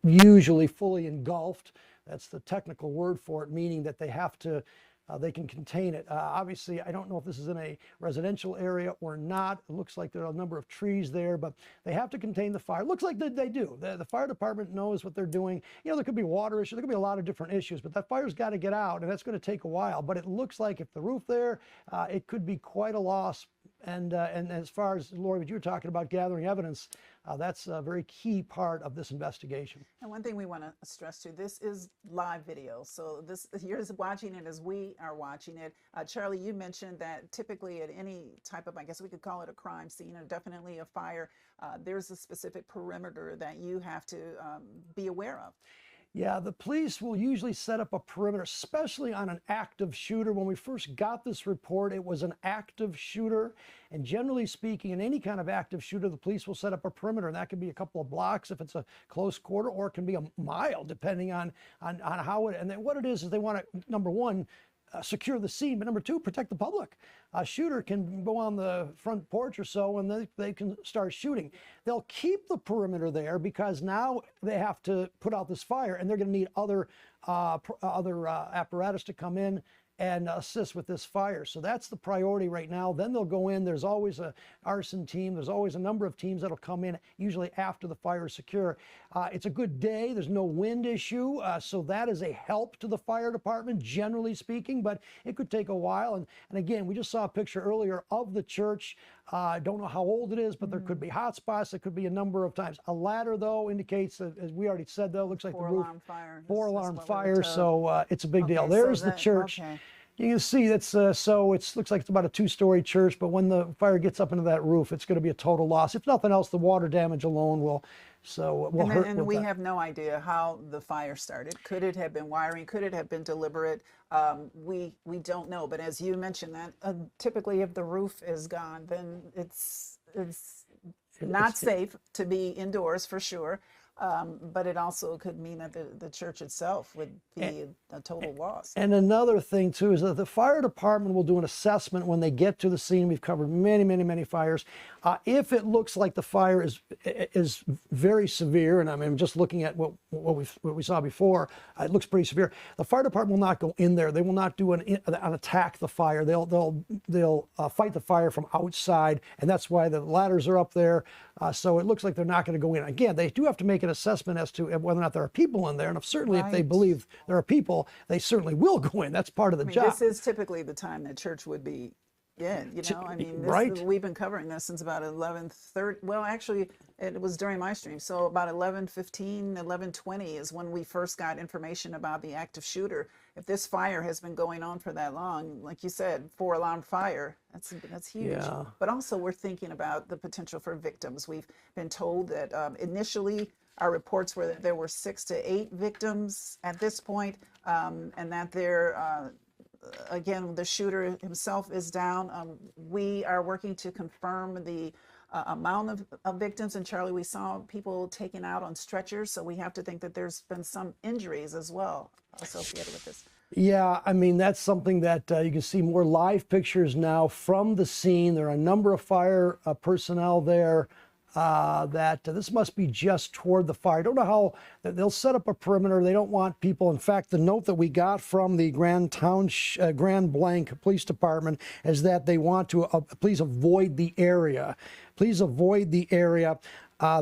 usually fully engulfed. That's the technical word for it, meaning that they have to, they can contain it. Obviously, I don't know if this is in a residential area or not. It looks like there are a number of trees there, but they have to contain the fire. It looks like they do. The fire department knows what they're doing. You know, there could be water issues. There could be a lot of different issues, but that fire's got to get out, and that's going to take a while. But it looks like if the roof there, it could be quite a loss. And as far as, Lori, what you were talking about gathering evidence, that's a very key part of this investigation. And one thing we want to stress too, this is live video. So you're watching it as we are watching it. Charlie, you mentioned that typically at any type of, I guess we could call it a crime scene or definitely a fire, there's a specific perimeter that you have to be aware of. Yeah, the police will usually set up a perimeter, especially on an active shooter. When we first got this report, it was an active shooter. And generally speaking, in any kind of active shooter, the police will set up a perimeter. And that could be a couple of blocks if it's a close quarter, or it can be a mile, depending on how it, and then what it is they want to, number one, secure the scene, but number two, protect the public. A shooter can go on the front porch or so and they can start shooting. They'll keep the perimeter there because now they have to put out this fire, and they're going to need other apparatus to come in and assist with this fire. So that's the priority right now. Then they'll go in. There's always an arson team. There's always a number of teams that'll come in, usually after the fire is secure. It's a good day. There's no wind issue. So that is a help to the fire department, generally speaking, but it could take a while. And again, we just saw a picture earlier of the church. I don't know how old it is, but there could be hot spots. There could be a number of times. A ladder, though, indicates, as we already said, though, looks like the roof. Four-alarm fire. Four-alarm fire, so it's a big deal. There's the church. Okay. You can see that's so it looks like it's about a two-story church, but when the fire gets up into that roof, it's going to be a total loss. If nothing else, the water damage alone will hurt. And we have no idea how the fire started. Could it have been wiring? Could it have been deliberate? We don't know. But as you mentioned, that typically if the roof is gone, then it's not safe to be indoors for sure. But it also could mean that the church itself would be a total loss. And another thing, too, is that the fire department will do an assessment when they get to the scene. We've covered many, many, many fires. If it looks like the fire is very severe, and I mean, just looking at what we saw before, it looks pretty severe. The fire department will not go in there. They will not do an attack the fire. They'll fight the fire from outside, and that's why the ladders are up there. So it looks like they're not going to go in. Again, they do have to make an assessment as to whether or not there are people in there, and if they believe there are people, they certainly will go in. That's part of the job. This is typically the time that church would be in, you know. I mean, we've been covering this since about 11:30. Well, actually, it was during my stream. So about 11:15, 11:20 is when we first got information about the active shooter. If this fire has been going on for that long, like you said, 4-alarm fire, that's huge. Yeah. But also we're thinking about the potential for victims. We've been told that initially our reports were that there were 6 to 8 victims at this point, and that again, the shooter himself is down. We are working to confirm the amount of victims. And Charlie, we saw people taken out on stretchers, so we have to think that there's been some injuries as well associated with this. Yeah, I mean, that's something that you can see more live pictures now from the scene. There are a number of fire personnel there. This must be just toward the fire. I don't know how they'll set up a perimeter. They don't want people. In fact, the note that we got from the Grand Blanc Police Department is that they want to please avoid the area. Please avoid the area.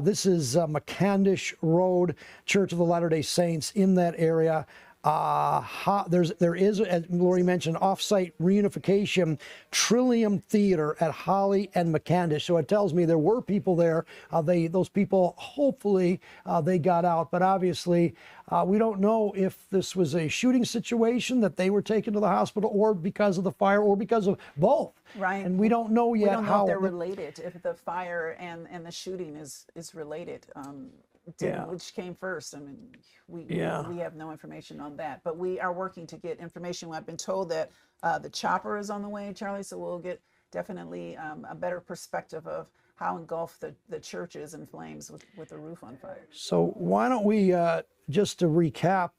This is McCandish Road, Church of the Latter-day Saints in that area. There is, as Lori mentioned, off-site Reunification Trillium Theater at Holly and McCandish. So it tells me there were people there. Those people, hopefully, they got out. But obviously, we don't know if this was a shooting situation that they were taken to the hospital, or because of the fire, or because of both. Right. And we don't know yet we don't know how if they're related. If the fire and the shooting is related. Which came first? I mean, we have no information on that, but we are working to get information. I've been told that the chopper is on the way, Charlie, so we'll get definitely a better perspective of how engulfed the church is in flames with the roof on fire. So why don't we, just to recap,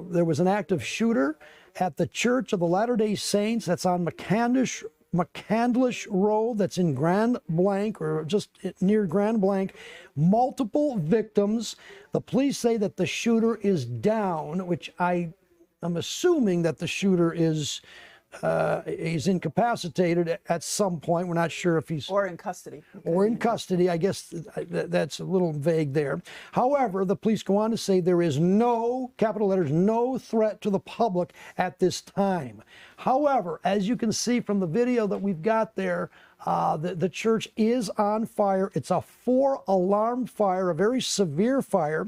there was an active shooter at the Church of the Latter-day Saints. That's on McCandish McCandlish Road, that's in Grand Blanc, or just near Grand Blanc. Multiple victims. The police say that the shooter is down, which I'm assuming that the shooter is he's incapacitated at some point. We're not sure if he's... Or in custody. Or in custody. I guess that's a little vague there. However, the police go on to say there is no, capital letters, no threat to the public at this time. However, as you can see from the video that we've got there, the church is on fire. It's a 4-alarm fire, a very severe fire.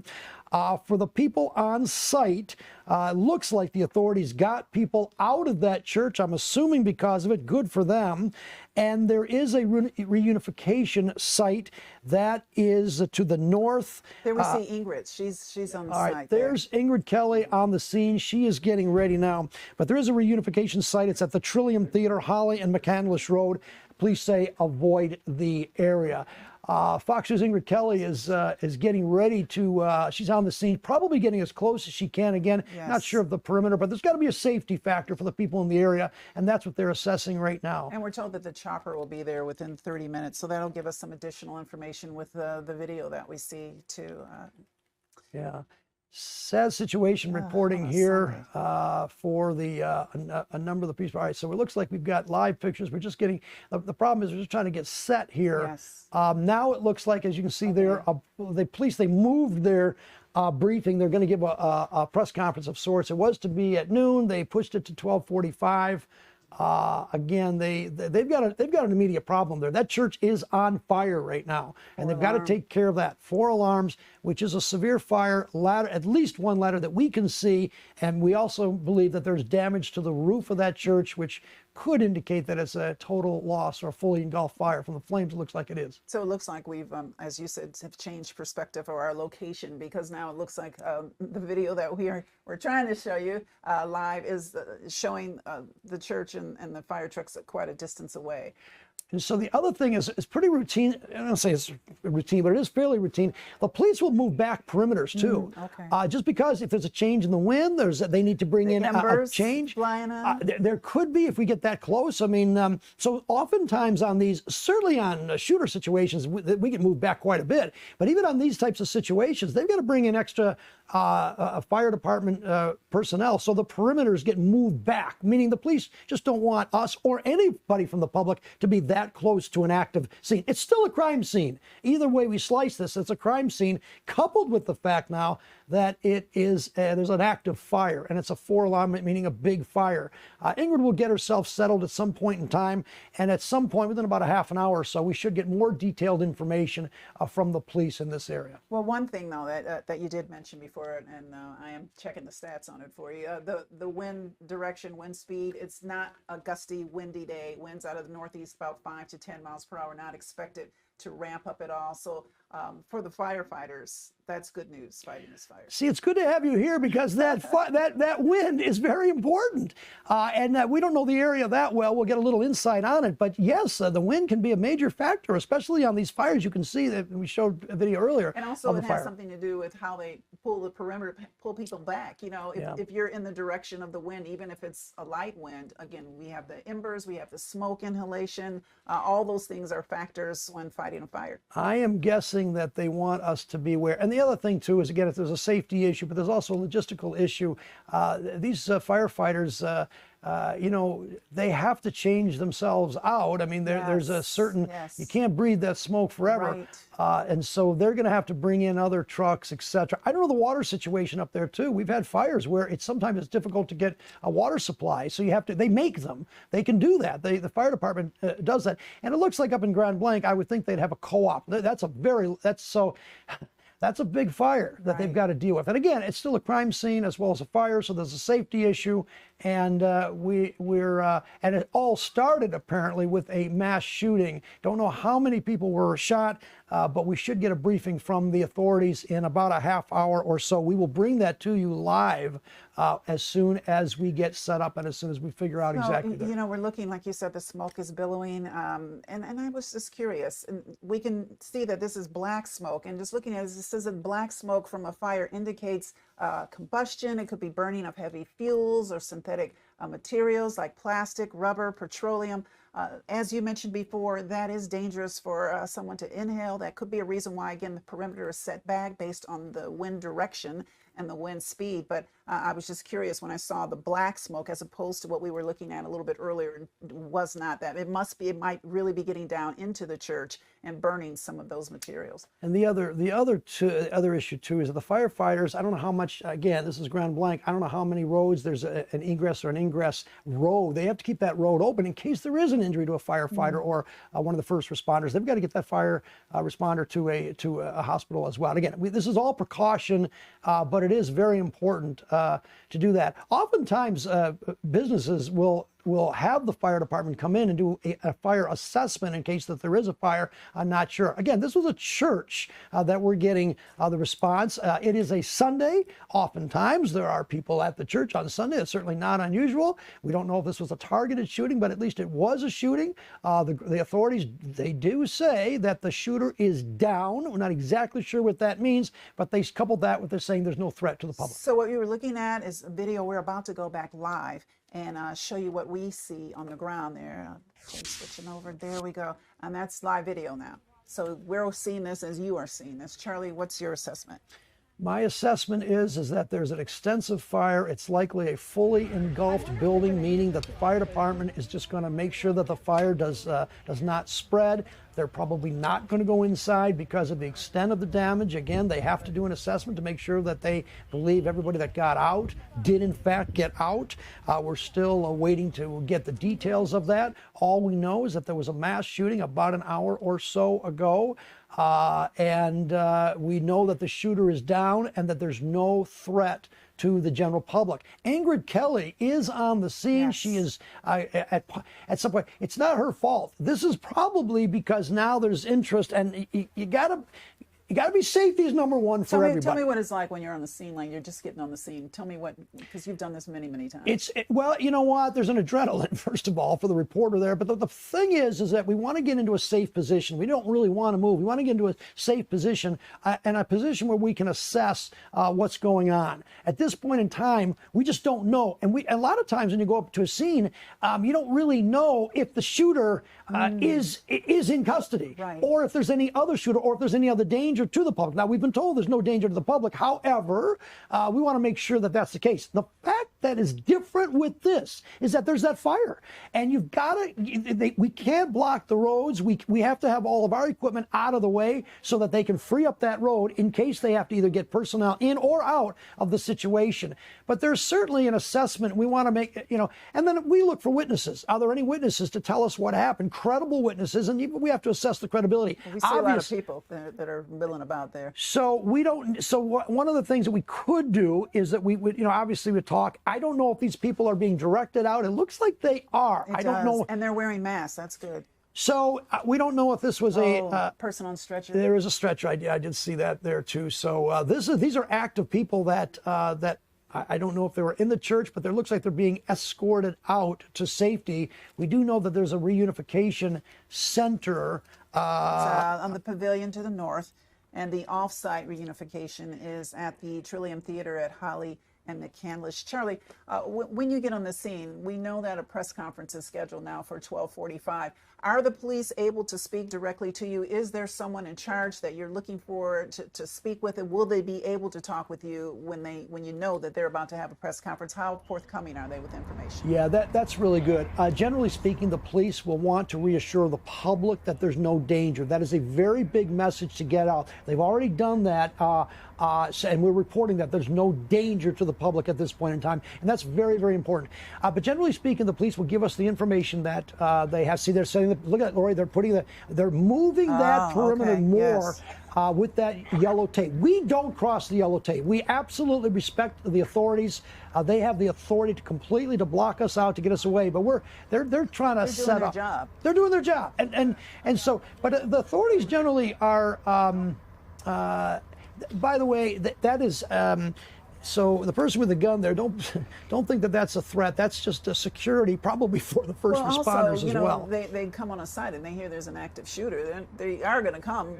For the people on site, it looks like the authorities got people out of that church, I'm assuming because of it. Good for them. And there is a reunification site that is to the north. There we see Ingrid. She's on the All right, site. there's Ingrid Kelly on the scene. She is getting ready now. But there is a reunification site. It's at the Trillium Theater, Holly and McCandlish Road. Please say avoid the area. Fox News' Ingrid Kelly is getting ready to, she's on the scene, probably getting as close as she can. Again, Yes. Not sure of the perimeter, but there's got to be a safety factor for the people in the area, and that's what they're assessing right now. And we're told that the chopper will be there within 30 minutes, so that'll give us some additional information with the video that we see too. Yeah. Sad situation reporting here for the a number of the people. All right, so it looks like we've got live pictures. We're just getting, the problem is we're just trying to get set here. Yes. Now it looks like, as you can see there, the police, they moved their briefing. They're going to give a press conference of sorts. It was to be at noon. They pushed it to 12:45. Again, they've got an immediate problem there. That church is on fire right now, and they've got to take care of that. 4 alarms, which is a severe fire. Ladder, at least one ladder that we can see, and we also believe that there's damage to the roof of that church, which could indicate that it's a total loss or a fully engulfed fire. From the flames, it looks like it is. So it looks like we've, as you said, have changed perspective of our location, because now it looks like the video that we're trying to show you live is showing the church and the fire trucks at quite a distance away. And so the other thing is pretty routine. I don't say it's routine, but it is fairly routine. The police will move back perimeters too. Okay. Just because if there's a change in the wind, they need to bring in a change. Flying up. There could be if we get that close. I mean, so oftentimes on these, certainly on shooter situations, we can move back quite a bit. But even on these types of situations, they've got to bring in extra fire department personnel, so the perimeters get moved back, meaning the police just don't want us or anybody from the public to be that close to an active scene. It's still a crime scene. Either way we slice this, it's a crime scene, coupled with the fact now that it is there's an active fire, and it's a 4-alarm, meaning a big fire. Ingrid will get herself settled at some point in time, and at some point within about a half an hour or so, we should get more detailed information from the police in this area. Well, one thing though that you did mention before, and I am checking the stats on it for you, the wind direction, wind speed, it's not a gusty, windy day. Winds out of the northeast about 5 to 10 miles per hour, not expected to ramp up at all. So for the firefighters, that's good news fighting this fire. See, it's good to have you here, because that wind is very important. And we don't know the area that well. We'll get a little insight on it. But yes, the wind can be a major factor, especially on these fires. You can see that we showed a video earlier. And also it has something to do with how they pull the perimeter, pull people back. You know, if you're in the direction of the wind, even if it's a light wind, again, we have the embers, we have the smoke inhalation. All those things are factors when fighting a fire. I am guessing that they want us to be aware. And the other thing too is, again, if there's a safety issue, but there's also a logistical issue. These firefighters, you know, they have to change themselves out. I mean, there's a certain, you can't breathe that smoke forever. Right. And so they're going to have to bring in other trucks, etc. I don't know the water situation up there too. We've had fires where sometimes it's difficult to get a water supply. So you have to, they make them. They can do that. The fire department does that. And it looks like up in Grand Blanc, I would think they'd have a co-op. That's a big fire that they've got to deal with. And again, it's still a crime scene as well as a fire, so there's a safety issue. And and it all started apparently with a mass shooting. Don't know how many people were shot, but we should get a briefing from the authorities in about a half hour or so. We will bring that to you live as soon as we get set up and as soon as we figure out exactly. You know, we're looking, like you said, the smoke is billowing, and I was just curious. And we can see that this is black smoke, and just looking at it says that black smoke from a fire indicates combustion. It could be burning of heavy fuels or synthetic materials like plastic, rubber, petroleum. As you mentioned before, that is dangerous for someone to inhale. That could be a reason why, again, the perimeter is set back based on the wind direction and the wind speed. But I was just curious when I saw the black smoke as opposed to what we were looking at a little bit earlier, was not that. It might really be getting down into the church and burning some of those materials. And the other issue too is that the firefighters, I don't know how much, again, this is Grand Blanc, I don't know how many roads there's an egress or an ingress road. They have to keep that road open in case there is an injury to a firefighter or one of the first responders. They've got to get that fire responder to a hospital as well. And again, this is all precaution, but it is very important to do that. Oftentimes, businesses will have the fire department come in and do a fire assessment in case that there is a fire. I'm not sure. Again, this was a church that we're getting the response. It is a Sunday. Oftentimes there are people at the church on Sunday. It's certainly not unusual. We don't know if this was a targeted shooting, but at least it was a shooting. The authorities, they do say that the shooter is down. We're not exactly sure what that means, but they coupled that with they're saying there's no threat to the public. So what you were looking at is a video. We're about to go back live and show you what we see on the ground there. Okay, switching over, there we go. And that's live video now. So we're seeing this as you are seeing this. Charlie, what's your assessment? My assessment is that there's an extensive fire. It's likely a fully engulfed building, meaning that the fire department is just going to make sure that the fire does not spread. They're probably not going to go inside because of the extent of the damage. Again, they have to do an assessment to make sure that they believe everybody that got out did in fact get out. We're still waiting to get the details of that. All we know is that there was a mass shooting about an hour or so ago. And we know that the shooter is down and that there's no threat to the general public. Ingrid Kelly is on the scene. Yes. She is at some point. It's not her fault. This is probably because now there's interest, and you gotta be safety is number one for everybody. Tell me what it's like when you're on the scene, like you're just getting on the scene. Tell me what, because you've done this many, many times. Well, you know what? There's an adrenaline, first of all, for the reporter there. But the thing is that we want to get into a safe position. We don't really want to move. We want to get into a safe position and a position where we can assess what's going on. At this point in time, we just don't know. And a lot of times when you go up to a scene, you don't really know if the shooter is in custody, right, or if there's any other shooter, or if there's any other danger to the public. Now, we've been told there's no danger to the public. However, we want to make sure that that's the case. The fact that is different with this is that there's that fire, and you've got to, we can't block the roads. We have to have all of our equipment out of the way so that they can free up that road in case they have to either get personnel in or out of the situation. But there's certainly an assessment we want to make, and then we look for witnesses. Are there any witnesses to tell us what happened? Credible witnesses, and we have to assess the credibility. We see a lot of people that are milling about there. So one of the things that we could do is that we would, obviously we talk. I don't know if these people are being directed out. It looks like they are. I don't know. And they're wearing masks. That's good. So we don't know if this was a person on stretcher. There on the pavilion to the north, and the off-site reunification is at the Trillium Theater at Holly and McCandless. Charlie, when you get on the scene, we know that a press conference is scheduled now for 12:45. Are the police able to speak directly to you? Is there someone in charge that you're looking for to speak with? And will they be able to talk with you when you know that they're about to have a press conference? How forthcoming are they with information? Yeah, that's really good. Generally speaking, the police will want to reassure the public that there's no danger. That is a very big message to get out. They've already done that, and we're reporting that there's no danger to the public at this point in time, and that's very, very important. But generally speaking, the police will give us the information that they have. See, they're saying, look at Lori, they're moving that perimeter more. Yes. With that yellow tape. We don't cross the yellow tape. We absolutely respect the authorities. They have the authority to completely to block us out, to get us away. But they're trying to set up. They're doing their job. And so, but the authorities generally are. By the way, that is. So the person with the gun there, don't think that that's a threat. That's just a security, probably for the first responders also, as well. They come on a site and they hear there's an active shooter. They are going to come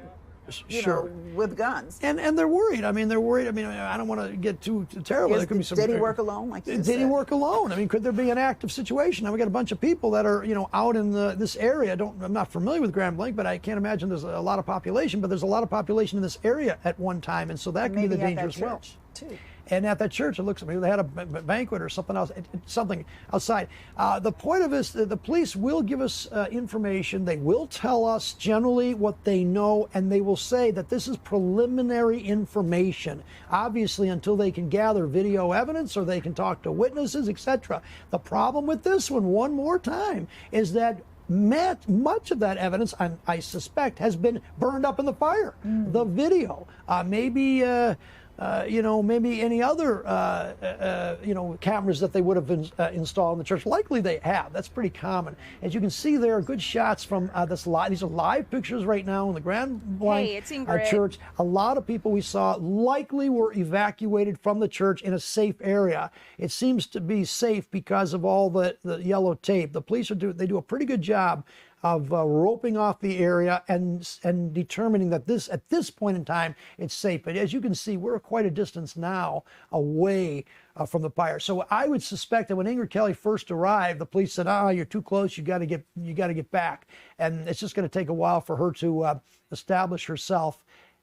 you Sure. know, with guns. And they're worried. I mean, they're worried. I mean, I don't want to get too terrible. There could be some. Did he work alone? Like you Did said? he work alone? I mean, could there be an active situation? Now we got a bunch of people that are, you know, out in this area. I'm not familiar with Grand Blanc, but I can't imagine there's a lot of population. But there's a lot of population in this area at one time, and so that could be the danger as well. Too. And at that church, it looks like they had a banquet or something else, something outside. The point of this, the police will give us information. They will tell us generally what they know, and they will say that this is preliminary information, obviously, until they can gather video evidence or they can talk to witnesses, etc. The problem with this one more time, is that much of that evidence, I suspect, has been burned up in the fire. The video, maybe any other, cameras that they would have been installed in the church. Likely they have. That's pretty common. As you can see, there are good shots from this live. These are live pictures right now in the Grand Blanc church. A lot of people we saw likely were evacuated from the church in a safe area. It seems to be safe because of all the yellow tape. The police they do a pretty good job of roping off the area and determining that at this point in time, it's safe. But as you can see, we're quite a distance now away from the fire. So I would suspect that when Ingrid Kelly first arrived, the police said, you're too close, you got to get back. And it's just going to take a while for her to establish herself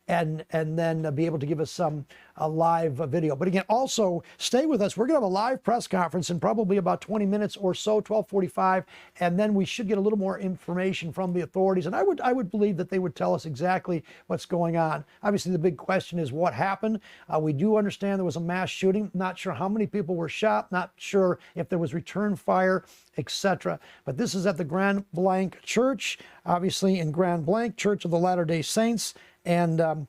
and then be able to give us some live video. But again, also stay with us. We're going to have a live press conference in probably about 20 minutes or so, 12:45, and then we should get a little more information from the authorities. And I would believe that they would tell us exactly what's going on. Obviously, the big question is what happened. We do understand there was a mass shooting. Not sure how many people were shot. Not sure if there was return fire, etc. But this is at the Grand Blanc Church, obviously in Grand Blanc, Church of the Latter-day Saints. And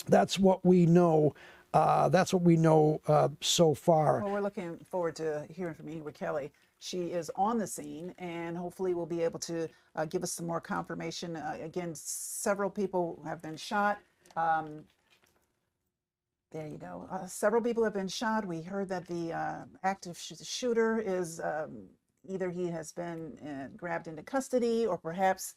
that's what we know. So far. Well, we're looking forward to hearing from Ingrid Kelly. She is on the scene, and hopefully we'll be able to give us some more confirmation. Again, several people have been shot. There you go. Several people have been shot. We heard that the active shooter is either he has been grabbed into custody, or perhaps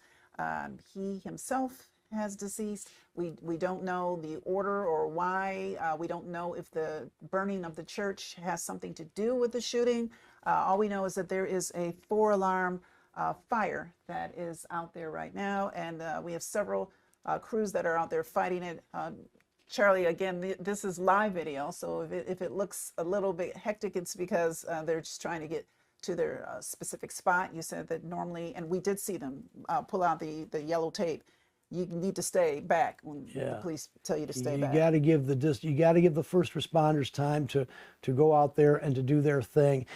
he himself has deceased. We don't know the order or why. We don't know if the burning of the church has something to do with the shooting. All we know is that there is a 4-alarm fire that is out there right now, and we have several crews that are out there fighting it. Charlie, again, this is live video, so if it looks a little bit hectic, it's because they're just trying to get to their specific spot. You said that normally, and we did see them pull out the yellow tape. You need to stay back when the police tell you to stay back. You got to give the first responders time to go out there and to do their thing.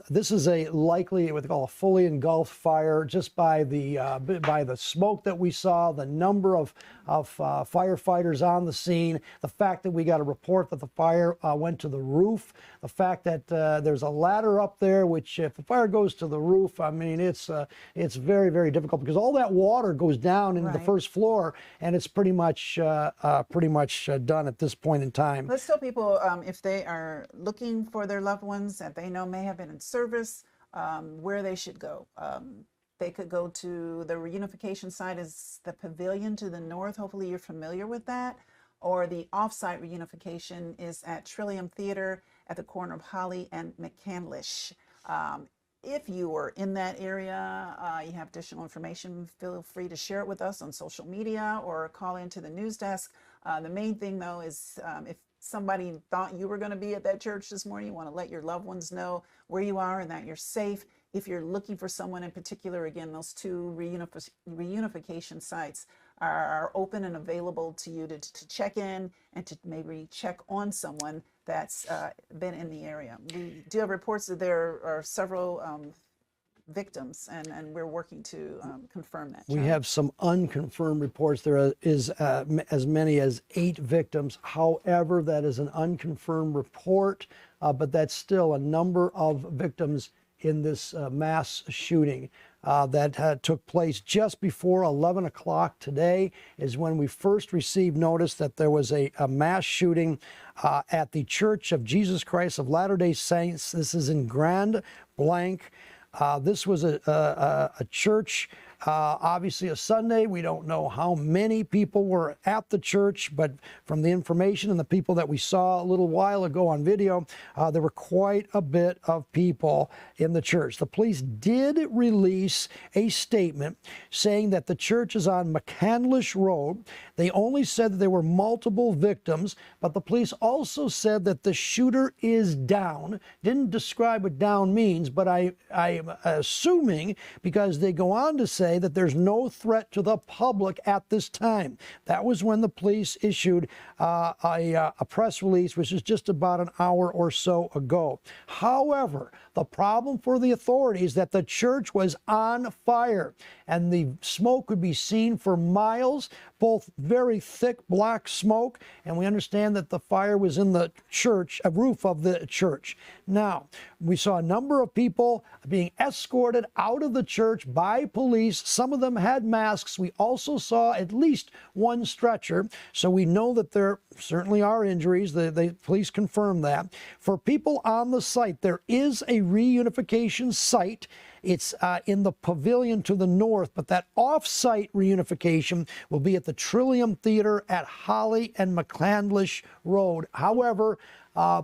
This is likely what they call a fully engulfed fire, just by the smoke that we saw, the number of firefighters on the scene, the fact that we got a report that the fire went to the roof, the fact that there's a ladder up there, which if the fire goes to the roof, I mean, it's very, very difficult because all that water goes down into the first floor, and it's pretty much done at this point in time. Let's tell people if they are looking for their loved ones that they know may have been in service, where they should go. They could go to the Reunification site, is the pavilion to the north. Hopefully you're familiar with that. Or the off-site Reunification is at Trillium Theater at the corner of Holly and McCandlish. If you are in that area, you have additional information, feel free to share it with us on social media or call into the news desk. The main thing, though, is if somebody thought you were going to be at that church this morning, you want to let your loved ones know where you are and that you're safe. If you're looking for someone in particular, again, those two reunification sites are open and available to you to check in and to maybe check on someone that's been in the area. We do have reports that there are several victims, and we're working to confirm that. We have some unconfirmed reports. There is as many as 8 victims. However, that is an unconfirmed report, but that's still a number of victims in this mass shooting that took place just before 11 o'clock today is when we first received notice that there was a mass shooting at the Church of Jesus Christ of Latter-day Saints. This is in Grand Blanc. This was a church Obviously a Sunday. We don't know how many people were at the church, but from the information and the people that we saw a little while ago on video, there were quite a bit of people in the church. The police did release a statement saying that the church is on McCandlish Road. They only said that there were multiple victims, but the police also said that the shooter is down. Didn't describe what down means, but I'm assuming, because they go on to say that there's no threat to the public at this time. That was when the police issued a press release, which is just about an hour or so ago. However, the problem for the authorities is that the church was on fire and the smoke could be seen for miles, both very thick black smoke, and we understand that the fire was in the church, a roof of the church. Now, we saw a number of people being escorted out of the church by police. Some of them had masks. We also saw at least one stretcher, so we know that there certainly are injuries. The police confirmed that. For people on the site, there is a reunification site. It's in the pavilion to the north, but that off-site reunification will be at the Trillium Theater at Holly and McCandlish Road. However,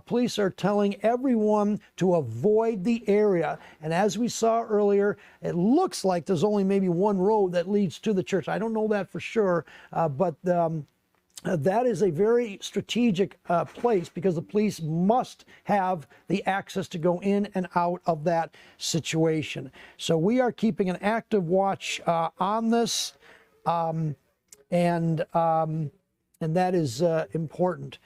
police are telling everyone to avoid the area. And as we saw earlier, it looks like there's only maybe one road that leads to the church. I don't know that for sure, but that is a very strategic place because the police must have the access to go in and out of that situation. So we are keeping an active watch on this, and that is important.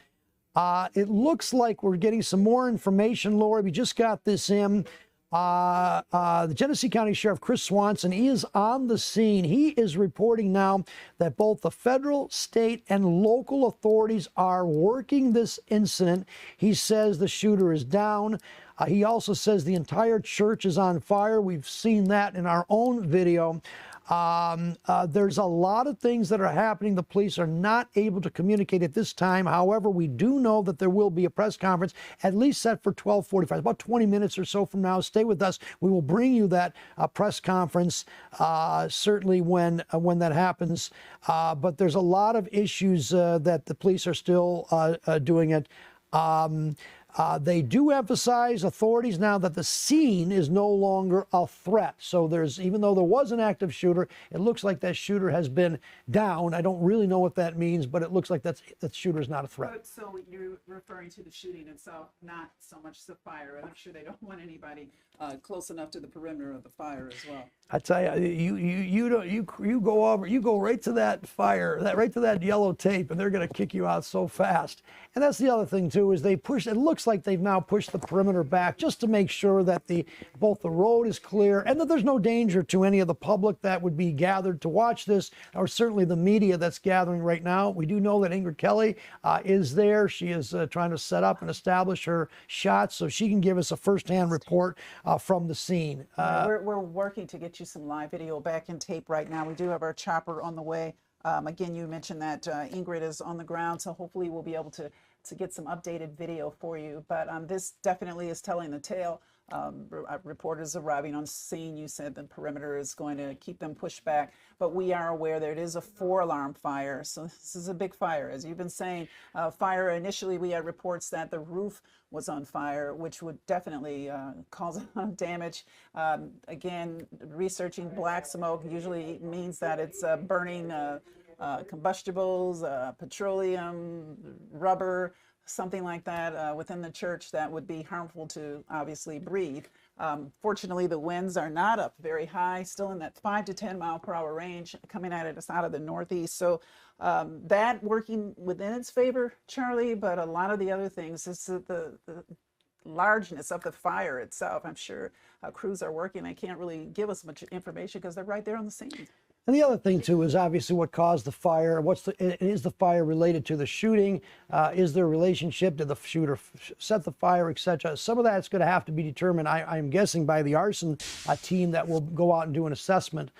It looks like we're getting some more information, Lori. We just got this in. The Genesee County Sheriff Chris Swanson, he is on the scene. He is reporting now that both the federal, state, and local authorities are working this incident. He says the shooter is down. He also says the entire church is on fire. We've seen that in our own video. There's a lot of things that are happening. The police are not able to communicate at this time. However, we do know that there will be a press conference at least set for 12:45, about 20 minutes or so from now. Stay with us. We will bring you that press conference certainly when that happens. But there's a lot of issues that the police are still doing it. They do emphasize, authorities now, that the scene is no longer a threat. So even though there was an active shooter, it looks like that shooter has been down. I don't really know what that means, but it looks like that shooter is not a threat. So you're referring to the shooting itself, not so much the fire. I'm sure they don't want anybody close enough to the perimeter of the fire as well. I tell you, you go right to that fire, right to that yellow tape, and they're going to kick you out so fast. And that's the other thing too, is it looks like they've now pushed the perimeter back just to make sure that both the road is clear and that there's no danger to any of the public that would be gathered to watch this, or certainly the media that's gathering right now. We do know that Ingrid Kelly is there. She is trying to set up and establish her shots so she can give us a firsthand report from the scene. We're working to get you some live video back in tape right now. We do have our chopper on the way. Again, you mentioned that Ingrid is on the ground, so hopefully we'll be able to get some updated video for you. But this definitely is telling the tale. Reporters arriving on scene, you said the perimeter is going to keep them pushed back, but we are aware that it is a 4-alarm fire. So this is a big fire. As you've been saying, fire initially, we had reports that the roof was on fire, which would definitely cause damage. Again, researching black smoke usually means that it's burning combustibles, petroleum, rubber, something like that within the church that would be harmful to obviously breathe. Fortunately, the winds are not up very high, still in that 5 to 10 mile per hour range, coming at us out of the northeast. So that working within its favor, Charlie, but a lot of the other things is the largeness of the fire itself. I'm sure crews are working. They can't really give us much information because they're right there on the scene. And the other thing, too, is obviously what caused the fire. Is the fire related to the shooting? Is there a relationship? Did the shooter set the fire, etc.? Some of that's going to have to be determined, I'm guessing, by the arson team that will go out and do an assessment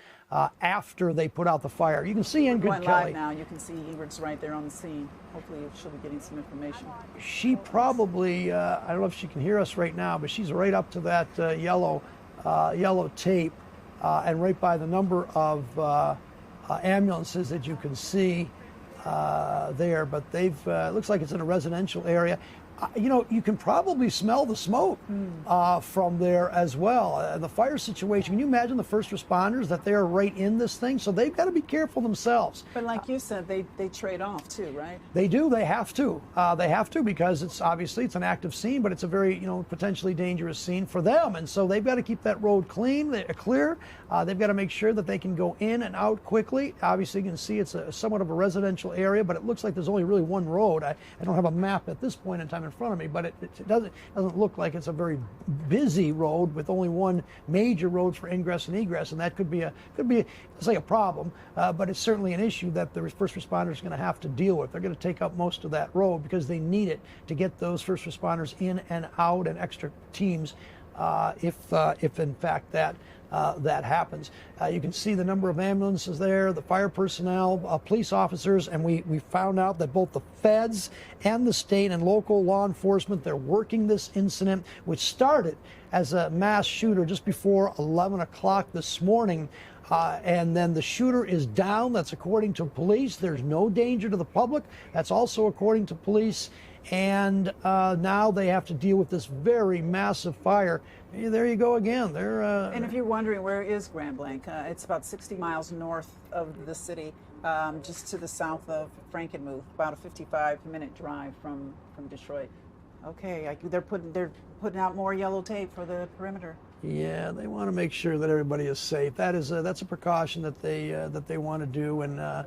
after they put out the fire. You can see Ingrid Kelly. Live now. You can see Ingrid's right there on the scene. Hopefully she'll be getting some information. She probably, I don't know if she can hear us right now, but she's right up to that yellow tape. and right by the number of ambulances that you can see there. But they've it looks like it's in a residential area. You know, you can probably smell the smoke from there as well. The fire situation, can you imagine the first responders that they're right in this thing? So they've got to be careful themselves. But like you said, they trade off too, right? They do. They have to. They have to, because it's obviously it's an active scene, but it's a very, you know, potentially dangerous scene for them. And so they've got to keep that road clear. They've got to make sure that they can go in and out quickly. Obviously, you can see it's somewhat of a residential area, but it looks like there's only really one road. I don't have a map at this point in time in front of me, but it doesn't look like it's a very busy road with only one major road for ingress and egress, and that could be say a problem, but it's certainly an issue that the first responders are going to have to deal with. They're going to take up most of that road because they need it to get those first responders in and out, and extra teams if in fact that happens. You can see the number of ambulances there, the fire personnel, police officers, and we found out that both the feds and the state and local law enforcement, they're working this incident, which started as a mass shooter just before 11 o'clock this morning. And then the shooter is down. That's according to police. There's no danger to the public. That's also according to police. And now they have to deal with this very massive fire. There you go again. And if you're wondering, where is Grand Blanc? It's about 60 miles north of the city, just to the south of Frankenmuth, about a 55-minute drive from Detroit. Okay, they're putting out more yellow tape for the perimeter. Yeah, they want to make sure that everybody is safe. That's a precaution that they want to do. And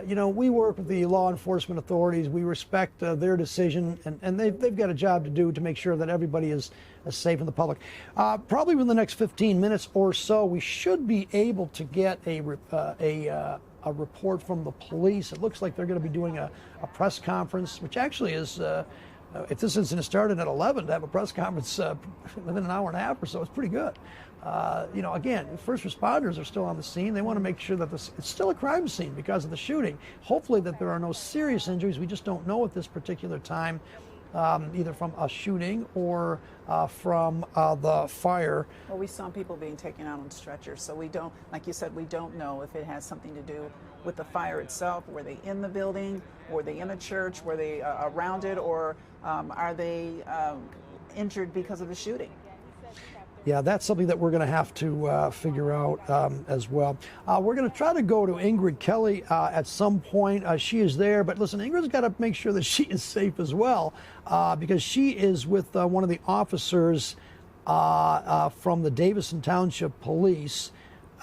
you know, we work with the law enforcement authorities. We respect their decision, and they've got a job to do to make sure that everybody is safe in the public. Probably within the next 15 minutes or so, we should be able to get a report from the police. It looks like they're going to be doing a press conference, which actually is, if this incident started at 11, to have a press conference within an hour and a half or so, it's pretty good. You know, again, first responders are still on the scene. They want to make sure that it's still a crime scene because of the shooting. Hopefully that there are no serious injuries. We just don't know at this particular time, either from a shooting or from the fire. Well, we saw people being taken out on stretchers, so we don't, like you said, we don't know if it has something to do with the fire itself. Were they in the building? Were they in a church? Were they around it? Or are they injured because of the shooting? Yeah, that's something that we're going to have to figure out as well. We're going to try to go to Ingrid Kelly at some point. She is there, but listen, Ingrid's got to make sure that she is safe as well, because she is with one of the officers from the Davison Township Police.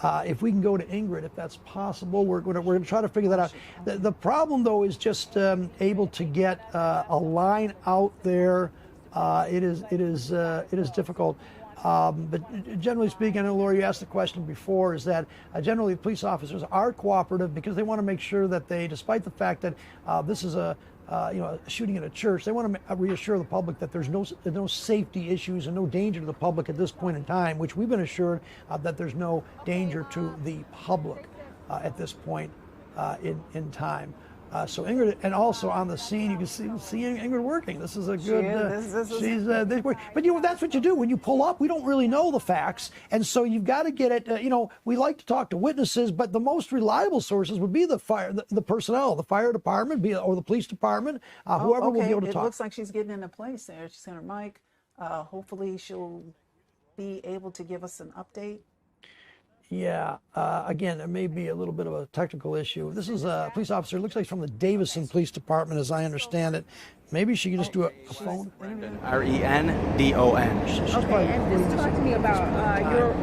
If we can go to Ingrid, if that's possible, we're going to try to figure that out. The problem, though, is just able to get a line out there. It is difficult. But generally speaking, I know, Laura, you asked the question before, is that generally police officers are cooperative because they want to make sure that they, despite the fact that this is a shooting in a church, they want to reassure the public that there's no safety issues and no danger to the public at this point in time, which we've been assured that there's no danger to the public at this point in time. So Ingrid, and also on the scene, you can see Ingrid working. This is a good. But you know, that's what you do when you pull up. We don't really know the facts, and so you've got to get it. You know, we like to talk to witnesses, but the most reliable sources would be the personnel, the fire department, or the police department, whoever will be able to talk. It looks like she's getting into place there. She's on her mic. Hopefully, she'll be able to give us an update. Yeah, again, there may be a little bit of a technical issue. This is a police officer, looks like from the Davison Police Department, as I understand it. Maybe she can just do a phone. Rendon. She's Okay, probably and just talk to me about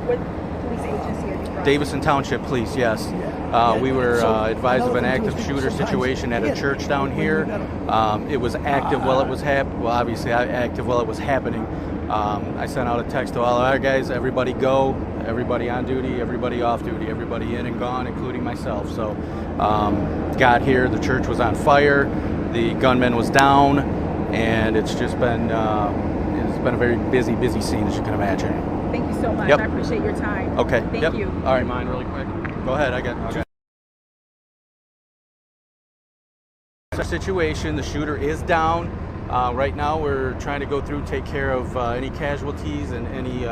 what police agency are you from? Davison Township Police, yes. We were advised of an active shooter situation at a church down here. It was active while it was active while it was happening. I sent out a text to all our guys, everybody go, everybody on duty, everybody off duty, everybody in and gone, including myself. So got here, the church was on fire, the gunman was down, and it's just been a very busy scene, as you can imagine. Thank you so much. Yep. I appreciate your time. Okay. Thank you. All right, mine really quick. Go ahead. Okay. Situation, the shooter is down. Right now we're trying to go through, take care of any casualties and any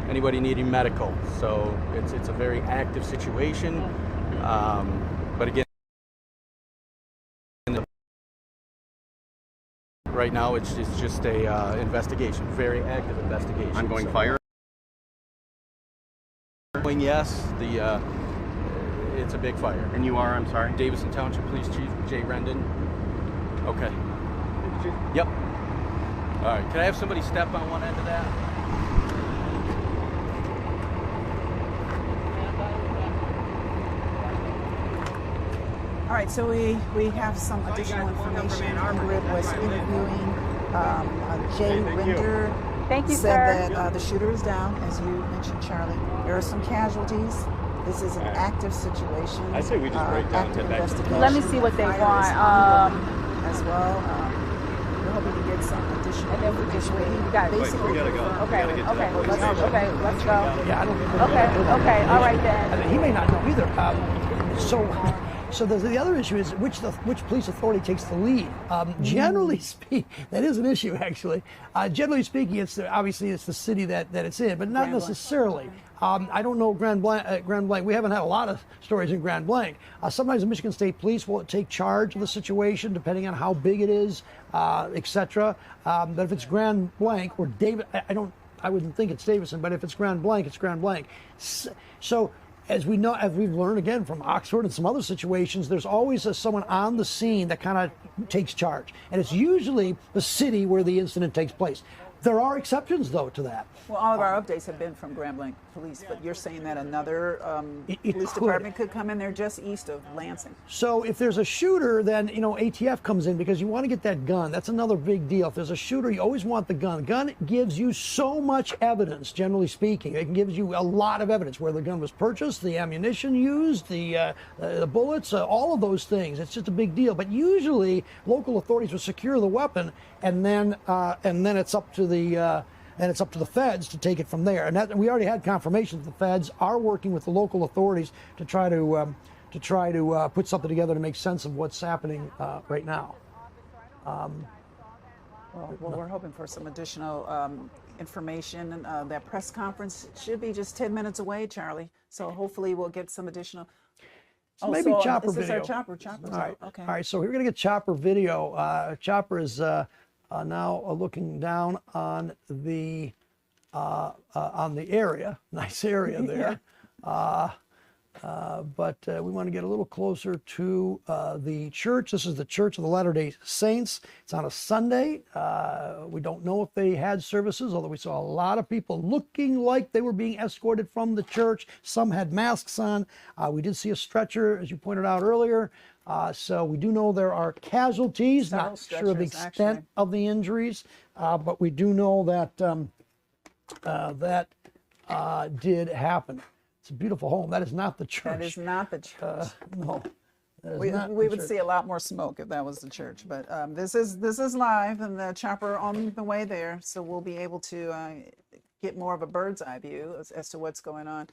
anybody needing medical. So it's a very active situation. But again, right now it's just a investigation, very active investigation. Ongoing fire? Yes, it's a big fire. And you are, I'm sorry? Davison Township Police Chief Jay Rendon. Okay. Yep. All right. Can I have somebody step on one end of that? All right, so we have some additional information. Ingrid was interviewing Jay Rinder. Thank you, said sir. that the shooter is down, as you mentioned, Charlie. There are some casualties. This is an active situation. I say we just break down active to that. investigation. Let me see what they Fire is want. ongoing as well. We're hoping to get some additional And then we just information. we got it. Basically, we gotta go. Okay, We gotta get to okay, that let's go. Yeah, I don't. Okay, all right then. I mean, he may not know either. So the other issue is which police authority takes the lead. Generally speaking, that is an issue actually. Generally speaking, obviously it's the city that it's in, but not necessarily. I don't know Grand Blanc. We haven't had a lot of stories in Grand Blanc. Sometimes the Michigan State Police will take charge of the situation depending on how big it is, etc. But if it's Grand Blanc or David, I wouldn't think it's Davison, but if it's Grand Blanc, it's Grand Blanc. So as we know, as we've learned again from Oxford and some other situations, there's always someone on the scene that kind of takes charge. And it's usually the city where the incident takes place. There are exceptions, though, to that. Well, all of our updates have been from Grand Blanc Police, but you're saying that another police could. department could come in there just east of Lansing. So if there's a shooter, then, ATF comes in because you want to get that gun. That's another big deal. If there's a shooter, you always want the gun. The gun gives you so much evidence, generally speaking. It gives you a lot of evidence where the gun was purchased, the ammunition used, the bullets, all of those things. It's just a big deal. But usually, local authorities will secure the weapon, and then it's up to the feds to take it from there. And that, we already had confirmation that the feds are working with the local authorities to try to put something together to make sense of what's happening right now. Well, we're hoping for some additional information. That press conference should be just 10 minutes away, Charlie. So hopefully we'll get some additional. So maybe chopper this video. Is our chopper. All right. Okay. All right. So we're going to get chopper video. Chopper is now looking down on the area. Nice area there. But we want to get a little closer to the church. This is the Church of the Latter-day Saints. It's on a Sunday. We don't know if they had services, although we saw a lot of people looking like they were being escorted from the church. Some had masks on. We did see a stretcher, as you pointed out earlier. So we do know there are casualties. Not sure of the extent of the injuries, but we do know that that did happen. It's a beautiful home. That is not the church. That is not the church. No. We would see a lot more smoke if that was the church, but this is live, and the chopper on the way there, so we'll be able to get more of a bird's eye view as to what's going on.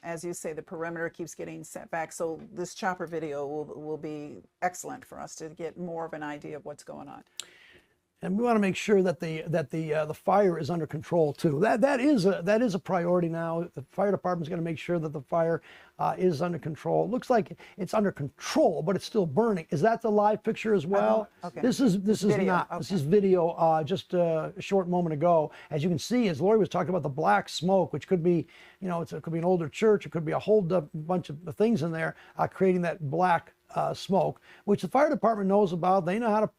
As you say, the perimeter keeps getting set back, so this chopper video will be excellent for us to get more of an idea of what's going on. And we want to make sure that the fire is under control too. That is a priority now. The fire department is going to make sure that the fire is under control. It looks like it's under control, but it's still burning. Is that the live picture as well? Okay. This is video. not. Okay. This is video just a short moment ago. As you can see, as Lori was talking about the black smoke, which could be, it could be an older church. It could be a whole bunch of things in there creating that black smoke, which the fire department knows about. They know how to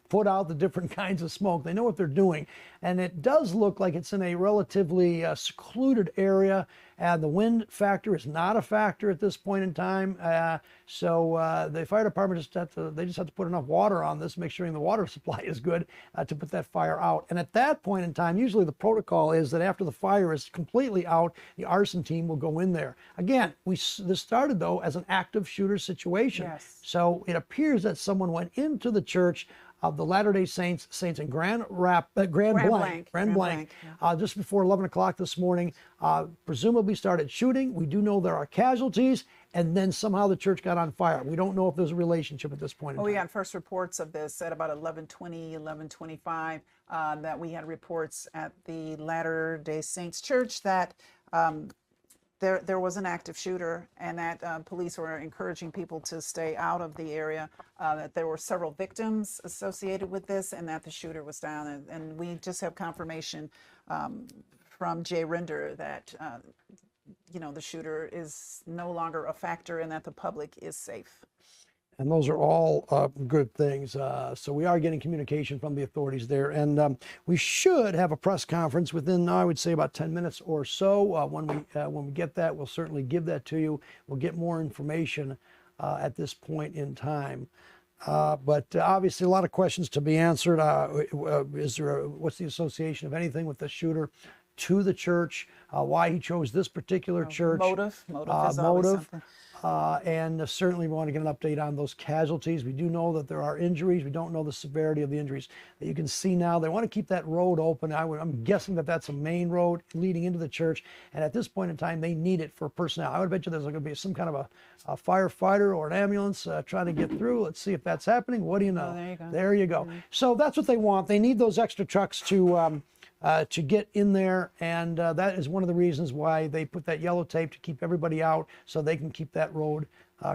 put out the different kinds of smoke. They know what they're doing. And it does look like it's in a relatively secluded area. The wind factor is not a factor at this point in time. So the fire department just have to put enough water on this, make sure the water supply is good to put that fire out. And at that point in time, usually the protocol is that after the fire is completely out, the arson team will go in there. Again, this started though as an active shooter situation. Yes. So it appears that someone went into the church of the Latter-day Saints in Grand Blanc, just before 11 o'clock this morning, presumably started shooting. We do know there are casualties, and then somehow the church got on fire. We don't know if there's a relationship at this point in Well, time. we got first reports of this at about 11:20, 11:25, that we had reports at the Latter-day Saints Church that there was an active shooter, and that police were encouraging people to stay out of the area, that there were several victims associated with this, and that the shooter was down. And we just have confirmation from Jay Rinder that the shooter is no longer a factor and that the public is safe. And those are all good things. So we are getting communication from the authorities there. And we should have a press conference within, I would say, about 10 minutes or so. When we get that, we'll certainly give that to you. We'll get more information at this point in time. But obviously, a lot of questions to be answered. What's the association of anything with the shooter to the church? Why he chose this particular church? Motive is always something. And certainly we want to get an update on those casualties. We do know that there are injuries. We don't know the severity of the injuries. You can see now they want to keep that road open. I'm guessing that that's a main road leading into the church. And at this point in time, they need it for personnel. I would bet you there's going to be some kind of a firefighter or an ambulance trying to get through. Let's see if that's happening. What do you know? Oh, there you go. There you go. Mm-hmm. So that's what they want. They need those extra trucks to get in there, and that is one of the reasons why they put that yellow tape to keep everybody out, so they can keep that road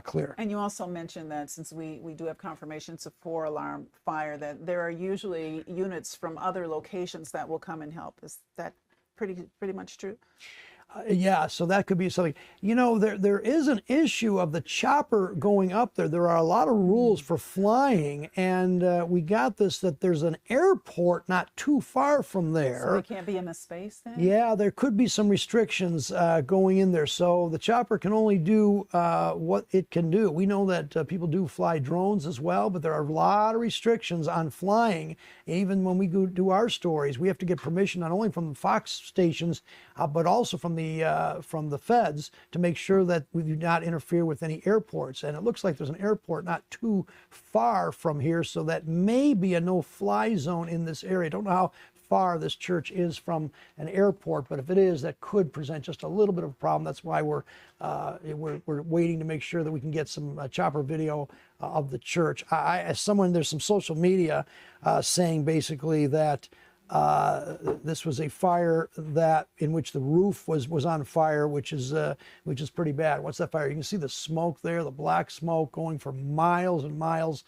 clear. And you also mentioned that since we do have confirmation it's a 4-alarm fire, that there are usually units from other locations that will come and help. Is that pretty much true? Yeah, so that could be something. There is an issue of the chopper going up there. There are a lot of rules for flying, and we got this, that there's an airport not too far from there. So it can't be in the space then? Yeah, there could be some restrictions going in there. So the chopper can only do what it can do. We know that people do fly drones as well, but there are a lot of restrictions on flying. Even when we go do our stories, we have to get permission not only from the Fox stations, but also from the feds to make sure that we do not interfere with any airports. And it looks like there's an airport not too far from here, so that may be a no-fly zone in this area. Don't know how far this church is from an airport, but if it is, that could present just a little bit of a problem. That's why we're waiting to make sure that we can get some chopper video of the church. As someone, there's some social media saying basically that this was a fire in which the roof was on fire, which is pretty bad. What's that fire? You can see the smoke there, the black smoke going for miles and miles.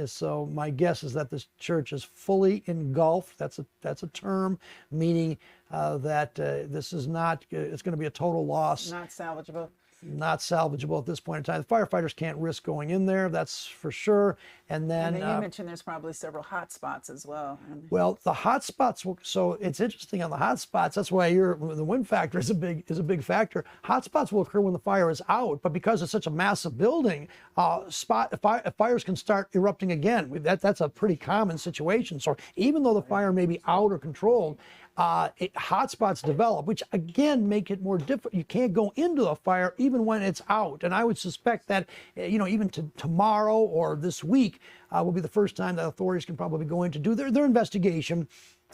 So my guess is that this church is fully engulfed. That's a term meaning that this is not. It's going to be a total loss. Not salvageable. Not salvageable at this point in time. The firefighters can't risk going in there, that's for sure. And then you mentioned there's probably several hot spots as well. Well, the hot spots. So it's interesting on the hot spots. That's why the wind factor is a big factor. Hot spots will occur when the fire is out, but because it's such a massive building, fires can start erupting again. That's a pretty common situation. So even though the fire may be out or controlled, hot spots develop, which again make it more difficult. You can't go into a fire even when it's out. And I would suspect that, even tomorrow or this week will be the first time that authorities can probably go in to do their investigation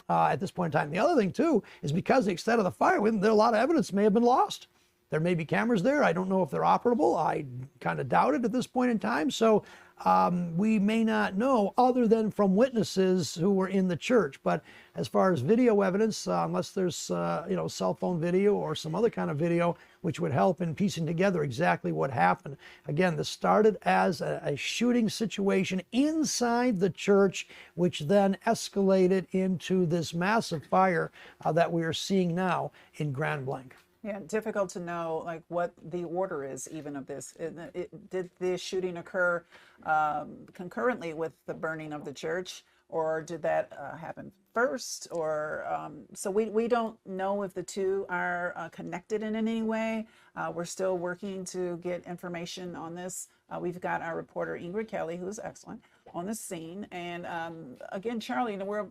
at this point in time. The other thing too is because the extent of the fire, a lot of evidence may have been lost. There may be cameras there. I don't know if they're operable. I kind of doubt it at this point in time. So we may not know other than from witnesses who were in the church. But as far as video evidence, unless there's cell phone video or some other kind of video which would help in piecing together exactly what happened. Again, this started as a shooting situation inside the church, which then escalated into this massive fire that we are seeing now in Grand Blanc. Yeah, difficult to know like what the order is even of this. Did the shooting occur concurrently with the burning of the church, or did that happen first? Or so we don't know if the two are connected in any way. We're still working to get information on this. We've got our reporter Ingrid Kelly, who's excellent, on the scene. And again, Charlie, we're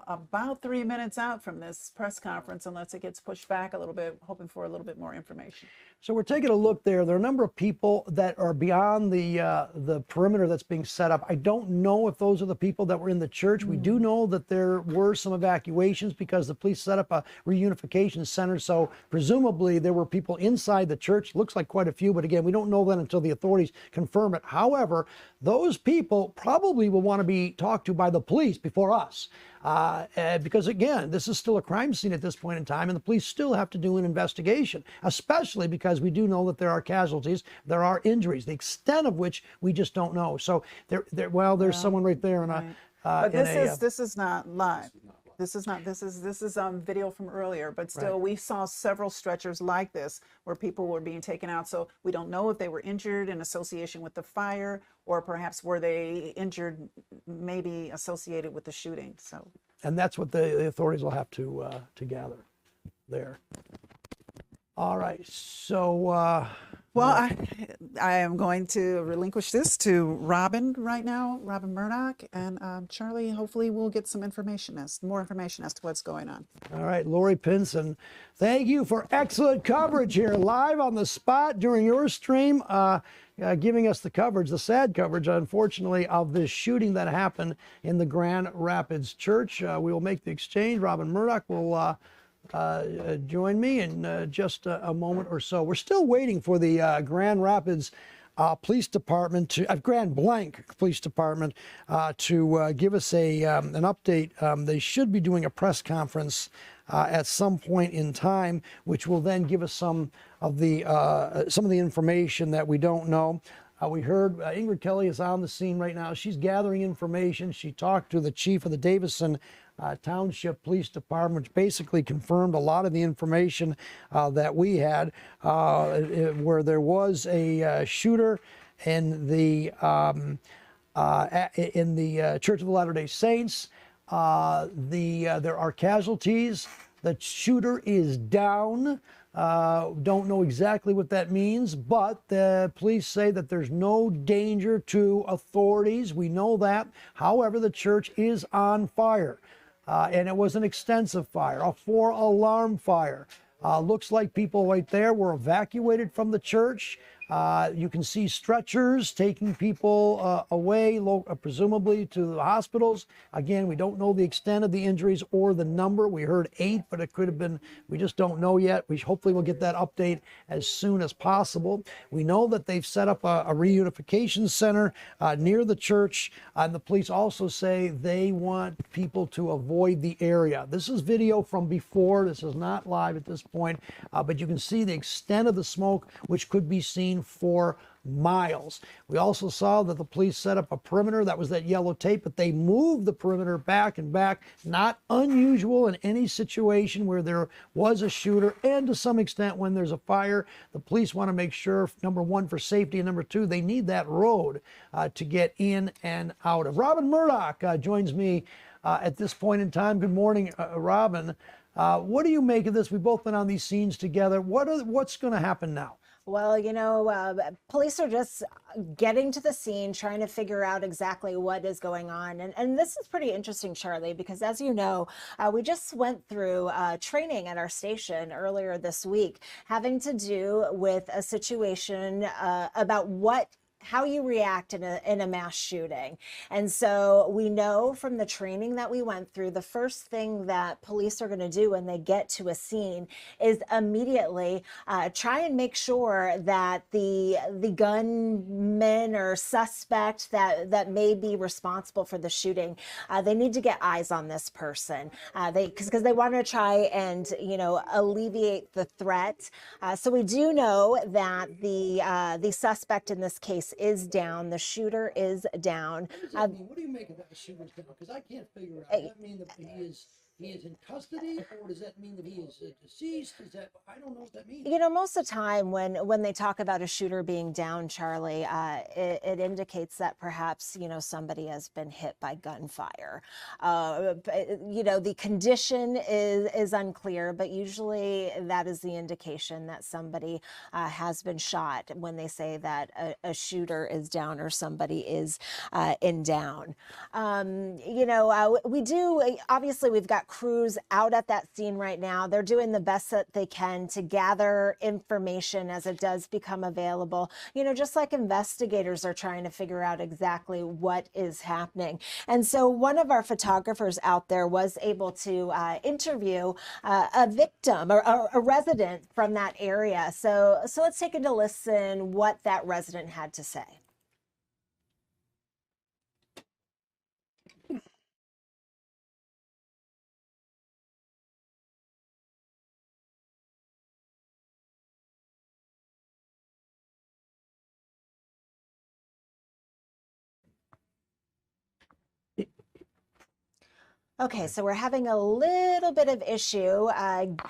about 3 minutes out from this press conference, unless it gets pushed back a little bit, hoping for a little bit more information. So we're taking a look there. There are a number of people that are beyond the perimeter that's being set up. I don't know if those are the people that were in the church. We do know that there were some evacuations because the police set up a reunification center. So presumably there were people inside the church. Looks like quite a few, but again, we don't know that until the authorities confirm it. However, those people probably will want to be talked to by the police before us. Because again, this is still a crime scene at this point in time, and the police still have to do an investigation, especially because we do know that there are casualties, there are injuries, the extent of which we just don't know. So there's someone right there. But this is not live. This is video from earlier, but still we saw several stretchers like this where people were being taken out. So we don't know if they were injured in association with the fire, or perhaps were they injured maybe associated with the shooting. So, and that's what the authorities will have to gather there. All right, so well, I am going to relinquish this to Robin right now, Robin Murdoch, and Charlie. Hopefully, we'll get some more information as to what's going on. All right, Lori Pinson, thank you for excellent coverage here, live on the spot during your stream, giving us the coverage, the sad coverage, unfortunately, of this shooting that happened in the Grand Rapids Church. We will make the exchange. Robin Murdoch will join me in just a moment or so. We're still waiting for the Grand Rapids Police Department Grand Blanc Police Department to give us an update. They should be doing a press conference at some point in time, which will then give us some of the information that we don't know. We heard Ingrid Kelly is on the scene right now. She's gathering information. She talked to the chief of the Davison Township Police Department, which basically confirmed a lot of the information that we had, where there was a shooter in the Church of the Latter-day Saints. There are casualties. The shooter is down. Don't know exactly what that means, but the police say that there's no danger to authorities. We know that. However, the church is on fire, and it was an extensive fire, a 4-alarm fire. Looks like people right there were evacuated from the church. You can see stretchers taking people away, presumably to the hospitals. Again, we don't know the extent of the injuries or the number. We heard 8, but it could have been, we just don't know yet. We hopefully will get that update as soon as possible. We know that they've set up a reunification center near the church, and the police also say they want people to avoid the area. This is video from before. This is not live at this point, but you can see the extent of the smoke, which could be seen for miles. We also saw that the police set up a perimeter. That was that yellow tape, but they moved the perimeter back and back. Not unusual in any situation where there was a shooter, and to some extent when there's a fire. The police want to make sure, number one, for safety, and number two, they need that road to get in and out of. Robin Murdoch joins me at this point in time. Good morning, Robin. What do you make of this? We've both been on these scenes together. What's going to happen now? Well, police are just getting to the scene, trying to figure out exactly what is going on. And this is pretty interesting, Charlie, because as you know, we just went through training at our station earlier this week, having to do with a situation about how you react in a mass shooting. And so we know from the training that we went through, the first thing that police are going to do when they get to a scene is immediately try and make sure that the gunman or suspect that may be responsible for the shooting, they need to get eyes on this person, because they want to try and alleviate the threat. So we do know that the suspect in this case is down. The shooter is down. What do you make of that the shooter's down? Because I can't figure it out. Does that mean that he is he is in custody, or does that mean that he is deceased? Is that, I don't know what that means. You know, most of the time when they talk about a shooter being down, Charlie, it indicates that perhaps, you know, somebody has been hit by gunfire. You know, the condition is unclear, but usually that is the indication that somebody has been shot when they say that a shooter is down or somebody is in down. You know, we do, obviously we've got crews out at that scene right now. They're doing the best that they can to gather information as it does become available. You know, just like investigators are trying to figure out exactly what is happening. And so one of our photographers out there was able to interview a victim or a resident from that area. So let's take a listen what that resident had to say. Okay, so we're having a little bit of issue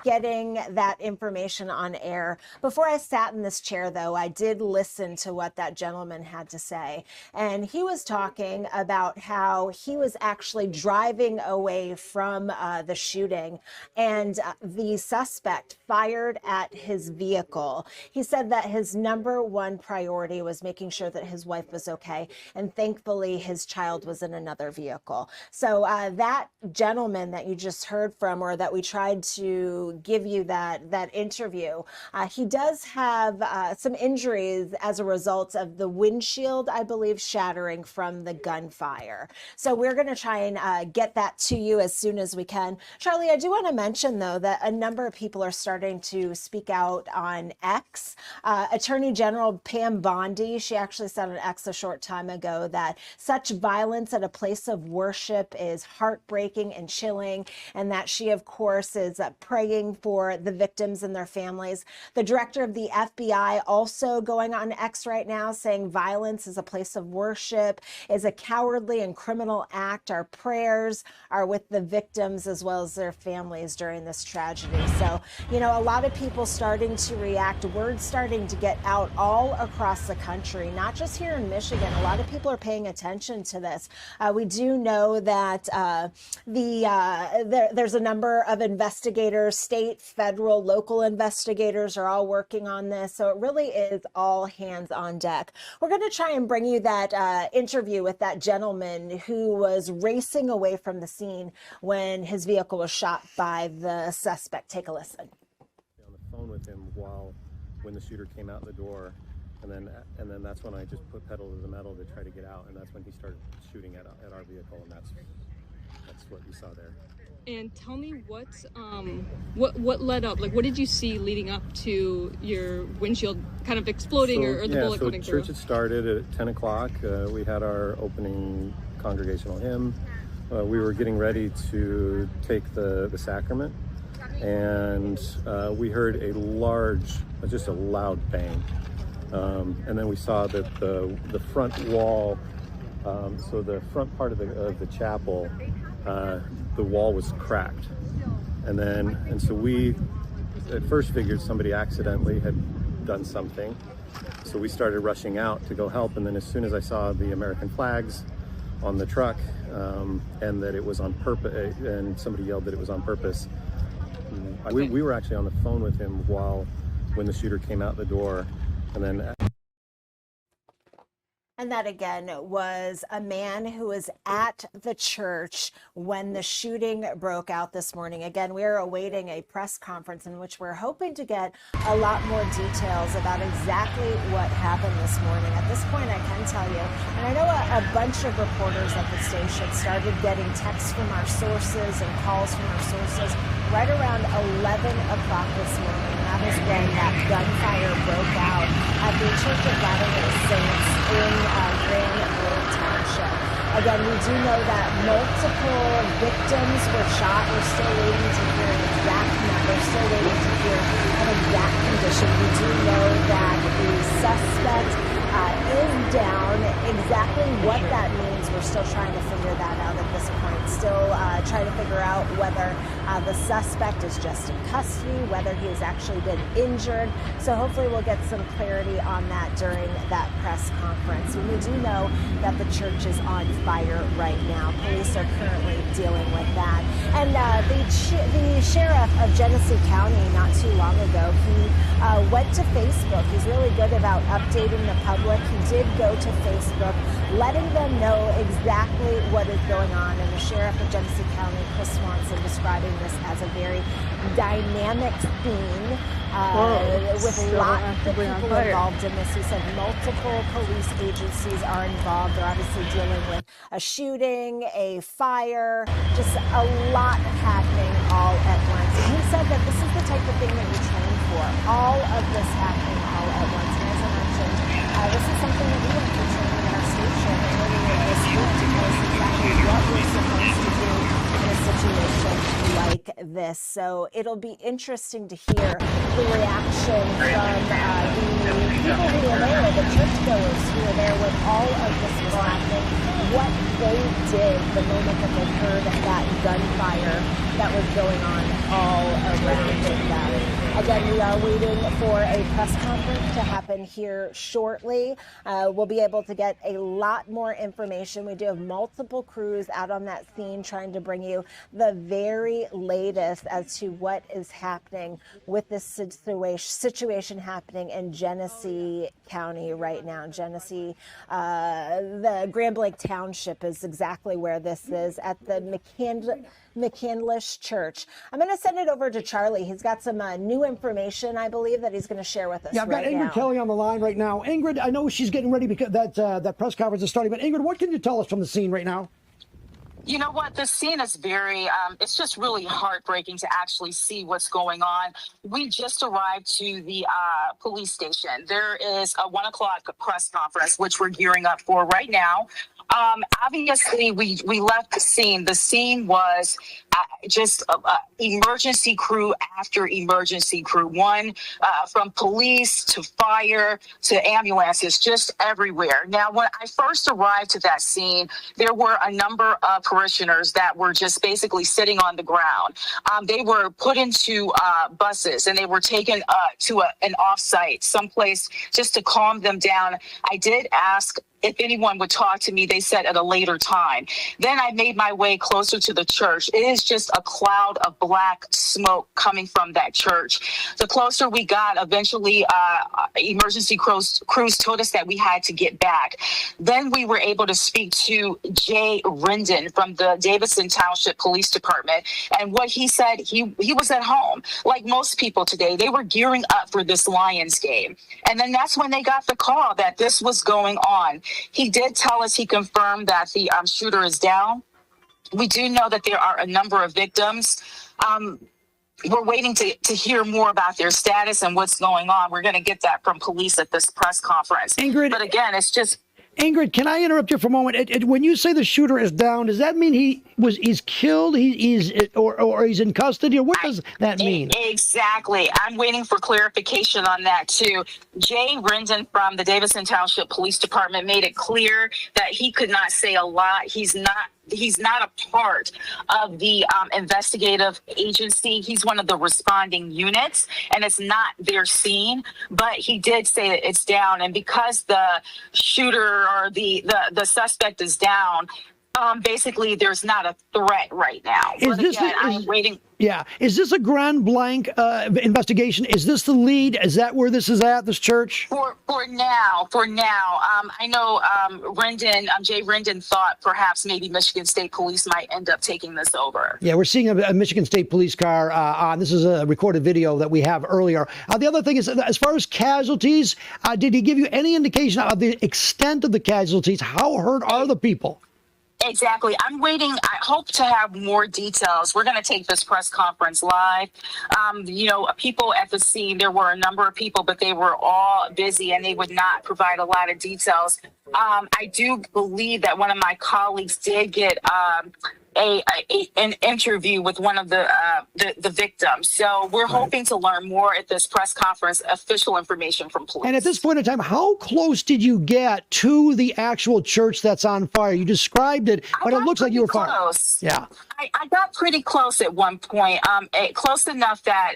getting that information on air. Before I sat in this chair, though, I did listen to what that gentleman had to say. And he was talking about how he was actually driving away from the shooting, and the suspect fired at his vehicle. He said that his #1 priority was making sure that his wife was okay, and thankfully his child was in another vehicle. So that gentleman that you just heard from, or that we tried to give you that interview, he does have some injuries as a result of the windshield, I believe, shattering from the gunfire. So we're going to try and get that to you as soon as we can. Charlie, I do want to mention, though, that a number of people are starting to speak out on X. Attorney General Pam Bondi, she actually said on X a short time ago that such violence at a place of worship is heartbreaking and chilling, and that she, of course, is praying for the victims and their families. The director of the FBI also going on X right now saying violence is a place of worship, is a cowardly and criminal act. Our prayers are with the victims as well as their families during this tragedy. So, you know, a lot of people starting to react, word starting to get out all across the country, not just here in Michigan. A lot of people are paying attention to this. We do know that there's a number of investigators, state, federal, local investigators are all working on this. So it really is all hands on deck. We're going to try and bring you that interview with that gentleman who was racing away from the scene when his vehicle was shot by the suspect. Take a listen. On the phone with him when the shooter came out the door, and then that's when I just put pedal to the metal to try to get out, and that's when he started shooting at our vehicle, and that's what you saw there. And tell me what led up, like what did you see leading up to your windshield kind of exploding, or the bullet coming through? Church had started at 10 o'clock. We had our opening congregational hymn. We were getting ready to take the sacrament, and we heard just a loud bang. And then we saw that the front wall, so the front part of the chapel, the wall was cracked. And so we at first figured somebody accidentally had done something. So we started rushing out to go help. And then as soon as I saw the American flags on the truck, and that it was on purpose, and somebody yelled that it was on purpose, we were actually on the phone with him when the shooter came out the door. And that, again, was a man who was at the church when the shooting broke out this morning. Again, we are awaiting a press conference in which we're hoping to get a lot more details about exactly what happened this morning. At this point, I can tell you, and I know a bunch of reporters at the station started getting texts from our sources and calls from our sources right around 11 o'clock this morning. That is when that gunfire broke out at the Church of Latter-day Saints in Grand Blanc Township. Again, we do know that multiple victims were shot. We're still waiting to hear an exact number, still waiting to hear an exact condition. We do know that the suspect is down. Exactly what that means, we're still trying to figure that out at this point. Still trying to figure out whether the suspect is just in custody, whether he has actually been injured. So hopefully we'll get some clarity on that during that press conference. We do know that the church is on fire right now. Police are currently dealing with that. And the sheriff of Genesee County not too long ago, he went to Facebook. He's really good about updating the public. He did go to Facebook, letting them know exactly what is going on. And the sheriff of Genesee County, Chris Swanson, describing this as a very dynamic scene with lots of people involved in this. He said multiple police agencies are involved. They're obviously dealing with a shooting, a fire, just a lot happening all at once. And he said that this is the type of thing that we train for, all of this happening all at once. And as I mentioned, this is something that we have to train in our station earlier this week to tell us exactly what we're supposed to do in a situation like this. So it'll be interesting to hear the reaction from the people who were there, the churchgoers who were there when all of this was happening, what they did the moment that they heard that gunfire that was going on all around them. Again, we are waiting for a press conference to happen here shortly. We'll be able to get a lot more information. We do have multiple crews out on that scene trying to bring you the very latest as to what is happening with this situation happening in Genesee County right now. Genesee, the Grand Blanc Township is exactly where this is, at the McCandless Church. I'm going to send it over to Charlie. He's got some new information, I believe, that he's going to share with us. Yeah, I've got Ingrid Kelly on the line right now. Ingrid, I know she's getting ready because that press conference is starting, but Ingrid, what can you tell us from the scene right now? You know what? The scene is very, it's just really heartbreaking to actually see what's going on. We just arrived to the police station. There is a 1 o'clock press conference, which we're gearing up for right now. Obviously, we left the scene. The scene was just emergency crew after emergency crew, one from police to fire to ambulances, just everywhere. Now, when I first arrived to that scene, there were a number of parishioners that were just basically sitting on the ground. They were put into buses and they were taken to an offsite, someplace just to calm them down. I did ask if anyone would talk to me. They said at a later time. Then I made my way closer to the church. It is just a cloud of black smoke coming from that church. The closer we got, eventually emergency crews told us that we had to get back. Then we were able to speak to Jay Rendon from the Davidson Township Police Department. And what he said, he was at home. Like most people today, they were gearing up for this Lions game. And then that's when they got the call that this was going on. He did tell us, he confirmed that the shooter is down. We do know that there are a number of victims. We're waiting to hear more about their status and what's going on. We're going to get that from police at this press conference. Ingrid, but again, it's just... Ingrid, can I interrupt you for a moment? When you say the shooter is down, does that mean he's killed? Or he's in custody? Or what does that mean? Exactly. I'm waiting for clarification on that too. Jay Rendon from the Davidson Township Police Department made it clear that he could not say a lot. He's not a part of the investigative agency. He's one of the responding units, and it's not their scene. But he did say that it's down, and because the shooter or the suspect is down, basically there's not a threat right now. I'm waiting. Yeah. Is this a Grand Blanc investigation? Is this the lead? Is that where this is at, this church? For now. I know Jay Rendon thought perhaps maybe Michigan State Police might end up taking this over. Yeah, we're seeing a Michigan State Police car on. This is a recorded video that we have earlier. The other thing is, as far as casualties, did he give you any indication of the extent of the casualties? How hurt are the people? Exactly. I'm waiting. I hope to have more details. We're going to take this press conference live. People at the scene, there were a number of people, but they were all busy and they would not provide a lot of details. I do believe that one of my colleagues did get an interview with one of the victims. So we're hoping to learn more at this press conference, official information from police. And at this point in time, how close did you get to the actual church that's on fire? You described it, but it looks like you were close. Yeah. I got pretty close at one point, close enough that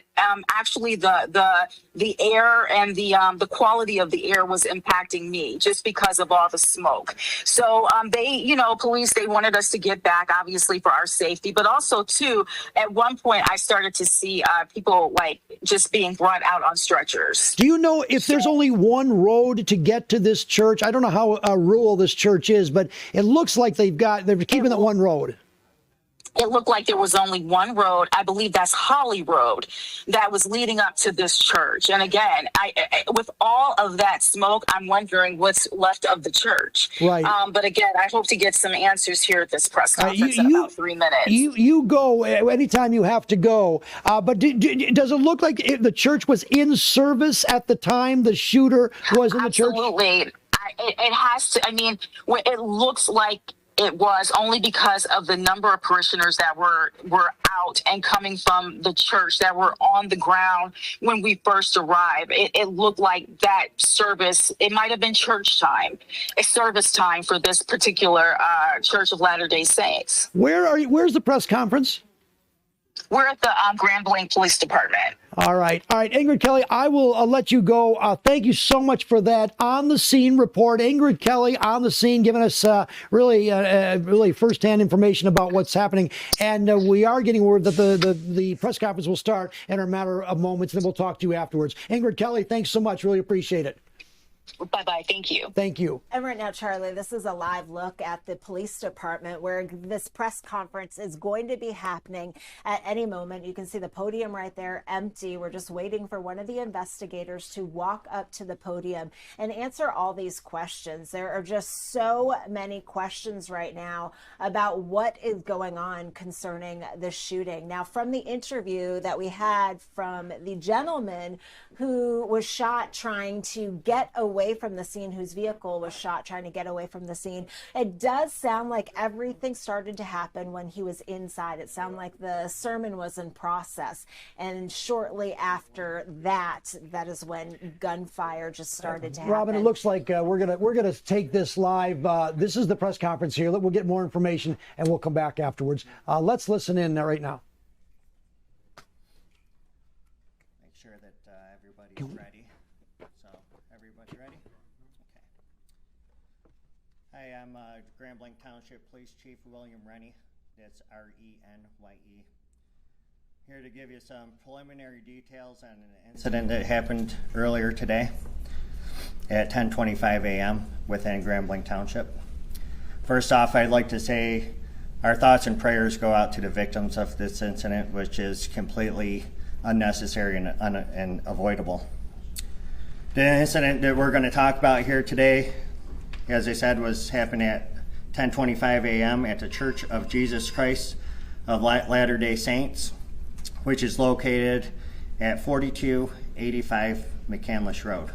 actually the air and the quality of the air was impacting me just because of all the smoke. So police, they wanted us to get back, obviously for our safety, but also too, at one point I started to see people like just being brought out on stretchers. Do you know if there's only one road to get to this church? I don't know how rural this church is, but it looks like they're keeping that one road. It looked like there was only one road. I believe that's Holly Road that was leading up to this church. And again, I with all of that smoke, I'm wondering what's left of the church. Right. But again, I hope to get some answers here at this press conference in about 3 minutes. You go anytime you have to go. But does it look like the church was in service at the time the shooter was in the church? Absolutely. It has to. I mean, it looks like it was, only because of the number of parishioners that were out and coming from the church that were on the ground when we first arrived. It looked like that service, it might have been church time, a service time for this particular Church of Latter-day Saints. Where's the press conference? We're at the Grand Blanc Police Department. All right. Ingrid Kelly, I will let you go. Thank you so much for that on-the-scene report. Ingrid Kelly on the scene, giving us really firsthand information about what's happening. And we are getting word that the press conference will start in a matter of moments, and then we'll talk to you afterwards. Ingrid Kelly, thanks so much. Really appreciate it. Bye-bye. Thank you. Thank you. And right now, Charlie, this is a live look at the police department where this press conference is going to be happening at any moment. You can see the podium right there empty. We're just waiting for one of the investigators to walk up to the podium and answer all these questions. There are just so many questions right now about what is going on concerning the shooting. Now, from the interview that we had from the gentleman who was shot trying to get away from the scene, whose vehicle was shot trying to get away from the scene, it does sound like everything started to happen when he was inside. It sounded like the sermon was in process, and shortly after that is when gunfire just started to happen. Robin, it looks like we're gonna take this live. This is the press conference here. We'll get more information and we'll come back afterwards. Let's listen in right now. Make sure that everybody's ready. So, everybody ready? Okay. Hi, I'm Grand Blanc Township Police Chief William Rennie. That's R-E-N-Y-E. Here to give you some preliminary details on an incident that happened earlier today at 10:25 a.m. within Grand Blanc Township. First off, I'd like to say our thoughts and prayers go out to the victims of this incident, which is completely unnecessary and avoidable. The incident that we're going to talk about here today, as I said, was happened at 10:25 a.m. at the Church of Jesus Christ of Latter-day Saints, which is located at 4285 McCandless Road.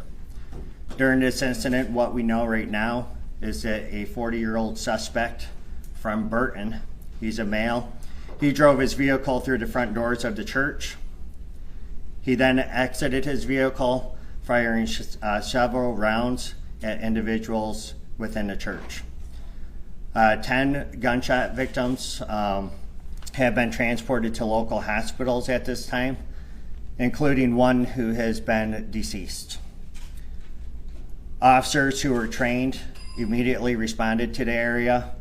During this incident, what we know right now is that a 40-year-old suspect from Burton, he's a male, he drove his vehicle through the front doors of the church. He then exited his vehicle, firing several rounds at individuals within the church. 10 gunshot victims have been transported to local hospitals at this time, including one who has been deceased. Officers who were trained immediately responded to the area.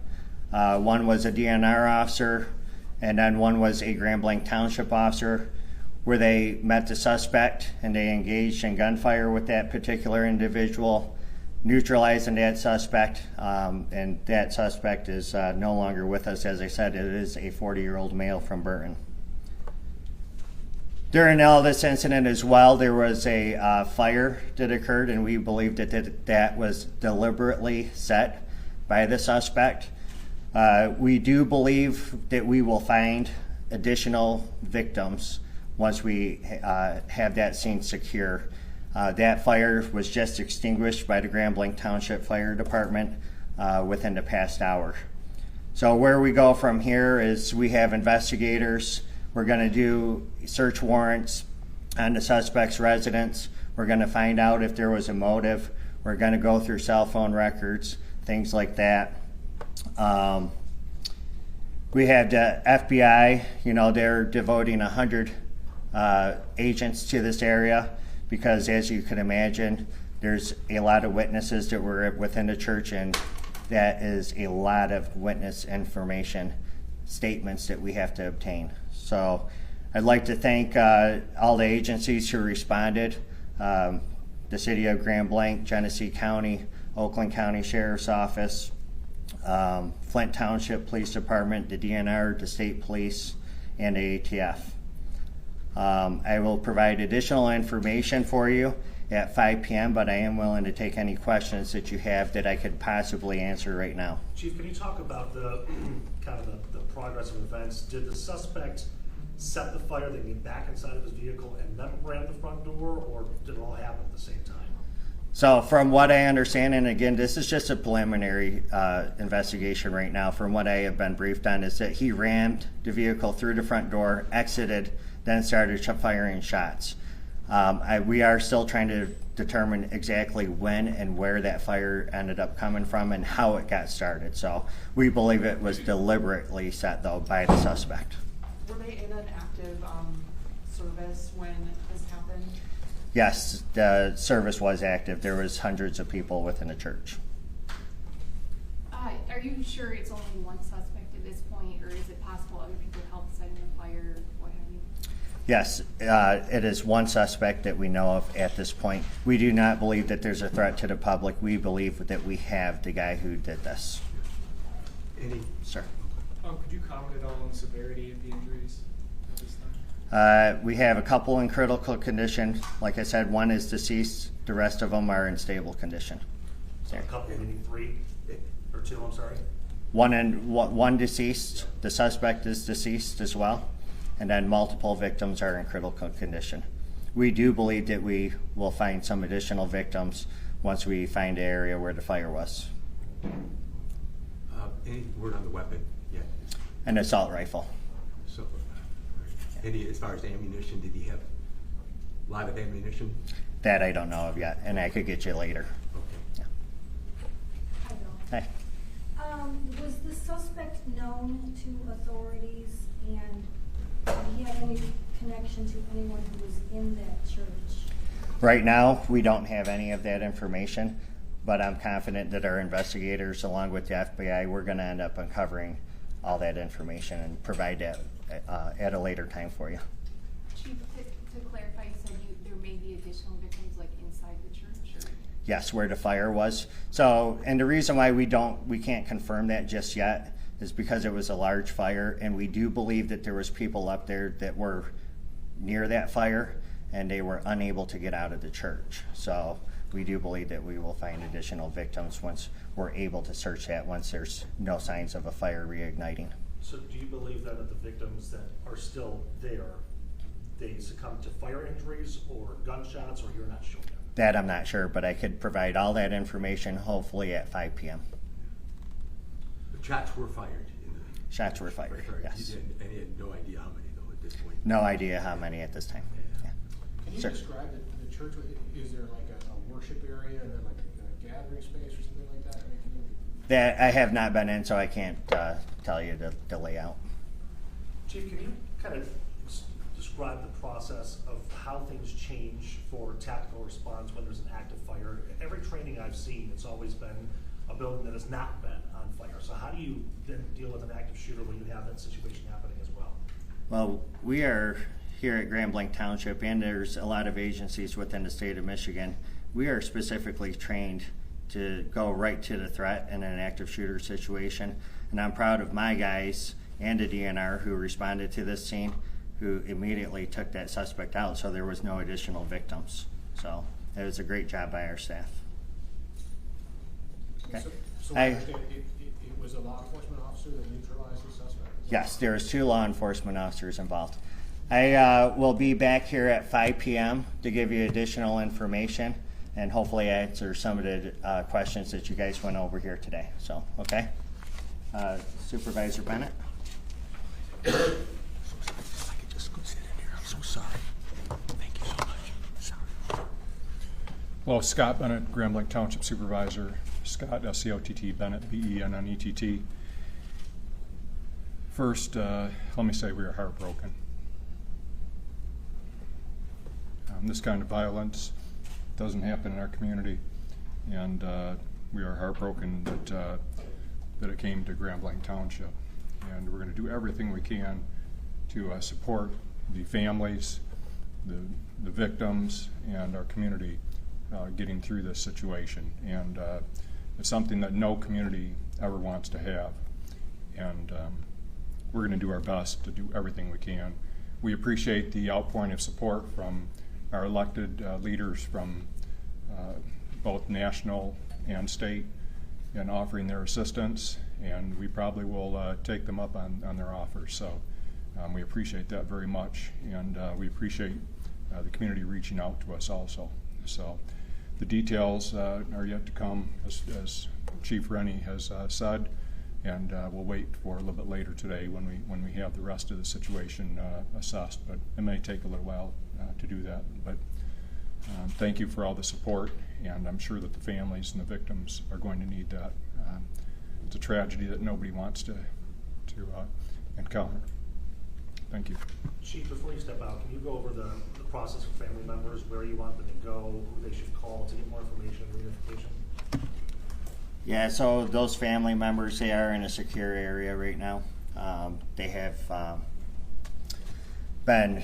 One was a DNR officer, and then one was a Grand Blanc Township officer, where they met the suspect and they engaged in gunfire with that particular individual, neutralizing that suspect, and that suspect is no longer with us. As I said, it is a 40-year-old male from Burton. During all this incident as well, there was a fire that occurred, and we believe that was deliberately set by the suspect. We do believe that we will find additional victims once we have that scene secure. That fire was just extinguished by the Grand Blanc Township Fire Department within the past hour. So where we go from here is we have investigators. We're going to do search warrants on the suspect's residence. We're going to find out if there was a motive. We're going to go through cell phone records, things like that. We had the FBI, you know, they're devoting 100 agents to this area because, as you can imagine, there's a lot of witnesses that were within the church, and that is a lot of witness information statements that we have to obtain. So I'd like to thank all the agencies who responded, the City of Grand Blanc, Genesee County, Oakland County Sheriff's Office, Flint Township Police Department, the DNR, the State Police, and the ATF. I will provide additional information for you at 5 p.m., but I am willing to take any questions that you have that I could possibly answer right now. Chief, can you talk about the kind of the progress of events? Did the suspect set the fire, then get back inside of his vehicle and then ran the front door, or did it all happen at the same time? So from what I understand, and again, this is just a preliminary investigation right now, from what I have been briefed on, is that he rammed the vehicle through the front door, exited, then started firing shots. We are still trying to determine exactly when and where that fire ended up coming from and how it got started. So we believe it was deliberately set, though, by the suspect. Were they in an active service when this happened? Yes, the service was active. There was hundreds of people within the church. Are you sure it's only one suspect at this point, or is it possible other people helped setting the fire, what have you? Yes, it is one suspect that we know of at this point. We do not believe that there's a threat to the public. We believe that we have the guy who did this. Sir. Could you comment at all on the severity of the injuries at this time? We have a couple in critical condition. Like I said, one is deceased. The rest of them are in stable condition. So a couple, meaning three or two, I'm sorry? One deceased. The suspect is deceased as well. And then multiple victims are in critical condition. We do believe that we will find some additional victims once we find the area where the fire was. Any word on the weapon yet? An assault rifle. So, any, as far as ammunition, did he have a lot of ammunition? That I don't know of yet, and I could get you later. Okay. Yeah. Hey. Was the suspect known to authorities, and did he have any connection to anyone who was in that church? Right now, we don't have any of that information, but I'm confident that our investigators, along with the FBI, we're going to end up uncovering all that information and provide that at a later time for you. Chief, to clarify, you said there may be additional victims like inside the church? Or? Yes, where the fire was. So, and the reason why we can't confirm that just yet is because it was a large fire, and we do believe that there was people up there that were near that fire, and they were unable to get out of the church. So we do believe that we will find additional victims once we're able to search that, once there's no signs of a fire reigniting. So do you believe then that the victims that are still there, they succumbed to fire injuries or gunshots, or you're not sure? That I'm not sure, but I could provide all that information hopefully at 5 p.m. The shots were fired. Shots were fired, yes. And you had no idea how many, though, at this point? No idea how many at this time. Yeah. Can you describe the church? Is there like a worship area and then like a gathering space or something like that? I mean, that I have not been in, so I can't tell you the layout. Chief, can you kind of describe the process of how things change for tactical response when there's an active fire? Every training I've seen, it's always been a building that has not been on fire. So how do you then deal with an active shooter when you have that situation happening as well? Well, we are here at Grand Blanc Township, and there's a lot of agencies within the state of Michigan. We are specifically trained to go right to the threat in an active shooter situation. And I'm proud of my guys and the DNR who responded to this scene, who immediately took that suspect out, so there was no additional victims. So it was a great job by our staff. Okay. So I understand it was a law enforcement officer that neutralized the suspect? Yes, there was 2 law enforcement officers involved. I will be back here at 5 p.m. to give you additional information and hopefully answer some of the questions that you guys went over here today. So, okay? Supervisor Bennett. I could just go sit in here. I'm so sorry. Thank you so much. Sorry. Well, Scott Bennett, Grand Blanc Township Supervisor. Scott, S-C-O-T-T, Bennett, B-E-N-N-E-T-T. First, let me say we are heartbroken. This kind of violence doesn't happen in our community, and we are heartbroken that it came to Grand Blanc Township. And we're going to do everything we can to support the families, the victims, and our community getting through this situation. And it's something that no community ever wants to have. And we're going to do our best to do everything we can. We appreciate the outpouring of support from our elected leaders from both national and state in offering their assistance, and we probably will take them up on their offers. So we appreciate that very much, and we appreciate the community reaching out to us also. So the details are yet to come, as Chief Rennie has said, and we'll wait for a little bit later today when we have the rest of the situation assessed. But it may take a little while to do that. But thank you for all the support, and I'm sure that the families and the victims are going to need that. It's a tragedy that nobody wants to encounter. Thank you. Chief, before you step out, can you go over the process for family members, where you want them to go, who they should call to get more information on reunification? Yeah, so those family members, they are in a secure area right now. They have been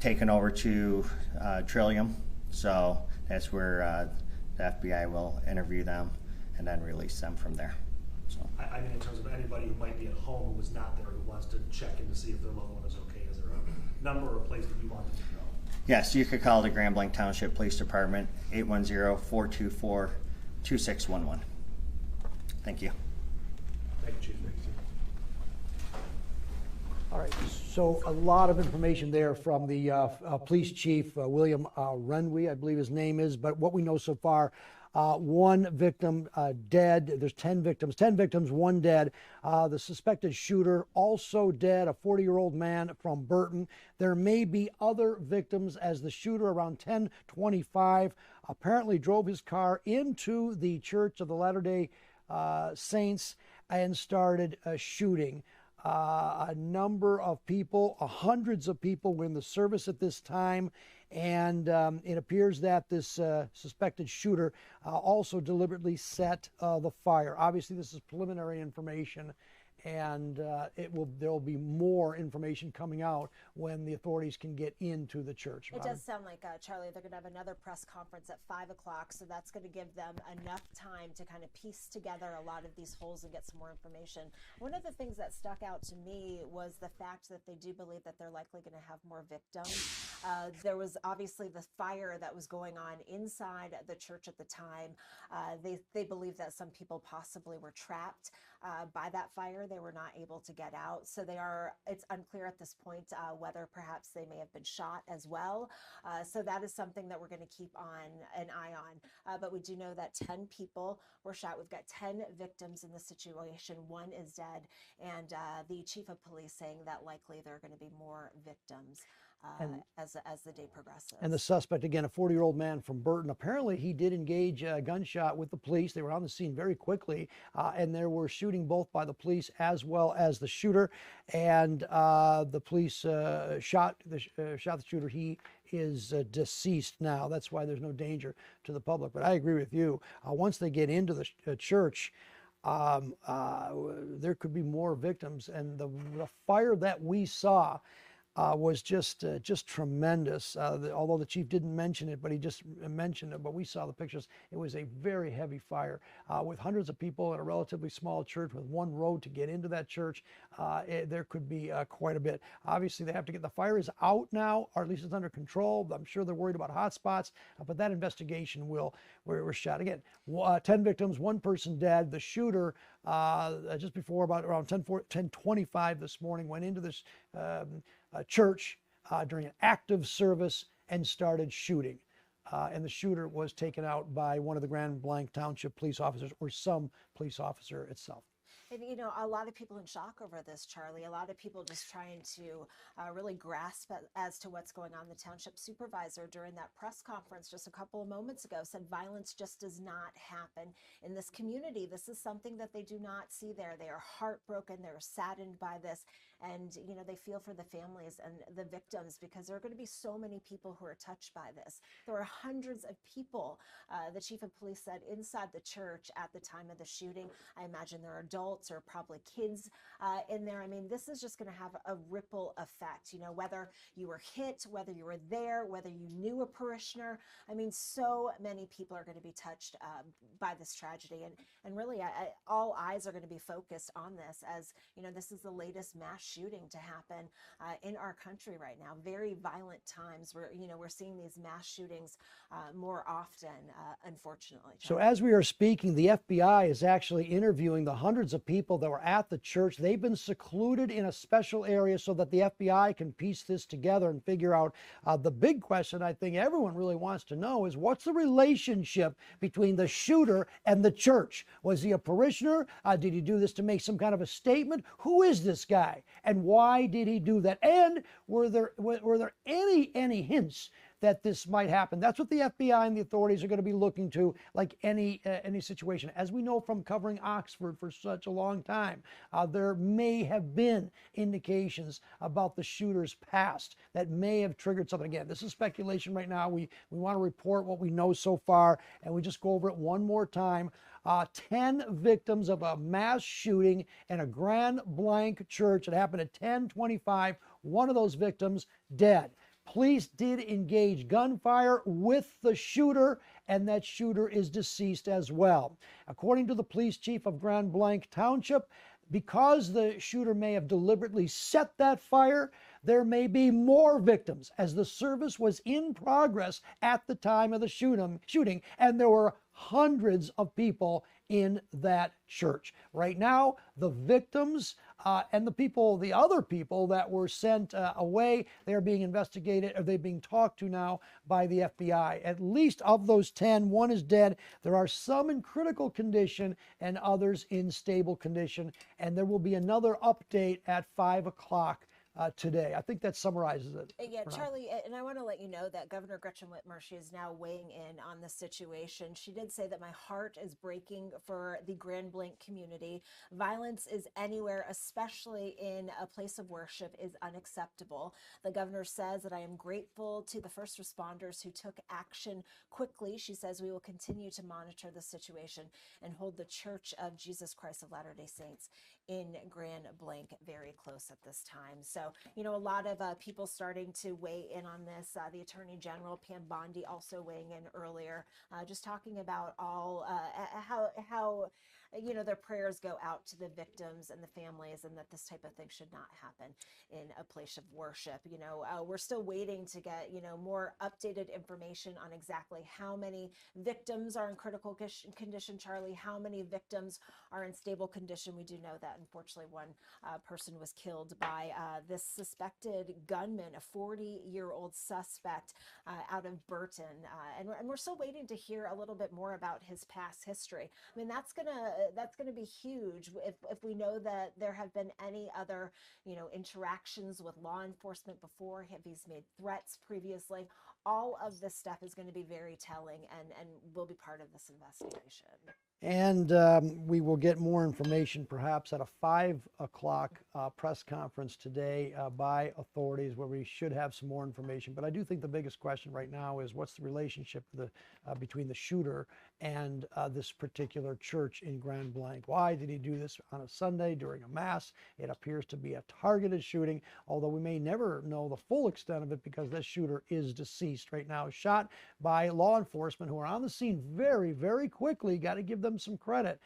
taken over to Trillium, so that's where the FBI will interview them and then release them from there. So I mean, in terms of anybody who might be at home who was not there, who wants to check in to see if their loved one is okay, is there a number or a place that you want them to go? yes, you could call the Grand Blanc Township Police Department, 810-424-2611. Thank you. Thank you, Chief. All right, so a lot of information there from the police chief, William Renwy, I believe his name is, but what we know so far, one victim dead. There's 10 victims, one dead. The suspected shooter also dead, a 40-year-old man from Burton. There may be other victims, as the shooter around 10:25 apparently drove his car into the Church of the Latter-day Saints and started shooting. A number of people, hundreds of people were in the service at this time, and it appears that this suspected shooter also deliberately set the fire. Obviously, this is preliminary information, and there will be more information coming out when the authorities can get into the church. It does sound like, Charlie, they're going to have another press conference at 5 o'clock, so that's going to give them enough time to kind of piece together a lot of these holes and get some more information. One of the things that stuck out to me was the fact that they do believe that they're likely going to have more victims. There was obviously the fire that was going on inside the church at the time. They believe that some people possibly were trapped by that fire. They were not able to get out. So it's unclear at this point whether perhaps they may have been shot as well. So that is something that we're going to keep an eye on. But we do know that 10 people were shot. We've got 10 victims in the situation. One is dead. And the chief of police saying that likely there are going to be more victims as the day progresses. And the suspect, again, a 40-year-old man from Burton, apparently he did engage a gunshot with the police. They were on the scene very quickly, and there were shooting both by the police as well as the shooter. And the police shot the shooter. He is deceased now. That's why there's no danger to the public. But I agree with you. Once they get into the church, there could be more victims. And the fire that we saw was just tremendous. Although the chief didn't mention it, but he just mentioned it. But we saw the pictures. It was a very heavy fire with hundreds of people in a relatively small church with one road to get into that church. There could be quite a bit. Obviously, they have to get the fire is out now, or at least it's under control. I'm sure they're worried about hotspots, but that investigation we're shot again. 10 victims, one person dead. The shooter just before about around 10:25 this morning went into this church during an active service and started shooting. And the shooter was taken out by one of the Grand Blanc Township police officers or some police officer itself. And, you know, a lot of people in shock over this, Charlie. A lot of people just trying to really grasp as to what's going on. The township supervisor during that press conference just a couple of moments ago said violence just does not happen in this community. This is something that they do not see there. They are heartbroken. They're saddened by this. And, you know, they feel for the families and the victims because there are going to be so many people who are touched by this. There are hundreds of people, the chief of police said, inside the church at the time of the shooting. I imagine there are adults or probably kids in there. I mean, this is just going to have a ripple effect, you know, whether you were hit, whether you were there, whether you knew a parishioner. I mean, so many people are going to be touched by this tragedy. And really, all eyes are going to be focused on this as, you know, this is the latest mass shooting to happen in our country right now. Very violent times where, you know, we're seeing these mass shootings more often, unfortunately. So as we are speaking, the FBI is actually interviewing the hundreds of people that were at the church. They've been secluded in a special area so that the FBI can piece this together and figure out the big question I think everyone really wants to know is what's the relationship between the shooter and the church? Was he a parishioner? Did he do this to make some kind of a statement? Who is this guy? And why did he do that? And were there any hints that this might happen? That's what the FBI and the authorities are going to be looking to, like any situation. As we know from covering Oxford for such a long time, there may have been indications about the shooter's past that may have triggered something. Again, this is speculation right now. We want to report what we know so far, and we just go over it one more time. 10 victims of a mass shooting in a Grand Blanc church. It happened at 10:25. One of those victims dead. Police did engage gunfire with the shooter, and that shooter is deceased as well. According to the police chief of Grand Blanc Township, because the shooter may have deliberately set that fire, there may be more victims as the service was in progress at the time of the shooting, and there were hundreds of people in that church. Right now, the victims and the other people that were sent away, they are being investigated, or they're being talked to now by the FBI. At least of those 10, one is dead. There are some in critical condition and others in stable condition. And there will be another update at 5 o'clock today. I think that summarizes it. Yeah, Charlie, and I want to let you know that Governor Gretchen Whitmer, she is now weighing in on the situation. She did say that my heart is breaking for the Grand Blanc community. Violence is anywhere, especially in a place of worship, is unacceptable. The governor says that I am grateful to the first responders who took action quickly. She says we will continue to monitor the situation and hold the Church of Jesus Christ of Latter-day Saints in Grand Blanc very close at this time. So, you know, a lot of people starting to weigh in on this. The Attorney General, Pam Bondi, also weighing in earlier, just talking about all how you know, their prayers go out to the victims and the families, and that this type of thing should not happen in a place of worship. You know, we're still waiting to get, you know, more updated information on exactly how many victims are in critical condition, Charlie, how many victims are in stable condition. We do know that, unfortunately, one person was killed by this suspected gunman, a 40-year-old suspect out of Burton. And we're still waiting to hear a little bit more about his past history. I mean, that's gonna be huge if we know that there have been any other, you know, interactions with law enforcement before, if he's made threats previously. All of this stuff is going to be very telling and will be part of this investigation. And we will get more information perhaps at a 5 o'clock press conference today by authorities, where we should have some more information. But I do think the biggest question right now is what's the relationship between the shooter and this particular church in Grand Blanc? Why did he do this on a Sunday during a mass? It appears to be a targeted shooting, although we may never know the full extent of it because this shooter is deceased right now, shot by law enforcement who are on the scene very, very quickly. Got to give them some credit,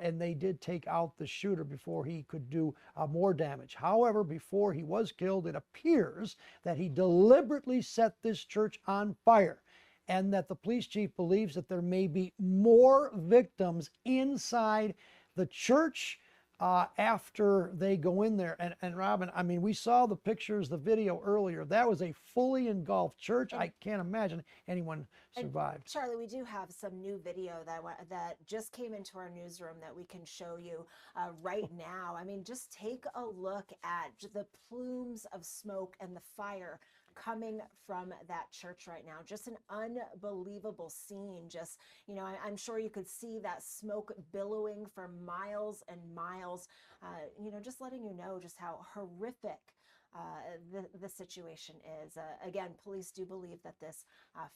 and they did take out the shooter before he could do more damage. However, before he was killed, it appears that he deliberately set this church on fire, and that the police chief believes that there may be more victims inside the church after they go in there. And Robin, I mean, we saw the pictures, the video earlier. That was a fully engulfed church. I can't imagine anyone survived. Charlie, we do have some new video that just came into our newsroom that we can show you right now. I mean, just take a look at the plumes of smoke and the fire coming from that church right now. Just an unbelievable scene. Just, you know, I'm sure you could see that smoke billowing for miles and miles, you know, just letting you know just how horrific the situation is. Again, police do believe that this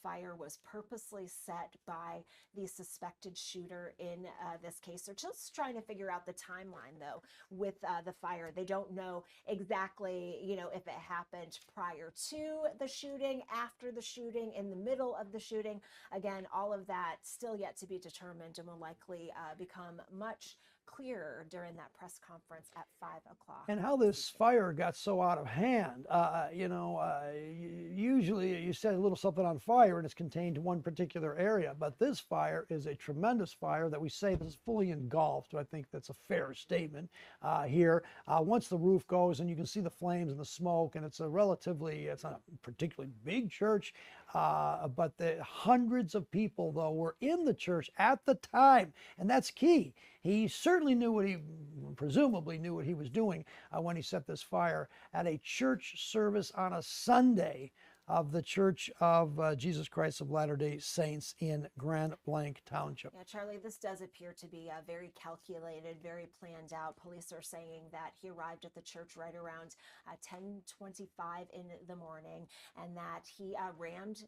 fire was purposely set by the suspected shooter in this case. They're just trying to figure out the timeline, though, with the fire. They don't know exactly, you know, if it happened prior to the shooting, after the shooting, in the middle of the shooting. Again, all of that still yet to be determined and will likely become much clearer during that press conference at 5 o'clock. And how this fire got so out of hand. You know, usually you set a little something on fire and it's contained to one particular area, but this fire is a tremendous fire that we say this is fully engulfed. I think that's a fair statement here. Once the roof goes and you can see the flames and the smoke, and it's it's not a particularly big church, but the hundreds of people, though, were in the church at the time, and that's key. He certainly presumably knew what he was doing when he set this fire at a church service on a Sunday of the Church of Jesus Christ of Latter-day Saints in Grand Blanc Township. Yeah, Charlie, this does appear to be very calculated, very planned out. Police are saying that he arrived at the church right around 10:25 in the morning, and that he rammed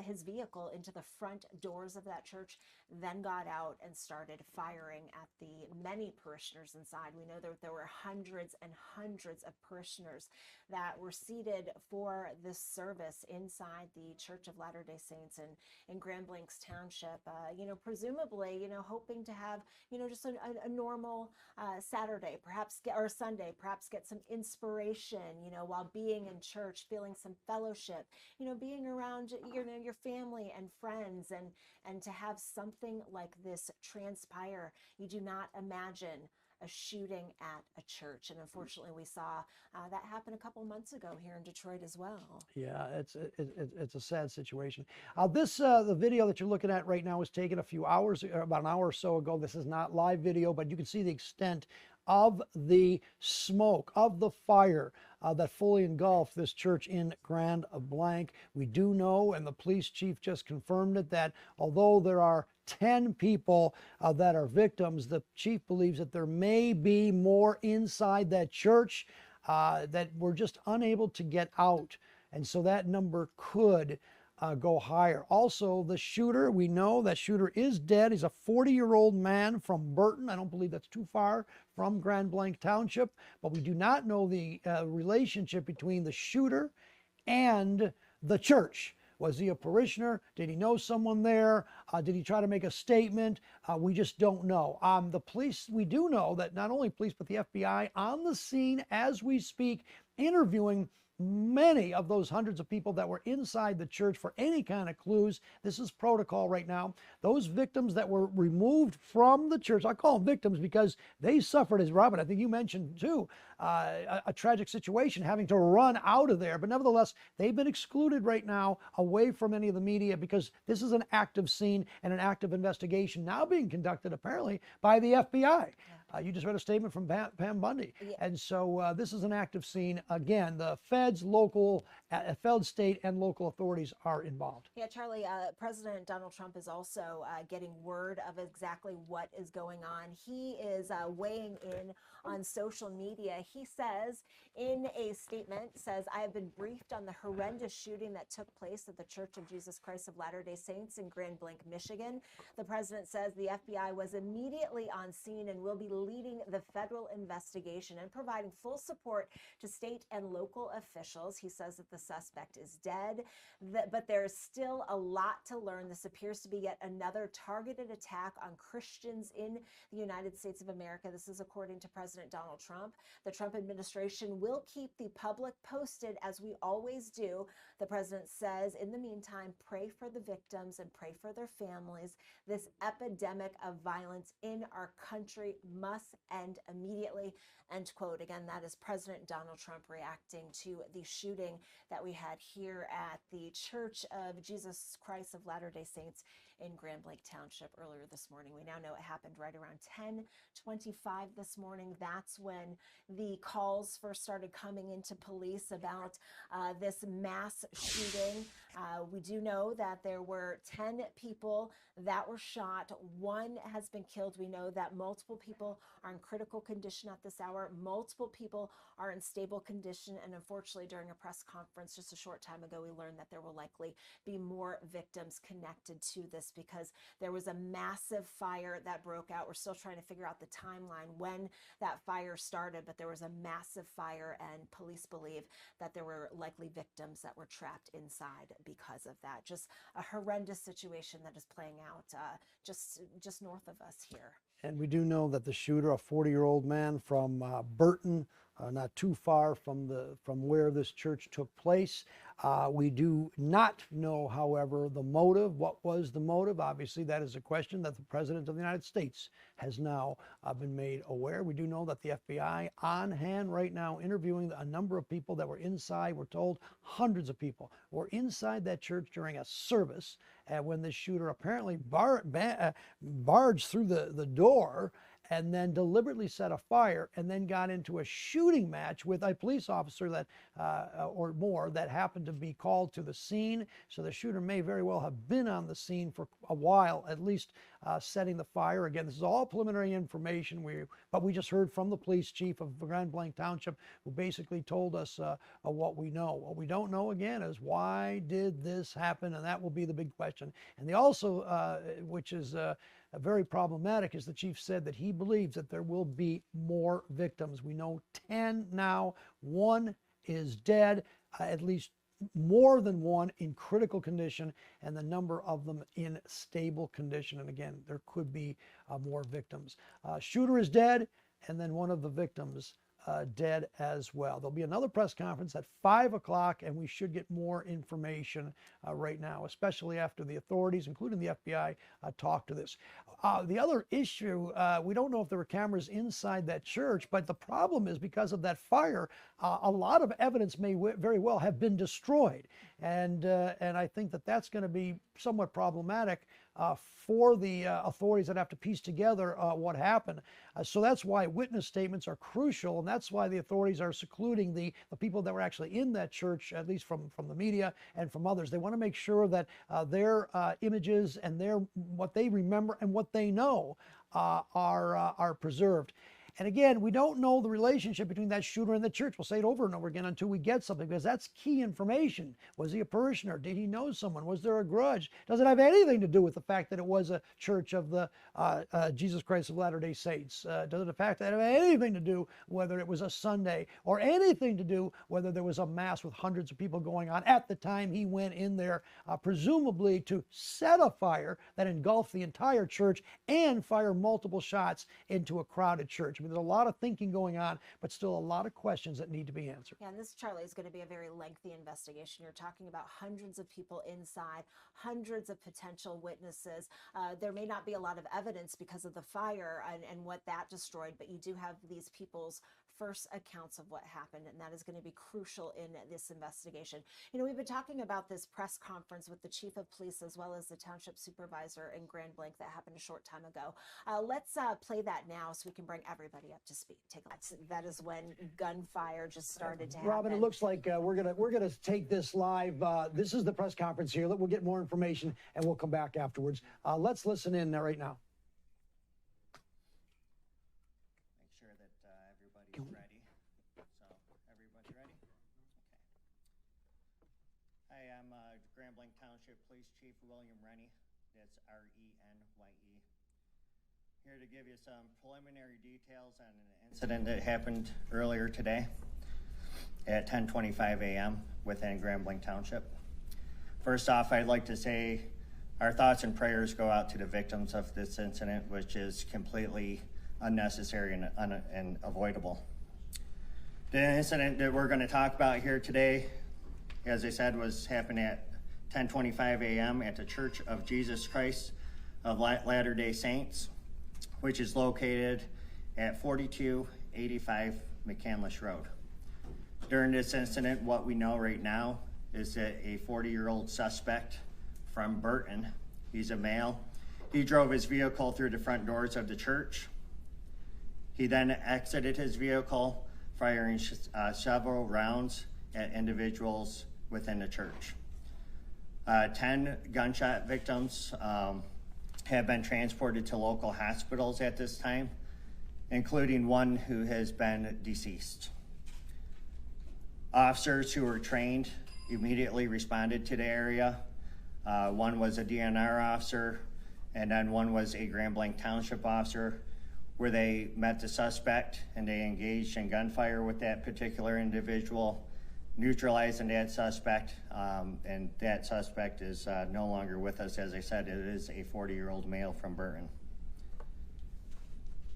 his vehicle into the front doors of that church, then got out and started firing at the many parishioners inside. We know that there were hundreds and hundreds of parishioners that were seated for this service inside the Church of Latter-day Saints in Grand Blanc Township, you know, presumably, you know, hoping to have, you know, just a normal Saturday, perhaps, or Sunday, perhaps get some inspiration, you know, while being in church, feeling some fellowship, you know, being around, you know, your family and friends, and to have something like this transpire. You do not imagine a shooting at a church, and unfortunately we saw that happen a couple months ago here in Detroit as well. Yeah, it's a sad situation. The video that you're looking at right now was taken a few hours, about an hour or so ago. This is not live video, but you can see the extent of the smoke, of the fire that fully engulfed this church in Grand Blanc. We do know, and the police chief just confirmed it, that although there are 10 people that are victims, the chief believes that there may be more inside that church that were just unable to get out. And so that number could go higher. Also, the shooter, we know that shooter is dead. He's a 40-year-old man from Burton. I don't believe that's too far from Grand Blanc Township, but we do not know the relationship between the shooter and the church. Was he a parishioner? Did he know someone there? Did he try to make a statement? We just don't know. The police, we do know that not only police, but the FBI on the scene as we speak, interviewing many of those hundreds of people that were inside the church for any kind of clues. This is protocol right now. Those victims that were removed from the church, I call them victims because they suffered, as Robin, I think you mentioned too, a tragic situation, having to run out of there. But nevertheless, they've been excluded right now away from any of the media because this is an active scene and an active investigation now being conducted apparently by the FBI. You just read a statement from Pam Bundy. Yeah. And so this is an active scene. Again, the feds, fed, state, and local authorities are involved. Yeah, Charlie, President Donald Trump is also getting word of exactly what is going on. He is weighing in on social media. He says in a statement, I have been briefed on the horrendous shooting that took place at the Church of Jesus Christ of Latter-day Saints in Grand Blanc, Michigan. The president says the FBI was immediately on scene and will be leading the federal investigation and providing full support to state and local officials. He says that the suspect is dead, but there's still a lot to learn. This appears to be yet another targeted attack on Christians in the United States of America. This is according to President Donald Trump. The Trump administration will keep the public posted, as we always do. The president says, in the meantime, pray for the victims and pray for their families. This epidemic of violence in our country must must end immediately, end quote. Again, that is President Donald Trump reacting to the shooting that we had here at the Church of Jesus Christ of Latter-day Saints in Grand Blanc Township earlier this morning. We now know it happened right around 10:25 this morning. That's when the calls first started coming into police about this mass shooting. We do know that there were 10 people that were shot. One has been killed. We know that multiple people are in critical condition at this hour. Multiple people are in stable condition. And unfortunately, during a press conference just a short time ago, we learned that there will likely be more victims connected to this because there was a massive fire that broke out. We're still trying to figure out the timeline when that fire started, but there was a massive fire, and police believe that there were likely victims that were trapped inside because of that. Just a horrendous situation that is playing out just north of us here. And we do know that the shooter, a 40-year-old man from Burton, not too far from where this church took place. We do not know, however, the motive. What was the motive? Obviously, that is a question that the President of the United States has now been made aware. We do know that the FBI on hand right now interviewing a number of people that were inside. We're told hundreds of people were inside that church during a service when the shooter apparently barged through the door and then deliberately set a fire and then got into a shooting match with a police officer that or more that happened to be called to the scene. So the shooter may very well have been on the scene for a while, at least setting the fire. Again, this is all preliminary information, but we just heard from the police chief of Grand Blanc Township, who basically told us what we know. What we don't know, again, is why did this happen, and that will be the big question. And they also, which is very problematic, is the chief said that he believes that there will be more victims. We know 10 now. One is dead, at least more than one in critical condition, and the number of them in stable condition. And again, there could be more victims. Shooter is dead, and then one of the victims dead as well. There'll be another press conference at 5 o'clock, and we should get more information right now, especially after the authorities, including the FBI, talk to this. The other issue, we don't know if there were cameras inside that church, but the problem is because of that fire, a lot of evidence may very well have been destroyed. And I think that that's going to be somewhat problematic for the authorities that have to piece together what happened. So that's why witness statements are crucial, and that's why the authorities are secluding the people that were actually in that church, at least from the media and from others. They want to make sure that their images and what they remember and what they know are preserved. And again, we don't know the relationship between that shooter and the church. We'll say it over and over again until we get something, because that's key information. Was he a parishioner? Did he know someone? Was there a grudge? Does it have anything to do with the fact that it was a church of the Jesus Christ of Latter-day Saints? Does it have anything to do whether it was a Sunday, or anything to do whether there was a mass with hundreds of people going on at the time he went in there, presumably to set a fire that engulfed the entire church and fire multiple shots into a crowded church? There's a lot of thinking going on, but still a lot of questions that need to be answered. Yeah, and this, Charlie, is going to be a very lengthy investigation. You're talking about hundreds of people inside, hundreds of potential witnesses. There may not be a lot of evidence because of the fire and what that destroyed, but you do have these people's first accounts of what happened, and that is going to be crucial in this investigation. You know, we've been talking about this press conference with the chief of police as well as the township supervisor in Grand Blanc that happened a short time ago. Let's play that now so we can bring everybody up to speed. Take a look. That is when gunfire just started to happen. Robin, it looks like we're gonna take this live. This is the press conference here. We'll get more information and we'll come back afterwards. Let's listen in right now. Everybody's ready. So, everybody ready? Okay. Hi, I'm Grand Blanc Township Police Chief William Rennie. That's R-E-N-Y-E. Here to give you some preliminary details on an incident that happened earlier today at 10:25 a.m. within Grand Blanc Township. First off, I'd like to say our thoughts and prayers go out to the victims of this incident, which is completely unnecessary and avoidable. The incident that we're going to talk about here today, as I said, happened at 10:25 a.m. at the Church of Jesus Christ of Latter-day Saints, which is located at 4285 McCandless Road. During this incident, what we know right now is that a 40-year-old suspect from Burton, he's a male, he drove his vehicle through the front doors of the church. He then exited his vehicle, firing several rounds at individuals within the church. 10 gunshot victims have been transported to local hospitals at this time, including one who has been deceased. Officers who were trained immediately responded to the area. One was a DNR officer, and then one was a Grand Blanc Township officer, where they met the suspect and they engaged in gunfire with that particular individual, neutralizing that suspect, and that suspect is no longer with us. As I said, it is a 40-year-old male from Burton.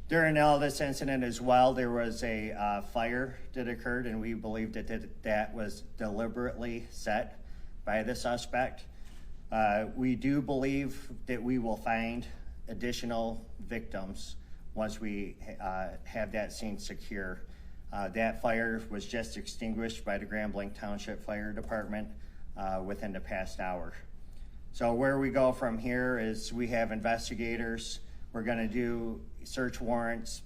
During all this incident as well, there was a fire that occurred, and we believe that was deliberately set by the suspect. We do believe that we will find additional victims once we have that scene secure. That fire was just extinguished by the Grand Blanc Township Fire Department within the past hour. So where we go from here is we have investigators. We're going to do search warrants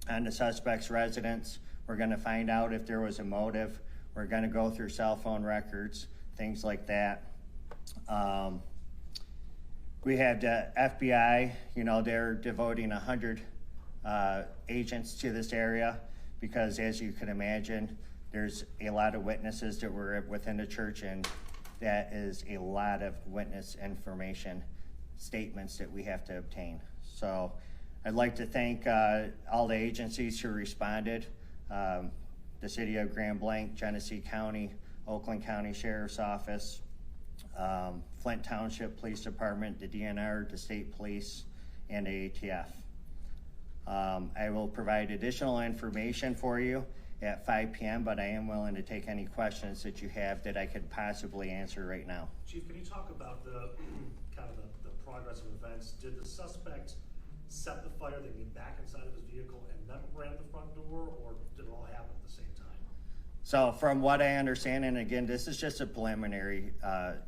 on the suspect's residence. We're going to find out if there was a motive. We're going to go through cell phone records, things like that. We have the FBI, you know, they're devoting 100 agents to this area because, as you can imagine, there's a lot of witnesses that were within the church, and that is a lot of witness information, statements that we have to obtain. So I'd like to thank all the agencies who responded, the City of Grand Blanc, Genesee County, Oakland County Sheriff's Office, Flint Township Police Department, the DNR, the State Police, and the ATF. I will provide additional information for you at 5 p.m., but I am willing to take any questions that you have that I could possibly answer right now. Chief, can you talk about the kind of the progress of events? Did the suspect set the fire, then get back inside of his vehicle and then ran the front door, or did it all happen at the same time? So from what I understand, and again, this is just a preliminary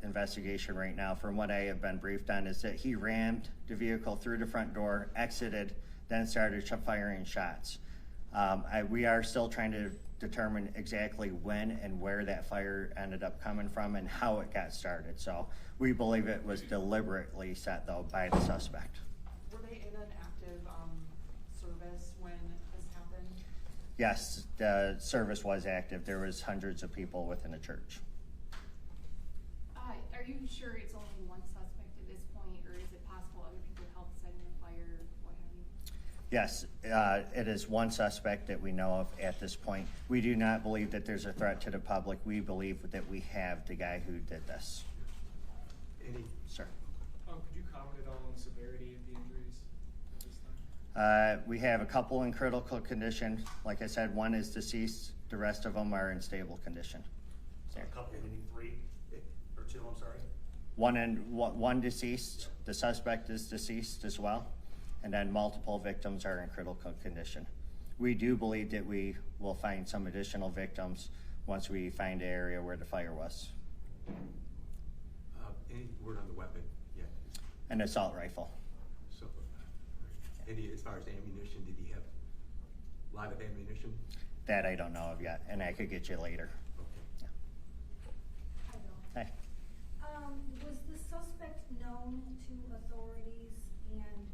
investigation right now, from what I have been briefed on, is that he rammed the vehicle through the front door, exited, then started firing shots. We are still trying to determine exactly when and where that fire ended up coming from and how it got started. So we believe it was deliberately set, though, by the suspect. Were they in an active service when this happened? Yes, the service was active. There was hundreds of people within the church. Are you sure it's only one suspect at this point, or is it possible other people helped setting the fire, what have you? Yes, it is one suspect that we know of at this point. We do not believe that there's a threat to the public. We believe that we have the guy who did this. Sir. Could you comment at all on the severity of the injuries at this time? We have a couple in critical condition. Like I said, one is deceased. The rest of them are in stable condition. So a couple, meaning three or two, I'm sorry? One deceased. The suspect is deceased as well. And then multiple victims are in critical condition. We do believe that we will find some additional victims once we find the area where the fire was. Any word on the weapon yet? An assault rifle. So, any, as far as ammunition, did he have a lot of ammunition? That I don't know of yet, and I could get you later. Okay. Yeah. Hey. Was the suspect known to authorities, and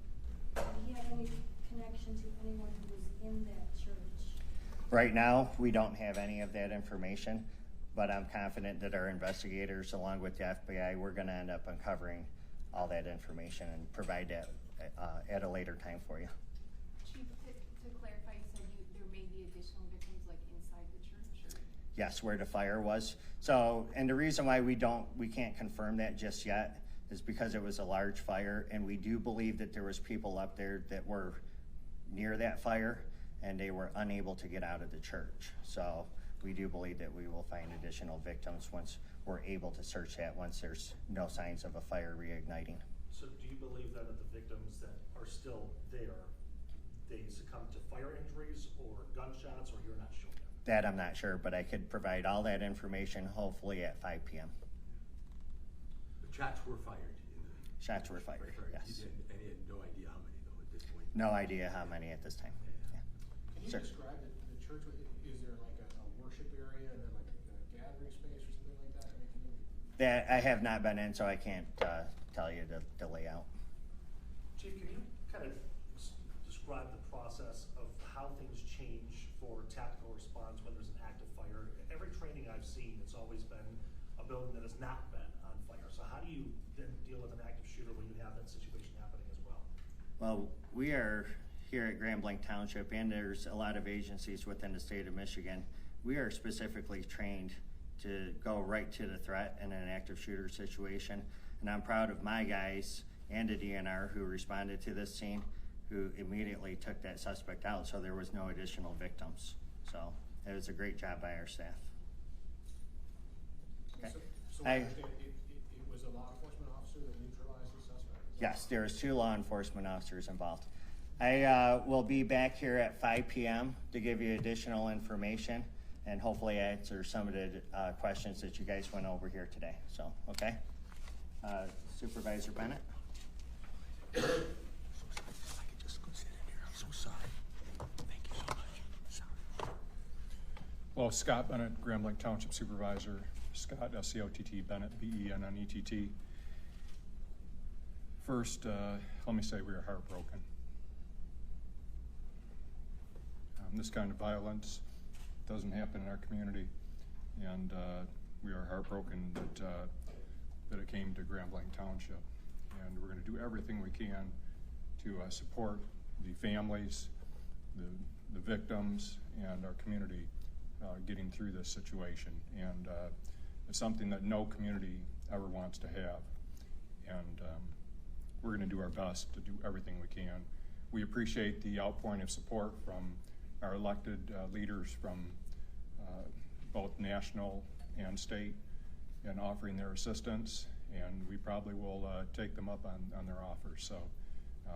did he have any connection to anyone who was in that church? Right now, we don't have any of that information, but I'm confident that our investigators, along with the FBI, we're going to end up uncovering all that information and provide that at a later time for you. Chief, to clarify, you said there may be additional victims like inside the church? Or? Yes, where the fire was. So, and the reason why we can't confirm that just yet is because it was a large fire, and we do believe that there was people up there that were near that fire, and they were unable to get out of the church. So we do believe that we will find additional victims once we're able to search that, once there's no signs of a fire reigniting. So do you believe then that the victims that are still there, they succumbed to fire injuries or gunshots, or you're not sure? That I'm not sure, but I could provide all that information hopefully at 5 p.m. The shots were fired. Shots were fired, yes. And you had no idea how many though at this point? No idea how many at this time. Yeah. Can you Sure. describe the church? Is there like a worship area and then like a gathering space or something like that? I mean, can you... That I have not been in, so I can't tell you the layout. Chief, can you kind of describe the process of how things change for tactical response when there's an active fire? Every training I've seen, it's always been a building that has not been on fire. So how do you then deal with an active shooter when you have that situation happening as well? Well, we are here at Grand Blanc Township, and there's a lot of agencies within the state of Michigan. We are specifically trained to go right to the threat in an active shooter situation. And I'm proud of my guys and the DNR who responded to this scene, who immediately took that suspect out, so there was no additional victims. So it was a great job by our staff. Okay. So I understand it was a law enforcement officer that neutralized the suspect? Yes, there was 2 law enforcement officers involved. I will be back here at 5 p.m. to give you additional information and hopefully answer some of the questions that you guys went over here today. So, okay. Supervisor Bennett. I'm so sorry. If I could just go sit in here. I'm so sorry. Thank you so much. Sorry. Well, Scott Bennett, Grand Blanc Township Supervisor. Scott, S-C-O-T-T, Bennett, B-E-N-N-E-T-T. First, let me say we are heartbroken. This kind of violence doesn't happen in our community, and we are heartbroken that it came to Grand Blanc Township. And we're going to do everything we can to support the families, the victims, and our community getting through this situation. And it's something that no community ever wants to have. And we're going to do our best to do everything we can. We appreciate the outpouring of support from our elected leaders from both national and state in offering their assistance, and we probably will take them up on their offers. So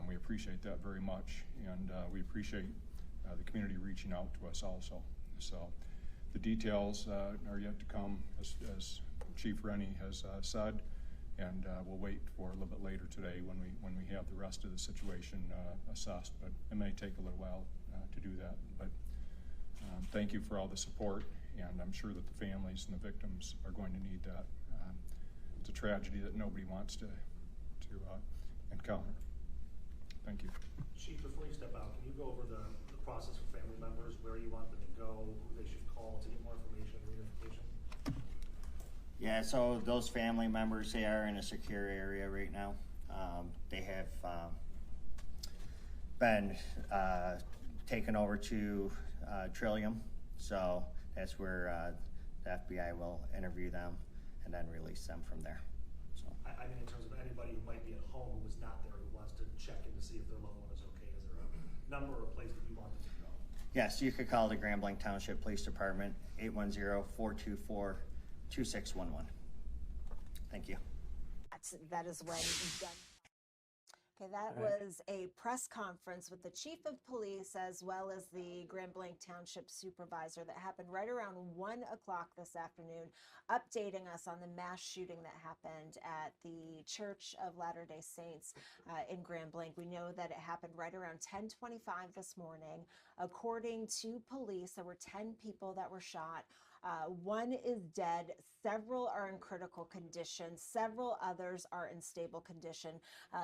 we appreciate that very much, and we appreciate the community reaching out to us also. So the details are yet to come, as Chief Rennie has said, and we'll wait for a little bit later today when we have the rest of the situation assessed. But it may take a little while to do that. But thank you for all the support, and I'm sure that the families and the victims are going to need that. It's a tragedy that nobody wants to encounter. Thank you. Chief, before you step out, can you go over the process for family members, where you want them to go, who they should call to get more information on reunification? Yeah, so those family members, they are in a secure area right now. They have been taken over to Trillium, so that's where the FBI will interview them and then release them from there. So I mean, in terms of anybody who might be at home who was not there, who wants to check in to see if their loved one is okay, is there a number or a place that you want them to go? yes, you could call the Grand Blanc Township Police Department, 810-424-2611. Thank you. That is when done. Okay, that was a press conference with the chief of police as well as the Grand Blanc Township supervisor that happened right around 1 o'clock this afternoon, updating us on the mass shooting that happened at the Church of Latter-day Saints in Grand Blanc. We know that it happened right around 10:25 this morning. According to police, there were 10 people that were shot. One is dead. Several are in critical condition. Several others are in stable condition.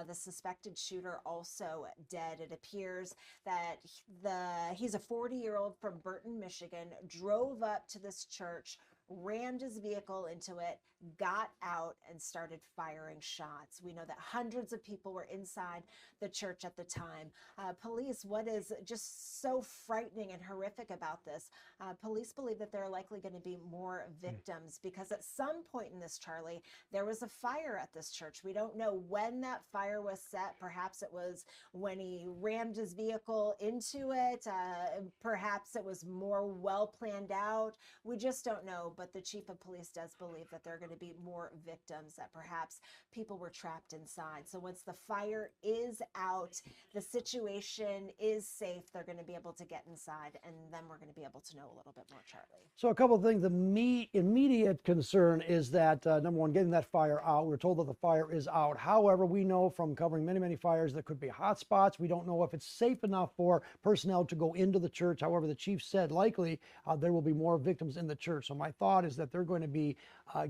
The suspected shooter also dead. It appears that he's a 40-year-old from Burton, Michigan, drove up to this church, rammed his vehicle into it, got out, and started firing shots. We know that hundreds of people were inside the church at the time. Police, what is just so frightening and horrific about this, police believe that there are likely going to be more victims because at some point in this, Charlie, there was a fire at this church. We don't know when that fire was set. Perhaps it was when he rammed his vehicle into it. Perhaps it was more well planned out. We just don't know. but the chief of police does believe that there are going to be more victims, that perhaps people were trapped inside. So once the fire is out, the situation is safe, they're going to be able to get inside, and then we're going to be able to know a little bit more, Charlie. So a couple of things. The immediate concern is that, number one, getting that fire out. We're told that the fire is out. However, we know from covering many, many fires that could be hotspots. We don't know if it's safe enough for personnel to go into the church. However, the chief said likely there will be more victims in the church. So my thought is that they're going to be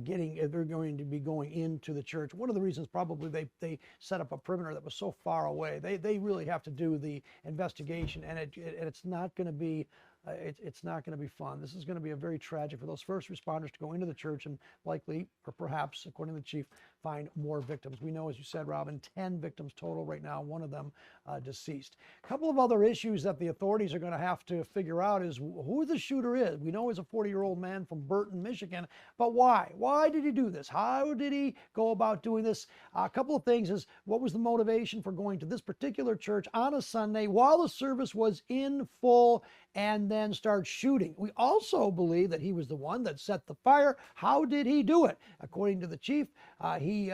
going into the church. One of the reasons probably they set up a perimeter that was so far away. They really have to do the investigation, and it's not going to be it's not going to be fun. This is going to be a very tragic for those first responders to go into the church and likely, or perhaps, according to the chief, find more victims. We know, as you said, Robin, 10 victims total right now, one of them deceased. A couple of other issues that the authorities are going to have to figure out is who the shooter is. We know he's a 40-year-old man from Burton, Michigan, but why? Why did he do this? How did he go about doing this? A couple of things is, what was the motivation for going to this particular church on a Sunday while the service was in full and then start shooting? We also believe that he was the one that set the fire. How did he do it? According to the chief, he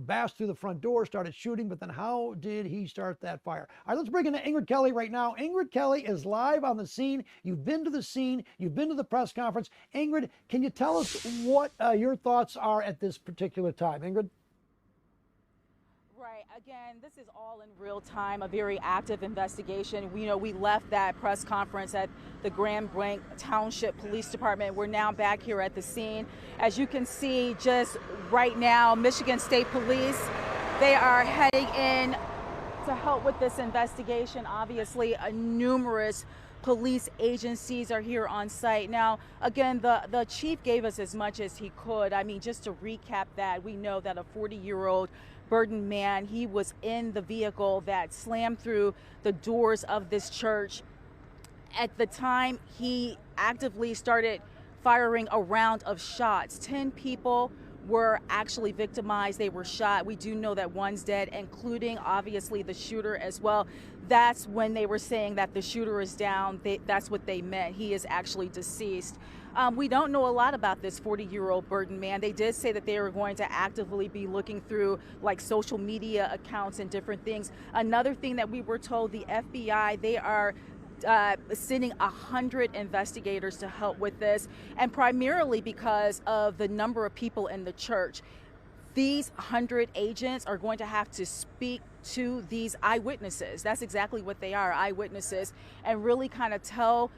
bashed through the front door, started shooting, but then how did he start that fire? All right, let's bring in Ingrid Kelly right now. Ingrid Kelly is live on the scene. You've been to the scene. You've been to the press conference. Ingrid, can you tell us what your thoughts are at this particular time? Ingrid? Right. Again, this is all in real time, a very active investigation. We left that press conference at the Grand Blanc Township Police Department. We're now back here at the scene. As you can see, just right now, Michigan State Police, they are heading in to help with this investigation. Obviously, numerous police agencies are here on site. Now, again, the chief gave us as much as he could. I mean, just to recap that, we know that a 40-year-old burdened man, he was in the vehicle that slammed through the doors of this church. At the time, he actively started firing a round of shots. 10 people were actually victimized. They were shot. We do know that one's dead, including obviously the shooter as well. That's when they were saying that the shooter is down. That's what they meant. He is actually deceased. We don't know a lot about this 40-year-old burdened man. They did say that they were going to actively be looking through like social media accounts and different things. Another thing that we were told, the FBI, they are sending 100 investigators to help with this, and primarily because of the number of people in the church. These 100 agents are going to have to speak to these eyewitnesses. That's exactly what they are, eyewitnesses, and really kind of tell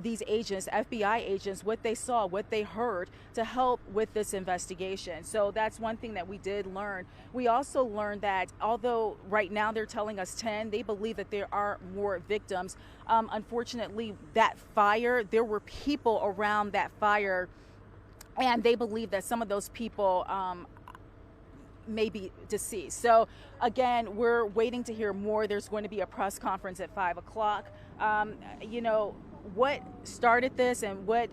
these agents, FBI agents, what they saw, what they heard to help with this investigation. So that's one thing that we did learn. We also learned that although right now they're telling us 10, they believe that there are more victims. Unfortunately, that fire, there were people around that fire, and they believe that some of those people may be deceased. So again, we're waiting to hear more. There's going to be a press conference at 5 o'clock. What started this and what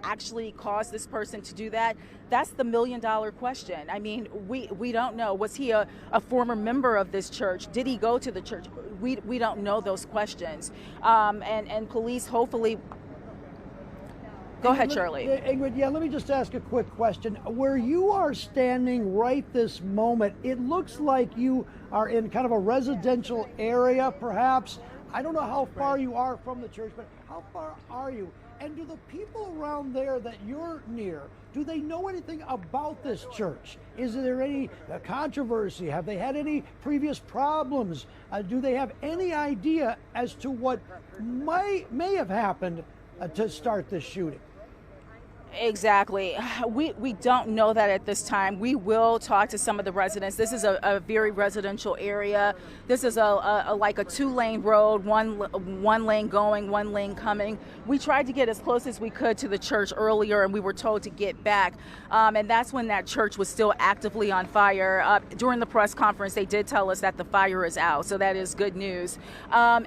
actually caused this person to do that, that's the million-dollar question. I mean, we don't know. Was he a former member of this church? Did he go to the church? We don't know those questions. And police hopefully... Go ahead, Charlie. Ingrid, let me just ask a quick question. Where you are standing right this moment, it looks like you are in kind of a residential area, perhaps. I don't know how far you are from the church, but how far are you? And do the people around there that you're near, do they know anything about this church? Is there any controversy? Have they had any previous problems? Do they have any idea as to what may have happened to start this shooting? Exactly. We don't know that at this time. We will talk to some of the residents. This is a very residential area. This is like a 2-lane road, one lane going, 1 lane coming. We tried to get as close as we could to the church earlier, and we were told to get back. And that's when that church was still actively on fire. During the press conference, they did tell us that the fire is out, so that is good news.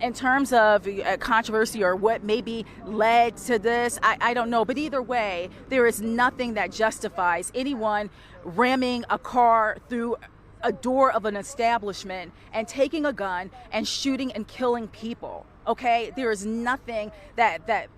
In terms of controversy or what maybe led to this, I don't know. But either way, there is nothing that justifies anyone ramming a car through a door of an establishment and taking a gun and shooting and killing people. Okay, there is nothing that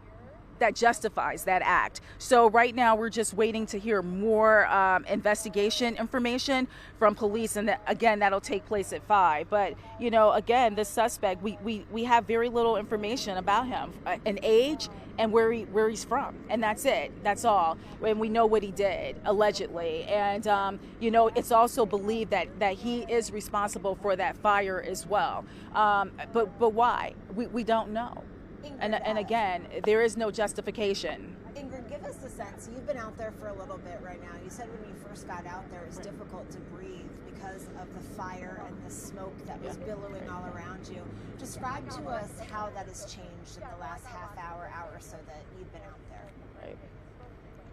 that justifies that act. So right now we're just waiting to hear more investigation information from police, and again, that'll take place at 5. But you know, again, the suspect, we have very little information about him, an age and where he's from, and that's it. That's all. And we know what he did allegedly, and you know, it's also believed that he is responsible for that fire as well. But why? We don't know. And again, there is no justification. Ingrid, give us a sense. You've been out there for a little bit right now. You said when you first got out there it was difficult to breathe because of the fire and the smoke that was billowing all around you. Describe to us how that has changed in the last half hour or so that you've been out there. Right.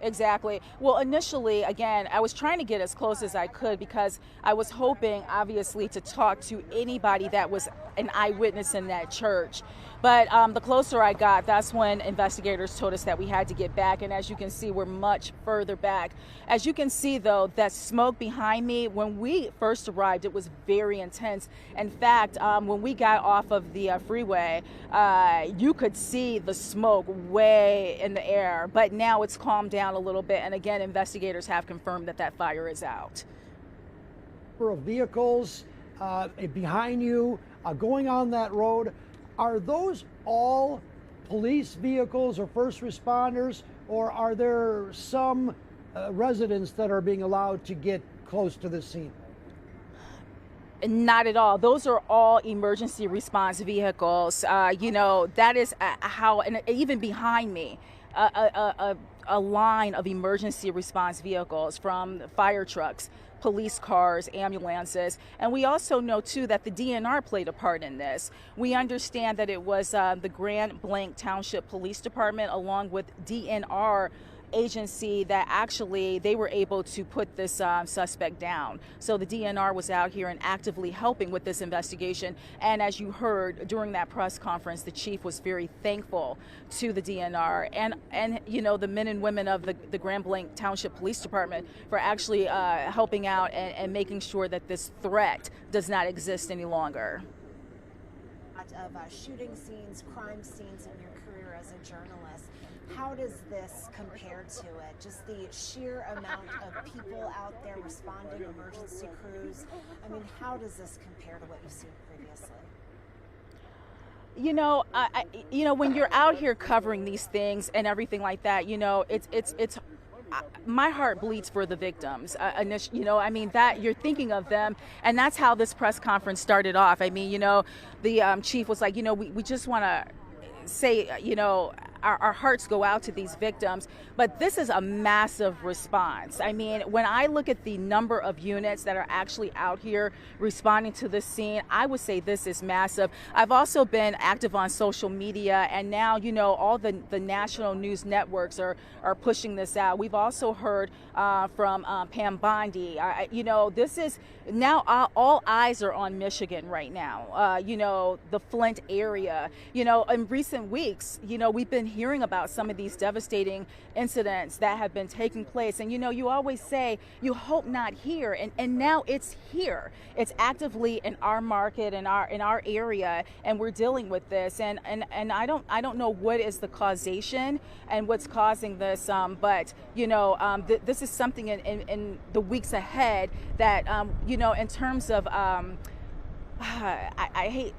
Exactly. Well, initially, again, I was trying to get as close as I could because I was hoping, obviously, to talk to anybody that was an eyewitness in that church. But the closer I got, that's when investigators told us that we had to get back. And as you can see, we're much further back. As you can see, though, that smoke behind me, when we first arrived, it was very intense. In fact, when we got off of the freeway, you could see the smoke way in the air. But now it's calmed down a little bit. And again, investigators have confirmed that that fire is out. Number of vehicles behind you going on that road. Are those all police vehicles or first responders, or are there some residents that are being allowed to get close to the scene? Not at all. Those are all emergency response vehicles. You know, that is how, and even behind me, a line of emergency response vehicles from fire trucks, police cars, ambulances. And we also know, too, that the DNR played a part in this. We understand that it was the Grand Blanc Township Police Department, along with DNR agency, that actually they were able to put this suspect down. So the DNR was out here and actively helping with this investigation. And as you heard during that press conference, the chief was very thankful to the DNR and you know, the men and women of the Grand Blanc Township Police Department for actually helping out and making sure that this threat does not exist any longer. Of shooting scenes, crime scenes in your career as a journalist. How does this compare to it? Just the sheer amount of people out there responding, emergency crews. I mean, how does this compare to what you've seen previously? You know, you know, when you're out here covering these things and everything like that, you know, it's my heart bleeds for the victims. You know, I mean, that you're thinking of them, and that's how this press conference started off. I mean, you know, the chief was like, you know, we just want to say, you know, our hearts go out to these victims, but this is a massive response. I mean, when I look at the number of units that are actually out here responding to this scene, I would say this is massive. I've also been active on social media, and now, you know, all the national news networks are pushing this out. We've also heard from Pam Bondi. You know, this is now all eyes are on Michigan right now. You know, the Flint area. You know, in recent weeks, you know, we've been hearing about some of these devastating incidents that have been taking place. And, you know, you always say you hope not here. And now it's here. It's actively in our market, in our area, and we're dealing with this. And I don't know what is the causation and what's causing this. But, you know, this is something in the weeks ahead that, you know, in terms of, I hate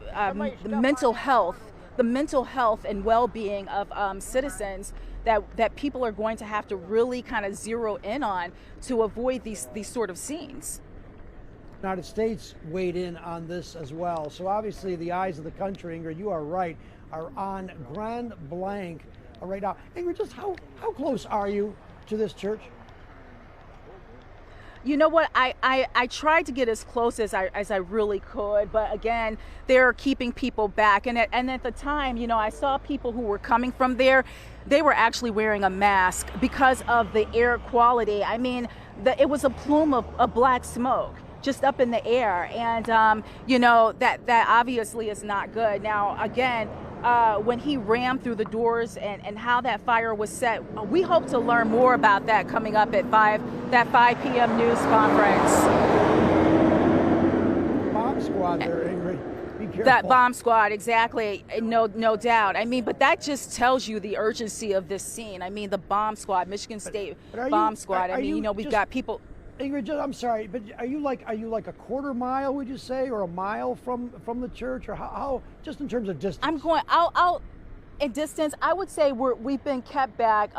the mental health and well-being of citizens that people are going to have to really kind of zero in on to avoid these sort of scenes. The United States weighed in on this as well. So obviously the eyes of the country, Ingrid, you are right, are on Grand Blanc right now. Ingrid, just how close are you to this church? You know what? I tried to get as close as I really could, but again, they're keeping people back. And at the time, you know, I saw people who were coming from there. They were actually wearing a mask because of the air quality. I mean, it was a plume of black smoke just up in the air, and you know, that obviously is not good. Now, again, when he rammed through the doors and how that fire was set, we hope to learn more about that coming up at 5 p.m. news conference. Bomb squad there, Ingrid. Be careful. That bomb squad, exactly. No doubt. I mean, but that just tells you the urgency of this scene. I mean, the bomb squad, Michigan State bomb squad. I mean, you know, we've got people. Ingrid, I'm sorry, but are you like a quarter mile, would you say, or a mile from the church, or how just in terms of distance? I'm going. I'll in distance. I would say we've been kept back.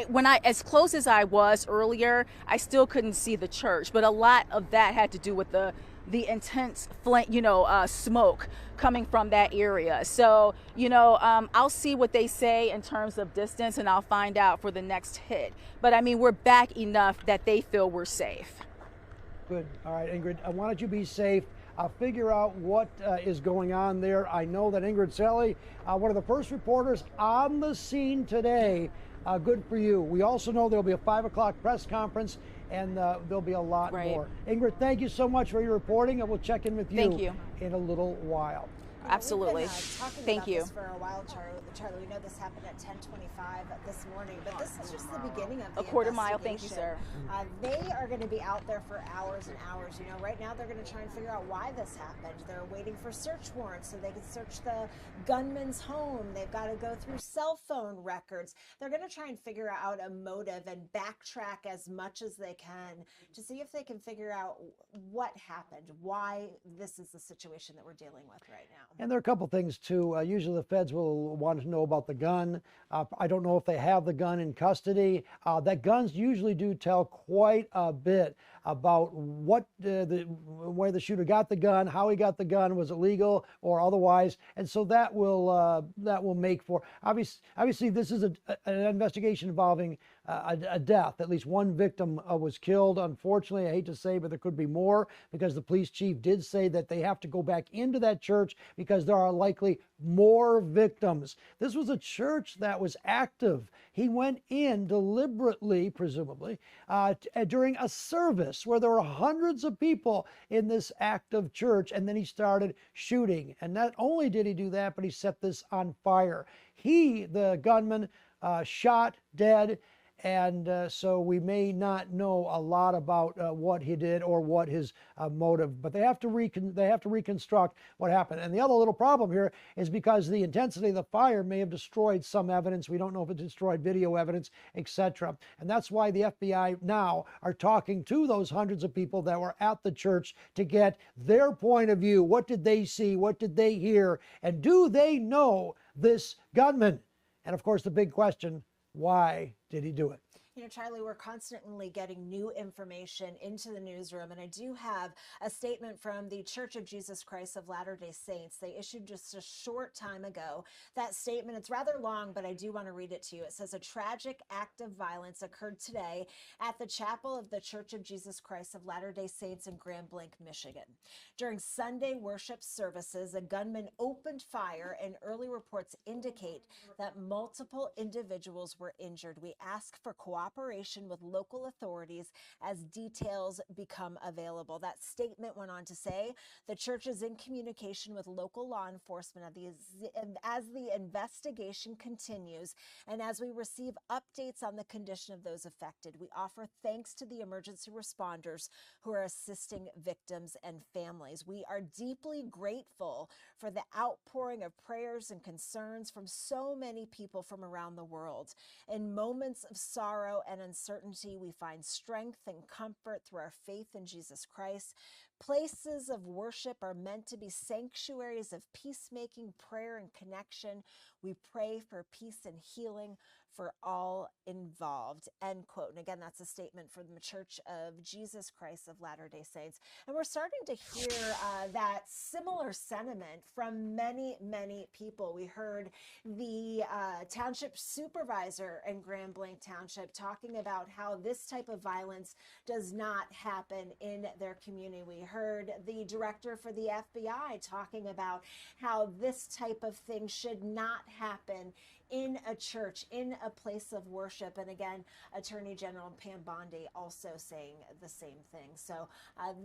When I as close as I was earlier, I still couldn't see the church, but a lot of that had to do with the intense flame, smoke coming from that area. So, I'll see what they say in terms of distance, and I'll find out for the next hit. But I mean, we're back enough that they feel we're safe. Good. All right, Ingrid, I wanted you to be safe. I'll figure out what is going on there. I know that Ingrid Selle, one of the first reporters on the scene today. Good for you. We also know there'll be a 5 o'clock press conference, and there'll be a lot more. Ingrid, thank you so much for your reporting, and we'll check in with you in a little while. Absolutely. Thank you. This for a while, Charlie. We know this happened at 10:25 this morning, but this is just the beginning of the a quarter mile. Thank you, sir. They are going to be out there for hours and hours. Right now they're going to try and figure out why this happened. They're waiting for search warrants so they can search the gunman's home. They've got to go through cell phone records. They're going to try and figure out a motive and backtrack as much as they can to see if they can figure out what happened, why this is the situation that we're dealing with right now. And there are a couple things too. Usually the feds will want to know about the gun. I don't know if they have the gun in custody. That guns usually do tell quite a bit about where the shooter got the gun, how he got the gun, was it legal or otherwise, and so that will make for obviously this is an investigation involving a death. At least one victim was killed. Unfortunately, I hate to say, but there could be more, because the police chief did say that they have to go back into that church because there are likely more victims. This was a church that was active. He went in deliberately, presumably, during a service where there were hundreds of people in this active church, and then he started shooting. And not only did he do that, but he set this on fire. He, the gunman, shot dead. And so we may not know a lot about what he did or what his motive, but they have to reconstruct what happened. And the other little problem here is because the intensity of the fire may have destroyed some evidence. We don't know if it destroyed video evidence, etc. And that's why the FBI now are talking to those hundreds of people that were at the church to get their point of view. What did they see? What did they hear? And do they know this gunman? And of course, the big question, why did he do it? Charlie, we're constantly getting new information into the newsroom, and I do have a statement from the Church of Jesus Christ of Latter-day Saints. They issued just a short time ago that statement. It's rather long, but I do want to read it to you. It says, a tragic act of violence occurred today at the chapel of the Church of Jesus Christ of Latter-day Saints in Grand Blanc, Michigan. During Sunday worship services, a gunman opened fire, and early reports indicate that multiple individuals were injured. We ask for cooperation with local authorities as details become available. That statement went on to say the church is in communication with local law enforcement as the investigation continues and as we receive updates on the condition of those affected. We offer thanks to the emergency responders who are assisting victims and families. We are deeply grateful for the outpouring of prayers and concerns from so many people from around the world. In moments of sorrow and uncertainty, we find strength and comfort through our faith in Jesus Christ. Places of worship are meant to be sanctuaries of peacemaking, prayer, and connection. We pray for peace and healing for all involved, end quote. And again, that's a statement from the Church of Jesus Christ of Latter-day Saints. And we're starting to hear that similar sentiment from many, many people. We heard the township supervisor in Grand Blanc Township talking about how this type of violence does not happen in their community. We heard the director for the FBI talking about how this type of thing should not happen in a church, in a place of worship. And again, Attorney General Pam Bondi also saying the same thing. So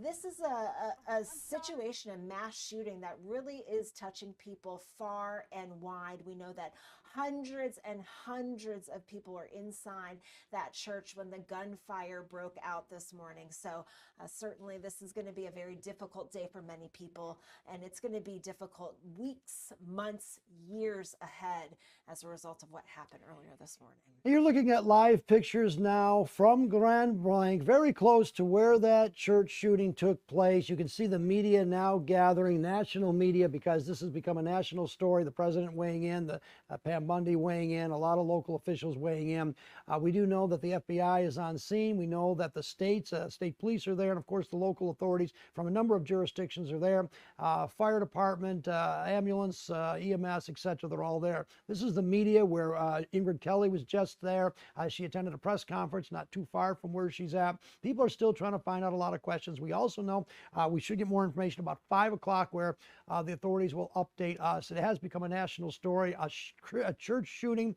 this is a situation, a mass shooting that really is touching people far and wide. We know that hundreds and hundreds of people are inside that church when the gunfire broke out this morning. So certainly this is going to be a a very difficult day for many people, and it's going to be difficult weeks, months, years ahead as a result of what happened earlier this morning. You're looking at live pictures now from Grand Blanc, very close to where that church shooting took place. You can see the media now gathering, national media, because this has become a national story. The president weighing in, the Pam Bundy weighing in, a lot of local officials weighing in. We do know that the FBI is on scene. We know that the state police are there, and of course the local authorities from a number of jurisdictions are there. Fire department, ambulance, EMS, etc. They're all there. This is the media where Ingrid Kelly was just there. She attended a press conference not too far from where she's at. People are still trying to find out a lot of questions. We also know we should get more information about 5 o'clock where the authorities will update us. It has become a national story, a church shooting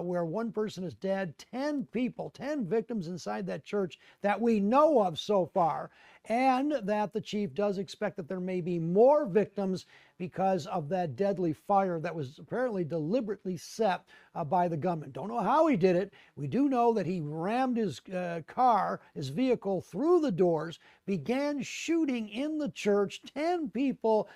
where one person is dead, 10 people, 10 victims inside that church that we know of so far, and that the chief does expect that there may be more victims because of that deadly fire that was apparently deliberately set by the gunman. Don't know how he did it. We do know that he rammed his his vehicle through the doors, began shooting in the church. 10 people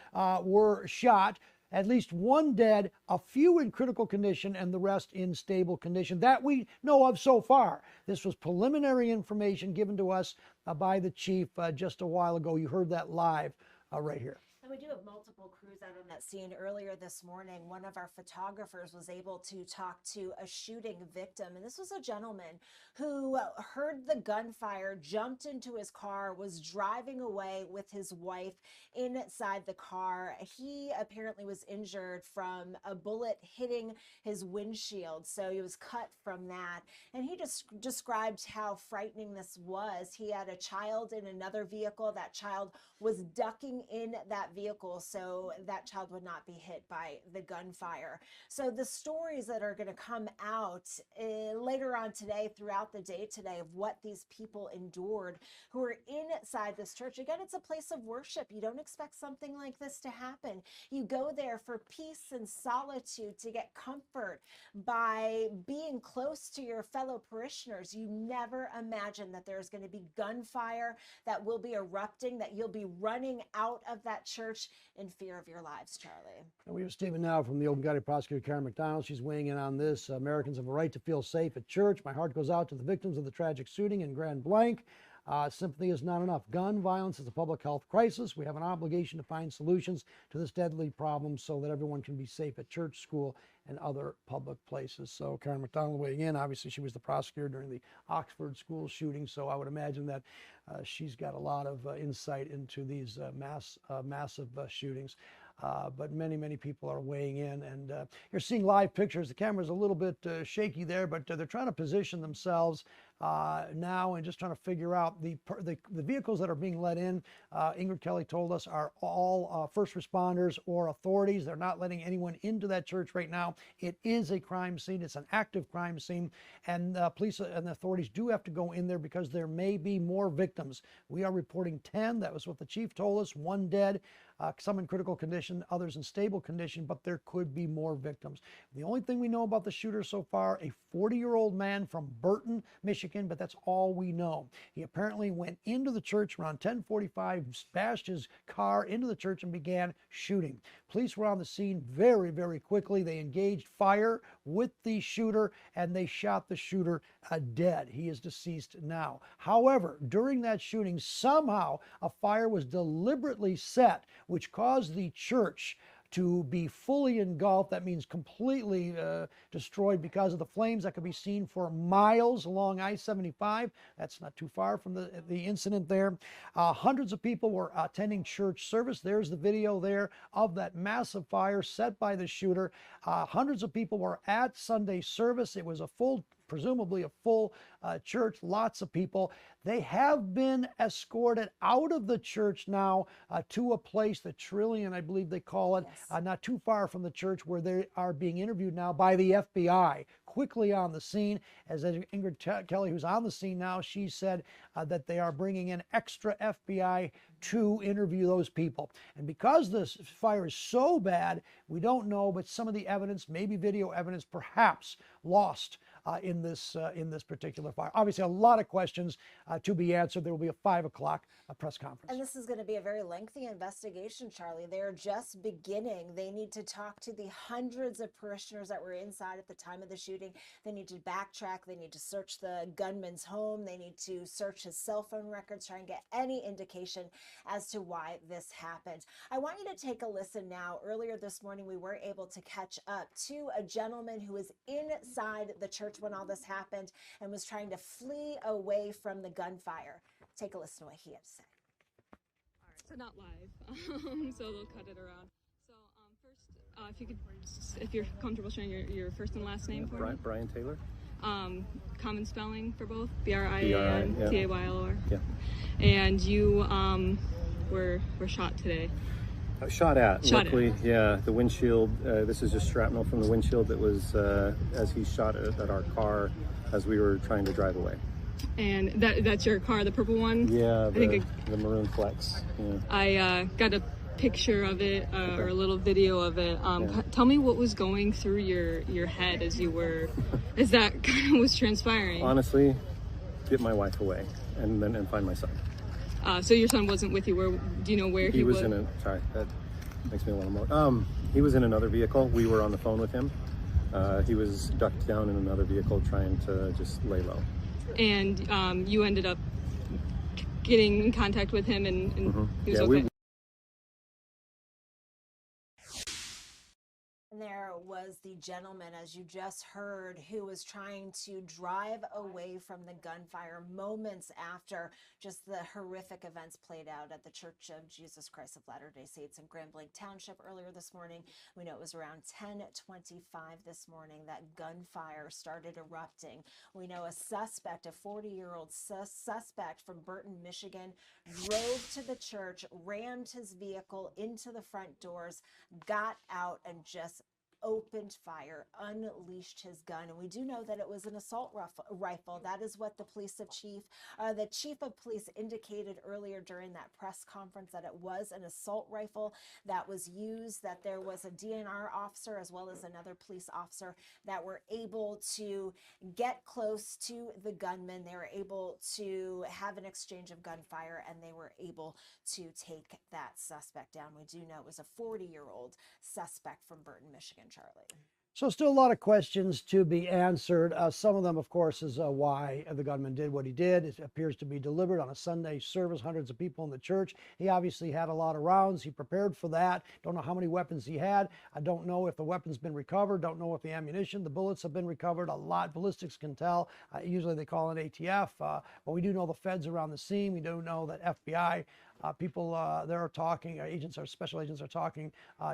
were shot. At least one dead, a few in critical condition, and the rest in stable condition that we know of so far. This was preliminary information given to us by the chief just a while ago. You heard that live right here. And we do have multiple crews out on that scene. Earlier this morning, one of our photographers was able to talk to a shooting victim. And this was a gentleman who heard the gunfire, jumped into his car, was driving away with his wife inside the car. He apparently was injured from a bullet hitting his windshield. So he was cut from that. And he just described how frightening this was. He had a child in another vehicle. That child was ducking in that vehicle so that child would not be hit by the gunfire. So the stories that are going to come out later on today, throughout the day today, of what these people endured who are inside this church. Again, it's a place of worship. You don't expect something like this to happen. You go there for peace and solitude, to get comfort by being close to your fellow parishioners. You never imagine that there's going to be gunfire that will be erupting, that you'll be running out of that church in fear of your lives, Charlie. And we have a statement now from the Oakland County Prosecutor, Karen McDonald. She's weighing in on this. Americans have a right to feel safe at church. My heart goes out to the victims of the tragic shooting in Grand Blanc. Sympathy is not enough. Gun violence is a public health crisis. We have an obligation to find solutions to this deadly problem so that everyone can be safe at church, school, and other public places. So Karen McDonald weighing in. Obviously, she was the prosecutor during the Oxford school shooting, so I would imagine that she's got a lot of insight into these massive shootings. But many people are weighing in, and you're seeing live pictures. The camera's a little bit shaky there, but they're trying to position themselves now and just trying to figure out the vehicles that are being let in. Ingrid Kelly told us are all first responders or authorities. They're not letting anyone into that church right now. It is a crime scene. It's an active crime scene, and police and the authorities do have to go in there because there may be more victims. We are reporting 10. That was what the chief told us. 1 dead. Some in critical condition, others in stable condition, but there could be more victims. The only thing we know about the shooter so far, a 40-year-old man from Burton, Michigan, but that's all we know. He apparently went into the church around 10:45, bashed his car into the church and began shooting. Police were on the scene very quickly. They engaged fire with the shooter, and they shot the shooter dead. He is deceased now. However, during that shooting, somehow a fire was deliberately set, which caused the church to be fully engulfed. That means completely destroyed because of the flames that could be seen for miles along I-75. That's not too far from the incident there. Hundreds of people were attending church service. There's the video there of that massive fire set by the shooter. Hundreds of people were at Sunday service. It was presumably a full church, lots of people. They have been escorted out of the church now to a place, the Trillium, I believe they call it, not too far from the church, where they are being interviewed now by the FBI. quickly on the scene. As Ingrid Kelly, who's on the scene now, she said that they are bringing in extra FBI to interview those people. And because this fire is so bad, we don't know, but some of the evidence, maybe video evidence, perhaps lost in this particular fire. Obviously, a lot of questions to be answered. There will be a 5 o'clock press conference. And this is going to be a very lengthy investigation, Charlie. They're just beginning. They need to talk to the hundreds of parishioners that were inside at the time of the shooting. They need to backtrack. They need to search the gunman's home. They need to search his cell phone records, try and get any indication as to why this happened. I want you to take a listen now. Earlier this morning, we were able to catch up to a gentleman who was inside the church when all this happened and was trying to flee away from the gunfire. Take a listen to what he had to say. All right, so not live, so they'll cut it around. So first, if you could, if you're comfortable sharing your first and last name for me. Brian Taylor. Common spelling for both, Brian Taylor. Yeah. And you were shot today. Shot at. Luckily, at. Yeah. The windshield. This is just shrapnel from the windshield that was as he shot at our car as we were trying to drive away. And that's your car, the purple one? Yeah, the maroon Flex. Yeah. I got a picture of it, or a little video of it. Tell me what was going through your head as that kind of was transpiring. Honestly, get my wife away and find my son. So your son wasn't with you. Do you know where he was? Sorry, that makes me want to more. He was in another vehicle. We were on the phone with him. He was ducked down in another vehicle trying to just lay low. And you ended up getting in contact with him, and he was okay. And there was the gentleman, as you just heard, who was trying to drive away from the gunfire moments after just the horrific events played out at the Church of Jesus Christ of Latter-day Saints in Grand Blanc Township earlier this morning. We know it was around 10:25 this morning that gunfire started erupting. We know a suspect, a 40-year-old suspect from Burton, Michigan, drove to the church, rammed his vehicle into the front doors, got out, and just opened fire, unleashed his gun. And we do know that it was an assault rifle. That is what the chief of police indicated earlier during that press conference, that it was an assault rifle that was used, that there was a DNR officer as well as another police officer that were able to get close to the gunman. They were able to have an exchange of gunfire, and they were able to take that suspect down. We do know it was a 40-year-old suspect from Burton, Michigan, Charlie. So still a lot of questions to be answered. Some of them, of course, is why the gunman did what he did. It appears to be deliberate on a Sunday service, hundreds of people in the church. He obviously had a lot of rounds. He prepared for that. Don't know how many weapons he had. I don't know if the weapon's been recovered. Don't know if the ammunition, the bullets have been recovered. A lot. Ballistics can tell. Usually they call it ATF. But we do know the feds around the scene. We do know that FBI people there are talking, special agents are talking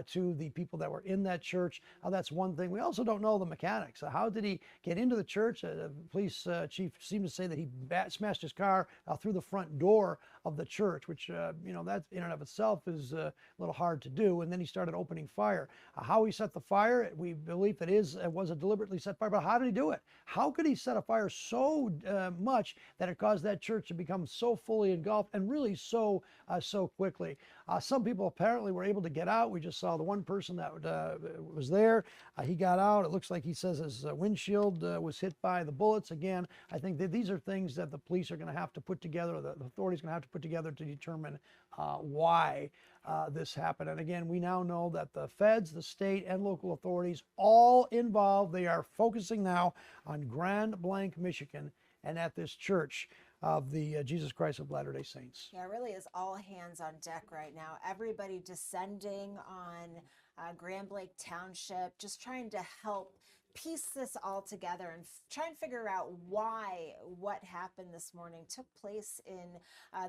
to the people that were in that church. That's one thing. We also don't know the mechanics. How did he get into the church? The police chief seemed to say that he smashed his car through the front door of the church, which, that in and of itself is a little hard to do. And then he started opening fire. How he set the fire, we believe it was a deliberately set fire, but how did he do it? How could he set a fire so much that it caused that church to become so fully engulfed and really so quickly? Some people apparently were able to get out. We just saw the one person that was there. He got out. It looks like he says his windshield was hit by the bullets. Again, I think that these are things that the police are going to have to put together, the authorities are going to have to put together to determine why this happened. And again, we now know that the feds, the state, and local authorities all involved. They are focusing now on Grand Blanc, Michigan, and at this church of the Jesus Christ of Latter-day Saints. Yeah, it really is all hands on deck right now. Everybody descending on Grand Blanc Township, just trying to help piece this all together and try and figure out why what happened this morning took place in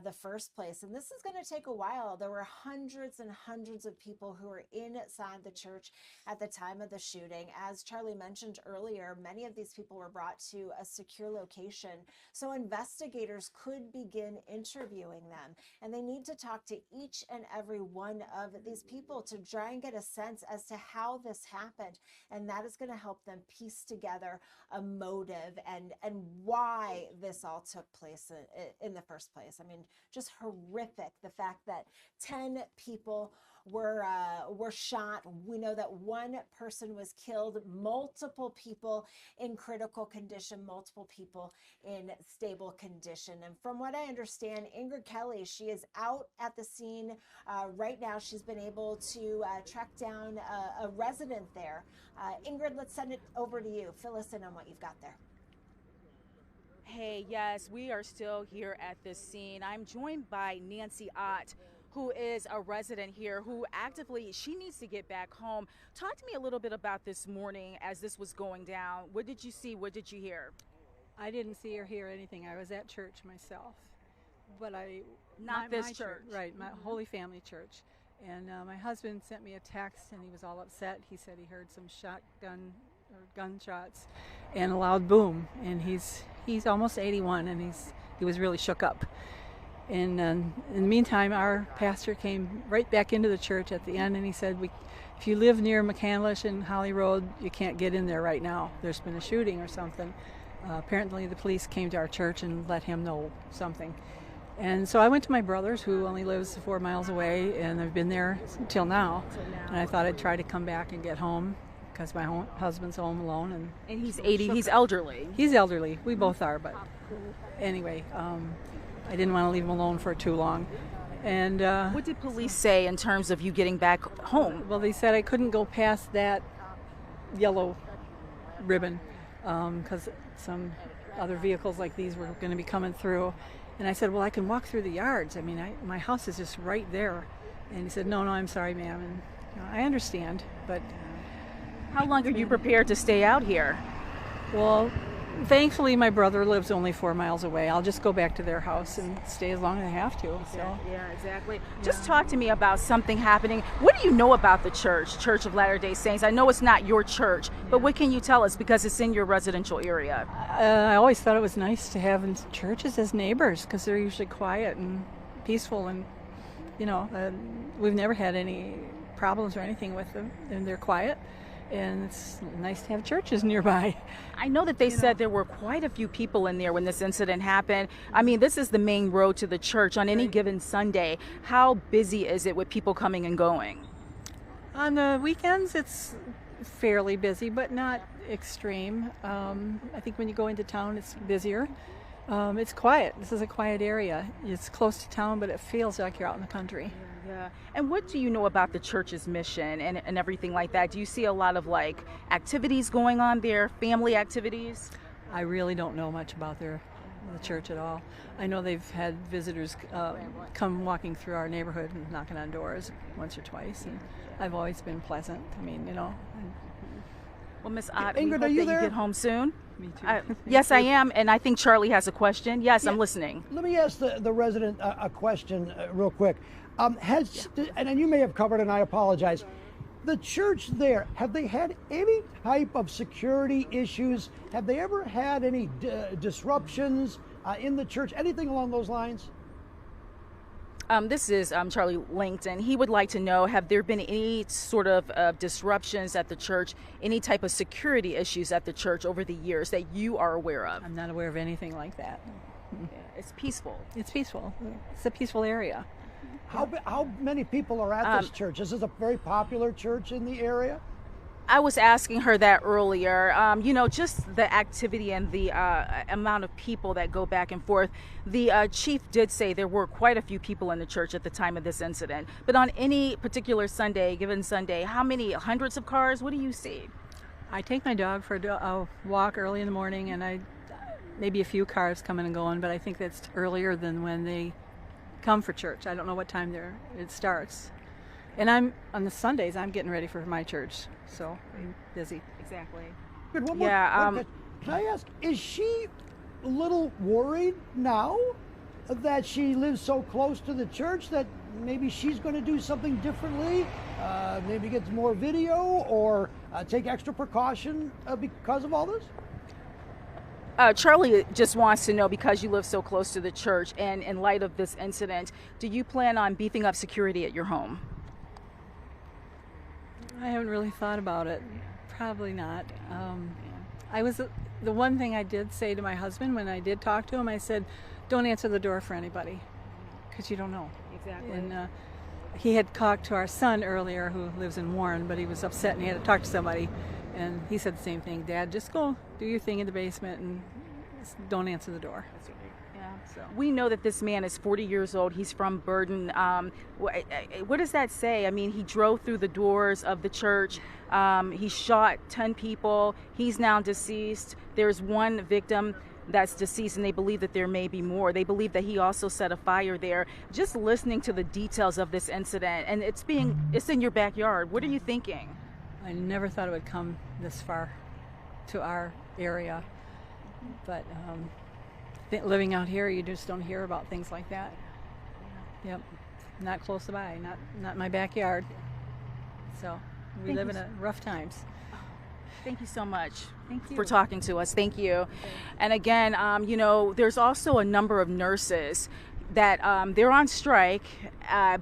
the first place. And this is going to take a while. There were hundreds and hundreds of people who were inside the church at the time of the shooting. As Charlie mentioned earlier, many of these people were brought to a secure location so investigators could begin interviewing them. And they need to talk to each and every one of these people to try and get a sense as to how this happened. And that is going to help them and piece together a motive and why this all took place in the first place. I mean, just horrific. The fact that 10 people were shot. We know that one person was killed, multiple people in critical condition, multiple people in stable condition. And from what I understand, Ingrid Kelly, she is out at the scene right now. She's been able to track down a resident there. Ingrid, let's send it over to you. Fill us in on what you've got there. Hey, yes, we are still here at this scene. I'm joined by Nancy Ott, who is a resident here who actively, she needs to get back home. Talk to me a little bit about this morning as this was going down. What did you see? What did you hear? I didn't see or hear anything. I was at church myself, but Not this church. Right, my Holy Family Church. And my husband sent me a text and he was all upset. He said he heard some shotgun or gunshots and a loud boom. And he's almost 81 and he was really shook up. And in the meantime, our pastor came right back into the church at the end and he said, if you live near McCandlish and Holly Road, you can't get in there right now. There's been a shooting or something. Apparently the police came to our church and let him know something. And so I went to my brother's, who only lives 4 miles away, and I've been there till now. And I thought I'd try to come back and get home because my husband's home alone. And he's 80, he's elderly. He's elderly. We both are, but anyway, I didn't want to leave him alone for too long. And what did police say in terms of you getting back home? Well, they said I couldn't go past that yellow ribbon because some other vehicles like these were going to be coming through. And I said, well, I can walk through the yards. I mean, my house is just right there. And he said, no, I'm sorry, ma'am. And I understand, but... How long are you prepared to stay out here? Well, thankfully, my brother lives only 4 miles away. I'll just go back to their house and stay as long as I have to. So. Yeah, exactly. Just talk to me about something happening. What do you know about the Church of Latter-day Saints? I know it's not your church, but what can you tell us because it's in your residential area? I always thought it was nice to have churches as neighbors because they're usually quiet and peaceful and, we've never had any problems or anything with them and they're quiet. And it's nice to have churches nearby. I know that they said there were quite a few people in there when this incident happened. I mean, this is the main road to the church on any given Sunday. How busy is it with people coming and going? On the weekends, it's fairly busy, but not extreme. I think when you go into town, it's busier. It's quiet. This is a quiet area. It's close to town, but it feels like you're out in the country. Yeah. And what do you know about the church's mission and everything like that? Do you see a lot of activities going on there, family activities? I really don't know much about the church at all. I know they've had visitors come walking through our neighborhood and knocking on doors once or twice, and I've always been pleasant. I mean, Well, Ms. Ott, Ingrid, we hope are you that there? you get home soon. Me too. Yes, I am, and I think Charlie has a question. Yes, I'm listening. Let me ask the resident a question real quick. And you may have covered, and I apologize. The church there, have they had any type of security issues? Have they ever had any disruptions in the church? Anything along those lines? This is Charlie Langton. He would like to know, have there been any sort of disruptions at the church, any type of security issues at the church over the years that you are aware of? I'm not aware of anything like that. Yeah, it's peaceful. It's peaceful. It's a peaceful area. How many people are at this church? Is this a very popular church in the area? I was asking her that earlier. Just the activity and the amount of people that go back and forth. The chief did say there were quite a few people in the church at the time of this incident. But on any particular given Sunday, how many hundreds of cars? What do you see? I take my dog for a walk early in the morning, and maybe a few cars coming and going, but I think that's earlier than when they come for church. I don't know what time it starts. And on the Sundays, I'm getting ready for my church, so I'm busy. Exactly. Good. One more. Can I ask, is she a little worried now that she lives so close to the church that maybe she's going to do something differently? Maybe get more video or take extra precaution because of all this? Charlie just wants to know, because you live so close to the church and in light of this incident, do you plan on beefing up security at your home? I haven't really thought about it Probably not. The one thing I did say to my husband when I did talk to him, I said, don't answer the door for anybody, because you don't know. Exactly. And he had talked to our son earlier, who lives in Warren, but he was upset and he had to talk to somebody. And he said the same thing, Dad, just go do your thing in the basement and don't answer the door. Yeah. So. We know that this man is 40 years old. He's from Burton. What does that say? I mean, he drove through the doors of the church. He shot 10 people. He's now deceased. There's one victim that's deceased, and they believe that there may be more. They believe that he also set a fire there. Just listening to the details of this incident, and it's in your backyard. What are you thinking? I never thought it would come this far to our area, but living out here, you just don't hear about things like that. Yep, not close by, not my backyard. So we live in rough times. Thank you so much. Thank you for talking to us. Thank you. And again, you know, there's also a number of nurses that they're on strike,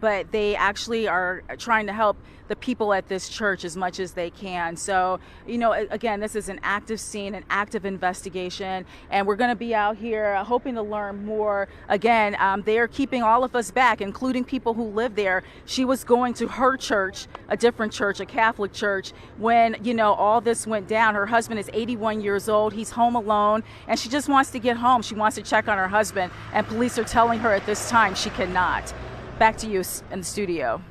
but they actually are trying to help the people at this church as much as they can. So, you know, again, this is an active scene, an active investigation, and we're going to be out here hoping to learn more. Again, they are keeping all of us back, including people who live there. She was going to her church, a different church, a Catholic church, when, you know, all this went down. Her husband is 81 years old. He's home alone, and she just wants to get home. She wants to check on her husband, and police are telling her at this time she cannot. Back to you in the studio.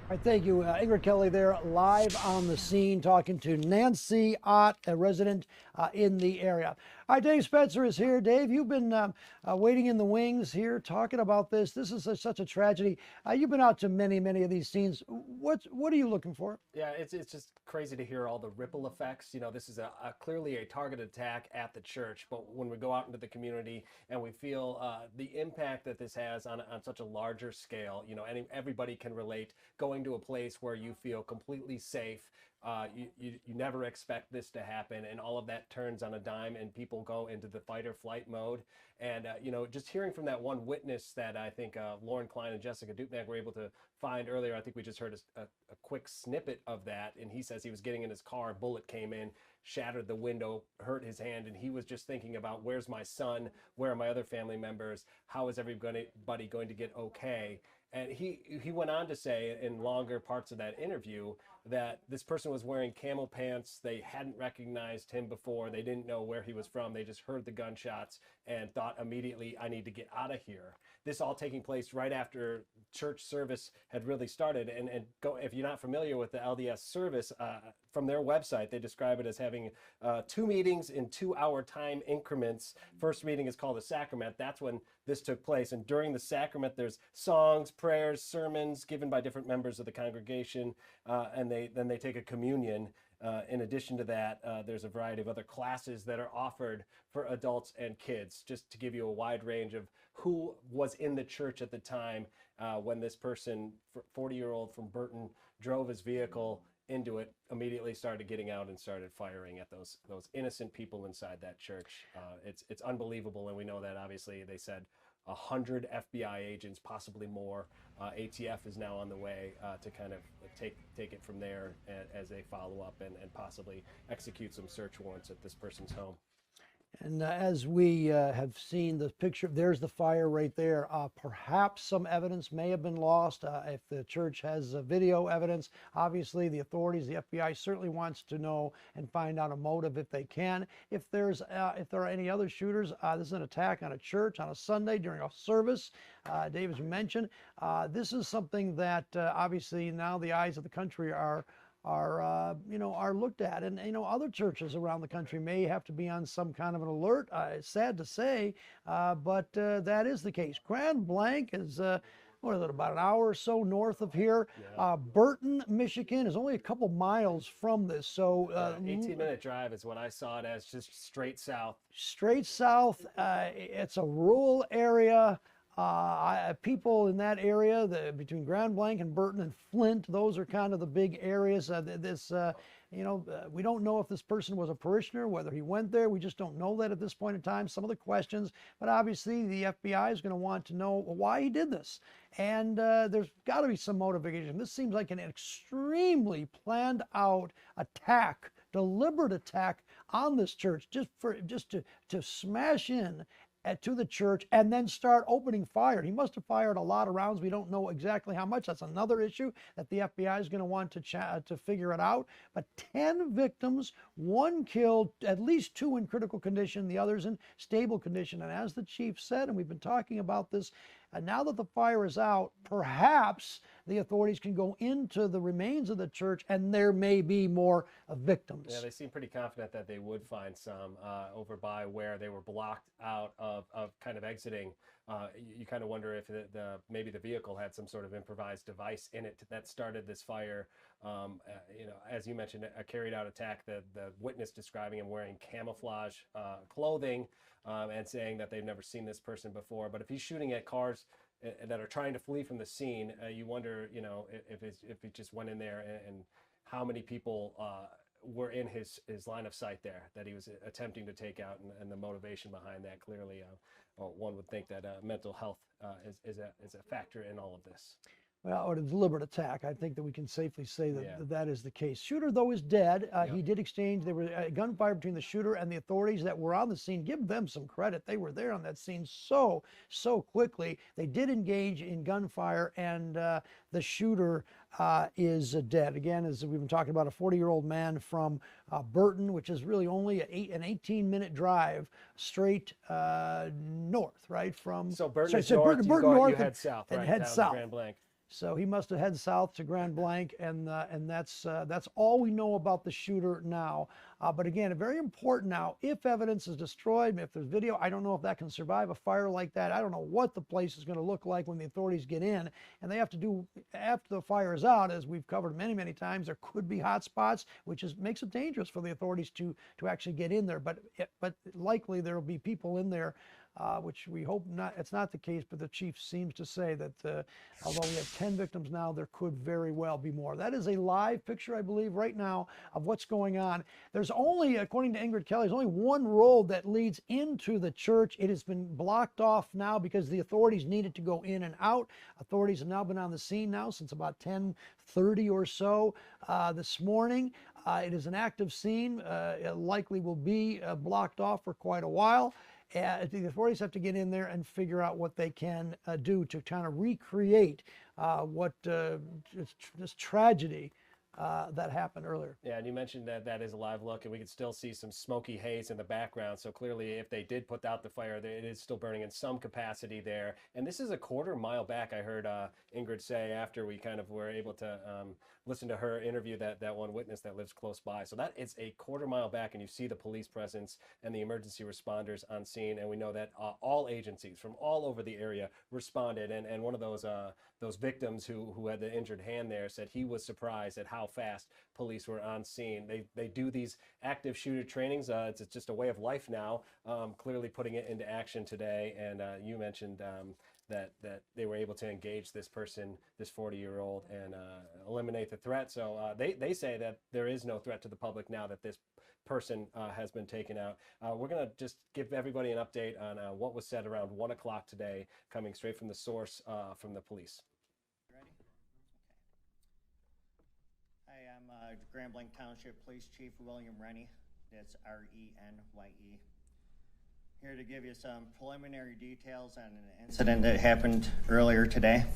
All right, thank you. Ingrid Kelly there, live on the scene, talking to Nancy Ott, a resident in the area. All right, Dave Spencer is here. Dave, you've been waiting in the wings here, talking about this. This is such a tragedy. You've been out to many of these scenes. What are you looking for? Yeah, it's just crazy to hear all the ripple effects. You know, this is clearly a targeted attack at the church, but when we go out into the community and we feel the impact that this has on such a larger scale, you know, everybody can relate. Going to a place where you feel completely safe, you never expect this to happen, and all of that turns on a dime and people go into the fight or flight mode. And you know, just hearing from that one witness that I think Lauren Klein and Jessica Dupnack were able to find earlier, I think we just heard a quick snippet of that, and he says he was getting in his car, a bullet came in, shattered the window, hurt his hand, and he was just thinking about, where's my son, where are my other family members, how is everybody going to get okay? And he went on to say in longer parts of that interview that this person was wearing camel pants. They hadn't recognized him before. They didn't know where he was from. They just heard the gunshots and thought immediately, I need to get out of here. This all taking place right after church service had really started. And if you're not familiar with the LDS service, from their website, they describe it as having 2 meetings in 2-hour time increments. First meeting is called a sacrament. That's when this took place. And during the sacrament, there's songs, prayers, sermons given by different members of the congregation, and then they take a communion. In addition to that, there's a variety of other classes that are offered for adults and kids, just to give you a wide range of who was in the church at the time when this person, 40-year-old from Burton, drove his vehicle into it, immediately started getting out and started firing at those innocent people inside that church. It's unbelievable, and we know that obviously they said 100 FBI agents, possibly more. ATF is now on the way to kind of take it from there as they follow up and possibly execute some search warrants at this person's home. And as we have seen the picture, there's the fire right there. Perhaps some evidence may have been lost. If the church has video evidence, obviously the authorities, the FBI certainly wants to know and find out a motive if they can. If there are any other shooters, this is an attack on a church on a Sunday during a service. Dave, as you mentioned, this is something that obviously now the eyes of the country are looked at, and other churches around the country may have to be on some kind of an alert. It's sad to say, but that is the case. Grand Blanc is what is it, about an hour or so north of here. Yeah. Burton, Michigan is only a couple miles from this, so 18-minute drive is what I saw it as, just straight south. Straight south. It's a rural area. People in that area, between Grand Blanc and Burton and Flint, those are kind of the big areas. We don't know if this person was a parishioner, whether he went there. We just don't know that at this point in time. Some of the questions, but obviously the FBI is going to want to know why he did this. And there's got to be some motivation. This seems like an extremely planned out attack, deliberate attack on this church, just to smash in to the church and then start opening fire. He must have fired a lot of rounds. We don't know exactly how much. That's another issue that the FBI is going to want to figure it out. But 10 victims, 1 killed, at least 2 in critical condition, the others in stable condition. And as the chief said, and we've been talking about this, now that the fire is out, perhaps the authorities can go into the remains of the church and there may be more victims. Yeah, they seem pretty confident that they would find some over by where they were blocked out of kind of exiting. You kind of wonder if maybe the vehicle had some sort of improvised device in it that started this fire. As you mentioned, a carried out attack, the witness describing him wearing camouflage clothing and saying that they've never seen this person before. But if he's shooting at cars that are trying to flee from the scene, you wonder, if he just went in there and how many people were in his line of sight there that he was attempting to take out, and the motivation behind that. Clearly, one would think that mental health is a factor in all of this. Well, or a deliberate attack. I think that we can safely say that that is the case. Shooter, though, is dead. He did exchange. There was gunfire between the shooter and the authorities that were on the scene. Give them some credit. They were there on that scene so quickly. They did engage in gunfire, and the shooter is dead. Again, as we've been talking about, a 40-year-old man from Burton, which is really only an 18-minute drive straight north, right? So Burton is north, you head south, and right, head down to south. Grand Blanc. So he must have headed south to Grand Blanc, and that's all we know about the shooter now. But again, very important now, if evidence is destroyed, if there's video, I don't know if that can survive a fire like that. I don't know what the place is going to look like when the authorities get in. And they have to do, after the fire is out, as we've covered many times, there could be hotspots, which makes it dangerous for the authorities to actually get in there. But likely there will be people in there, which we hope not. It's not the case, but the chief seems to say that although we have 10 victims now, there could very well be more. That is a live picture, I believe, right now of what's going on. There's only, according to Ingrid Kelly, there's only one road that leads into the church. It has been blocked off now because the authorities needed to go in and out. Authorities have now been on the scene now since about 10:30 or so this morning. It is an active scene. It likely will be blocked off for quite a while. The authorities have to get in there and figure out what they can do to kind of recreate this tragedy that happened earlier. Yeah, and you mentioned that is a live look, and we can still see some smoky haze in the background. So clearly, if they did put out the fire, it is still burning in some capacity there. And this is a quarter-mile back, I heard Ingrid say after we kind of were able to listen to her interview that one witness that lives close by. So that is a quarter-mile back, and you see the police presence and the emergency responders on scene. And we know that all agencies from all over the area responded. And one of those victims who had the injured hand there said he was surprised at how fast police were on scene. They do these active shooter trainings. It's just a way of life now, clearly putting it into action today. And you mentioned that they were able to engage this person, this 40-year-old, and eliminate the threat. So they say that there is no threat to the public now that this person has been taken out. We're going to just give everybody an update on what was said around 1 o'clock today, coming straight from the source from the police. Ready? Okay. Hi, I'm Grand Blanc Township Police Chief William Rennie. That's R-E-N-Y-E. Here to give you some preliminary details on an incident that happened earlier today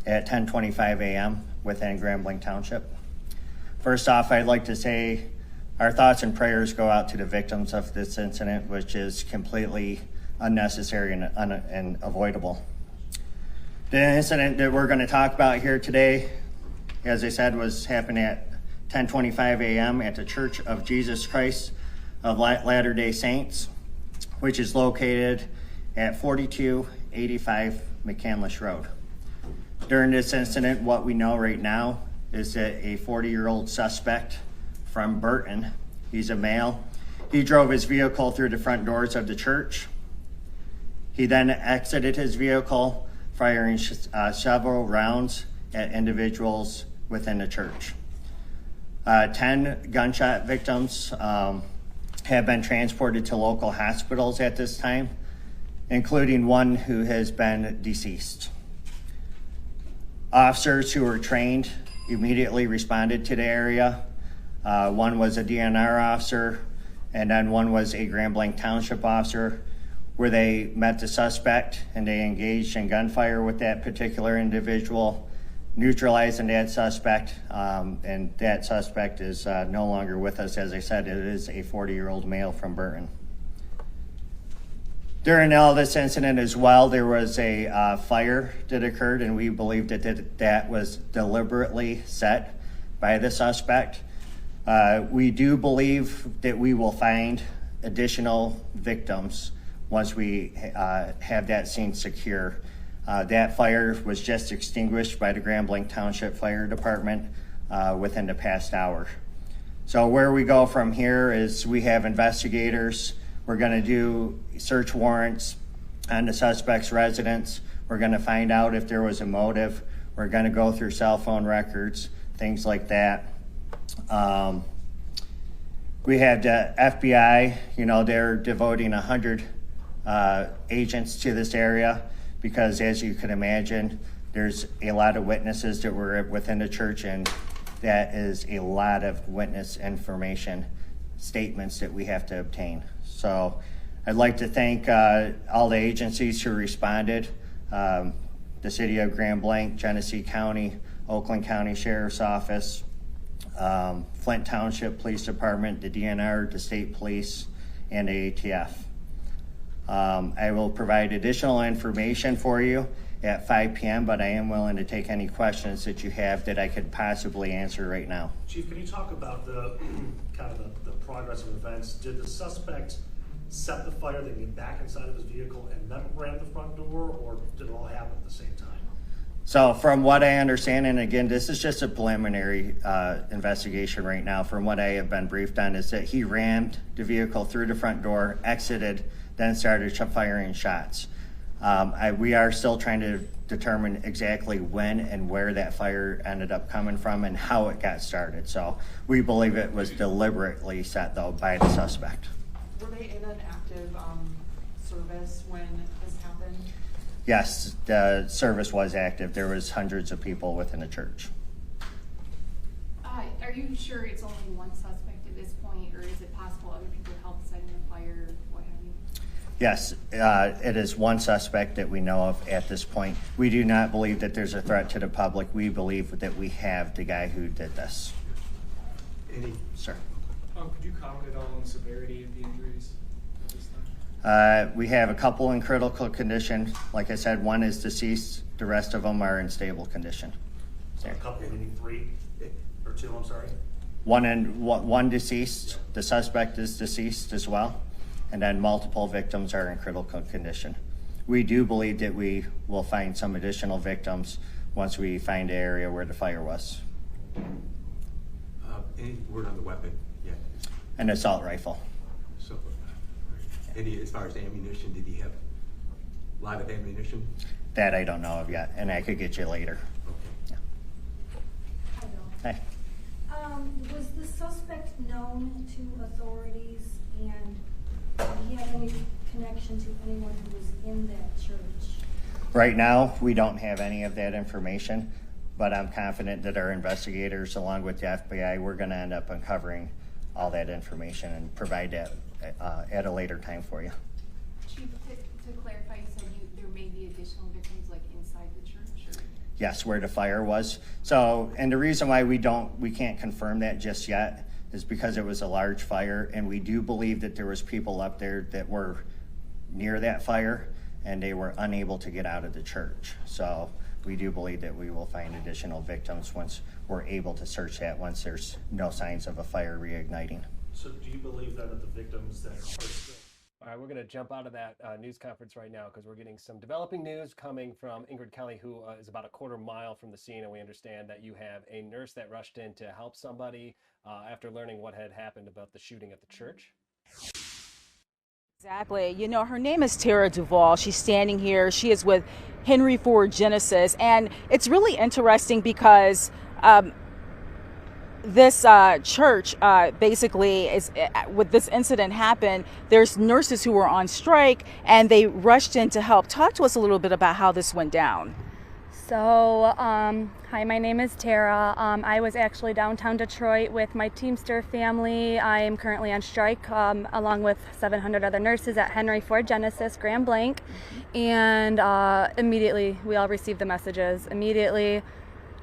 at 10:25 a.m. within Grand Blanc Township. First off, I'd like to say our thoughts and prayers go out to the victims of this incident, which is completely unnecessary and avoidable. The incident that we're going to talk about here today, as I said, was happening at 10:25 a.m. at the Church of Jesus Christ of Latter-day Saints, which is located at 4285 McCandless Road. During this incident, what we know right now is that a 40-year-old suspect from Burton, he's a male, he drove his vehicle through the front doors of the church. He then exited his vehicle, firing several rounds at individuals within the church. 10 gunshot victims have been transported to local hospitals at this time, including one who has been deceased. Officers who were trained immediately responded to the area. One was a DNR officer, and then one was a Grand Blanc Township officer, where they met the suspect and they engaged in gunfire with that particular individual, neutralizing that suspect, and that suspect is no longer with us. As I said, it is a 40-year-old male from Burton. During all this incident as well, there was a fire that occurred, and we believe that was deliberately set by the suspect. We do believe that we will find additional victims once we have that scene secure. That fire was just extinguished by the Grand Blanc Township Fire Department within the past hour. So where we go from here is we have investigators. We're going to do search warrants on the suspect's residence. We're going to find out if there was a motive. We're going to go through cell phone records, things like that. We had the FBI, they're devoting 100 agents to this area because, as you can imagine, there's a lot of witnesses that were within the church, and that is a lot of witness information, statements that we have to obtain. So I'd like to thank all the agencies who responded, the City of Grand Blanc, Genesee County, Oakland County Sheriff's Office, Flint Township Police Department, the DNR, the State Police, and the ATF. I will provide additional information for you at 5 p.m., but I am willing to take any questions that you have that I could possibly answer right now. Chief, can you talk about the progress of events? Did the suspect set the fire, then get back inside of his vehicle and then ran the front door, or did it all happen at the same time? So from what I understand, and again, this is just a preliminary investigation right now, from what I have been briefed on, is that he rammed the vehicle through the front door, exited, then started firing shots. We are still trying to determine exactly when and where that fire ended up coming from and how it got started. So we believe it was deliberately set, though, by the suspect. Were they in an active service when this happened? Yes, the service was active. There was hundreds of people within the church. Are you sure it's only one suspect at this point, or is it possible other people helped setting the fire, what have you? Yes, it is one suspect that we know of at this point. We do not believe that there's a threat to the public. We believe that we have the guy who did this. Sir. Could you comment at all on the severity of the injuries at this time? We have a couple in critical condition. Like I said, one is deceased. The rest of them are in stable condition. So a couple, meaning 3 or 2, I'm sorry? One deceased. The suspect is deceased as well. And then multiple victims are in critical condition. We do believe that we will find some additional victims once we find the area where the fire was. Any word on the weapon yet? An assault rifle. So, any, as far as ammunition, did he have a lot of ammunition? That I don't know of yet, and I could get you later. Okay. Yeah. Hey. Was the suspect known to authorities, and did he have any connection to anyone who was in that church? Right now, we don't have any of that information, but I'm confident that our investigators, along with the FBI, we're going to end up uncovering all that information and provide that at a later time for you. Chief, to clarify, you said there may be additional victims like inside the church? Or? Yes, where the fire was. So, and the reason why we can't confirm that just yet is because it was a large fire, and we do believe that there was people up there that were near that fire, and they were unable to get out of the church. So we do believe that we will find additional victims once we're able to search that, once there's no signs of a fire reigniting. So do you believe that the victims that are still... All right, we're going to jump out of that news conference right now because we're getting some developing news coming from Ingrid Kelly, who is about a quarter mile from the scene, and we understand that you have a nurse that rushed in to help somebody after learning what had happened about the shooting at the church. Exactly. You know, her name is Tara Duvall. She's standing here. She is with Henry Ford Genesis, and it's really interesting because this church basically is with this incident happened, there's nurses who were on strike and they rushed in to help. Talk to us a little bit about how this went down. So, hi, my name is Tara. I was actually downtown Detroit with my Teamster family. I am currently on strike along with 700 other nurses at Henry Ford Genesis, Grand Blanc. And immediately, we all received the messages. Immediately,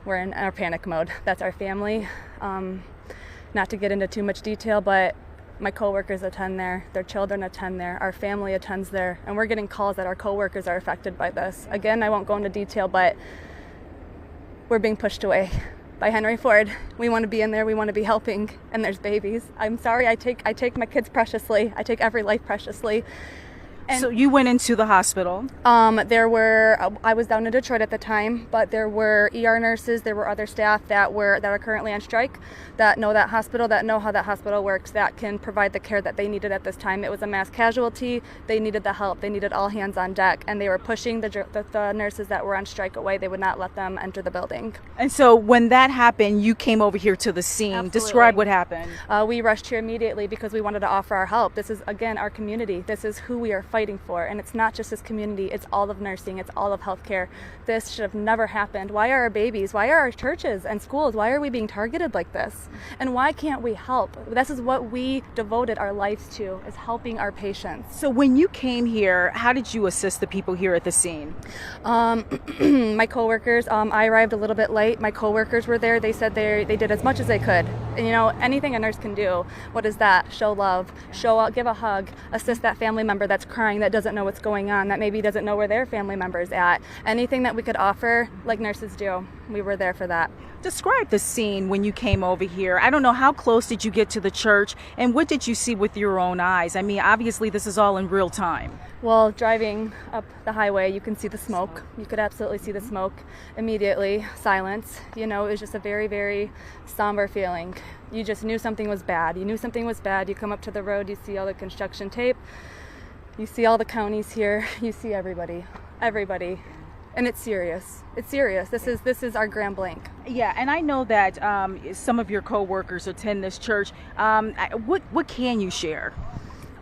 we're in our panic mode. That's our family. Not to get into too much detail, but my coworkers attend there, their children attend there, our family attends there, and we're getting calls that our coworkers are affected by this. Again, I won't go into detail, but we're being pushed away by Henry Ford. We want to be in there, we want to be helping, and there's babies. I'm sorry, I take my kids preciously. I take every life preciously. And so you went into the hospital? I was down in Detroit at the time, but there were ER nurses, there were other staff that are currently on strike, that know that hospital, that know how that hospital works, that can provide the care that they needed at this time. It was a mass casualty. They needed the help. They needed all hands on deck, and they were pushing the nurses that were on strike away. They would not let them enter the building. And so when that happened, you came over here to the scene. Absolutely. Describe what happened. We rushed here immediately because we wanted to offer our help. This is, again, our community. This is who we are fighting for, and it's not just this community, it's all of nursing, it's all of healthcare. This should have never happened. Why are our babies, why are our churches and schools, why are we being targeted like this? And why can't we help? This is what we devoted our lives to, is helping our patients. So when you came here, how did you assist the people here at the scene? My coworkers, I arrived a little bit late. My coworkers were there. They said they did as much as they could. And, you know, anything a nurse can do. What is that? Show love, show up, give a hug, assist that family member that's crying, that doesn't know what's going on, that maybe doesn't know where their family member's at. Anything that we could offer, like nurses do, we were there for that. Describe the scene when you came over here. I don't know, how close did you get to the church, and what did you see with your own eyes? I mean, obviously this is all in real time. Well, driving up the highway, you can see the smoke. You could absolutely see the smoke. Immediately, silence. You know, it was just a very, very somber feeling. You just knew something was bad. You knew something was bad. You come up to the road, you see all the construction tape. You see all the counties here. You see everybody. And it's serious. It's serious. This is our Grand Blanc. Yeah, and I know that some of your co-workers attend this church. What can you share?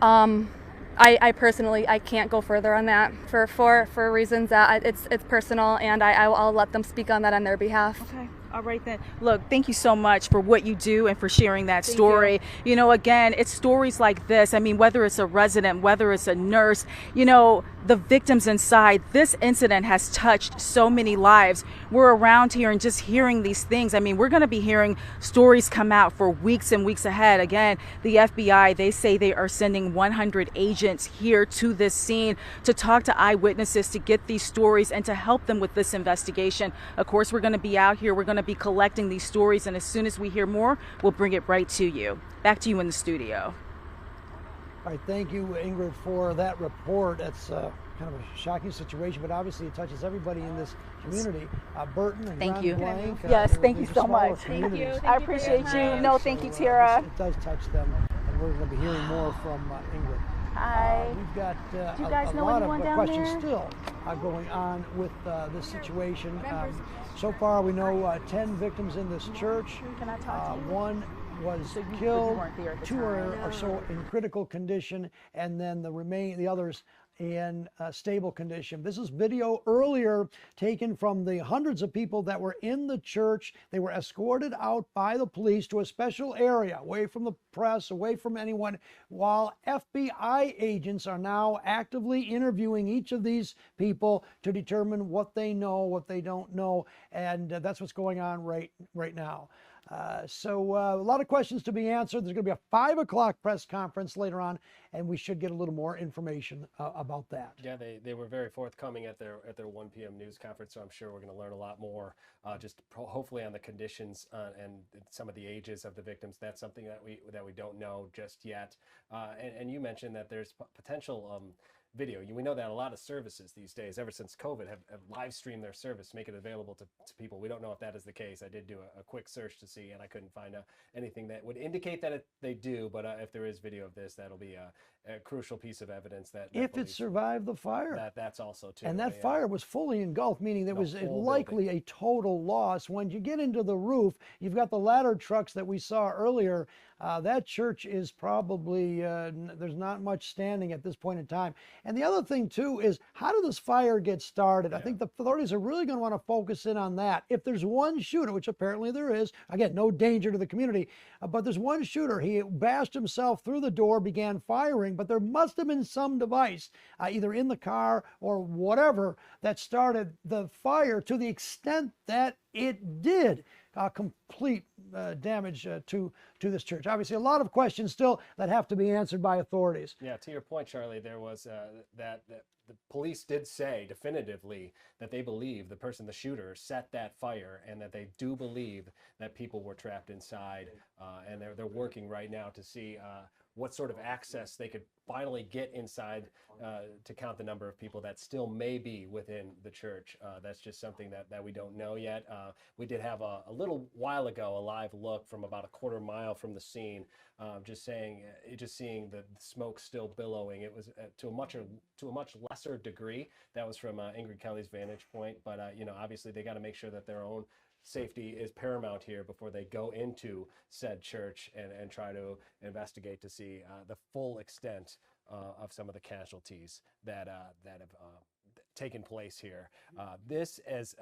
I personally, I can't go further on that for reasons that it's personal, and I'll let them speak on that on their behalf. Okay. All right then. Look, thank you so much for what you do and for sharing that story. You know, again, it's stories like this. I mean, whether it's a resident, whether it's a nurse, you know, the victims inside, this incident has touched so many lives. We're around here and just hearing these things. I mean, we're going to be hearing stories come out for weeks and weeks ahead. Again, the FBI, they say they are sending 100 agents here to this scene to talk to eyewitnesses, to get these stories and to help them with this investigation. Of course, we're going to be out here. We're going to be collecting these stories, and as soon as we hear more, we'll bring it right to you. Back to you in the studio. All right, thank you, Ingrid, for that report. That's kind of a shocking situation, but obviously it touches everybody in this community. Burton and Grand Blanc. Yes, thank you so much. Thank you. I appreciate you. No, thank you, Tara. It does touch them, and we're going to be hearing more from Ingrid. Hi. We've got Do you guys a know lot anyone of down questions there? still going on with this situation. So far, we know 10 victims in this church. Can I talk to you? One was you killed, weren't there at the 2 time. are so in critical condition, and then the others in stable condition. This is video earlier taken from the hundreds of people that were in the church. They were escorted out by the police to a special area, away from the press, away from anyone, while FBI agents are now actively interviewing each of these people to determine what they know, what they don't know, and that's what's going on right now. So a lot of questions to be answered. There's going to be a 5 o'clock press conference later on, and we should get a little more information about that. Yeah, they were very forthcoming at their 1 p.m. news conference, so I'm sure we're going to learn a lot more, hopefully on the conditions and some of the ages of the victims. That's something that we don't know just yet. And you mentioned that there's potential video. We know that a lot of services these days, ever since COVID, have live streamed their service, make it available to people. We don't know if that is the case. I did do a quick search to see, and I couldn't find anything that would indicate that they do. But if there is video of this, that'll be a crucial piece of evidence that if it survived the fire. That's also too. And that fire was fully engulfed, meaning there was likely a total loss. When you get into the roof, you've got the ladder trucks that we saw earlier. That church is probably, there's not much standing at this point in time. And the other thing too is, how did this fire get started? I think the authorities are really going to want to focus in on that. If there's one shooter, which apparently there is, again, no danger to the community, but there's one shooter, he bashed himself through the door, began firing, but there must have been some device, either in the car or whatever, that started the fire to the extent that it did complete damage to this church. Obviously, a lot of questions still that have to be answered by authorities. Yeah, to your point, Charlie, there was that the police did say definitively that they believe the shooter, set that fire, and that they do believe that people were trapped inside, and they're working right now to see what sort of access they could finally get inside to count the number of people that still may be within the church. That's just something that we don't know yet. We did have a little while ago a live look from about a quarter mile from the scene, just seeing the smoke still billowing. It was to a much lesser degree. That was from Ingrid Kelly's vantage point, but obviously they got to make sure that their own safety is paramount here before they go into said church and try to investigate to see the full extent of some of the casualties that have taken place here. This is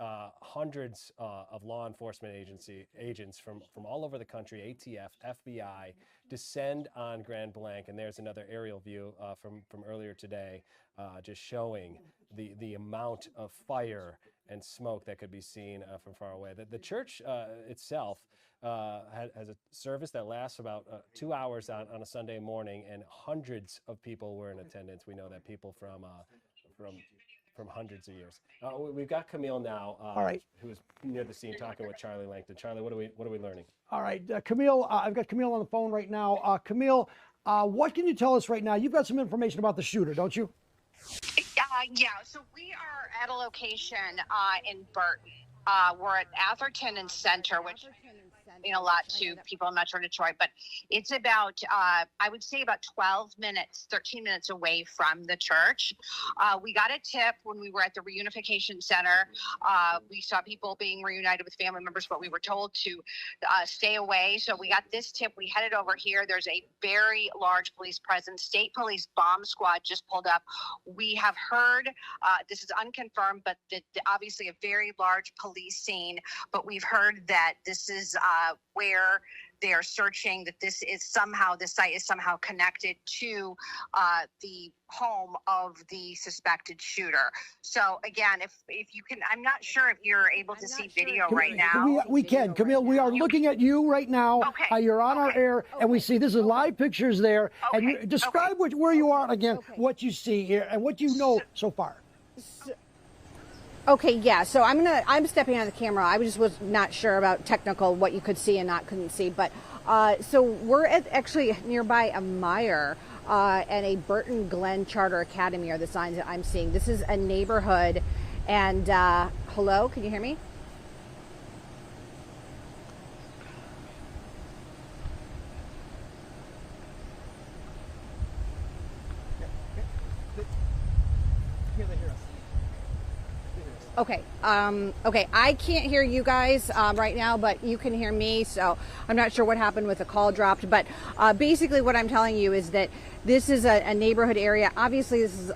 hundreds of law enforcement agents from all over the country, ATF, FBI, descend on Grand Blanc, and there's another aerial view from earlier today, just showing the amount of fire and smoke that could be seen from far away. The church itself has a service that lasts about 2 hours on a Sunday morning, and hundreds of people were in attendance. We know that people from hundreds of years. We've got Camille now, All right, who is near the scene talking with Charlie Langton. Charlie, what are we learning? All right, Camille, I've got Camille on the phone right now. Camille, what can you tell us right now? You've got some information about the shooter, don't you? Yeah, so we are at a location in Burton. We're at Atherton and Center, which mean a lot to people in Metro Detroit, but it's about, I would say about 13 minutes away from the church. We got a tip when we were at the Reunification Center. We saw people being reunited with family members, but we were told to stay away. So we got this tip. We headed over here. There's a very large police presence. State Police bomb squad just pulled up. We have heard, this is unconfirmed, but obviously a very large police scene, but we've heard that this is where they are searching, that this site is somehow connected to the home of the suspected shooter. So again, if you can, I'm not sure if you're able to see video right now. We can, Camille. We are looking at you right now. Okay. You're on our air, and we see this is live pictures there. And you, describe where you are again, what you see here, and what you know so far. Okay, yeah. So I'm stepping on the camera. I just was not sure about technical what you could see and couldn't see. But so we're actually nearby a Meyer and a Burton Glen Charter Academy are the signs that I'm seeing. This is a neighborhood, and hello, can you hear me? Okay. Okay. I can't hear you guys right now, but you can hear me. So I'm not sure what happened with the call dropped. But basically, what I'm telling you is that this is a neighborhood area. Obviously, this is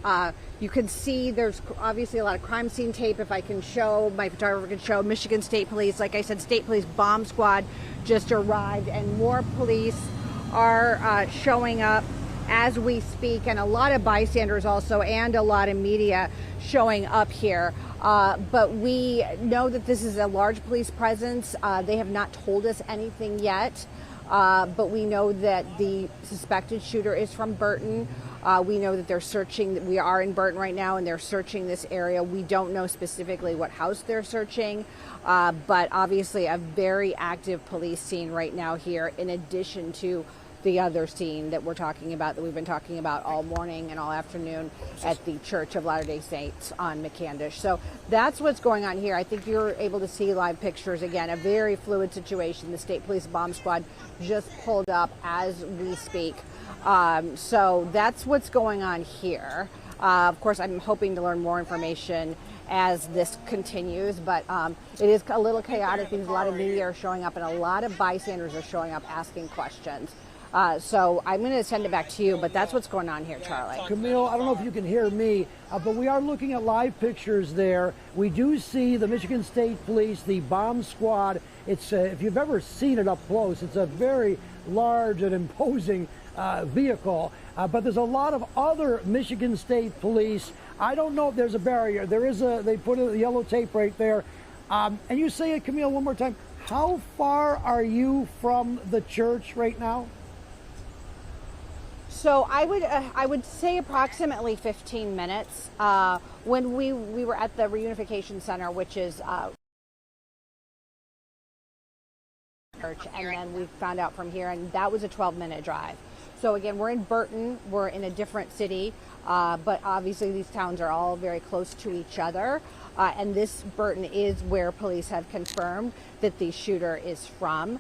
you can see there's obviously a lot of crime scene tape. If I can show, my photographer can show. Michigan State Police, like I said, State Police bomb squad just arrived, and more police are showing up as we speak, and a lot of bystanders also, and a lot of media showing up here. But we know that this is a large police presence. They have not told us anything yet, but we know that the suspected shooter is from Burton. We know that they're searching. We are in Burton right now, and they're searching this area. We don't know specifically what house they're searching, but obviously a very active police scene right now here, in addition to the other scene that we're talking about, that we've been talking about all morning and all afternoon at the Church of Latter-day Saints on McCandish. So that's what's going on here. I think you're able to see live pictures. Again, a very fluid situation. The State Police Bomb Squad just pulled up as we speak. So that's what's going on here. Of course, I'm hoping to learn more information as this continues, but it is a little chaotic because a lot of media are showing up and a lot of bystanders are showing up asking questions. So I'm going to send it back to you, but that's what's going on here, Charlie. Camille, I don't know if you can hear me, but we are looking at live pictures there. We do see the Michigan State Police, the bomb squad. It's if you've ever seen it up close, it's a very large and imposing vehicle, but there's a lot of other Michigan State Police. I don't know if there's a barrier. There is they put a yellow tape right there. And you say it, Camille, one more time. How far are you from the church right now? So I would say approximately 15 minutes. When we were at the Reunification Center, which is church, and then we found out from here, and that was a 12-minute drive. So again, we're in Burton. We're in a different city, but obviously these towns are all very close to each other. And this Burton is where police have confirmed that the shooter is from.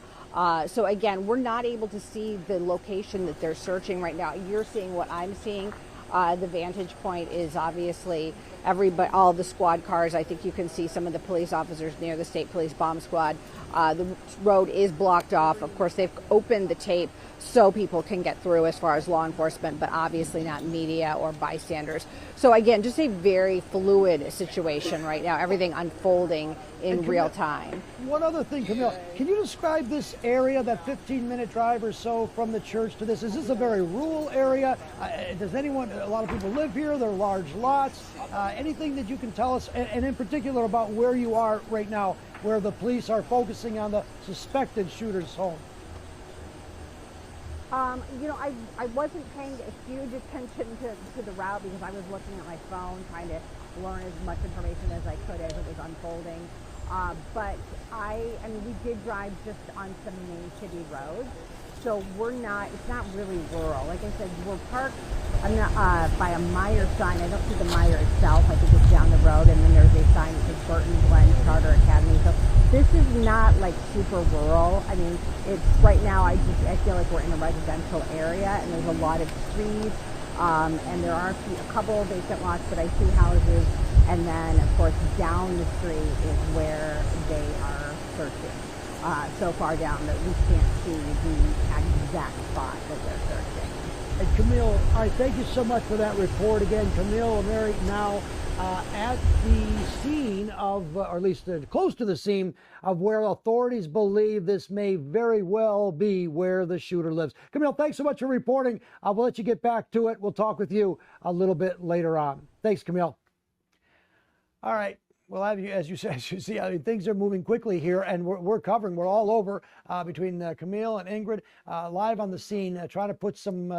So again, we're not able to see the location that they're searching right now. You're seeing what I'm seeing. The vantage point is obviously all the squad cars. I think you can see some of the police officers near the State Police Bomb Squad. The road is blocked off. Of course, they've opened the tape so people can get through as far as law enforcement, but obviously not media or bystanders. So again, just a very fluid situation right now, everything unfolding in real time. One other thing, Camille, can you describe this area, that 15-minute drive or so from the church to this? Is this a very rural area? Does a lot of people live here? There are large lots. Anything that you can tell us, and in particular about where you are right now, where the police are focusing on the suspected shooter's home? I wasn't paying a huge attention to the route because I was looking at my phone trying to learn as much information as I could as it was unfolding. But we did drive just on some main city roads. So it's not really rural. Like I said, we're parked by a Meyer sign. I don't see the Meyer itself. I think it's down the road, and then there's a sign that says Burton Glen Charter Academy. So this is not like super rural. I mean, it's right now, I feel like we're in a residential area, and there's a lot of trees, and there are a couple of vacant lots, but I see houses, and then, of course, down the street is where they are searching. So far down that we can't see the exact spot that they're searching. And Camille, all right, thank you so much for that report. Again, Camille and Mary now at the scene of, or at least close to the scene of where authorities believe this may very well be where the shooter lives. Camille, thanks so much for reporting. We'll let you get back to it. We'll talk with you a little bit later on. Thanks, Camille. All right. Well, as you see, I mean, things are moving quickly here, and we're all over between Camille and Ingrid live on the scene, trying to put some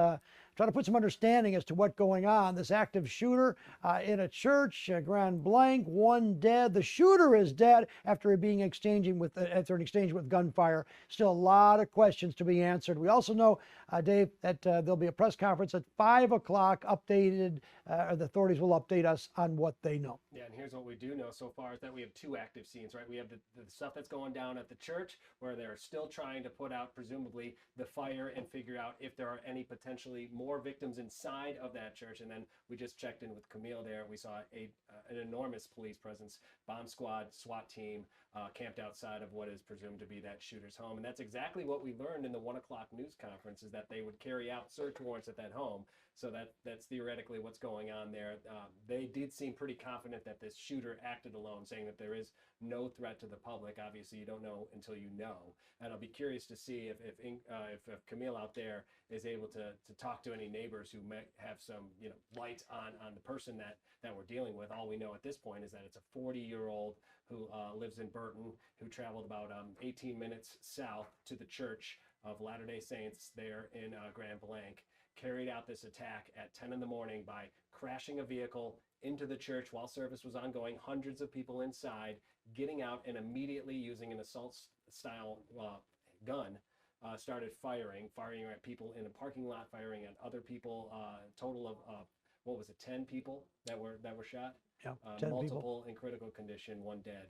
understanding as to what's going on. This active shooter in a church, Grand Blanc, one dead. The shooter is dead after an exchange with gunfire. Still a lot of questions to be answered. We also know, Dave, that there'll be a press conference at 5 o'clock. Updated, the authorities will update us on what they know. Yeah, and here's what we do know so far is that we have two active scenes, right? We have the stuff that's going down at the church, where they're still trying to put out, presumably, the fire and figure out if there are any potentially more victims inside of that church. And then we just checked in with Camille there. We saw an enormous police presence, bomb squad, SWAT team, camped outside of what is presumed to be that shooter's home. And that's exactly what we learned in the 1 o'clock news conference, is that they would carry out search warrants at that home. So that's theoretically what's going on there. They did seem pretty confident that this shooter acted alone, saying that there is no threat to the public. Obviously, you don't know until you know. And I'll be curious to see if Camille out there is able to talk to any neighbors who might have some light on the person that we're dealing with. All we know at this point is that it's a 40-year-old who lives in Burton, who traveled about 18 minutes south to the Church of Latter-day Saints there in Grand Blanc, carried out this attack at 10 in the morning by crashing a vehicle into the church while service was ongoing, hundreds of people inside, getting out and immediately using an assault-style gun started firing at people in a parking lot, firing at other people. Total of what was it, 10 people that were shot? Yeah, 10 multiple people. in critical condition, one dead,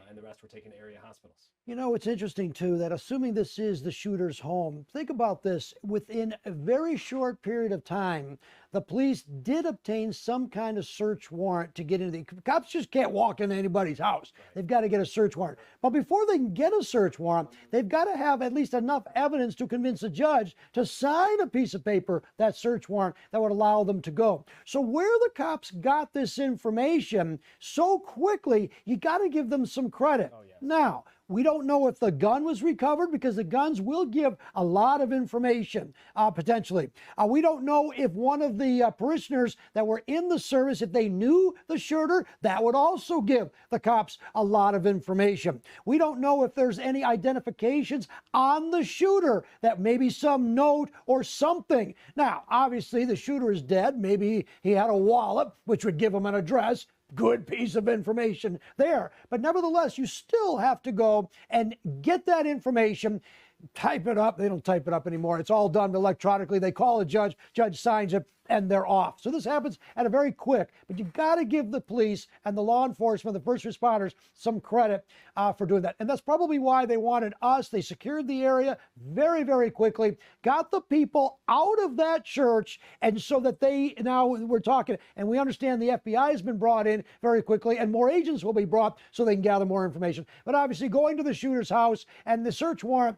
and the rest were taken to area hospitals. You know, it's interesting too that assuming this is the shooter's home, think about this. Within a very short period of time, the police did obtain some kind of search warrant to get into the cops just can't walk into anybody's house. They've got to get a search warrant. But before they can get a search warrant, they've got to have at least enough evidence to convince a judge to sign a piece of paper, that search warrant that would allow them to go. So where the cops got this information so quickly, you got to give them some credit. Now, we don't know if the gun was recovered because the guns will give a lot of information, potentially. We don't know if one of the parishioners that were in the service, if they knew the shooter, that would also give the cops a lot of information. We don't know if there's any identifications on the shooter, that maybe some note or something. Now, obviously, the shooter is dead. Maybe he had a wallet, which would give him an address. Good piece of information there. But nevertheless, you still have to go and get that information, type it up. They don't type it up anymore. It's all done electronically. They call a judge, judge signs it, and they're off. So this happens at a very quick, but you got to give the police and the law enforcement, the first responders, some credit for doing that. And that's probably why they wanted us. They secured the area very, very quickly, got the people out of that church, and so that now we're talking, and we understand the FBI has been brought in very quickly, and more agents will be brought so they can gather more information. But obviously going to the shooter's house, and the search warrant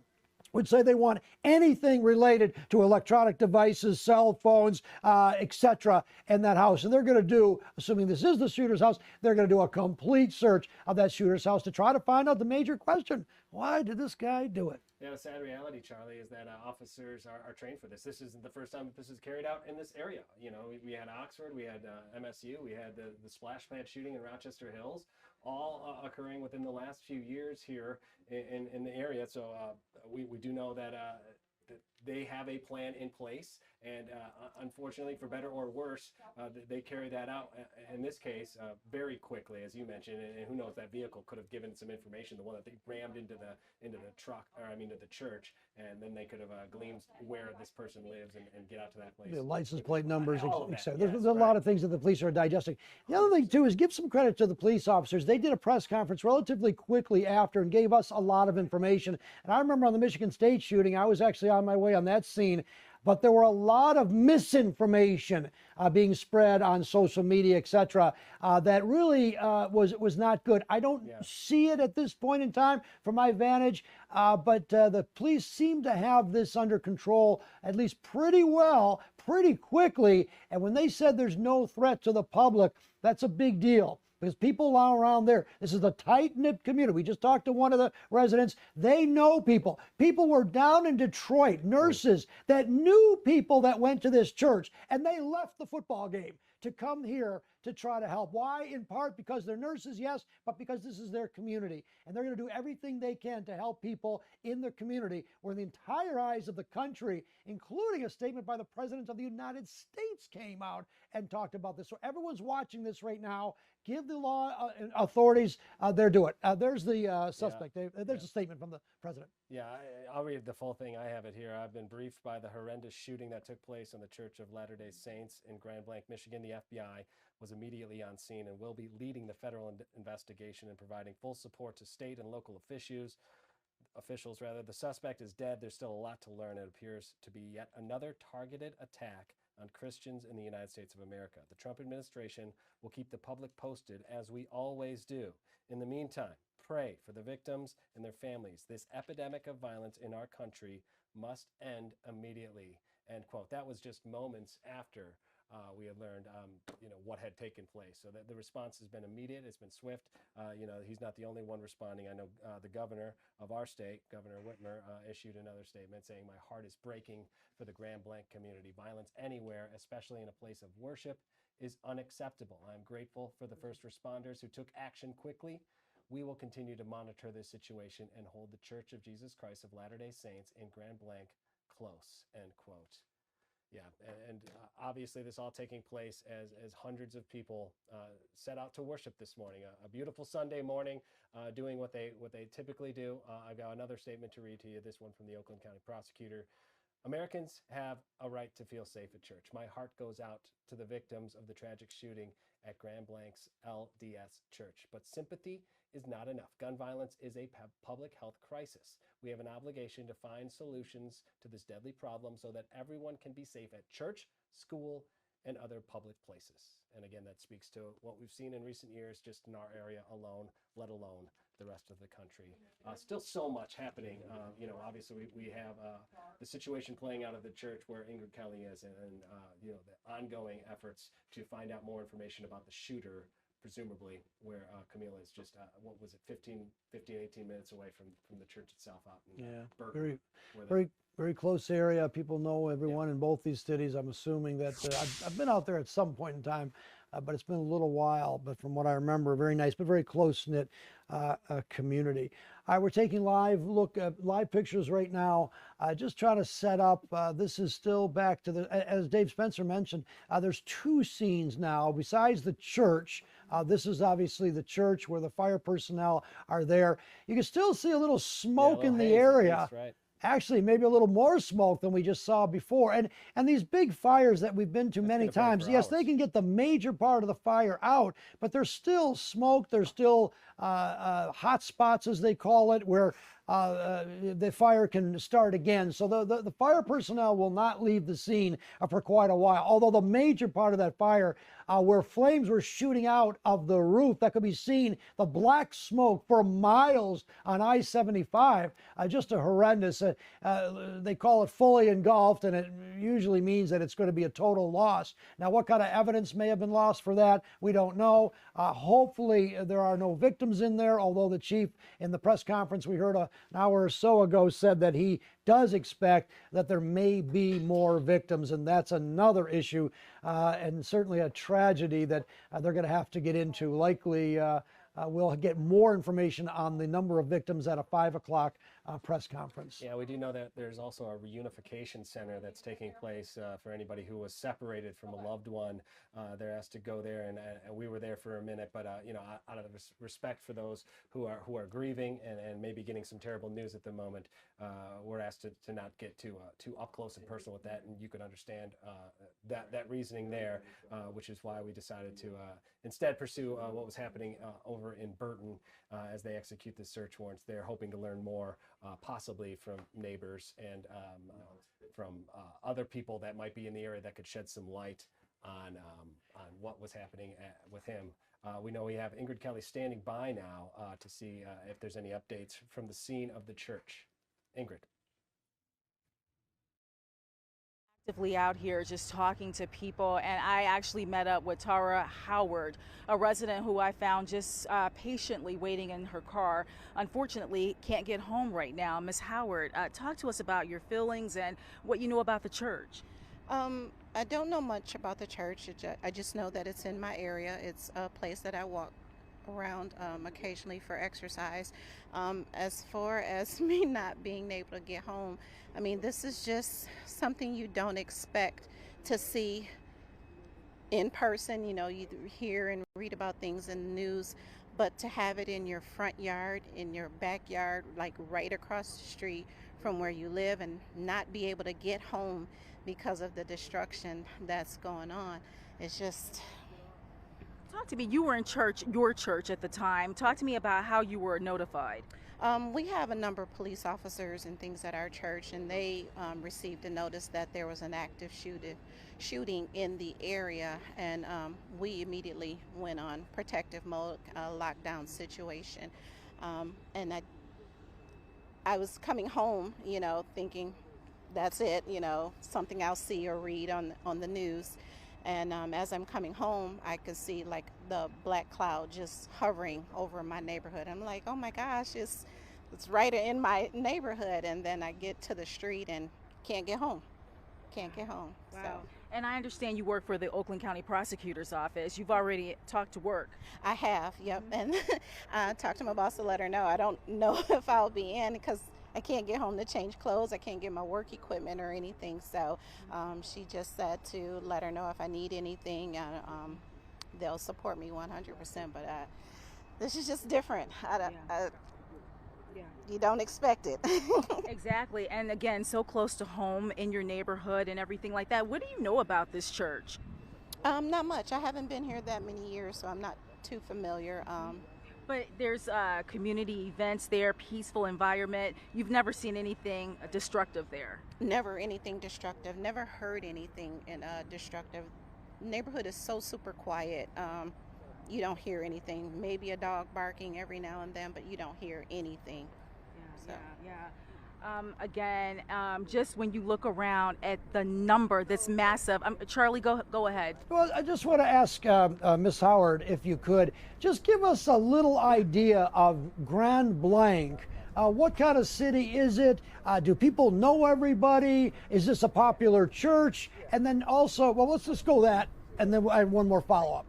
would say they want anything related to electronic devices, cell phones, etc. in that house. And they're going to do, assuming this is the shooter's house, they're going to do a complete search of that shooter's house to try to find out the major question. Why did this guy do it? Yeah, the sad reality, Charlie, is that officers are trained for this. This isn't the first time that this is carried out in this area. You know, we had Oxford, we had MSU, we had the splash pad shooting in Rochester Hills, all occurring within the last few years here in the area. So we do know that they have a plan in place, and unfortunately, for better or worse, they carry that out in this case very quickly, as you mentioned. And who knows, that vehicle could have given some information, the one that they rammed into the truck, or I mean to the church, and then they could have gleaned where this person lives and get out to that place. The license plate numbers, etc. Yes, There's a lot of things that the police are digesting. The other thing too is give some credit to the police officers. They did a press conference relatively quickly after and gave us a lot of information. And I remember on the Michigan State shooting, I was actually on my way on that scene, but there were a lot of misinformation being spread on social media, etc., that really was not good. I don't see it at this point in time from my vantage, but the police seem to have this under control at least pretty well, pretty quickly. And when they said there's no threat to the public, that's a big deal. Because people around there, this is a tight-knit community. We just talked to one of the residents. They know people. People were down in Detroit, nurses that knew people that went to this church, and they left the football game to come here to try to help. Why? In part because they're nurses, yes, but because this is their community. And they're going to do everything they can to help people in the community, where the entire eyes of the country, including a statement by the President of the United States, came out and talked about this. So everyone's watching this right now. Give the law authorities their due it. There's the suspect. There's a statement from the President. Yeah, I'll read the full thing. I have it here. I've been briefed by the horrendous shooting that took place in the Church of Latter-day Saints in Grand Blanc, Michigan. The FBI was immediately on scene and will be leading the federal investigation and providing full support to state and local officials. The suspect is dead. There's still a lot to learn. It appears to be yet another targeted attack on Christians in the United States of America. The Trump administration will keep the public posted, as we always do. In the meantime, pray for the victims and their families. This epidemic of violence in our country must end immediately. End quote. That was just moments after we had learned, what had taken place. So the response has been immediate. It's been swift. He's not the only one responding. I know the governor of our state, Governor Whitmer, issued another statement saying, "My heart is breaking for the Grand Blanc community. Violence anywhere, especially in a place of worship, is unacceptable. I am grateful for the first responders who took action quickly. We will continue to monitor this situation and hold the Church of Jesus Christ of Latter-day Saints in Grand Blanc close." End quote. Yeah, and obviously this all taking place as hundreds of people set out to worship this morning. A beautiful Sunday morning, doing what they typically do. I've got another statement to read to you. This one from the Oakland County Prosecutor. Americans have a right to feel safe at church. My heart goes out to the victims of the tragic shooting at Grand Blanc's LDS Church. But sympathy is not enough. Gun violence is a public health crisis. We have an obligation to find solutions to this deadly problem so that everyone can be safe at church, school, and other public places. And again, that speaks to what we've seen in recent years just in our area alone, let alone the rest of the country. Still so much happening. Obviously we have the situation playing out of the church where Ingrid Kelly is, and the ongoing efforts to find out more information about the shooter, presumably where Camila is just, 18 minutes away from the church itself out in Berkeley. Very close area. People know everyone in both these cities. I'm assuming that I've been out there at some point in time, but it's been a little while. But from what I remember, very nice, but very close-knit community. We're taking live pictures right now, just trying to set up. This is still back to as Dave Spencer mentioned, there's two scenes now besides the church. This is obviously the church where the fire personnel are there. You can still see a little smoke in the area. Right. Actually, maybe a little more smoke than we just saw before. And these big fires that we've been to many times, yes, they can get the major part of the fire out, but there's still smoke. There's still hot spots, as they call it, where the fire can start again. So the fire personnel will not leave the scene for quite a while. Although the major part of that fire, where flames were shooting out of the roof, that could be seen, the black smoke for miles on I-75, just a horrendous. They call it fully engulfed, and it usually means that it's going to be a total loss. Now, what kind of evidence may have been lost for that, we don't know. Hopefully, there are no victims in there, although the chief in the press conference we heard an hour or so ago said that he does expect that there may be more victims, and that's another issue, and certainly a tragedy that they're going to have to get into. Likely, we'll get more information on the number of victims at a 5 o'clock press conference. Yeah, we do know that there's also a reunification center that's taking place for anybody who was separated from a loved one. They're asked to go there, and we were there for a minute, but out of respect for those who are grieving and maybe getting some terrible news at the moment, we're asked to not get too up close and personal with that, and you can understand that reasoning there, which is why we decided to instead pursue what was happening over in Burton as they execute the search warrants. They're hoping to learn more, possibly from neighbors and from other people that might be in the area that could shed some light on what was happening with him. We know we have Ingrid Kelly standing by now to see if there's any updates from the scene of the church. Ingrid. Actively out here just talking to people, and I actually met up with Tara Howard, a resident who I found just patiently waiting in her car. Unfortunately, can't get home right now. Ms. Howard, talk to us about your feelings and what you know about the church. I don't know much about the church. I just know that it's in my area. It's a place that I walk around occasionally for exercise. As far as me not being able to get home, I mean, this is just something you don't expect to see in person. You know, you hear and read about things in the news, but to have it in your front yard, in your backyard, like right across the street from where you live, and not be able to get home because of the destruction that's going on, it's just... Talk to me. You were in your church at the time. Talk to me about how you were notified. We have a number of police officers and things at our church, and they received a notice that there was an active shooting in the area, and we immediately went on protective mode, lockdown situation. And I was coming home, you know, thinking that's it, you know, something I'll see or read on the news. And as I'm coming home, I could see like the black cloud just hovering over my neighborhood. I'm like, oh my gosh, it's right in my neighborhood. And then I get to the street and can't get home. Wow. So. And I understand you work for the Oakland County Prosecutor's Office. You've already talked to work. I have, yep. And I talked to my boss to let her know. I don't know if I'll be in because I can't get home to change clothes. I can't get my work equipment or anything. So she just said to let her know if I need anything, they'll support me 100%. But this is just different. You don't expect it. Exactly. And again, so close to home in your neighborhood and everything like that. What do you know about this church? Not much. I haven't been here that many years, so I'm not too familiar. But there's community events there, peaceful environment. You've never seen anything destructive there? Never anything destructive. Never heard anything destructive. Neighborhood is so super quiet. You don't hear anything. Maybe a dog barking every now and then, but you don't hear anything. Again, just when you look around at the number that's massive. Charlie, go ahead. Well, I just want to ask Ms. Howard, if you could, just give us a little idea of Grand Blanc. What kind of city is it? Do people know everybody? Is this a popular church? And then also, well, let's just go that, and then I have one more follow-up.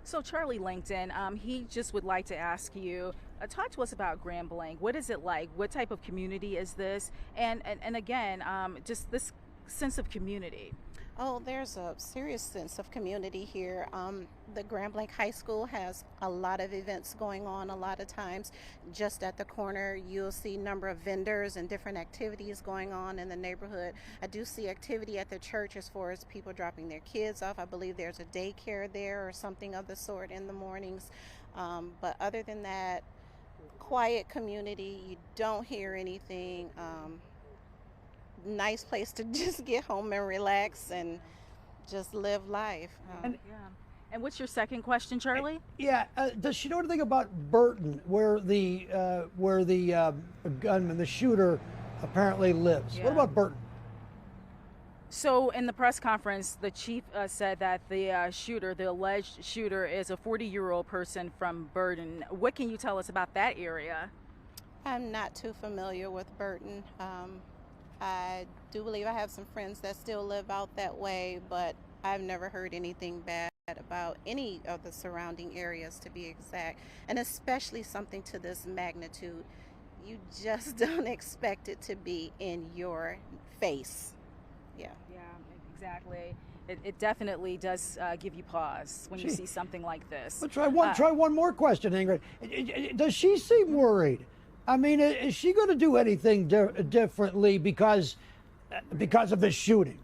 So Charlie Langton, he just would like to ask you, talk to us about Grand Blanc. What is it like? What type of community is this? And again, just this sense of community. Oh, there's a serious sense of community here. The Grand Blanc High School has a lot of events going on a lot of times. Just at the corner, you'll see a number of vendors and different activities going on in the neighborhood. I do see activity at the church as far as people dropping their kids off. I believe there's a daycare there or something of the sort in the mornings. But other than that, quiet community. You don't hear anything. Nice place to just get home and relax and just live life. And what's your second question, Charlie? Yeah, does she know anything about Burton, where the gunman, the shooter, apparently lives? What about Burton? So in the press conference, the chief said that the shooter, the alleged shooter, is a 40-year-old person from Burton. What can you tell us about that area? I'm not too familiar with Burton. I do believe I have some friends that still live out that way, but I've never heard anything bad about any of the surrounding areas, to be exact, and especially something to this magnitude. You just don't expect it to be in your face. Yeah, exactly. It definitely does give you pause when you see something like this. But try one more question, Ingrid. Does she seem worried? I mean, is she going to do anything differently because of this shooting?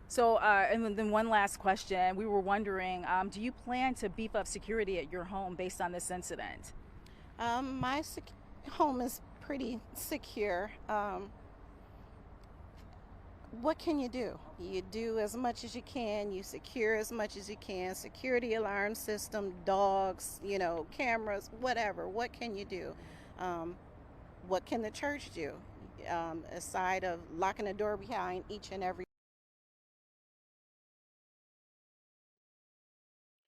So, and then one last question. We were wondering, do you plan to beef up security at your home based on this incident? My home is pretty secure. What can you do? You do as much as you can. You secure as much as you can. Security alarm system, dogs, cameras, whatever. What can you do? What can the church do? Aside of locking the door behind each and every.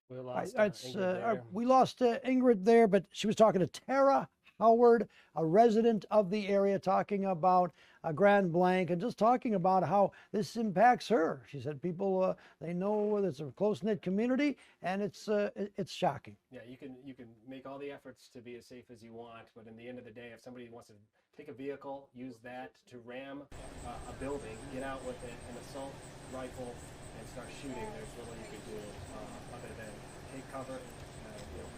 We lost Ingrid there, but she was talking to Tara Howard, a resident of the area, talking about Grand Blanc and just talking about how this impacts her. She said people, they know it's a close-knit community, and it's shocking. Yeah, you can make all the efforts to be as safe as you want, but in the end of the day, if somebody wants to take a vehicle, use that to ram a building, get out with an assault rifle, and start shooting, there's little you can do other than take cover,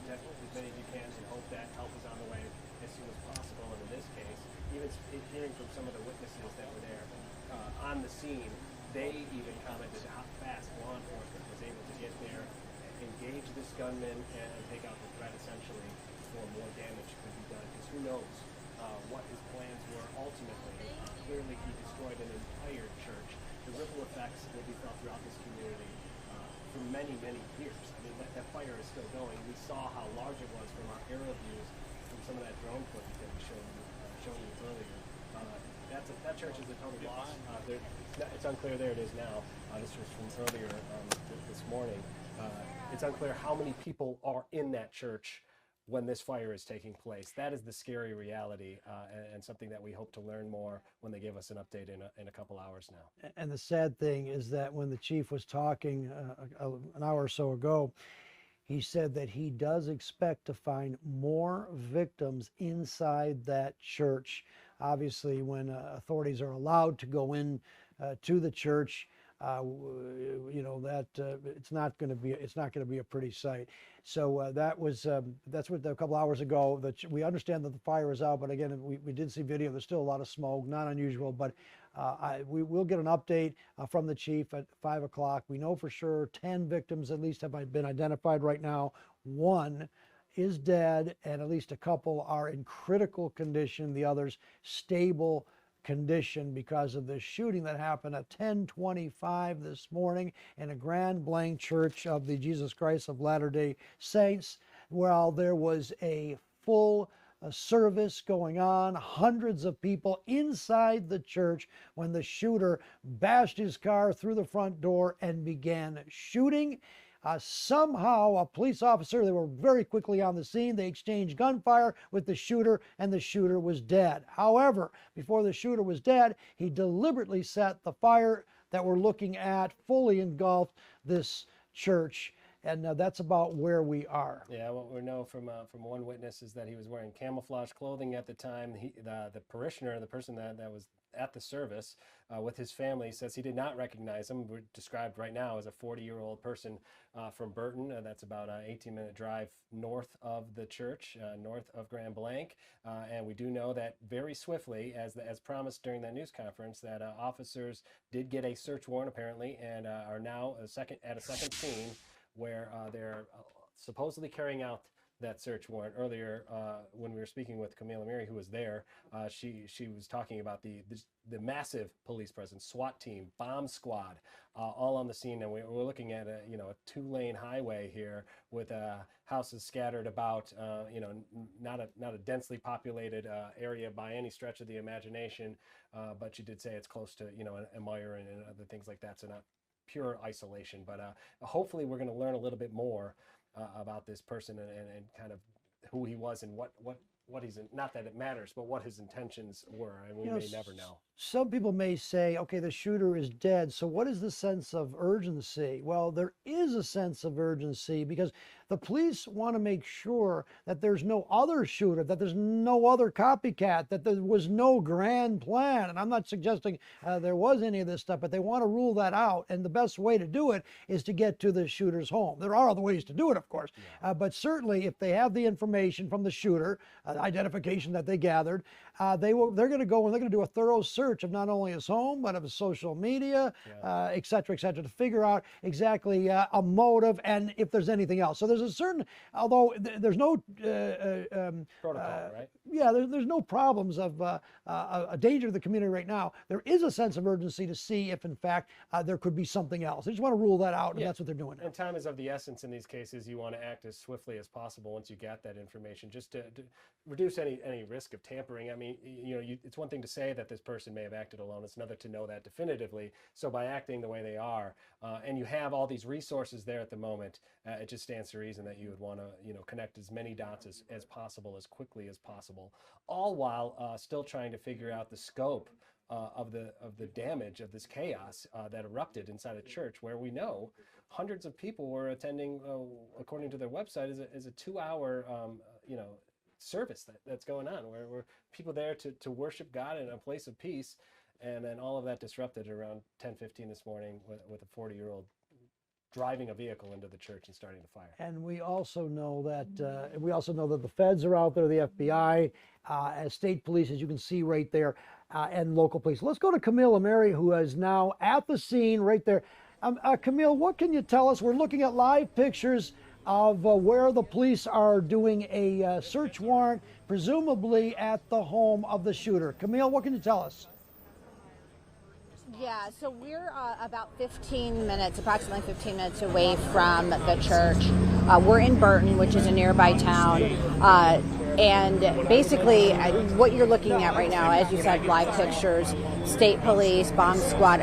protect as many as you can, and hope that help is on the way as soon as possible. And in this case, even hearing from some of the witnesses that were there on the scene, they even commented how fast law enforcement was able to get there, engage this gunman, and take out the threat essentially before more damage could be done. Because who knows what his plans were ultimately. Clearly, he destroyed an entire church. The ripple effects will be felt throughout this community for many, many years. I mean, that fire is still going. We saw how large it was from our aerial views from some of that drone footage that we showed you earlier. That church is a total loss. It's unclear. There it is now. This was from earlier this morning. It's unclear how many people are in that church when this fire is taking place. That is the scary reality, and something that we hope to learn more when they give us an update in a couple hours now. And the sad thing is that when the chief was talking an hour or so ago, he said that he does expect to find more victims inside that church. Obviously, when authorities are allowed to go in to the church, you know that it's not going to be a pretty sight. So that's what a couple hours ago. That we understand that the fire is out, but again, we did see video. There's still a lot of smoke, not unusual, but we will get an update from the chief at 5 o'clock. We know for sure 10 victims at least have been identified right now. One is dead, and at least a couple are in critical condition. The others stable condition because of the shooting that happened at 10:25 this morning in a Grand Blanc Church of the Jesus Christ of Latter-day Saints. While there was a full service going on, hundreds of people inside the church when the shooter bashed his car through the front door and began shooting. Somehow a police officer, they were very quickly on the scene. They exchanged gunfire with the shooter, and the shooter was dead. However, before the shooter was dead, he deliberately set the fire that we're looking at fully engulfed this church. And that's about where we are. Yeah, what we know from one witness is that he was wearing camouflage clothing at the time. The parishioner, the person that was at the service with his family, says he did not recognize him. We're described right now as a 40-year-old person from Burton. That's about an 18-minute drive north of the church, north of Grand Blanc. And we do know that very swiftly, as promised during that news conference, that officers did get a search warrant apparently, and are now at a second scene where they're supposedly carrying out that search warrant. Earlier, when we were speaking with Camille Amiri, who was there, she was talking about the massive police presence, SWAT team, bomb squad, all on the scene, and we're looking at a 2-lane highway here with houses scattered about, not a densely populated area by any stretch of the imagination, but she did say it's close to a Meyer and other things like that, so not pure isolation. But hopefully we're going to learn a little bit more about this person and kind of who he was and what he's in, not that it matters, but what his intentions were, and we may never know. Some people may say, okay, the shooter is dead, so what is the sense of urgency? Well, there is a sense of urgency because the police want to make sure that there's no other shooter, that there's no other copycat, that there was no grand plan. And I'm not suggesting there was any of this stuff, but they want to rule that out. And the best way to do it is to get to the shooter's home. There are other ways to do it, of course, but certainly if they have the information from the shooter, identification that they gathered, they're going to go and they're going to do a thorough search of not only his home, but of his social media, et cetera, to figure out exactly a motive and if there's anything else. So there's a certain, although there's no protocol, right? Yeah, there's no problems of a danger to the community right now. There is a sense of urgency to see if, in fact, there could be something else. They just want to rule that out, and that's what they're doing now. And time is of the essence in these cases. You want to act as swiftly as possible once you get that information, just to reduce any risk of tampering. I mean, it's one thing to say that this person may have acted alone. It's another to know that definitively. So by acting the way they are, and you have all these resources there at the moment, it just stands to reason that you would want to, connect as many dots as possible, as quickly as possible, all while still trying to figure out the scope of the damage of this chaos that erupted inside a church where we know hundreds of people were attending, according to their website, is a 2-hour, service that's going on, where people there to worship God in a place of peace, and then all of that disrupted around 10:15 this morning with a 40-year-old driving a vehicle into the church and starting the fire. And we also know that the feds are out there, the FBI, as state police, as you can see right there, and local police. Let's go to Camille Amiri, who is now at the scene right there. Camille, what can you tell us? We're looking at live pictures of where the police are doing a search warrant, presumably at the home of the shooter. Camille, what can you tell us? Yeah, so we're about approximately 15 minutes away from the church. We're in Burton, which is a nearby town. And basically, what you're looking at right now, as you said, live pictures, state police, bomb squad,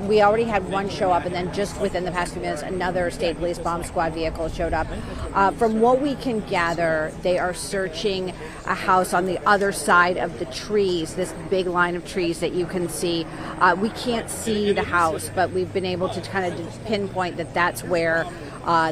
we already had one show up, and then just within the past few minutes, another state police bomb squad vehicle showed up. From what we can gather, they are searching a house on the other side of the trees, this big line of trees that you can see. We can't see the house, but we've been able to kind of pinpoint that that's where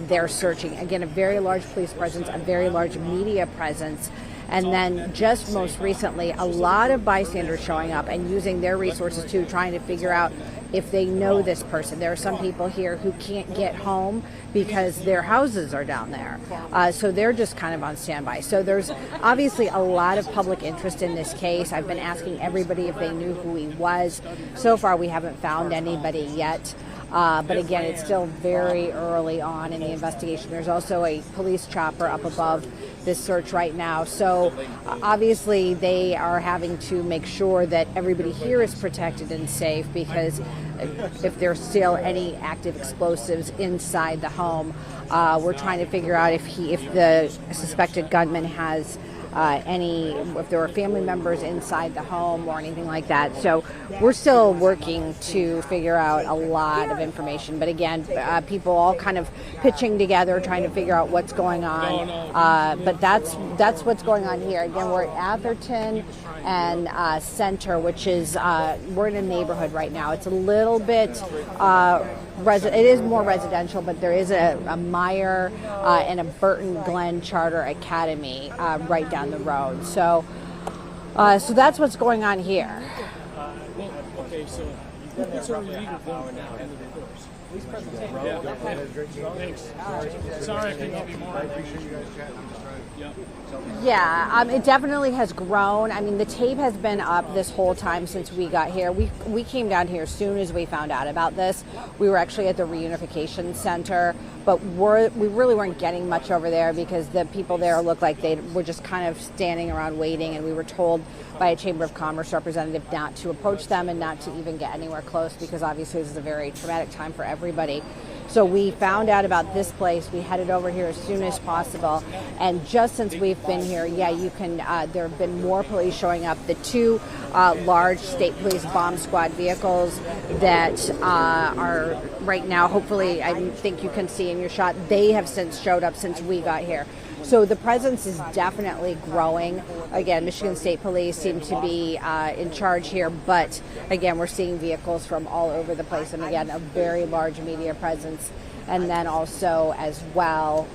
they're searching. Again, a very large police presence, a very large media presence, and then just most recently, a lot of bystanders showing up and using their resources too, trying to figure out if they know this person. There are some people here who can't get home because their houses are down there. So they're just kind of on standby. So there's obviously a lot of public interest in this case. I've been asking everybody if they knew who he was. So far, we haven't found anybody yet. But again, it's still very early on in the investigation. There's also a police chopper up above this search right now. So obviously they are having to make sure that everybody here is protected and safe, because if there's still any active explosives inside the home, we're trying to figure out if the suspected gunman has if there were family members inside the home or anything like that. So we're still working to figure out a lot of information. But again, people all kind of pitching together, trying to figure out what's going on. But that's what's going on here. Again, we're at Atherton and Center, which is, we're in a neighborhood right now. It's a little bit, it is more residential, but there is a Meyer and a Burton Glen Charter Academy right down the road. So that's what's going on here. Okay, so what's our legal power now? End of the course. Thanks. Sorry I couldn't help you more. I appreciate you guys chatting. I'm just trying. Yeah, it definitely has grown. I mean, the tape has been up this whole time since we got here. We came down here as soon as we found out about this. We were actually at the Reunification Center, but we really weren't getting much over there because the people there looked like they were just kind of standing around waiting, and we were told by a Chamber of Commerce representative not to approach them and not to even get anywhere close, because obviously this is a very traumatic time for everybody. So we found out about this place. We headed over here as soon as possible. And just since we've been here, you can, there have been more police showing up. The two large state police bomb squad vehicles that are right now, hopefully, I think you can see in your shot, they have since showed up since we got here. So the presence is definitely growing. Again, Michigan State Police seem to be in charge here, but again, we're seeing vehicles from all over the place, and again, a very large media presence. And then also, as well,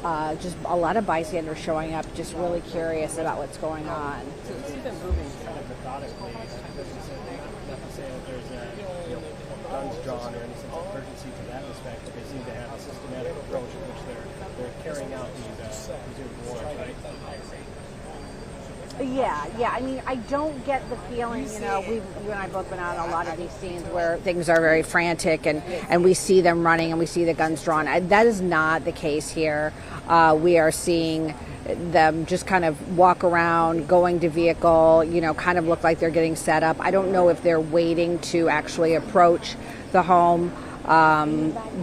just a lot of bystanders showing up, just really curious about what's going on. So you see them moving kind of methodically. It doesn't say that there's guns drawn or any sense of urgency to that respect, but they seem to have a systematic approach in which they're carrying out these presumed warrants, right? Yeah. I mean, I don't get the feeling, you and I both been on a lot of these scenes where things are very frantic and we see them running and we see the guns drawn. That is not the case here. We are seeing them just kind of walk around, going to vehicle, kind of look like they're getting set up. I don't know if they're waiting to actually approach the home,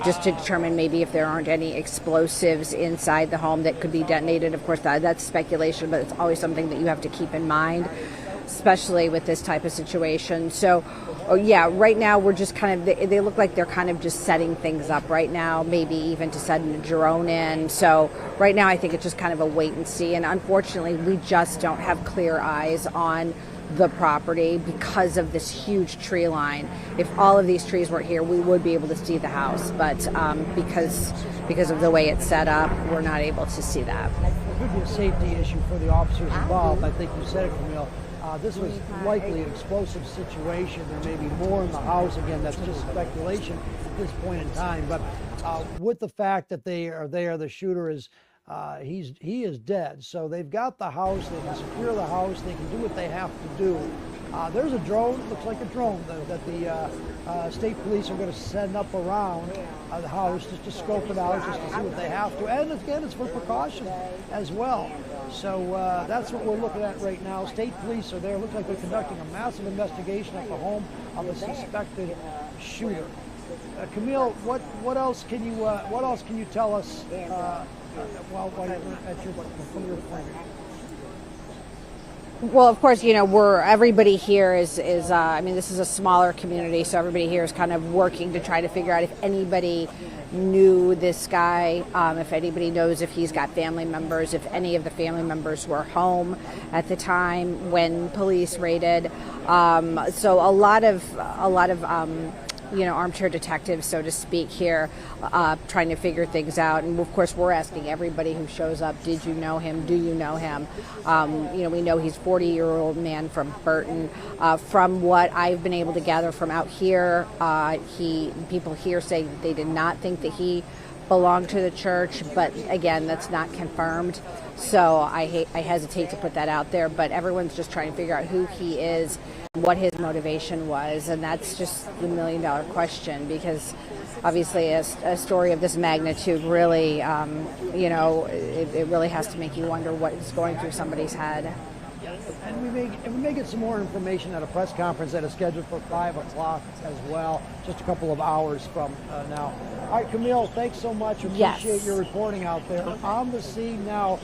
just to determine maybe if there aren't any explosives inside the home that could be detonated. Of course, that's speculation, but it's always something that you have to keep in mind, especially with this type of situation. So, right now we're just kind of, they look like they're kind of just setting things up right now, maybe even to send a drone in. So right now I think it's just kind of a wait and see. And unfortunately, we just don't have clear eyes on the property because of this huge tree line. If all of these trees were here, we would be able to see the house, but because of the way it's set up, we're not able to see that. It could be a safety issue for the officers involved. I think you said it, Camille. This was likely an explosive situation. There may be more in the house. Again, that's just speculation at this point in time. But with the fact that they are there, the shooter is he is dead. So they've got the house. They can secure the house. They can do what they have to do. There's a drone. Looks like a drone that the state police are going to send up around the house just to scope it out, just to see what they have to. And again, it's for precaution as well. So that's what we're looking at right now. State police are there. Looks like they're conducting a massive investigation at the home of a suspected shooter. Camille, what else can you tell us while you're at from your point? Well, of course, everybody here is I mean, this is a smaller community, so everybody here is kind of working to try to figure out if anybody knew this guy, if anybody knows if he's got family members, if any of the family members were home at the time when police raided. So a lot of armchair detectives, so to speak, here, trying to figure things out. And of course, we're asking everybody who shows up, did you know him? Do you know him? We know he's a 40-year-old man from Burton. From what I've been able to gather from out here, people here say they did not think that he belonged to the church, but again, that's not confirmed. So I hesitate to put that out there, but everyone's just trying to figure out who he is, what his motivation was, and that's just the million-dollar question, because obviously a story of this magnitude really, it really has to make you wonder what is going through somebody's head. And we may get some more information at a press conference that is scheduled for 5 o'clock as well, just a couple of hours from now. All right, Camille, thanks so much. Appreciate your reporting out there. On the scene now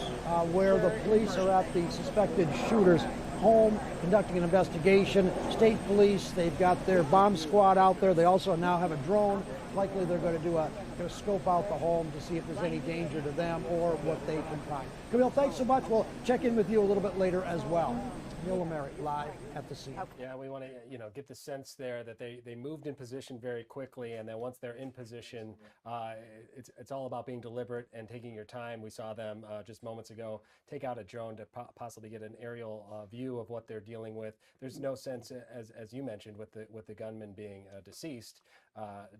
where the police are at the suspected shooter's home conducting an investigation. State police, they've got their bomb squad out there. They also now have a drone. Likely they're going to do a scope out the home to see if there's any danger to them or what they can find. Camille, thanks so much. We'll check in with you a little bit later as well. Camille Merritt, live at the scene. Yeah, we want to get the sense there that they moved in position very quickly, and then once they're in position, it's all about being deliberate and taking your time. We saw them just moments ago take out a drone to possibly get an aerial view of what they're dealing with. There's no sense, as you mentioned, with the gunman being deceased,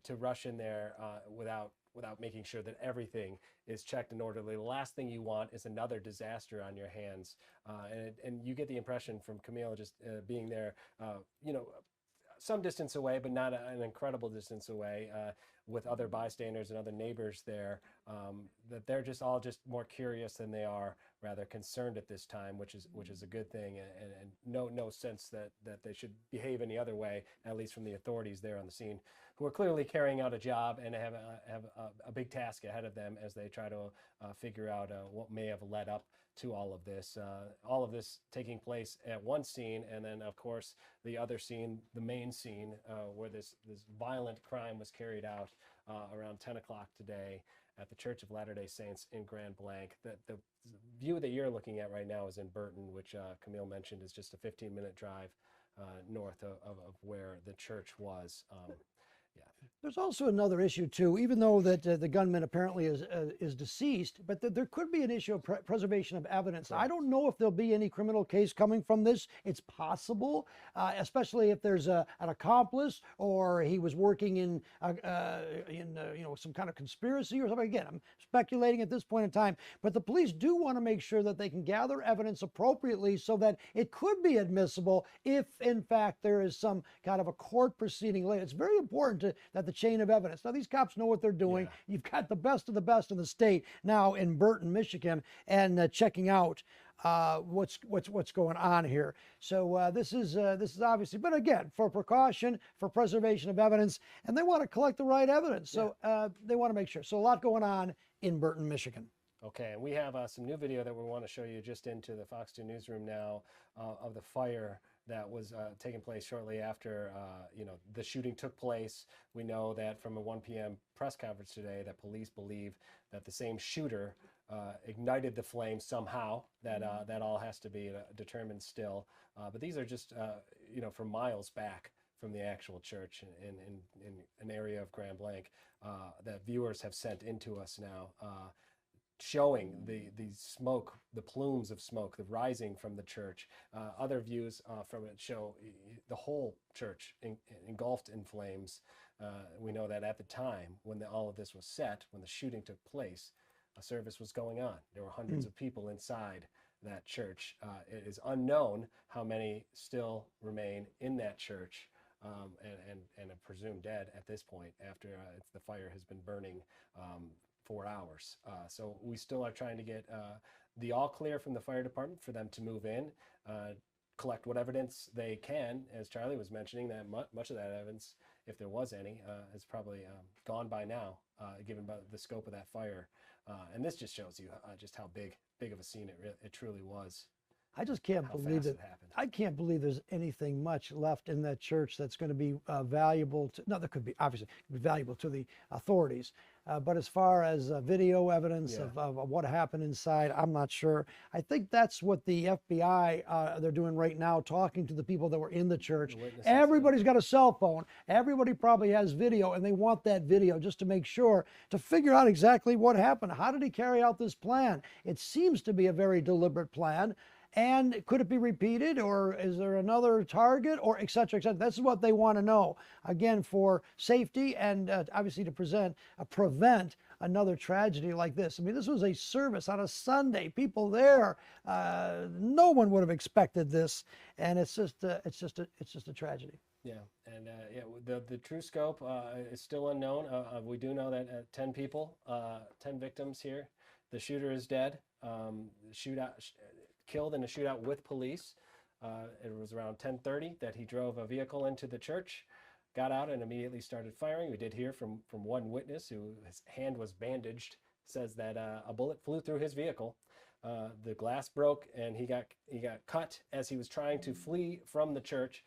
to rush in there without making sure that everything is checked and orderly. The last thing you want is another disaster on your hands. And you get the impression from Camille just being there, some distance away, but not an incredible distance away, with other bystanders and other neighbors there, that they're just all more curious than they are rather concerned at this time, which is a good thing, and no sense that they should behave any other way, at least from the authorities there on the scene, who are clearly carrying out a job and have a big task ahead of them as they try to figure out what may have led up to all of this. All of this taking place at one scene, and then of course the other scene, the main scene, where this violent crime was carried out around 10 o'clock today at the Church of Latter-day Saints in Grand Blanc. The view that you're looking at right now is in Burton, which Camille mentioned is just a 15-minute drive north of where the church was. There's also another issue too, even though that the gunman apparently is deceased, but there could be an issue of preservation of evidence. I don't know if there'll be any criminal case coming from this. It's possible, especially if there's an accomplice or he was working in some kind of conspiracy or something. Again, I'm speculating at this point in time, but the police do want to make sure that they can gather evidence appropriately so that it could be admissible if in fact there is some kind of a court proceeding later. It's very important that the chain of evidence. Now, these cops know what they're doing. Yeah. You've got the best of the best in the state now in Burton, Michigan, and checking out what's going on here. So this is obviously, but again, for precaution, for preservation of evidence, and they want to collect the right evidence. So they want to make sure. So a lot going on in Burton, Michigan. Okay, and we have some new video that we want to show you just into the Fox 2 newsroom now of the fire that was taking place shortly after the shooting took place. We know that from a 1 p.m. press conference today that police believe that the same shooter ignited the flame somehow. That all has to be determined still. But these are just from miles back from the actual church in an area of Grand Blanc that viewers have sent into us now. Showing the smoke, the plumes of smoke, the rising from the church. Other views from it show the whole church engulfed in flames. We know that at the time when all of this was set, when the shooting took place, a service was going on. There were hundreds of people inside that church. It is unknown how many still remain in that church and are presumed dead at this point after the fire has been burning 4 hours. So we still are trying to get the all clear from the fire department for them to move in, collect what evidence they can. As Charlie was mentioning, that much of that evidence, if there was any, is probably gone by now, given by the scope of that fire. And this just shows you just how big of a scene it truly was. I just can't believe fast it. it happened. I can't believe there's anything much left in that church that's going to be valuable to, no, that could be, obviously, could be valuable to the authorities. But as far as video evidence of what happened inside, I'm not sure. I think that's what the FBI, they're doing right now, talking to the people that were in the church. Everybody's got a cell phone. Everybody probably has video, and they want that video just to make sure, to figure out exactly what happened. How did he carry out this plan? It seems to be a very deliberate plan. And could it be repeated, or is there another target, or et cetera, et cetera? That's what they want to know, again, for safety and obviously to prevent another tragedy like this. I mean, this was a service on a Sunday. People there, no one would have expected this, and it's just a tragedy. Yeah, and the true scope is still unknown. We do know that 10 people, 10 victims here. The shooter is dead. Killed in a shootout with police. It was around 10:30 that he drove a vehicle into the church, got out and immediately started firing. We did hear from one witness who his hand was bandaged, says that a bullet flew through his vehicle. The glass broke and he got cut as he was trying to flee from the church,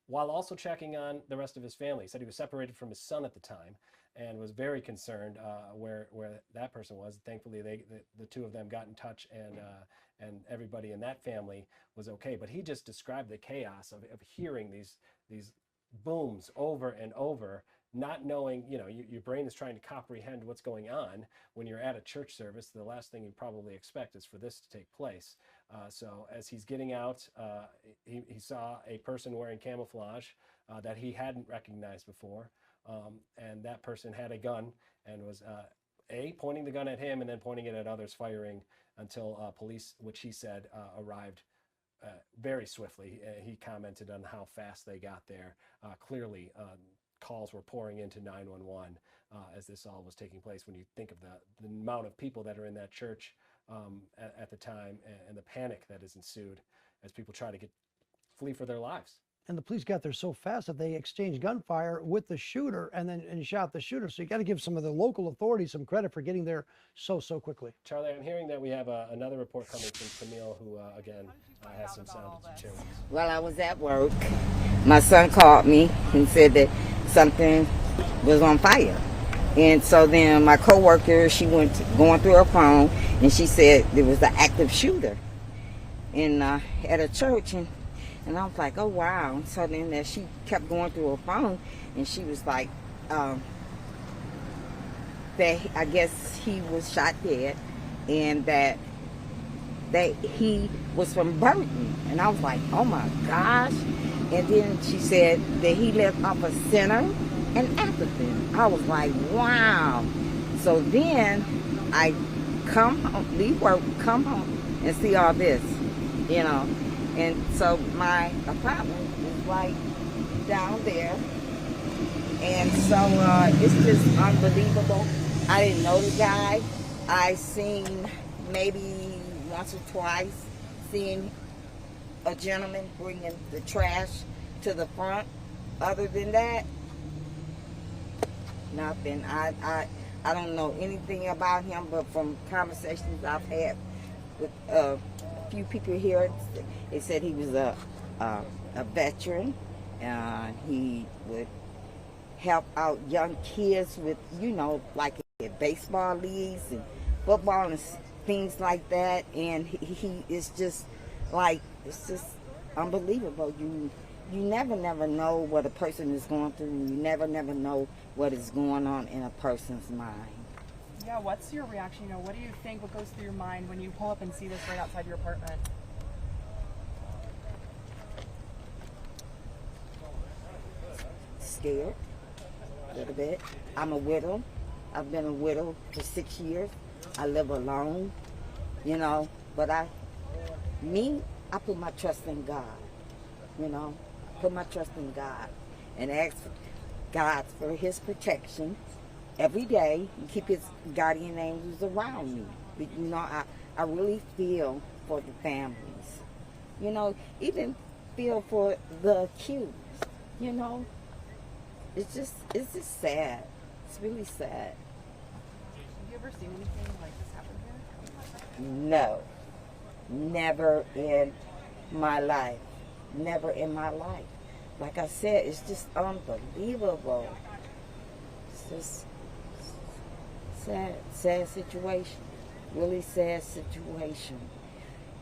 while also checking on the rest of his family. He said he was separated from his son at the time and was very concerned where that person was. Thankfully, the two of them got in touch, and everybody in that family was okay. But he just described the chaos of hearing these booms over and over, not knowing, your brain is trying to comprehend what's going on. When you're at a church service, the last thing you probably expect is for this to take place. So as he's getting out, he saw a person wearing camouflage that he hadn't recognized before. And that person had a gun and was pointing the gun at him and then pointing it at others, firing until police, which he said, arrived very swiftly. He commented on how fast they got there. Clearly, calls were pouring into 911 as this all was taking place. When you think of the amount of people that are in that church at the time, and the panic that has ensued as people try to flee for their lives. And the police got there so fast that they exchanged gunfire with the shooter and shot the shooter. So you got to give some of the local authorities some credit for getting there so quickly. Charlie, I'm hearing that we have another report coming from Camille, who again has some sound to chew. While I was at work, my son called me and said that something was on fire. And so then my coworker, she went going through her phone, and she said there was an active shooter at a church. And I was like, oh, wow. So then she kept going through her phone, and she was like, that I guess he was shot dead, and that he was from Burton. And I was like, oh, my gosh. And then she said that he lived off of Center and Atherton. I was like, wow. So then I come home, leave work, come home, and see all this, And so my apartment is right down there. And so it's just unbelievable. I didn't know the guy. I seen maybe once or twice, seeing a gentleman bringing the trash to the front. Other than that, nothing. I don't know anything about him, but from conversations I've had with a few people here, they said he was a veteran. He would help out young kids with, like baseball leagues and football and things like that. And he is just like, it's just unbelievable. You never know what a person is going through. You never know what is going on in a person's mind. Yeah, what's your reaction? What do you think? What goes through your mind when you pull up and see this right outside your apartment? Scared a little bit. I'm a widow. I've been a widow for 6 years. I live alone, but I put my trust in God, put my trust in God and ask God for his protection every day and keep his guardian angels around me. But, I really feel for the families, even feel for the accused, It's just sad. It's really sad. Have you ever seen anything like this happen here? No, never in my life. Never in my life. Like I said, it's just unbelievable. It's just sad situation. Really sad situation.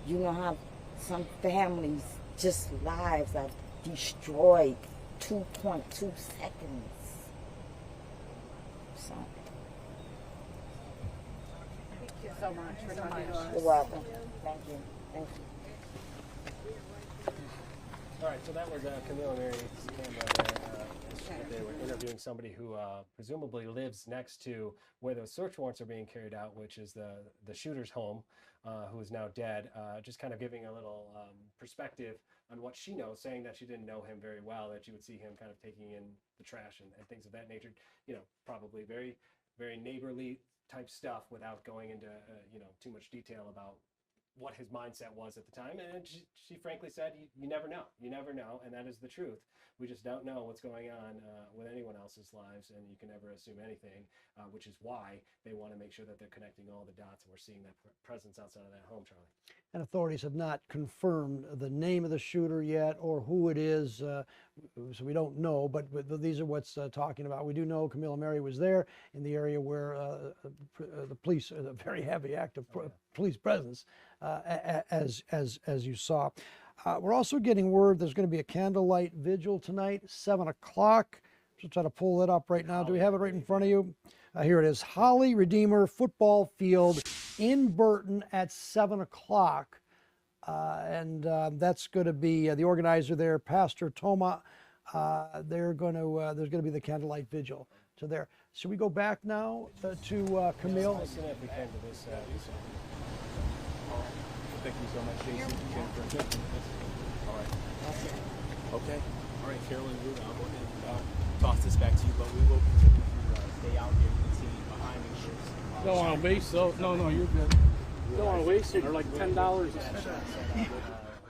You know how some families, just lives are destroyed 2.2 seconds. So. Thank you so much for talking to us. You're welcome. Thank you. Thank you. All right, so that was Camille and Mary's camera there. They were interviewing somebody who presumably lives next to where those search warrants are being carried out, which is the shooter's home, who is now dead. Just kind of giving a little perspective on what she knows, saying that she didn't know him very well, that you would see him kind of taking in the trash and things of that nature. You know, probably very, very neighborly type stuff without going into too much detail about what his mindset was at the time. And she frankly said, you never know. You never know, and that is the truth. We just don't know what's going on with anyone else's lives, and you can never assume anything, which is why they want to make sure that they're connecting all the dots, and we're seeing that presence outside of that home, Charlie. And authorities have not confirmed the name of the shooter yet or who it is, so we don't know, but these are what's talking about. We do know Camille and Mary was there in the area where the police, a very heavy active police presence, as you saw. We're also getting word there's going to be a candlelight vigil tonight, 7 o'clock. Just try to pull it up right now. Do we have it right in front of you? Here it is. Holly Redeemer Football Field in Burton at 7 o'clock. And that's going to be the organizer there, Pastor Thomas. There's going to be the candlelight vigil. So there. Should we go back now to Camille? Listen if we can to this. Thank you so much, Jason. All right. Okay. All right, Carolyn, we'll go ahead and toss this back to you, but we will continue to stay out here. You can see behind me. Don't want to waste, so no, you're good. Don't want to waste it. They're like $10 a set.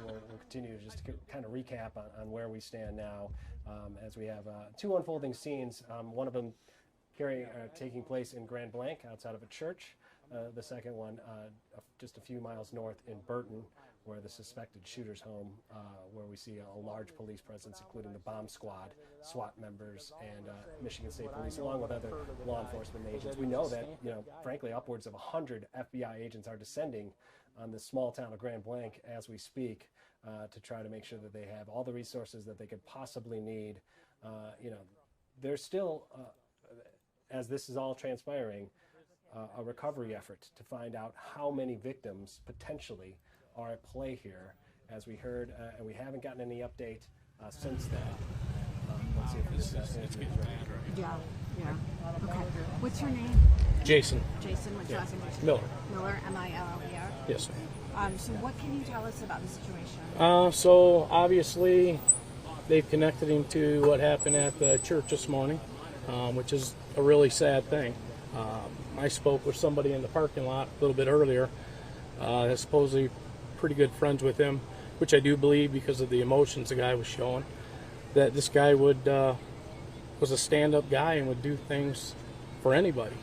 We'll continue just to kind of recap on where we stand now, as we have two unfolding scenes. One of them taking place in Grand Blanc outside of a church. The second one just a few miles north in Burton, where the suspected shooter's home, where we see a large police presence, including the bomb squad, SWAT members, and Michigan State Police, along with other law enforcement agents. We know that, frankly, upwards of 100 FBI agents are descending on the small town of Grand Blanc as we speak, to try to make sure that they have all the resources that they could possibly need. There's still, as this is all transpiring, a recovery effort to find out how many victims potentially are at play here. As we heard, and we haven't gotten any update since then. Let's see if this it's getting bad, right? Yeah. Okay. What's your name? Jason. Jason. What's your last name? Miller. Miller. M-I-L-L-E-R. Yes. So what can you tell us about the situation? So obviously, they've connected him to what happened at the church this morning, which is a really sad thing. I spoke with somebody in the parking lot a little bit earlier, that's supposedly pretty good friends with him, which I do believe because of the emotions the guy was showing, that this guy was a stand-up guy and would do things for anybody.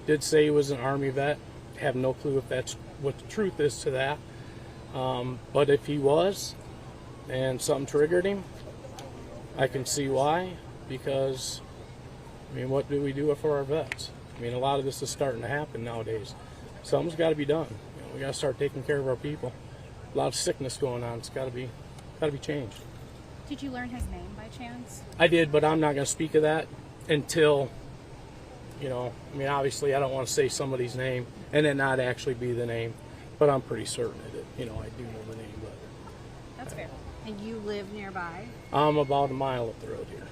Did say he was an Army vet. Have no clue if that's what the truth is to that. But if he was, and something triggered him, I can see why, because, what do we do for our vets? A lot of this is starting to happen nowadays. Something's got to be done. We got to start taking care of our people. A lot of sickness going on. It's got to be changed. Did you learn his name by chance? I did, but I'm not going to speak of that until, obviously I don't want to say somebody's name and then not actually be the name, but I'm pretty certain of it. I do know the name. But that's fair. And you live nearby? I'm about a mile up the road here.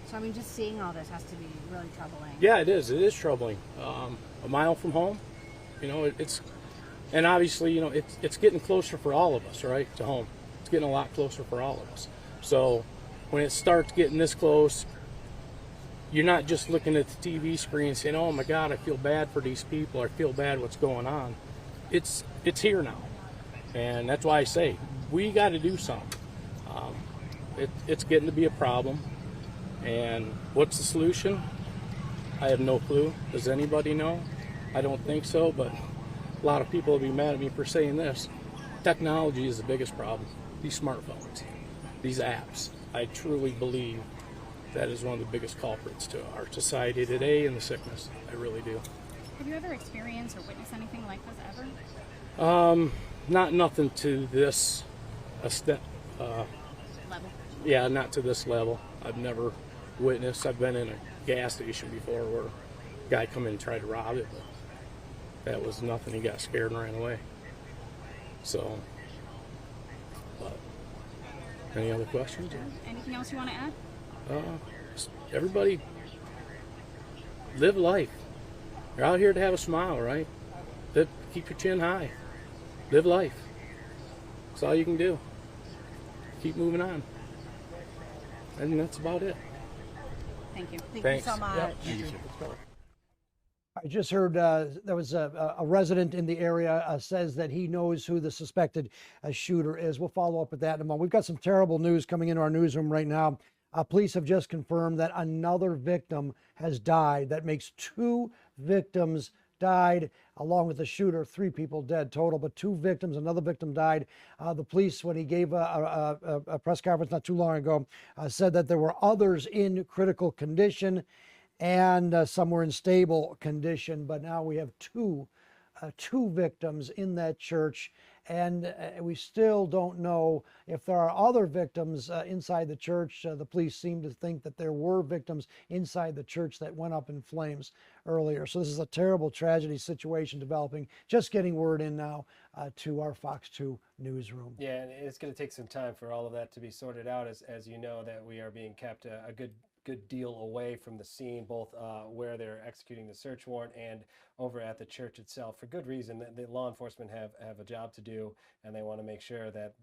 So just seeing all this has to be really troubling. Yeah, it is. It is troubling. A mile from home, it's, and obviously, it's getting closer for all of us, right, to home. It's getting a lot closer for all of us. So when it starts getting this close, you're not just looking at the TV screen and saying, oh my God, I feel bad for these people. I feel bad what's going on. It's here now. And that's why I say, we got to do something. It's getting to be a problem. And what's the solution? I have no clue. Does anybody know? I don't think so, but a lot of people will be mad at me for saying this. Technology is the biggest problem. These smartphones, these apps, I truly believe that is one of the biggest culprits to our society today and the sickness. I really do. Have you ever experienced or witnessed anything like this ever? Not nothing to this extent. Level? Yeah, not to this level. I've never witnessed. I've been in a gas station before where a guy come in and tried to rob it, but that was nothing. He got scared and ran away. So, but any other questions? Anything else you want to add? Everybody live life. You're out here to have a smile, right? Keep your chin high. Live life. That's all you can do. Keep moving on. And that's about it. Thank you. Thanks. you so much. Yep. I just heard there was a resident in the area says that he knows who the suspected shooter is. We'll follow up with that in a moment. We've got some terrible news coming into our newsroom right now. Police have just confirmed that another victim has died. That makes 2 victims died, along with the shooter. 3 people dead total, but 2 victims. Another victim died. The police, when he gave a press conference not too long ago, said that there were others in critical condition and some were in stable condition. But now we have two victims in that church, and we still don't know if there are other victims inside the church. The police seem to think that there were victims inside the church that went up in flames earlier. So this is a terrible tragedy situation developing. Just getting word in now to our Fox 2 newsroom. Yeah, and it's going to take some time for all of that to be sorted out, as you know, that we are being kept a good deal away from the scene, both where they're executing the search warrant and over at the church itself, for good reason. The law enforcement have a job to do, and they want to make sure that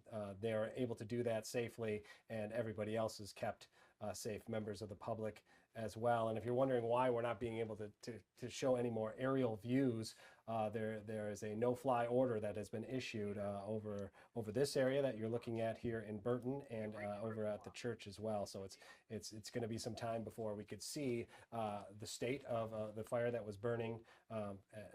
they are able to do that safely, and everybody else is kept safe, members of the public as well. And if you're wondering why we're not being able to show any more aerial views, there is a no-fly order that has been issued over this area that you're looking at here in Burton, and over at the church as well. So it's going to be some time before we could see the state of the fire that was burning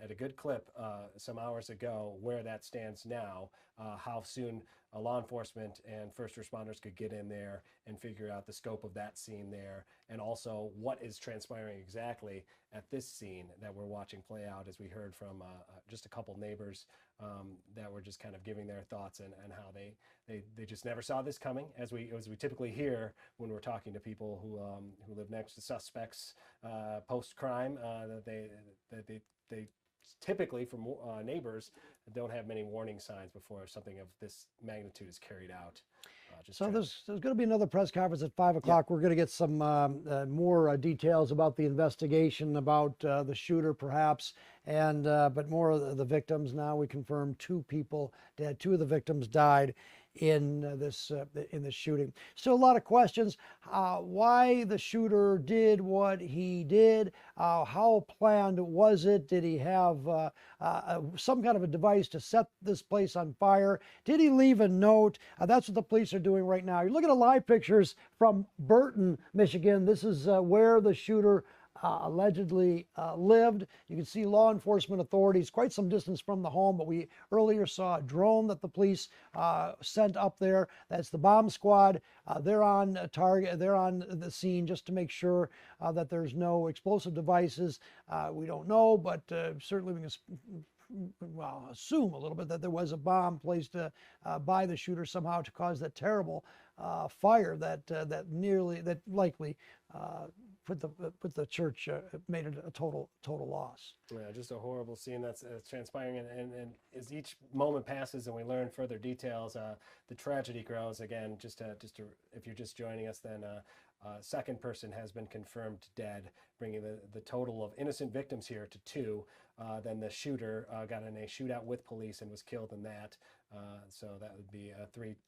at a good clip some hours ago, where that stands now, how soon law enforcement and first responders could get in there and figure out the scope of that scene there, and also what is transpiring exactly at this scene that we're watching play out, as we heard from just a couple neighbors that were just kind of giving their thoughts and how they just never saw this coming, as we typically hear when we're talking to people who live next to suspects post-crime, that they typically, from neighbors, don't have many warning signs before something of this magnitude is carried out. So there's going to be another press conference at 5 o'clock. Yep. We're going to get some more details about the investigation, about the shooter perhaps, and but more of the victims. Now we confirmed 2 people dead. 2 of the victims died in this shooting. Still a lot of questions. Why the shooter did what he did? How planned was it? Did he have some kind of a device to set this place on fire? Did he leave a note? That's what the police are doing right now. You're looking at live pictures from Burton, Michigan. This is where the shooter allegedly lived. You can see law enforcement authorities quite some distance from the home, but we earlier saw a drone that the police sent up there. That's the bomb squad. They're on target. They're on the scene just to make sure that there's no explosive devices. We don't know, but certainly we can assume a little bit that there was a bomb placed by the shooter somehow to cause that terrible fire that likely put the church, made it a total loss. Yeah, just a horrible scene that's transpiring, and as each moment passes and we learn further details, the tragedy grows. Again, just to if you're just joining us, then second person has been confirmed dead, bringing the total of innocent victims here to 2. Then the shooter got in a shootout with police and was killed in that. So that would be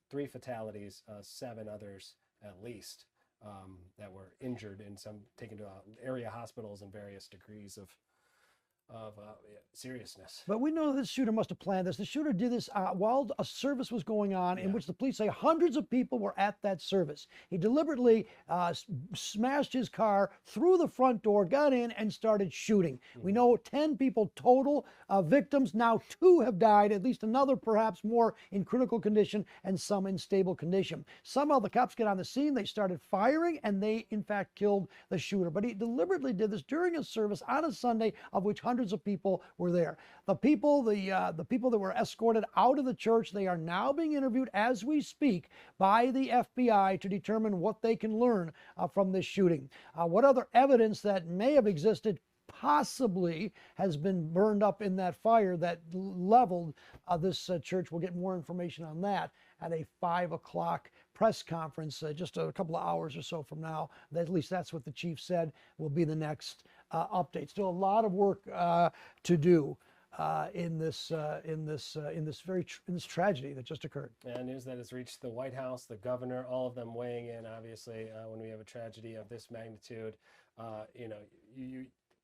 three fatalities, 7 others at least that were injured, and some taken to area hospitals in various degrees of seriousness. But we know this shooter must have planned this. The shooter did this while a service was going on, in which the police say hundreds of people were at that service. He deliberately smashed his car through the front door, got in, and started shooting. We know 10 people total victims. Now 2 have died, at least another perhaps more in critical condition, and some in stable condition. Somehow the cops get on the scene, they started firing, and they in fact killed the shooter. But he deliberately did this during a service on a Sunday, of which hundreds of people were there. The people that were escorted out of the church, they are now being interviewed as we speak by the FBI to determine what they can learn from this shooting. What other evidence that may have existed possibly has been burned up in that fire that leveled this church. We'll get more information on that at a 5 o'clock press conference just a couple of hours or so from now. At least that's what the chief said will be the next update. Still a lot of work to do in this tragedy that just occurred. And news that has reached the White House, the governor, all of them weighing in. Obviously, when we have a tragedy of this magnitude,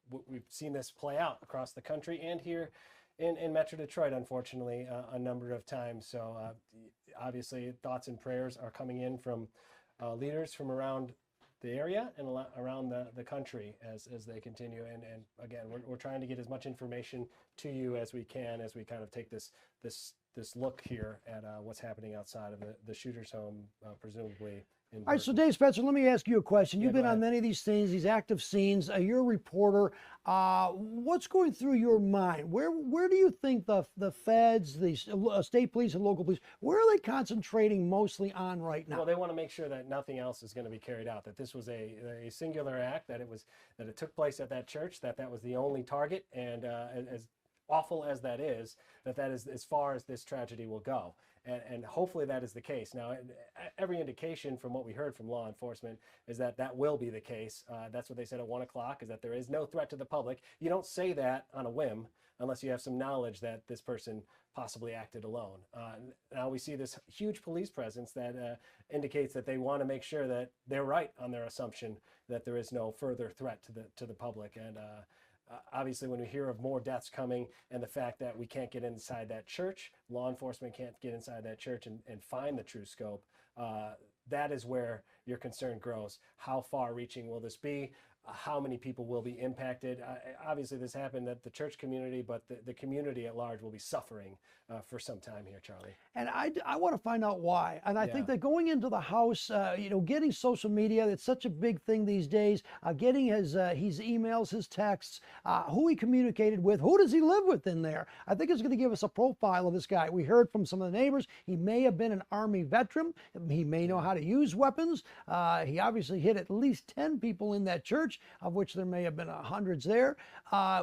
we've seen this play out across the country and here in Metro Detroit, unfortunately, a number of times. So obviously, thoughts and prayers are coming in from leaders from around the area and around the country as they continue. And again, we're trying to get as much information to you as we can as we kind of take this look here at what's happening outside of the shooter's home, presumably. All right, so Dave Spencer, let me ask you a question. You've been on many of these things, these active scenes. You're a reporter. What's going through your mind? Where do you think the feds, the state police and local police, where are they concentrating mostly on right now? Well, they want to make sure that nothing else is going to be carried out, that this was a singular act, that it took place at that church, that was the only target, and as awful as that is as far as this tragedy will go. And hopefully that is the case. Now, every indication from what we heard from law enforcement is that will be the case. That's what they said at 1 o'clock, is that there is no threat to the public. You don't say that on a whim unless you have some knowledge that this person possibly acted alone. Now we see this huge police presence that indicates that they want to make sure that they're right on their assumption that there is no further threat to the public. And obviously, when we hear of more deaths coming and the fact that we can't get inside that church, law enforcement can't get inside that church and find the true scope, that is where your concern grows. How far-reaching will this be? How many people will be impacted? Obviously, this happened at the church community, but the community at large will be suffering for some time here, Charlie. And I want to find out why. And I think that going into the house, getting social media, it's such a big thing these days, getting his emails, his texts, who he communicated with, who does he live with in there? I think it's going to give us a profile of this guy. We heard from some of the neighbors, he may have been an Army veteran. He may know how to use weapons. He obviously hit at least 10 people in that church, of which there may have been hundreds there.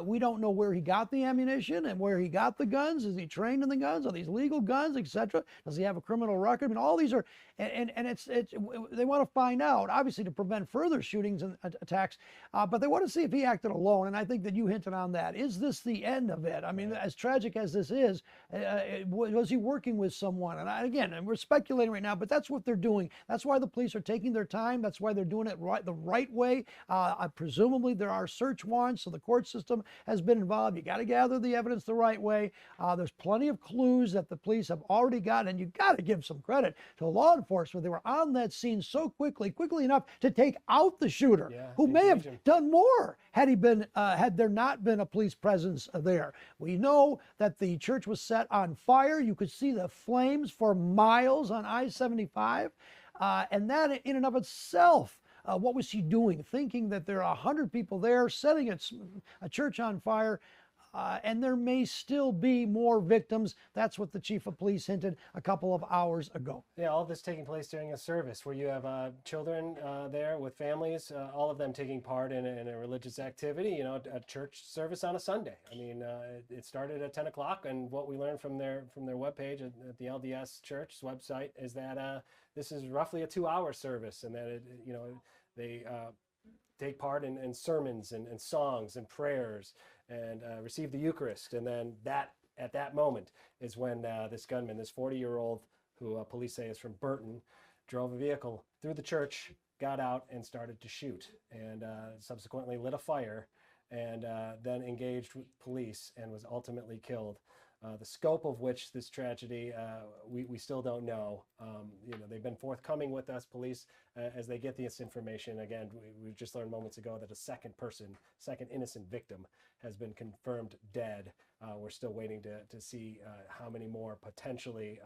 We don't know where he got the ammunition and where he got the guns. Is he trained in the guns? Are these legal guns, etc.? Does he have a criminal record? I mean, all these are, and it's they want to find out, obviously, to prevent further shootings and attacks, but they want to see if he acted alone. And I think that you hinted on that. Is this the end of it? I mean, as tragic as this is, was he working with someone? And again, we're speculating right now, but that's what they're doing. That's why the police are taking their time. That's why they're doing it the right way. Presumably there are search warrants, so the court system has been involved. You got to gather the evidence the right way. There's plenty of clues that the police have already got, and you got to give some credit to law enforcement. They were on that scene so quickly enough to take out the shooter, who may have done more had there not been a police presence there. We know that the church was set on fire. You could see the flames for miles on I-75, and that in and of itself, what was he doing? Thinking that there are 100 people there, setting a church on fire, and there may still be more victims. That's what the chief of police hinted a couple of hours ago. Yeah, all of this taking place during a service where you have children there with families, all of them taking part in a religious activity, a church service on a Sunday. I mean, it started at 10 o'clock, and what we learned from their webpage at the LDS Church's website is that this is roughly a 2-hour service, and that they take part in sermons and songs and prayers and receive the Eucharist. And then at that moment is when this gunman, this 40-year-old who police say is from Burton, drove a vehicle through the church, got out and started to shoot, and subsequently lit a fire and then engaged with police and was ultimately killed. The scope of which this tragedy, we still don't know. They've been forthcoming with us, police, as they get this information. Again, we just learned moments ago that a second innocent victim has been confirmed dead. We're still waiting to see how many more potentially,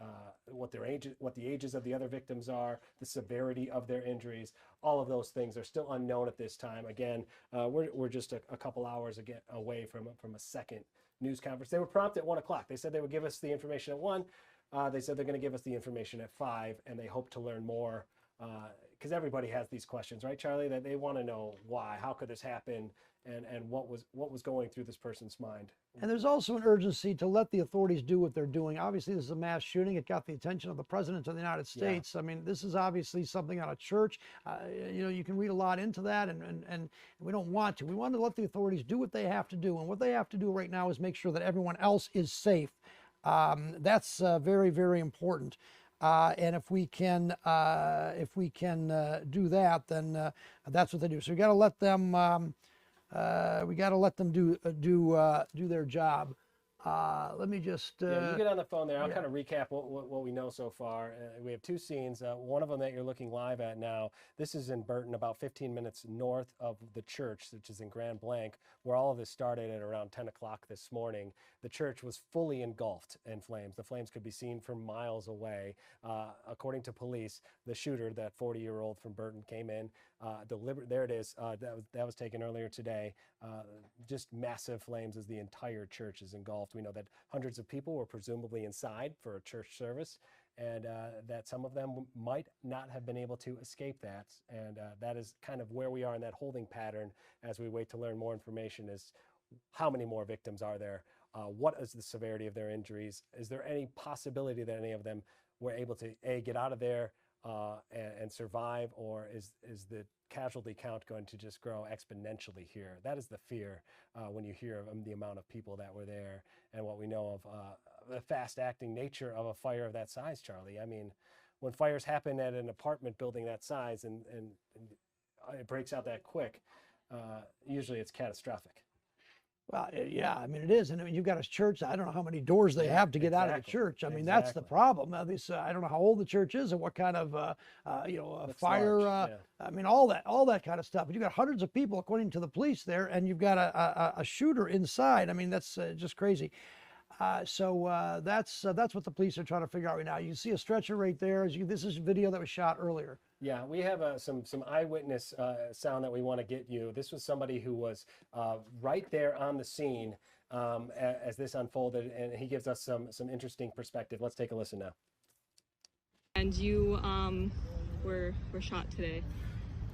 what the ages of the other victims are, the severity of their injuries. All of those things are still unknown at this time. Again, we're just a couple hours away from a second news conference. They were prompt at 1 o'clock. They said they would give us the information at 1. They said they're going to give us the information at 5, and they hope to learn more, because everybody has these questions, right, Charlie? That they want to know why, how could this happen, and what was going through this person's mind. And there's also an urgency to let the authorities do what they're doing. Obviously, this is a mass shooting. It got the attention of the President of the United States. I mean, this is obviously something on a church. You can read a lot into that, and we don't want to. We want to let the authorities do what they have to do. And what they have to do right now is make sure that everyone else is safe. That's very, very important. And if we can do that, then that's what they do. So we got to let them. We got to let them do their job. Let me just... you get on the phone there. I'll kind of recap what we know so far. We have 2 scenes. One of them that you're looking live at now. This is in Burton, about 15 minutes north of the church, which is in Grand Blanc, where all of this started at around 10 o'clock this morning. The church was fully engulfed in flames. The flames could be seen from miles away. According to police, the shooter, that 40-year-old from Burton, came in, there it is. That was taken earlier today. Just massive flames as the entire church is engulfed. We know that hundreds of people were presumably inside for a church service, and that some of them might not have been able to escape that. And that is kind of where we are in that holding pattern as we wait to learn more information, is how many more victims are there? What is the severity of their injuries? Is there any possibility that any of them were able to, A, get out of there and survive, or is the casualty count going to just grow exponentially here? That is the fear when you hear of the amount of people that were there and what we know of the fast-acting nature of a fire of that size, Charlie. I mean, when fires happen at an apartment building that size and it breaks out that quick, usually it's catastrophic. Well, yeah, I mean, it is. And I mean, you've got a church. I don't know how many doors they have to get out of the church. I mean, that's the problem. I don't know how old the church is and what kind of, fire, I mean, all that kind of stuff. But you've got hundreds of people, according to the police there, and you've got a shooter inside. I mean, that's just crazy. So that's what the police are trying to figure out right now. You see a stretcher right there. This is video that was shot earlier. Yeah, we have some eyewitness sound that we want to get you. This was somebody who was right there on the scene as this unfolded, and he gives us some interesting perspective. Let's take a listen now. And you were shot today.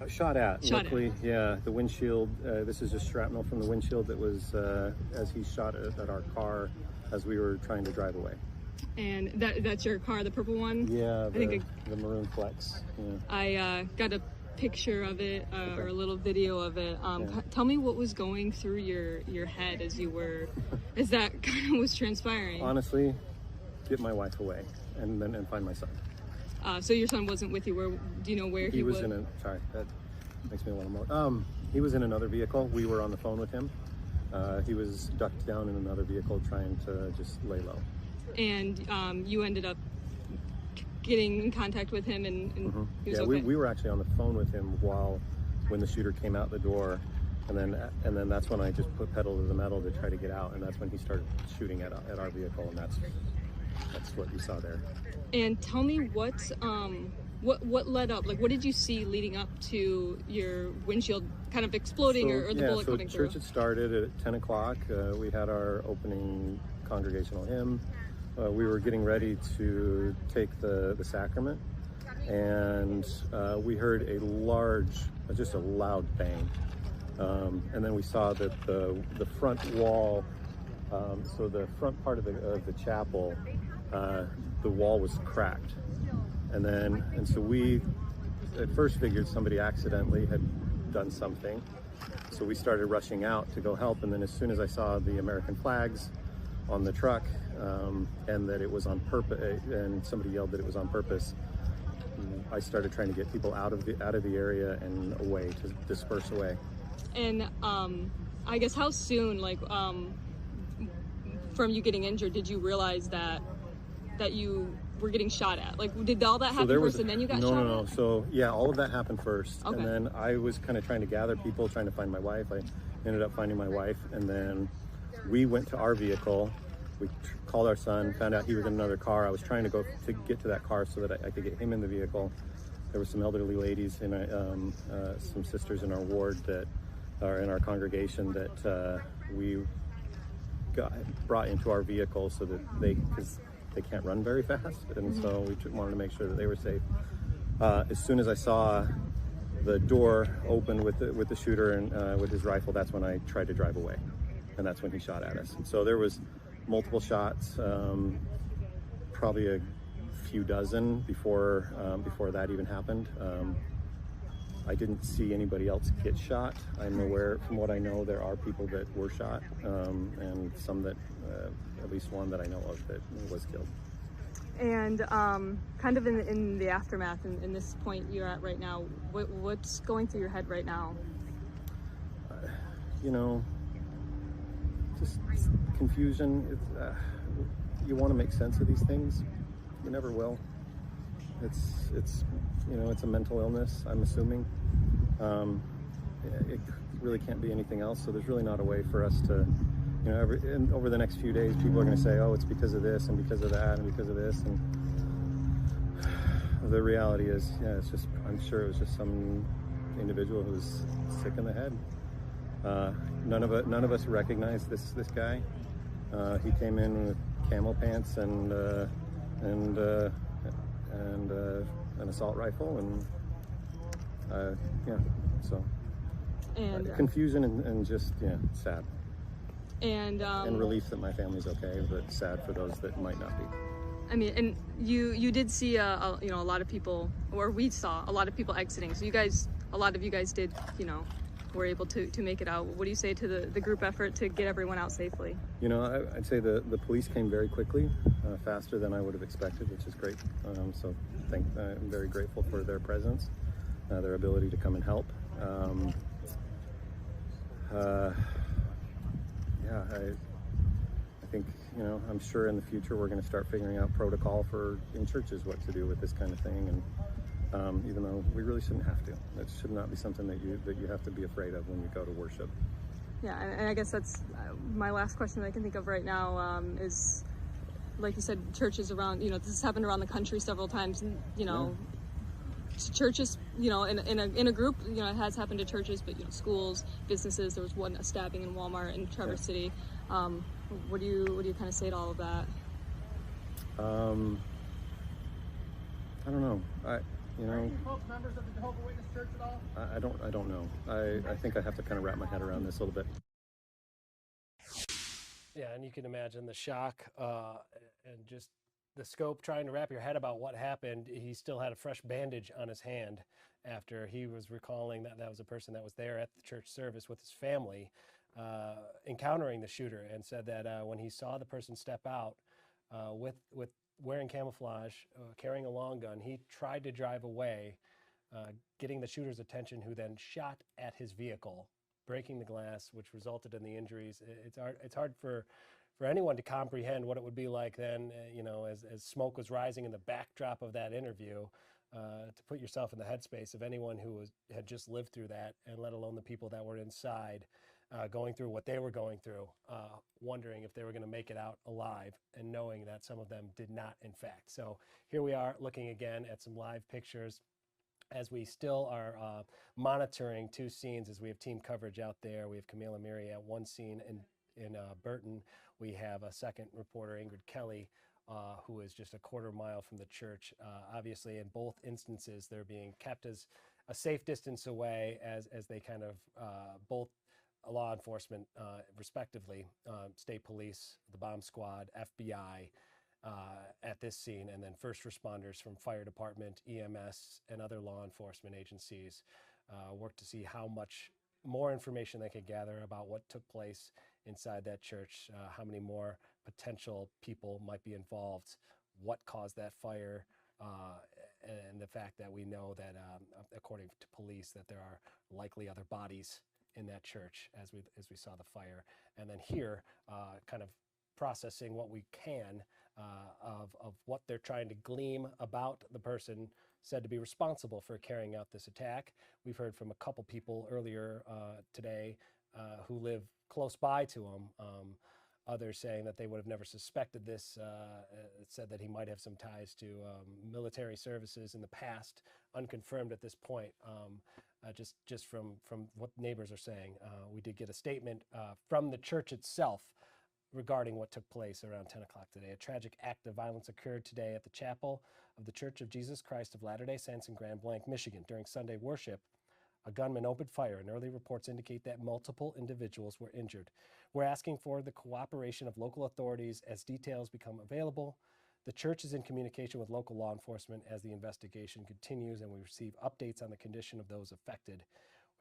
Shot at. Luckily, yeah, the windshield. This is just shrapnel from the windshield that was as he shot at our car as we were trying to drive away. And that's your car, the purple one? Yeah, the maroon Flex. Yeah. I got a picture of it, or a little video of it. Tell me what was going through your head as that kind of was transpiring. Honestly, get my wife away and find my son. So your son wasn't with you. Do you know where he was? Sorry, that makes me want to moan. He was in another vehicle. We were on the phone with him. He was ducked down in another vehicle trying to just lay low. And you ended up getting in contact with him, and he was okay? we were actually on the phone with him when the shooter came out the door, and then that's when I just put pedal to the metal to try to get out, and that's when he started shooting at our vehicle, and that's what you saw there. And tell me what led up, like what did you see leading up to your windshield kind of exploding, or the bullet coming through? Church had started at 10 o'clock. We had our opening congregational hymn. We were getting ready to take the sacrament, and we heard a loud bang. And then we saw that the front wall, so the front part of the chapel, the wall was cracked. And so we at first figured somebody accidentally had done something. So we started rushing out to go help. And then as soon as I saw the American flags on the truck, and that it was on purpose, and somebody yelled that it was on purpose, I started trying to get people out of the area and away, to disperse away. And I guess how soon, like, from you getting injured, did you realize that you were getting shot at? Like, did all that happen first and then you got shot at? No. So yeah, all of that happened first, Okay. and then I was kind of trying to gather people, trying to find my wife. I ended up finding my wife, and then we went to our vehicle. We called our son, found out he was in another car. I was trying to go to get to that car so that I could get him in the vehicle. There were some elderly ladies and some sisters in our ward that are in our congregation that we got brought into our vehicle so that because they can't run very fast, and so we wanted to make sure that they were safe. As soon as I saw the door open with the shooter and with his rifle, that's when I tried to drive away, and that's when he shot at us. And so there was multiple shots, probably a few dozen before that even happened. I didn't see anybody else get shot. I'm aware, from what I know, there are people that were shot, and some that, at least one that I know of that was killed. And kind of in the aftermath, in this point you're at right now, what's going through your head right now? Just confusion. You want to make sense of these things. You never will. It's a mental illness, I'm assuming. It really can't be anything else, so there's really not a way for us to, over the next few days, people are going to say, oh, it's because of this and because of that and because of this, and the reality is, it's just, I'm sure it was just some individual who was sick in the head. None of us recognized this guy. He came in with camel pants and an assault rifle, and confusion and just sad, and relief that my family's okay, but sad for those that might not be. I mean, and you did see a lot of people, or we saw a lot of people exiting. So a lot of you guys did, were able to make it out. What do you say to the group effort to get everyone out safely? I'd say the police came very quickly, faster than I would have expected, which is great. So I'm very grateful for their presence, their ability to come and help. I think, I'm sure in the future we're going to start figuring out protocol in churches what to do with this kind of thing, and even though we really shouldn't have to. It should not be something that you have to be afraid of when you go to worship. Yeah, and I guess that's my last question that I can think of right now, is, like you said, churches around, this has happened around the country several times, and, churches, in a group, it has happened to churches, but, schools, businesses. There was a stabbing in Walmart in Traverse City. What do you kind of say to all of that? I don't know. Are any folks members of the Jehovah's Witness Church at all? I don't know. I think I have to kind of wrap my head around this a little bit. Yeah, and you can imagine the shock and just the scope trying to wrap your head about what happened. He still had a fresh bandage on his hand after he was recalling that was a person that was there at the church service with his family, encountering the shooter, and said that when he saw the person step out with wearing camouflage, carrying a long gun, he tried to drive away, getting the shooter's attention, who then shot at his vehicle, breaking the glass, which resulted in the injuries. It's hard for anyone to comprehend what it would be like then, as smoke was rising in the backdrop of that interview, to put yourself in the headspace of anyone who had just lived through that, and let alone the people that were inside, going through what they were going through, wondering if they were going to make it out alive, and knowing that some of them did not, in fact. So here we are looking again at some live pictures as we still are monitoring two scenes, as we have team coverage out there. We have Camille and Mary at one scene in Burton. We have a second reporter, Ingrid Kelly, who is just a quarter mile from the church. Obviously, in both instances, they're being kept as a safe distance away as they kind of both law enforcement, respectively, state police, the bomb squad, FBI, at this scene, and then first responders from fire department, EMS, and other law enforcement agencies work to see how much more information they could gather about what took place inside that church, how many more potential people might be involved, what caused that fire, and the fact that we know that, according to police, that there are likely other bodies in that church as we saw the fire. And then here, kind of processing what we can of what they're trying to glean about the person said to be responsible for carrying out this attack. We've heard from a couple people earlier today who live close by to him. Others saying that they would have never suspected this. It said that he might have some ties to military services in the past, unconfirmed at this point. Just from what neighbors are saying, we did get a statement from the church itself regarding what took place around 10 o'clock today. A tragic act of violence occurred today at the chapel of the Church of Jesus Christ of Latter-day Saints in Grand Blanc, Michigan. During Sunday worship, a gunman opened fire, and early reports indicate that multiple individuals were injured. We're asking for the cooperation of local authorities as details become available. The church is in communication with local law enforcement as the investigation continues, and we receive updates on the condition of those affected.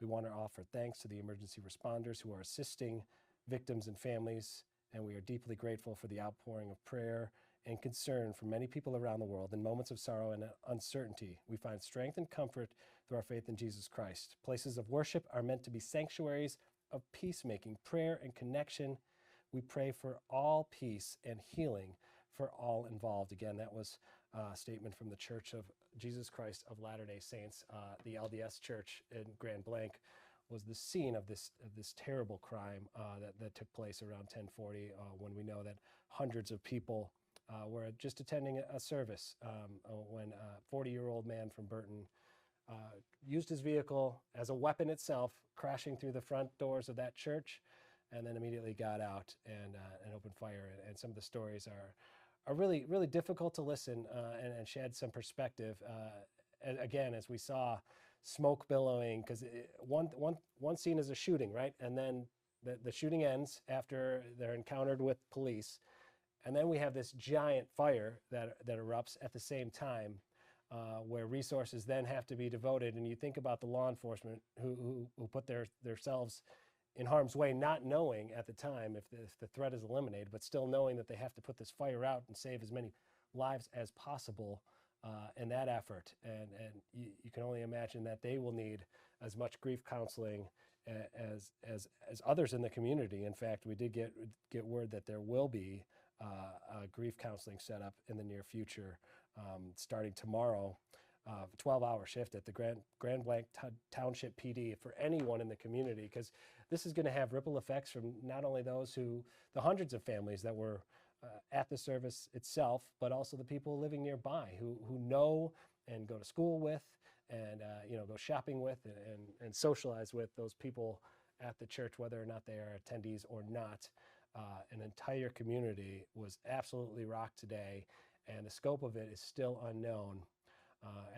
We want to offer thanks to the emergency responders who are assisting victims and families, and we are deeply grateful for the outpouring of prayer and concern from many people around the world. In moments of sorrow and uncertainty, we find strength and comfort through our faith in Jesus Christ. Places of worship are meant to be sanctuaries of peacemaking, prayer, and connection. We pray for all peace and healing for all involved. Again, that was a statement from the Church of Jesus Christ of Latter-day Saints. The LDS Church in Grand Blanc was the scene of this terrible crime that took place around 1040, when we know that hundreds of people were just attending a service when a 40-year-old man from Burton used his vehicle as a weapon itself, crashing through the front doors of that church, and then immediately got out and opened fire. And some of the stories are really, really difficult to listen and shed some perspective. Again, as we saw smoke billowing, because one scene is a shooting, right? And then the shooting ends after they're encountered with police. And then we have this giant fire that erupts at the same time, where resources then have to be devoted. And you think about the law enforcement who put themselves in harm's way, not knowing at the time if the threat is eliminated, but still knowing that they have to put this fire out and save as many lives as possible in that effort. And you can only imagine that they will need as much grief counseling as others in the community. In fact, we did get word that there will be a grief counseling set up in the near future, starting tomorrow, a 12-hour shift at the Grand Blanc Township PD for anyone in the community, because this is going to have ripple effects from not only the hundreds of families that were at the service itself, but also the people living nearby who know and go to school with and go shopping with and socialize with those people at the church, whether or not they are attendees or not. An entire community was absolutely rocked today, and the scope of it is still unknown.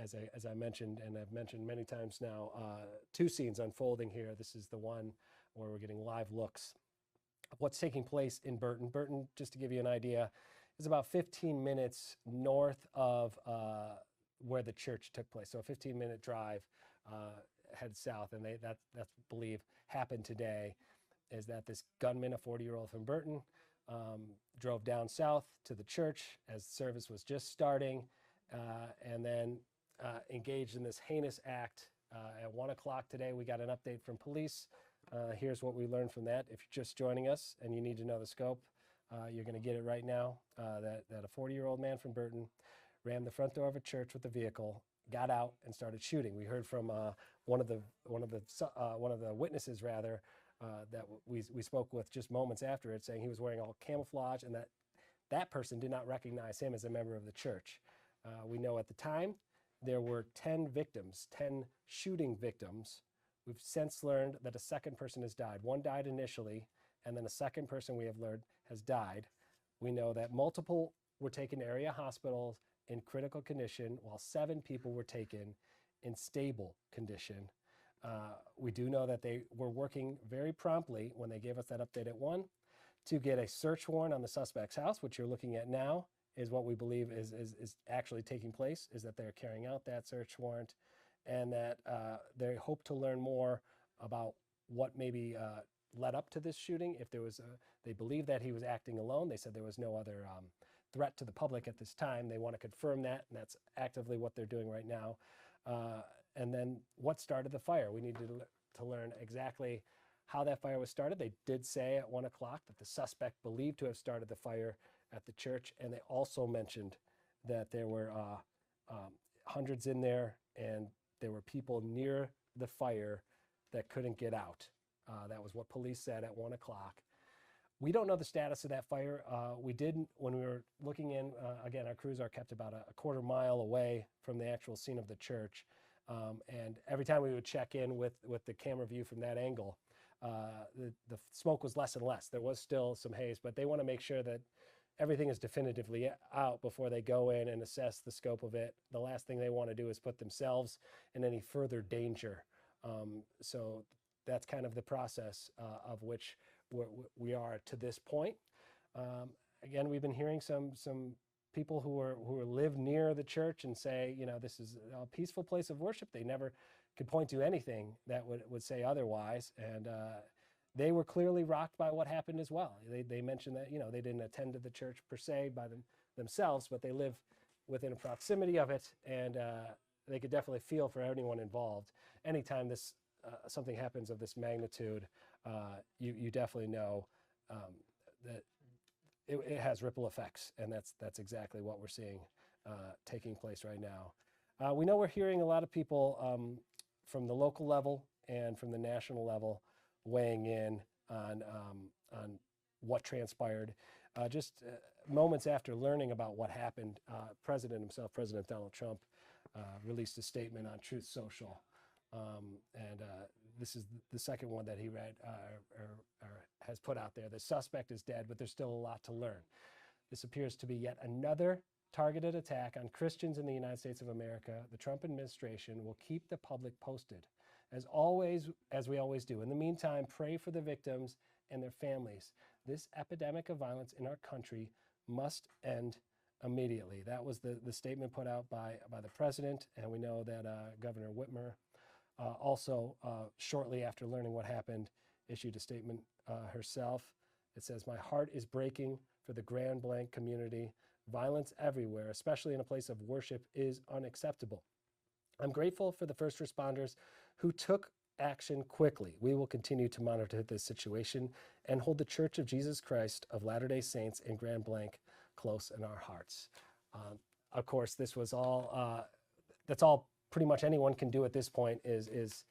As I mentioned, and I've mentioned many times now, two scenes unfolding here. This is the one where we're getting live looks of what's taking place in Burton. Burton, just to give you an idea, is about 15 minutes north of where the church took place. So a 15-minute drive head south, and that's believe happened today, is that this gunman, a 40-year-old from Burton, drove down south to the church as service was just starting, and then engaged in this heinous act. At 1 o'clock today, we got an update from police. Here's what we learned from that. If you're just joining us and you need to know the scope, you're going to get it right now. That a 40-year-old man from Burton rammed the front door of a church with a vehicle, got out, and started shooting. We heard from one of the witnesses that we spoke with just moments after it, saying he was wearing all camouflage, and that person did not recognize him as a member of the church. We know at the time there were 10 victims, 10 shooting victims. We've since learned that a second person has died. One died initially, and then a second person we have learned has died. We know that multiple were taken to area hospitals in critical condition, while 7 people were taken in stable condition. We do know that they were working very promptly when they gave us that update at 1 to get a search warrant on the suspect's house, which you're looking at now is what we believe is actually taking place, is that they're carrying out that search warrant, and that they hope to learn more about what maybe led up to this shooting. If there was they believe that he was acting alone. They said there was no other threat to the public at this time. They want to confirm that, and that's actively what they're doing right now. And then what started the fire? We need to learn exactly how that fire was started. They did say at 1 o'clock that the suspect believed to have started the fire at the church, and they also mentioned that there were hundreds in there, and there were people near the fire that couldn't get out. That was what police said at 1 o'clock. We don't know the status of that fire. We did, when we were looking in, again, our crews are kept about a quarter mile away from the actual scene of the church. And every time we would check in with the camera view from that angle, the smoke was less and less. There was still some haze, but they want to make sure that everything is definitively out before they go in and assess the scope of it. The last thing they want to do is put themselves in any further danger. So that's kind of the process of which we are to this point. Again, we've been hearing some people who live near the church and say, you know, this is a peaceful place of worship. They never could point to anything that would say otherwise. And they were clearly rocked by what happened as well. They mentioned that, you know, they didn't attend to the church per se by themselves, but they live within a proximity of it, and they could definitely feel for anyone involved. Anytime this something happens of this magnitude, you definitely know that it has ripple effects, and that's exactly what we're seeing taking place right now. We know we're hearing a lot of people from the local level and from the national level weighing in on what transpired. Just moments after learning about what happened, President himself, President Donald Trump, released a statement on Truth Social. And this is the second one that he read or has put out there. The suspect is dead, but there's still a lot to learn. This appears to be yet another targeted attack on Christians in the United States of America. The Trump administration will keep the public posted, as we always do. In the meantime, pray for the victims and their families. This epidemic of violence in our country must end immediately. That was the statement put out by the president, and we know that Governor Whitmer also, shortly after learning what happened, issued a statement herself. It says, "My heart is breaking for the Grand Blanc community. Violence everywhere, especially in a place of worship, is unacceptable. I'm grateful for the first responders who took action quickly. We will continue to monitor this situation and hold the Church of Jesus Christ of Latter-day Saints in Grand Blanc close in our hearts." Of course, this was all, that's all pretty much anyone can do at this point is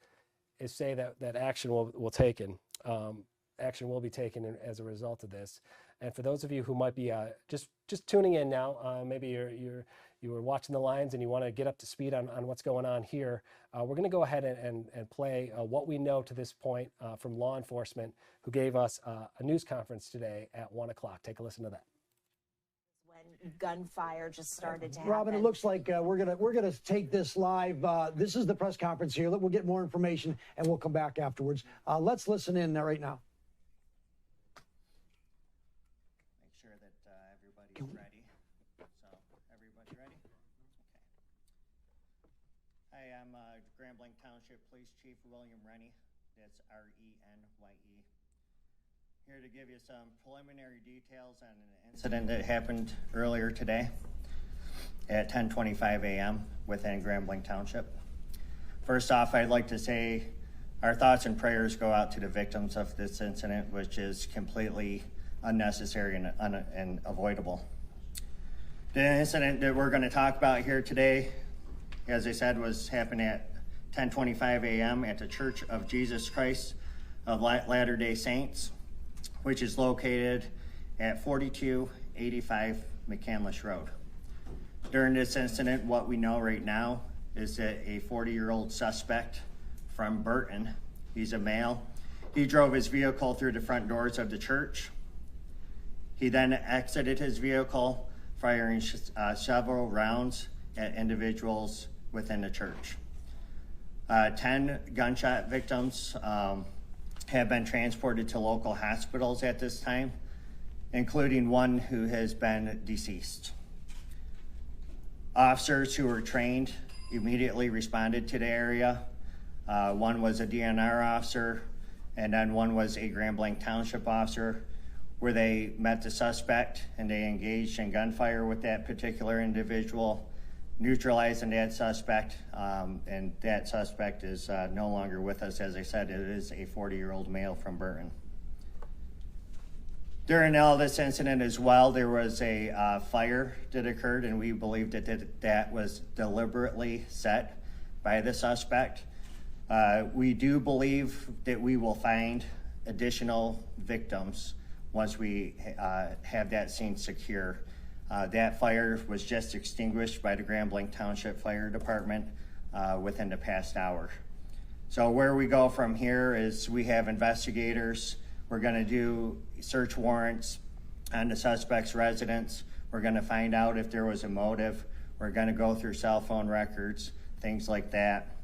say that action will taken. Action will be taken as a result of this. And for those of you who might be just tuning in now, maybe you were watching the lines and you want to get up to speed on what's going on here, we're going to go ahead and play what we know to this point from law enforcement, who gave us a news conference today at 1 o'clock. Take a listen to that. When gunfire just started to happen. Robin, it looks like we're gonna take this live. This is the press conference here. We'll get more information and we'll come back afterwards. Let's listen in right now. Make sure that everybody's ready. So, everybody ready? Okay. Hi, I'm Grand Blanc Township Police Chief William Rennie. That's R-E-N-Y-E. Here to give you some preliminary details on an incident that happened earlier today at 10:25 a.m. within Grand Blanc Township. First off, I'd like to say our thoughts and prayers go out to the victims of this incident, which is completely unnecessary and avoidable. The incident that we're going to talk about here today, as I said, was happened at 10:25 a.m. at the Church of Jesus Christ of Latter-day Saints, which is located at 4285 McCandless Road. During this incident, what we know right now is that a 40-year-old suspect from Burton, he's a male, he drove his vehicle through the front doors of the church. He then exited his vehicle, firing several rounds at individuals within the church. 10 gunshot victims have been transported to local hospitals at this time, including one who has been deceased. Officers who were trained immediately responded to the area. One was a DNR officer, and then one was a Grand Blanc Township officer, where they met the suspect and they engaged in gunfire with that particular individual. neutralizing that suspect, and that suspect is no longer with us. As I said, it is a 40-year-old male from Burton. During all this incident as well, there was a fire that occurred, and we believe that was deliberately set by the suspect. We do believe that we will find additional victims once we have that scene secure. That fire was just extinguished by the Grand Blanc Township Fire Department within the past hour. So where we go from here is we have investigators. We're going to do search warrants on the suspect's residence. We're going to find out if there was a motive. We're going to go through cell phone records, things like that.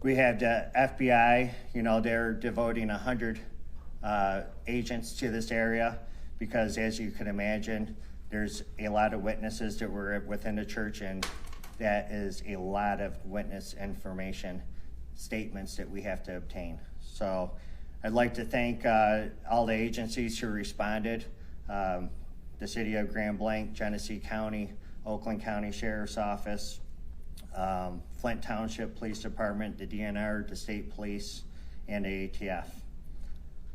We had the FBI, they're devoting 100 agents to this area because, as you can imagine, there's a lot of witnesses that were within the church, and that is a lot of witness information, statements that we have to obtain. So I'd like to thank all the agencies who responded, the City of Grand Blanc, Genesee County, Oakland County Sheriff's Office, Flint Township Police Department, the DNR, the State Police, and the ATF.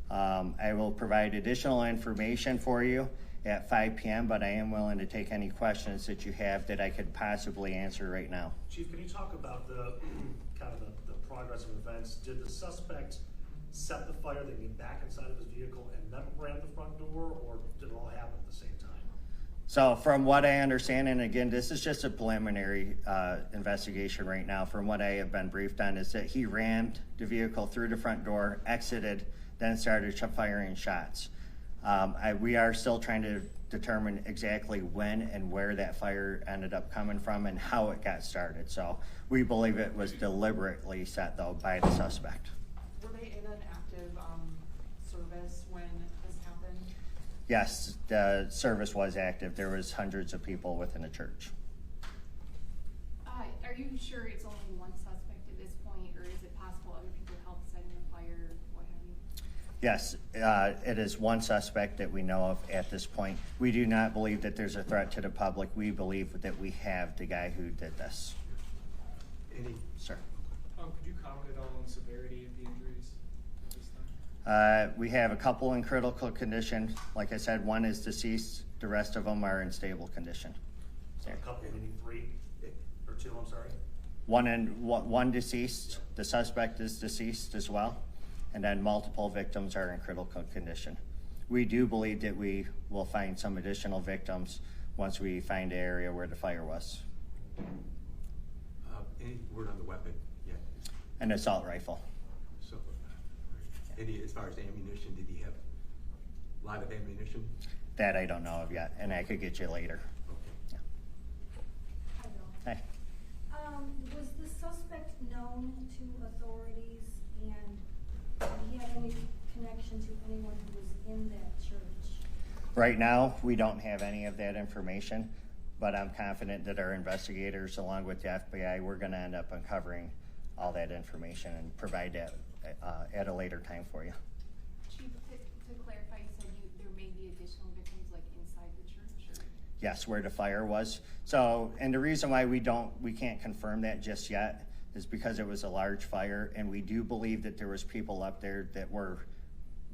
I will provide additional information for you at 5 p.m., but I am willing to take any questions that you have that I could possibly answer right now. Chief, can you talk about the kind of the progress of events? Did the suspect set the fire, then get back inside of his vehicle and then ran the front door, or did it all happen at the same time? So from what I understand, and again, this is just a preliminary investigation right now, from what I have been briefed on, is that he rammed the vehicle through the front door, exited, then started firing shots. We are still trying to determine exactly when and where that fire ended up coming from and how it got started. So we believe it was deliberately set, though, by the suspect. Were they in an active service when this happened? Yes, the service was active. There was hundreds of people within the church. Are you sure it's only one suspect at this point, or is it possible other people helped setting the fire, what have you? Yes, it is one suspect that we know of at this point. We do not believe that there's a threat to the public. We believe that we have the guy who did this. Sir. Could you comment at all on the severity of the injuries at this time? We have a couple in critical condition. Like I said, one is deceased. The rest of them are in stable condition. So a couple, maybe three or two, I'm sorry? One deceased. The suspect is deceased as well. And then multiple victims are in critical condition. We do believe that we will find some additional victims once we find the area where the fire was. Any word on the weapon yet? An assault rifle. So, any, as far as ammunition, did he have a lot of ammunition? That I don't know of yet, and I could get you later. Okay. Yeah. Hey. Was the suspect known to authorities, and did he have any connection to anyone who was in that church? Right now, we don't have any of that information, but I'm confident that our investigators, along with the FBI, we're going to end up uncovering all that information and provide that at a later time for you. Chief, to clarify, you said there may be additional victims like inside the church? Or? Yes, where the fire was. So, and the reason why we can't confirm that just yet is because it was a large fire, and we do believe that there was people up there that were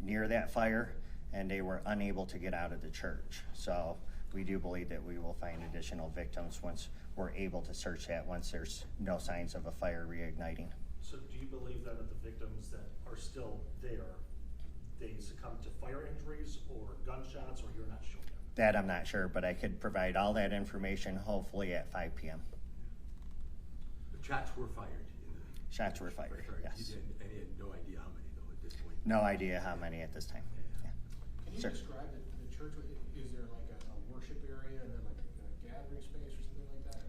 near that fire, and they were unable to get out of the church. So we do believe that we will find additional victims once we're able to search that, once there's no signs of a fire reigniting. So do you believe then that the victims that are still there, they succumbed to fire injuries or gunshots, or you're not sure? That I'm not sure, but I could provide all that information hopefully at 5 p.m. The shots were fired. Shots were fired, yes. And he had no idea how many, though, at this point? No idea how many at this time. Yeah. Can you describe the church? Is there like a worship area and then like a gathering space or something like that?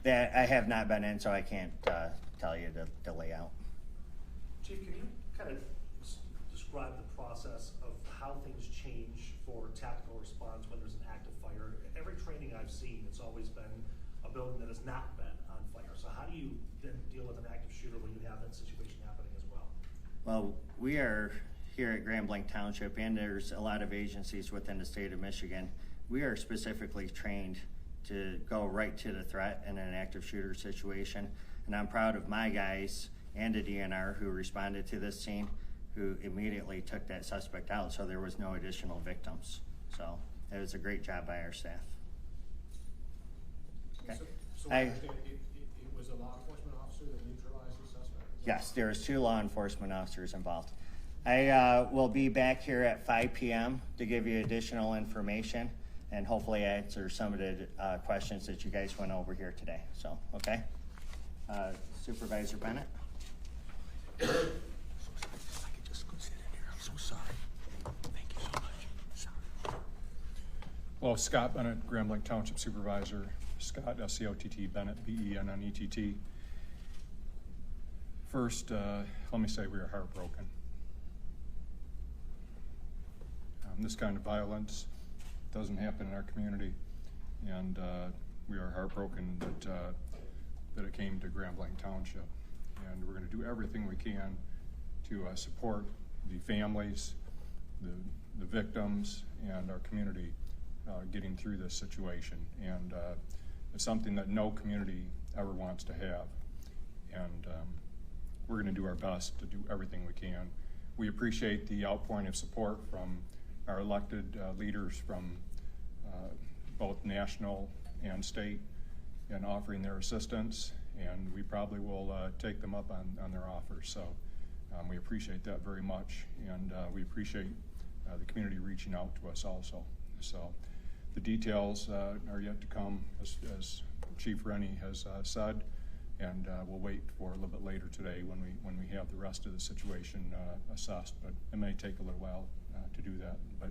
That I have not been in, so I can't tell you the layout. Chief, can you kind of describe the process of how things change for tactical response when there's an active fire? Every training I've seen, it's always been a building that has not been on fire. So how do you then deal with an active shooter when you have that situation happening as well? Well, we are here at Grand Blanc Township, and there's a lot of agencies within the state of Michigan. We are specifically trained to go right to the threat in an active shooter situation. And I'm proud of my guys and the DNR who responded to this scene, who immediately took that suspect out, so there was no additional victims. So it was a great job by our staff. Okay. So I understand it was a law enforcement officer that neutralized the suspect? Yes, there was 2 law enforcement officers involved. I will be back here at 5 p.m. to give you additional information and hopefully answer some of the questions that you guys went over here today. So, okay. Supervisor Bennett. I could just go sit in here. I'm so sorry. Thank you so much. Sorry. Well, Scott Bennett, Grand Blanc Township Supervisor. Scott, S-C-O-T-T, Bennett, B-E-N-N-E-T-T. First, let me say we are heartbroken. This kind of violence doesn't happen in our community, and we are heartbroken that it came to Grand Blanc Township. And we're going to do everything we can to support the families, the victims, and our community getting through this situation. And it's something that no community ever wants to have. And we're going to do our best to do everything we can. We appreciate the outpouring of support from our elected leaders from both national and state in offering their assistance, and we probably will take them up on their offers. So we appreciate that very much, and we appreciate the community reaching out to us also. So the details are yet to come, as Chief Rennie has said, and we'll wait for a little bit later today when we have the rest of the situation assessed. But it may take a little while to do that. But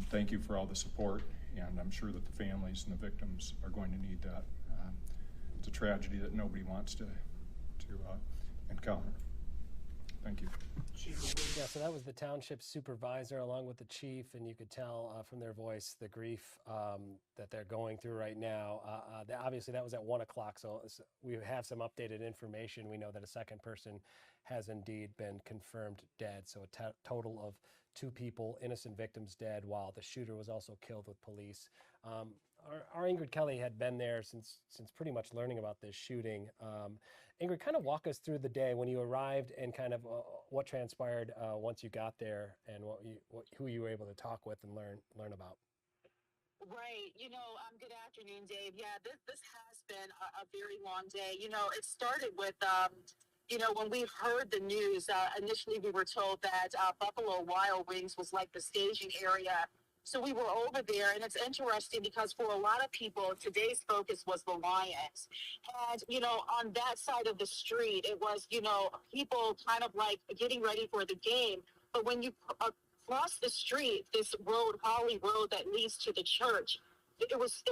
thank you for all the support, and I'm sure that the families and the victims are going to need that. It's a tragedy that nobody wants to encounter. Thank you. Yeah, so that was the township supervisor along with the chief, and you could tell from their voice the grief that they're going through right now. Obviously, that was at 1 o'clock, so we have some updated information. We know that a second person has indeed been confirmed dead, so a total of 2 people, innocent victims, dead, while the shooter was also killed with police. Our Ingrid Kelly had been there since pretty much learning about this shooting. Ingrid, kind of walk us through the day when you arrived and kind of what transpired once you got there, and who you were able to talk with and learn about. Right. Good afternoon, Dave. Yeah, this has been a very long day. It started with, when we heard the news, initially we were told that Buffalo Wild Wings was like the staging area. So we were over there, and it's interesting because for a lot of people, today's focus was the Lions. And, on that side of the street, it was, people kind of like getting ready for the game. But when you cross the street, this road, Holly Road, that leads to the church, it was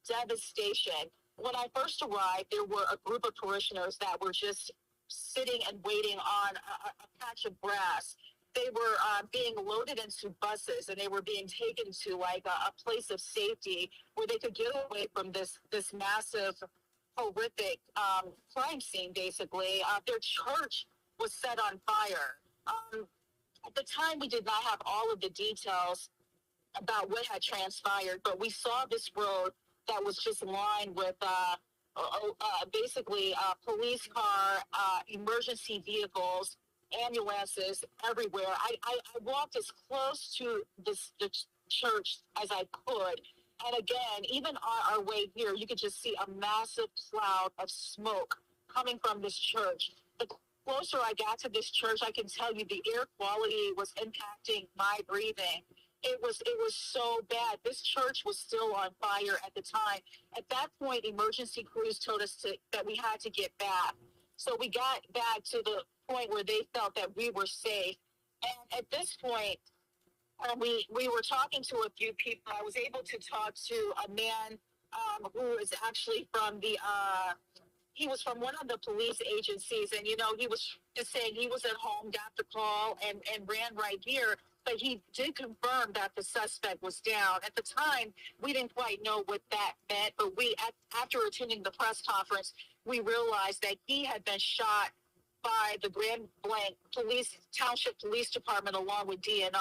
devastation. When I first arrived, there were a group of parishioners that were just sitting and waiting on a patch of grass. They were being loaded into buses, and they were being taken to like a place of safety where they could get away from this massive, horrific crime scene. Basically, their church was set on fire. At the time, we did not have all of the details about what had transpired, but we saw this road that was just lined with basically police car, emergency vehicles, ambulances everywhere. I walked as close to the church as I could. And again, even on our way here, you could just see a massive cloud of smoke coming from this church. The closer I got to this church, I can tell you the air quality was impacting my breathing. It was so bad. This church was still on fire at the time. At that point, emergency crews told us that we had to get back. So we got back to the point where they felt that we were safe. And at this point, we were talking to a few people. I was able to talk to a man who is actually from he was from one of the police agencies. And, he was just saying he was at home, got the call, and ran right here. But he did confirm that the suspect was down. At the time, we didn't quite know what that meant, but after attending the press conference, we realized that he had been shot by the Grand Blanc Township Police Department along with DNR.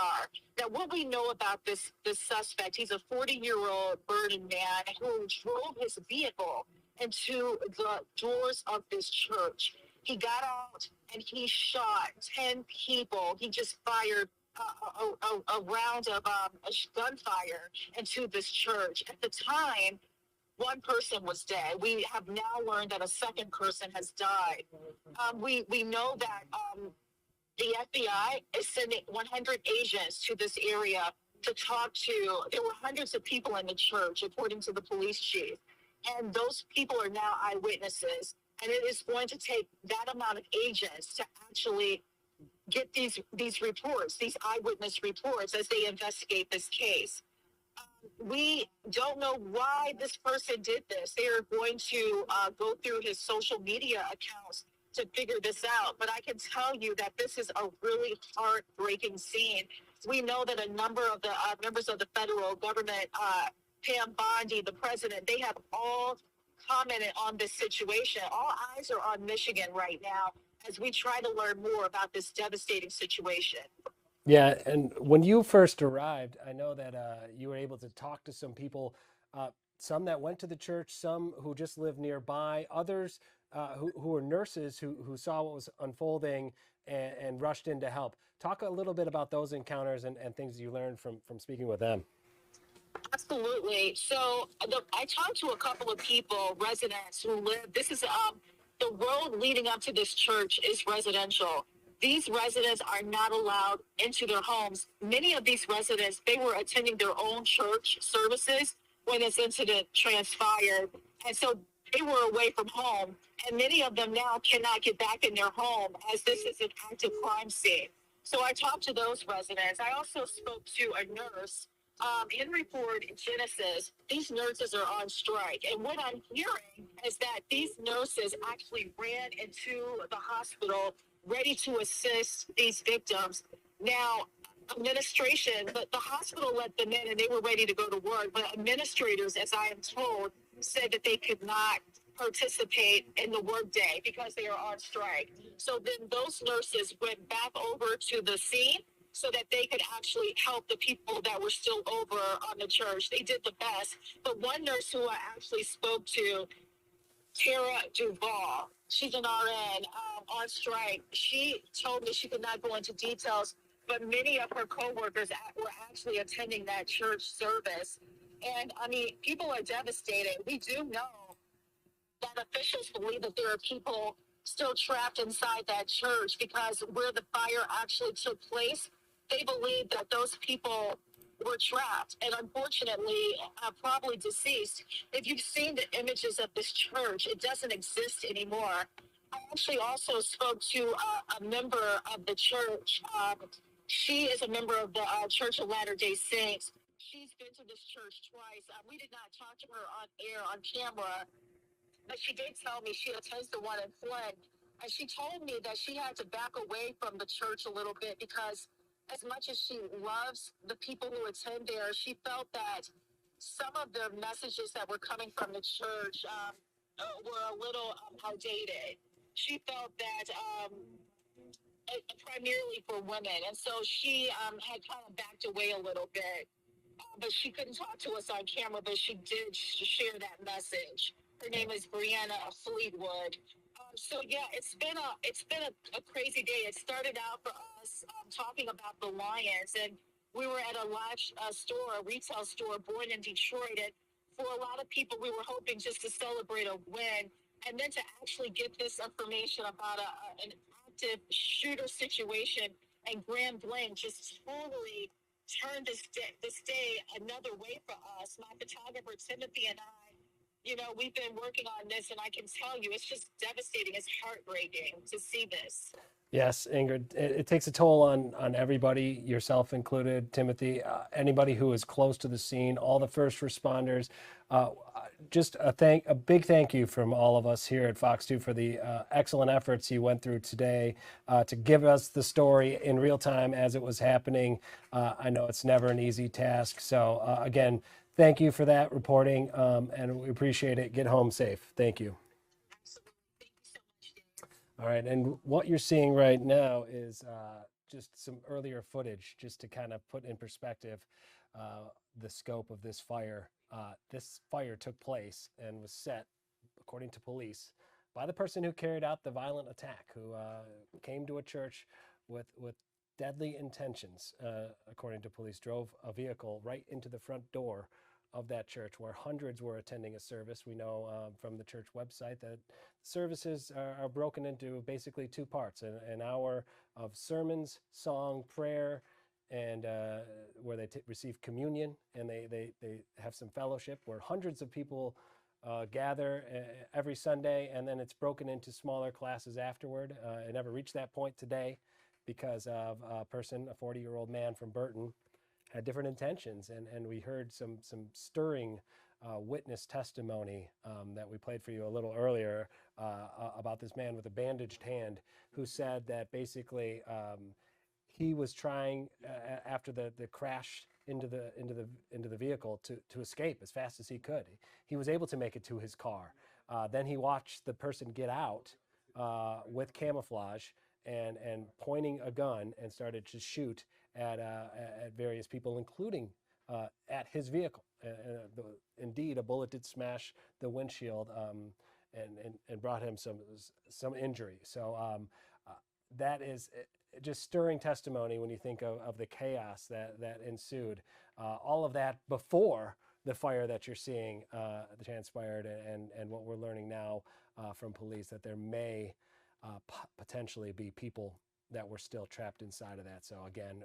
Now, what we know about this suspect, he's a 40-year-old burdened man who drove his vehicle into the doors of this church. He got out and he shot 10 people. He just fired a round of gunfire into this church. At the time, one person was dead. We have now learned that a second person has died. We know that the FBI is sending 100 agents to this area to talk to. There were hundreds of people in the church, according to the police chief. And those people are now eyewitnesses. And it is going to take that amount of agents to actually get these reports, these eyewitness reports, as they investigate this case. We don't know why this person did this. They are going to go through his social media accounts to figure this out. But I can tell you that this is a really heartbreaking scene. We know that a number of the members of the federal government, Pam Bondi, the president, they have all commented on this situation. All eyes are on Michigan right now as we try to learn more about this devastating situation. Yeah, and when you first arrived, I know that you were able to talk to some people, some that went to the church, some who just lived nearby, others who were nurses who saw what was unfolding and rushed in to help. Talk a little bit about those encounters and things you learned from speaking with them. Absolutely. So I talked to a couple of people, residents who live. This is the road leading up to this church is residential. These residents are not allowed into their homes. Many of these residents, they were attending their own church services when this incident transpired. And so they were away from home. And many of them now cannot get back in their home as this is an active crime scene. So I talked to those residents. I also spoke to a nurse. In Report Genesis, these nurses are on strike. And what I'm hearing is that these nurses actually ran into the hospital ready to assist these victims. Now, administration, the hospital let them in and they were ready to go to work, but administrators, as I am told, said that they could not participate in the workday because they are on strike. So then those nurses went back over to the scene so that they could actually help the people that were still over on the church. They did the best. But one nurse who I actually spoke to, Tara Duval, she's an RN on strike. She told me she could not go into details, but many of her coworkers were actually attending that church service. And I mean, people are devastated. We do know that officials believe that there are people still trapped inside that church because where the fire actually took place, they believe that those people were trapped and unfortunately probably deceased. If you've seen the images of this church, it doesn't exist anymore. I actually also spoke to a member of the church. She is a member of the Church of Latter-day Saints. She's been to this church twice. We did not talk to her on air, on camera, but she did tell me she attends the one in Flint. And she told me that she had to back away from the church a little bit because as much as she loves the people who attend there, she felt that some of the messages that were coming from the church were a little outdated. She felt that primarily for women. And so she had kind of backed away a little bit. But she couldn't talk to us on camera, but she did share that message. Her name is Brianna Fleetwood. So yeah, it's been a crazy day. It started out for us talking about the Lions, and we were at a live store, a retail store, born in Detroit. And for a lot of people, we were hoping just to celebrate a win, and then to actually get this information about an active shooter situation and Grand Blanc just totally turned this day another way for us. My photographer Timothy and I, you know, we've been working on this, and I can tell you, it's just devastating. It's heartbreaking to see this. Yes, Ingrid, it takes a toll on everybody, yourself included, Timothy, anybody who is close to the scene, all the first responders. Just a big thank you from all of us here at Fox 2 for the excellent efforts you went through today to give us the story in real time as it was happening. I know it's never an easy task. So again, thank you for that reporting, and we appreciate it. Get home safe. Thank you. All right, and what you're seeing right now is just some earlier footage, just to kind of put in perspective the scope of this fire. This fire took place and was set, according to police, by the person who carried out the violent attack, who came to a church with deadly intentions, according to police, drove a vehicle right into the front door of that church where hundreds were attending a service. We know from the church website that services are broken into basically two parts, an hour of sermons, song, prayer, and where they receive communion, and they have some fellowship where hundreds of people gather every Sunday, and then it's broken into smaller classes afterward. It never reached that point today because of a person, a 40-year-old man from Burton, had different intentions, and we heard some stirring witness testimony that we played for you a little earlier about this man with a bandaged hand who said that basically he was trying after the crash into the vehicle to escape as fast as he could. He was able to make it to his car. Then he watched the person get out with camouflage and pointing a gun and started to shoot at various people, including at his vehicle. Indeed, a bullet did smash the windshield and brought him some injury. So that is just stirring testimony when you think of the chaos that ensued. All of that before the fire that you're seeing transpired, and what we're learning now from police, that there may potentially be people that were still trapped inside of that. So again,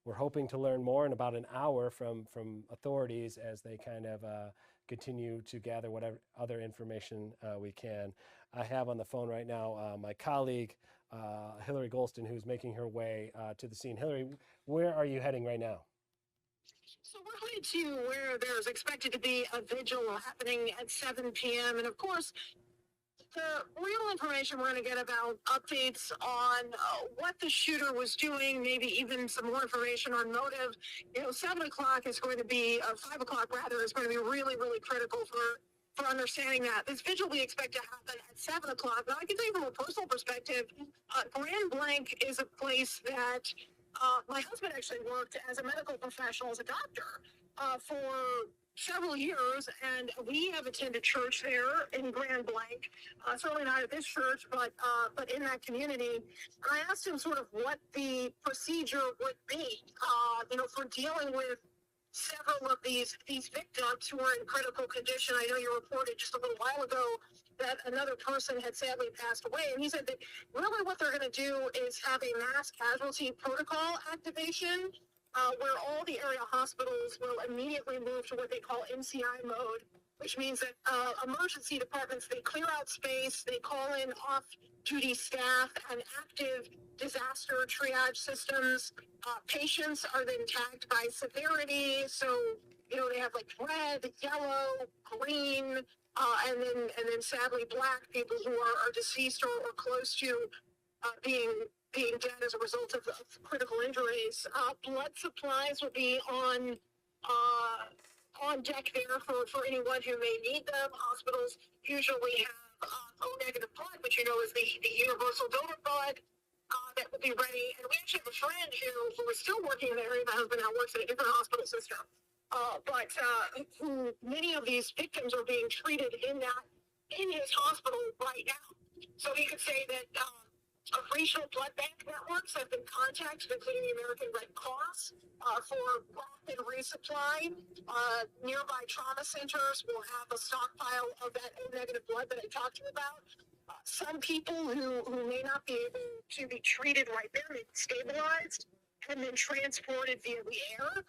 we're hoping to learn more in about an hour from authorities as they kind of continue to gather whatever other information we can. I have on the phone right now my colleague, Hillary Golston, who's making her way to the scene. Hillary, where are you heading right now? So we're headed to where there's expected to be a vigil happening at 7 p.m. And of course, the real information we're going to get about updates on what the shooter was doing, maybe even some more information on motive. 7 o'clock is going to be, 5 o'clock rather, is going to be really, really critical for understanding that. This vigil we expect to happen at 7 o'clock. Now, I can tell you from a personal perspective, Grand Blanc is a place that my husband actually worked as a medical professional, as a doctor, for several years, and we have attended church there in Grand Blanc. Certainly not at this church, but in that community. I asked him sort of what the procedure would be, for dealing with several of these victims who are in critical condition. I know you reported just a little while ago that another person had sadly passed away, and he said that really what they're going to do is have a mass casualty protocol activation, where all the area hospitals will immediately move to what they call MCI mode, which means that emergency departments, they clear out space, they call in off-duty staff and active disaster triage systems. Patients are then tagged by severity, so they have like red, yellow, green, and then sadly black, people who are deceased or close to being dead as a result of critical injuries. Blood supplies will be on deck there for anyone who may need them. Hospitals usually have O-negative blood, which is the universal donor blood that will be ready. And we actually have a friend who is still working in the area. My husband now works at a different hospital system. But who many of these victims are being treated in his hospital right now. So he could say that regional blood bank networks have been contacted, including the American Red Cross, for rapid resupply. Nearby trauma centers will have a stockpile of that O-negative blood that I talked to you about. Some people who may not be able to be treated right there may be stabilized and then transported via the air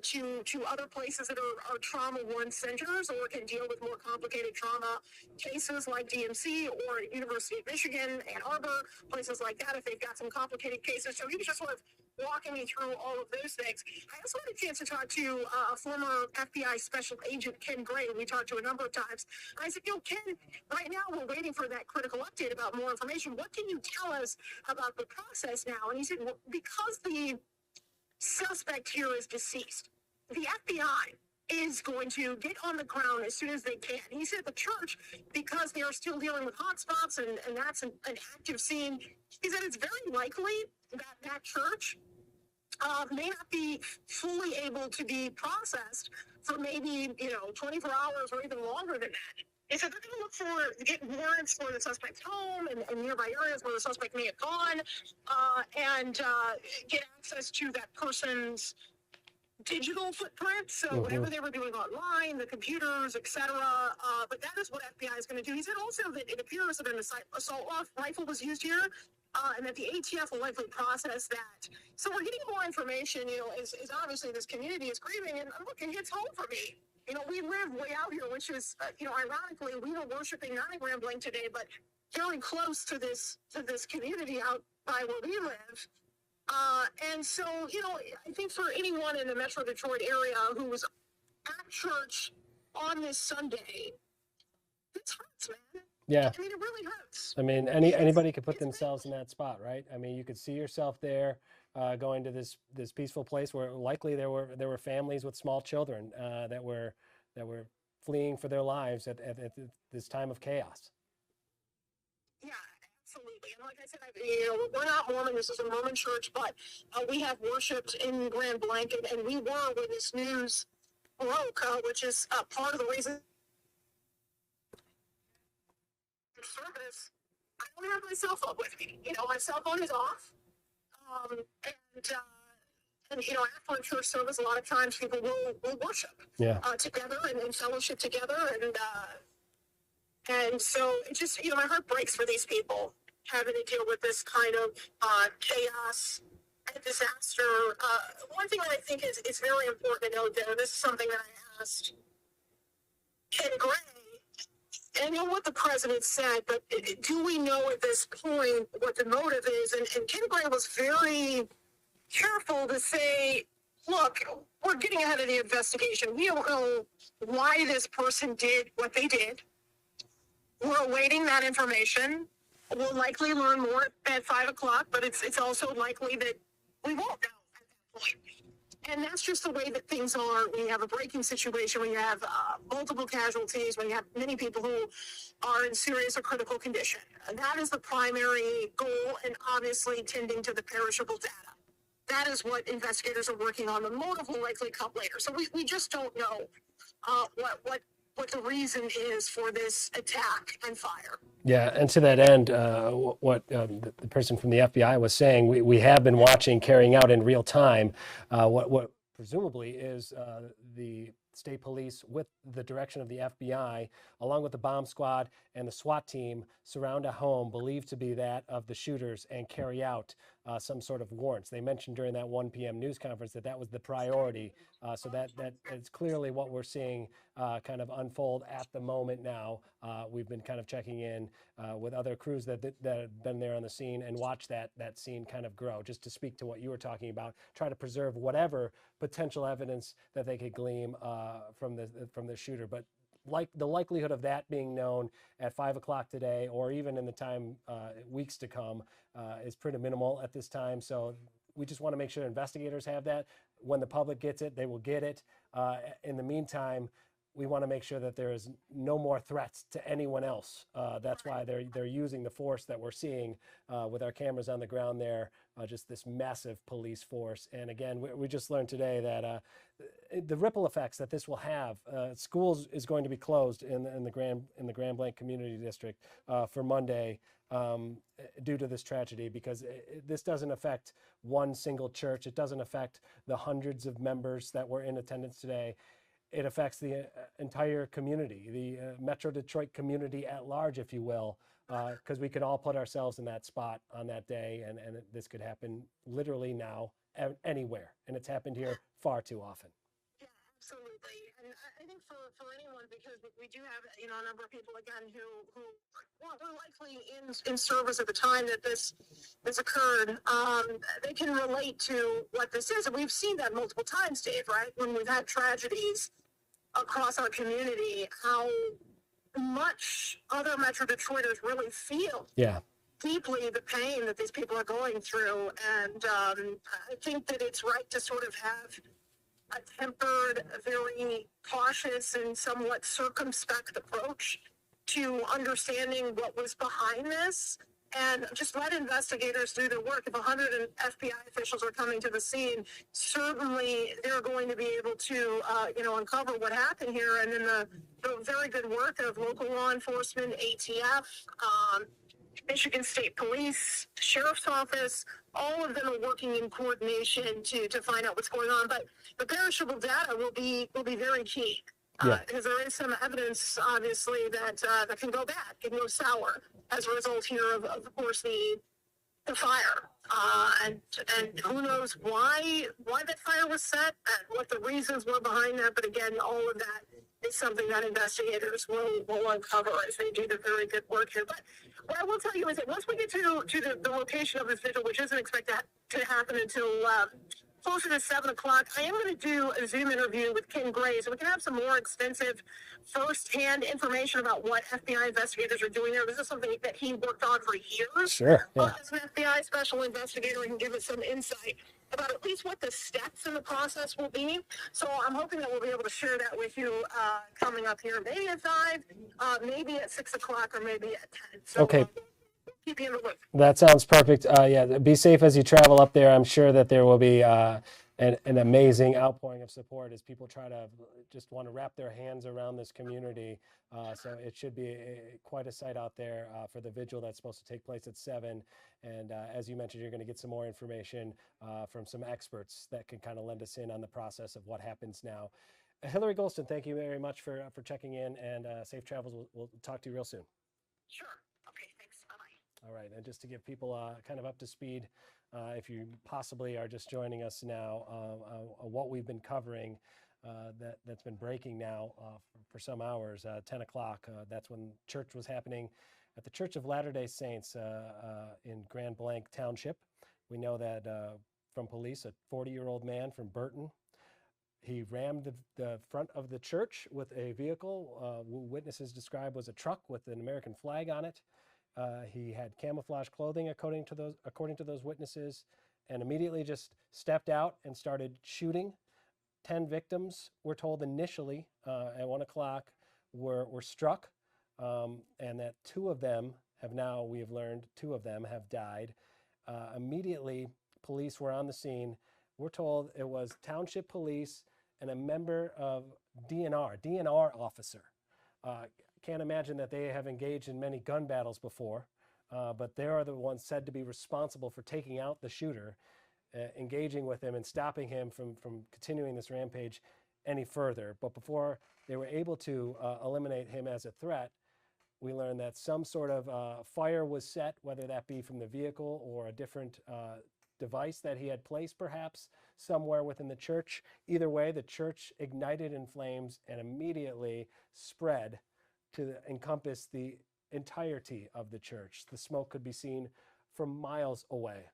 to other places that are trauma-one centers or can deal with more complicated trauma cases like DMC or University of Michigan, Ann Arbor, places like that if they've got some complicated cases. So he was just sort of walking me through all of those things. I also had a chance to talk to a former FBI special agent, Ken Gray, who we talked to a number of times. I said, Ken, right now we're waiting for that critical update about more information. What can you tell us about the process now? And he said, well, because the suspect here is deceased, the FBI is going to get on the ground as soon as they can. He said the church, because they are still dealing with hotspots and that's an active scene, he said it's very likely that that church may not be fully able to be processed for maybe, 24 hours or even longer than that. They said they're going to look get warrants for the suspect's home and nearby areas where the suspect may have gone, and get access to that person's digital footprint, so whatever they were doing online, the computers, etc. But that is what FBI is going to do. He said also that it appears that an assault rifle was used here, and that the ATF will likely process that. So we're getting more information, as obviously this community is grieving, and look, it hits home for me. We live way out here, which is, ironically, we were worshiping not in Grand Blanc today, but very close to this community out by where we live. And so, I think for anyone in the Metro Detroit area who was at church on this Sunday, it hurts, man. Yeah. I mean, it really hurts. I mean, anybody could put themselves in that spot, right? I mean, you could see yourself there, going to this peaceful place where likely there were families with small children that were fleeing for their lives at this time of chaos. Yeah, absolutely. And like I said, we're not Mormon. This is a Mormon church, but we have worshipped in Grand Blanc, and we were when this news broke, which is part of the reason. Service, I don't have my cell phone with me. My cell phone is off. And after a church service, a lot of times people will worship together and fellowship together. And so it just, my heart breaks for these people having to deal with this kind of chaos and disaster. One thing that I think is very important to note there, this is something that I asked Ken Gray, and I know what the president said, but do we know at this point what the motive is? And Ken Gray was very careful to say, look, we're getting ahead of the investigation. We don't know why this person did what they did. We're awaiting that information. We'll likely learn more at 5 o'clock, but it's also likely that we won't know at that point. And that's just the way that things are. When you have a breaking situation, when you have multiple casualties, when you have many people who are in serious or critical condition. And that is the primary goal, and obviously tending to the perishable data. That is what investigators are working on. The motive will likely come later. So we just don't know what the reason is for this attack and fire. Yeah, and to that end, what the person from the FBI was saying, we have been watching, carrying out in real time, what presumably is the state police with the direction of the FBI, along with the bomb squad and the SWAT team, surround a home believed to be that of the shooters and carry out some sort of warrants. They mentioned during that 1 p.m. news conference that was the priority. So that is clearly what we're seeing kind of unfold at the moment now. We've been kind of checking in with other crews that have been there on the scene and watch that scene kind of grow. Just to speak to what you were talking about, try to preserve whatever potential evidence that they could glean from the shooter. But like the likelihood of that being known at 5 o'clock today, or even in the time weeks to come, is pretty minimal at this time. So we just want to make sure investigators have that. When the public gets it, they will get it. In the meantime, we want to make sure that there is no more threats to anyone else. That's why they're using the force that we're seeing with our cameras on the ground there, just this massive police force. And again, we just learned today that the ripple effects that this will have. Schools is going to be closed in the Grand Blanc Community District for Monday due to this tragedy, because this doesn't affect one single church. It doesn't affect the hundreds of members that were in attendance today. It affects the entire community, the Metro Detroit community at large, if you will, because we can all put ourselves in that spot on that day, and this could happen literally now, anywhere, and it's happened here far too often. Yeah, absolutely. And I think for anyone, because we do have a number of people again who were likely in service at the time that this occurred, they can relate to what this is, and we've seen that multiple times, Dave. Right, when we've had tragedies across our community, how much other Metro Detroiters really feel deeply the pain that these people are going through. And I think that it's right to sort of have a tempered, very cautious and somewhat circumspect approach to understanding what was behind this, and just let investigators do their work. If 100 FBI officials are coming to the scene, certainly they're going to be able to, uncover what happened here. And then the very good work of local law enforcement, ATF, Michigan State Police, Sheriff's Office, all of them are working in coordination to find out what's going on. But the perishable data will be very key. Because there is some evidence, obviously, that can go bad, can go sour as a result here of course, the fire. And who knows why that fire was set and what the reasons were behind that. But again, all of that is something that investigators will uncover as they do the very good work here. But what I will tell you is that once we get to the location of this vigil, which isn't expected to happen until closer to 7 o'clock, I am going to do a Zoom interview with Ken Gray so we can have some more extensive first-hand information about what FBI investigators are doing there. This is something that he worked on for years. Sure, yeah. As an FBI special investigator, he can give us some insight about at least what the steps in the process will be. So I'm hoping that we'll be able to share that with you coming up here, maybe at 5, maybe at 6 o'clock, or maybe at 10. So, Okay. Keep you in the loop. That sounds perfect. Be safe as you travel up there. I'm sure that there will be an amazing outpouring of support as people try to just want to wrap their hands around this community. So it should be quite a sight out there for the vigil that's supposed to take place at 7. And as you mentioned, you're going to get some more information from some experts that can kind of lend us in on the process of what happens now. Hillary Golston, thank you very much for checking in, and safe travels. We'll talk to you real soon. Sure. Okay, thanks. Bye-bye. All right, and just to get people kind of up to speed, if you possibly are just joining us now, what we've been covering that's been breaking now for some hours, 10 o'clock, that's when church was happening at the Church of Latter-day Saints in Grand Blanc Township. We know that from police, a 40-year-old man from Burton, he rammed the front of the church with a vehicle witnesses described was a truck with an American flag on it. He had camouflage clothing, according to those witnesses, and immediately just stepped out and started shooting. 10 victims, we're told initially at 1 o'clock, were struck, and that 2 of them have now, we have learned, 2 of them have died. Immediately, police were on the scene. We're told it was township police and a member of DNR officer. Can't imagine that they have engaged in many gun battles before, but they are the ones said to be responsible for taking out the shooter, engaging with him and stopping him from continuing this rampage any further. But before they were able to eliminate him as a threat, we learned that some sort of fire was set, whether that be from the vehicle or a different device that he had placed perhaps somewhere within the church. Either way, the church ignited in flames and immediately spread to encompass the entirety of the church. The smoke could be seen from miles away.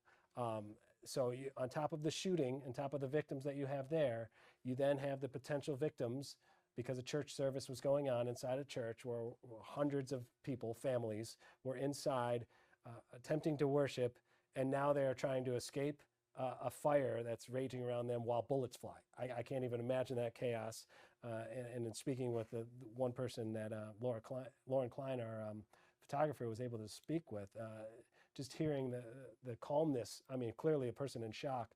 So on top of the shooting, on top of the victims that you have there, you then have the potential victims, because a church service was going on inside a church where hundreds of people, families, were inside attempting to worship, and now they are trying to escape a fire that's raging around them while bullets fly. I can't even imagine that chaos. And in speaking with the one person that Lauren Klein, our photographer, was able to speak with, just hearing the calmness, I mean, clearly a person in shock,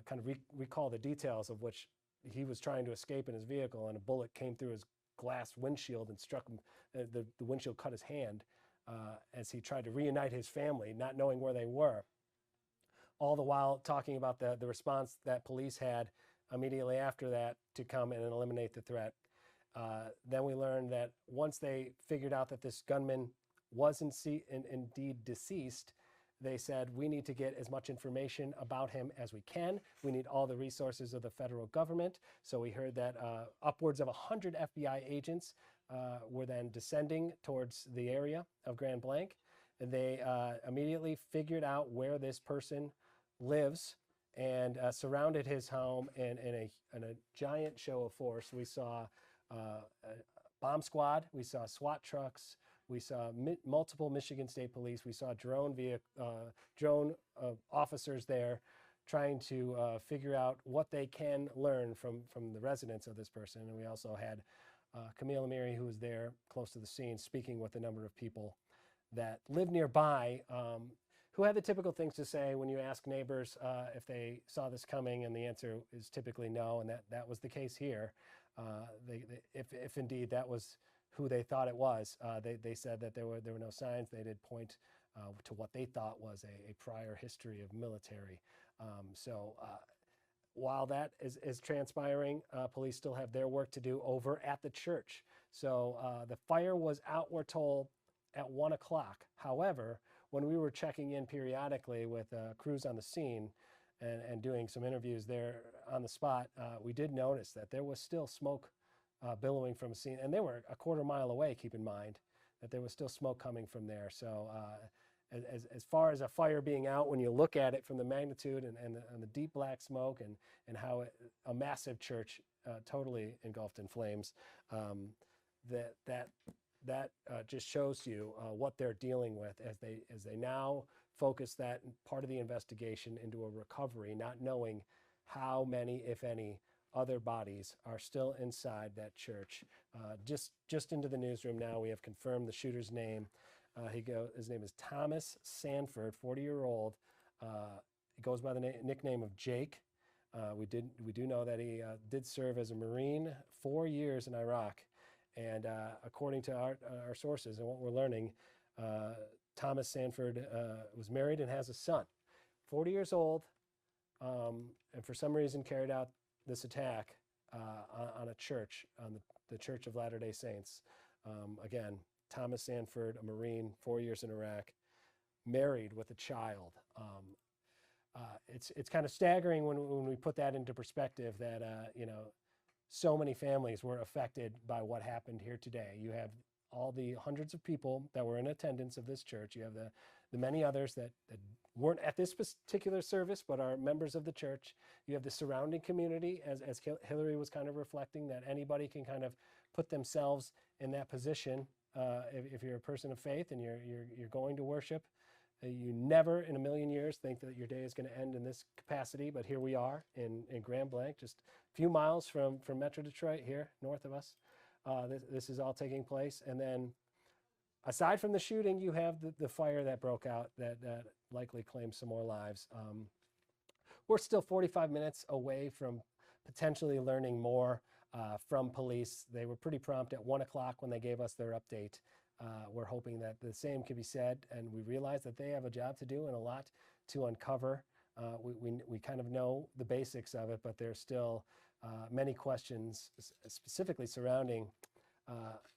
kind of recall the details of which he was trying to escape in his vehicle, and a bullet came through his glass windshield and struck him. The windshield cut his hand as he tried to reunite his family, not knowing where they were. All the while talking about the response that police had immediately after that to come in and eliminate the threat. Then we learned that once they figured out that this gunman was indeed deceased, they said, we need to get as much information about him as we can. We need all the resources of the federal government. So we heard that upwards of 100 FBI agents were then descending towards the area of Grand Blanc. They immediately figured out where this person lives and surrounded his home in a giant show of force. We saw a bomb squad, we saw SWAT trucks, we saw multiple Michigan State Police, we saw drone officers there trying to figure out what they can learn from the residents of this person. And we also had Camille Amiri, who was there close to the scene, speaking with a number of people that live nearby, who had the typical things to say when you ask neighbors if they saw this coming, and the answer is typically no, and that was the case here. If indeed that was who they thought it was, they said that there were no signs. They did point to what they thought was a prior history of military. While that is transpiring, police still have their work to do over at the church. So the fire was out, we're told, at 1 o'clock. However, when we were checking in periodically with crews on the scene and doing some interviews there on the spot, we did notice that there was still smoke billowing from a scene, and they were a quarter mile away, keep in mind, that there was still smoke coming from there. So as far as a fire being out, when you look at it from the magnitude and the deep black smoke and how a massive church totally engulfed in flames, that just shows you what they're dealing with as they now focus that part of the investigation into a recovery, not knowing how many, if any, other bodies are still inside that church. Just into the newsroom now, we have confirmed the shooter's name. His name is Thomas Sanford, 40-year-old. He goes by the nickname of Jake. We do know that he did serve as a Marine 4 years in Iraq. And according to our sources and what we're learning, Thomas Sanford was married and has a son, 40 years old, and for some reason carried out this attack on a church, on the Church of Latter-day Saints. Again, Thomas Sanford, a Marine, 4 years in Iraq, married with a child. It's kind of staggering when we put that into perspective that, so many families were affected by what happened here today. You have all the hundreds of people that were in attendance of this church. You have the many others that weren't at this particular service but are members of the church. You have the surrounding community, as Hillary was kind of reflecting, that anybody can kind of put themselves in that position. If you're a person of faith and you're going to worship, you never in a million years think that your day is going to end in this capacity, but here we are in Grand Blanc, just a few miles from Metro Detroit here, north of us. This is all taking place. And then aside from the shooting, you have the fire that broke out that likely claimed some more lives. We're still 45 minutes away from potentially learning more from police. They were pretty prompt at 1 o'clock when they gave us their update. We're hoping that the same can be said, and we realize that they have a job to do and a lot to uncover. We kind of know the basics of it, but there's still many questions specifically surrounding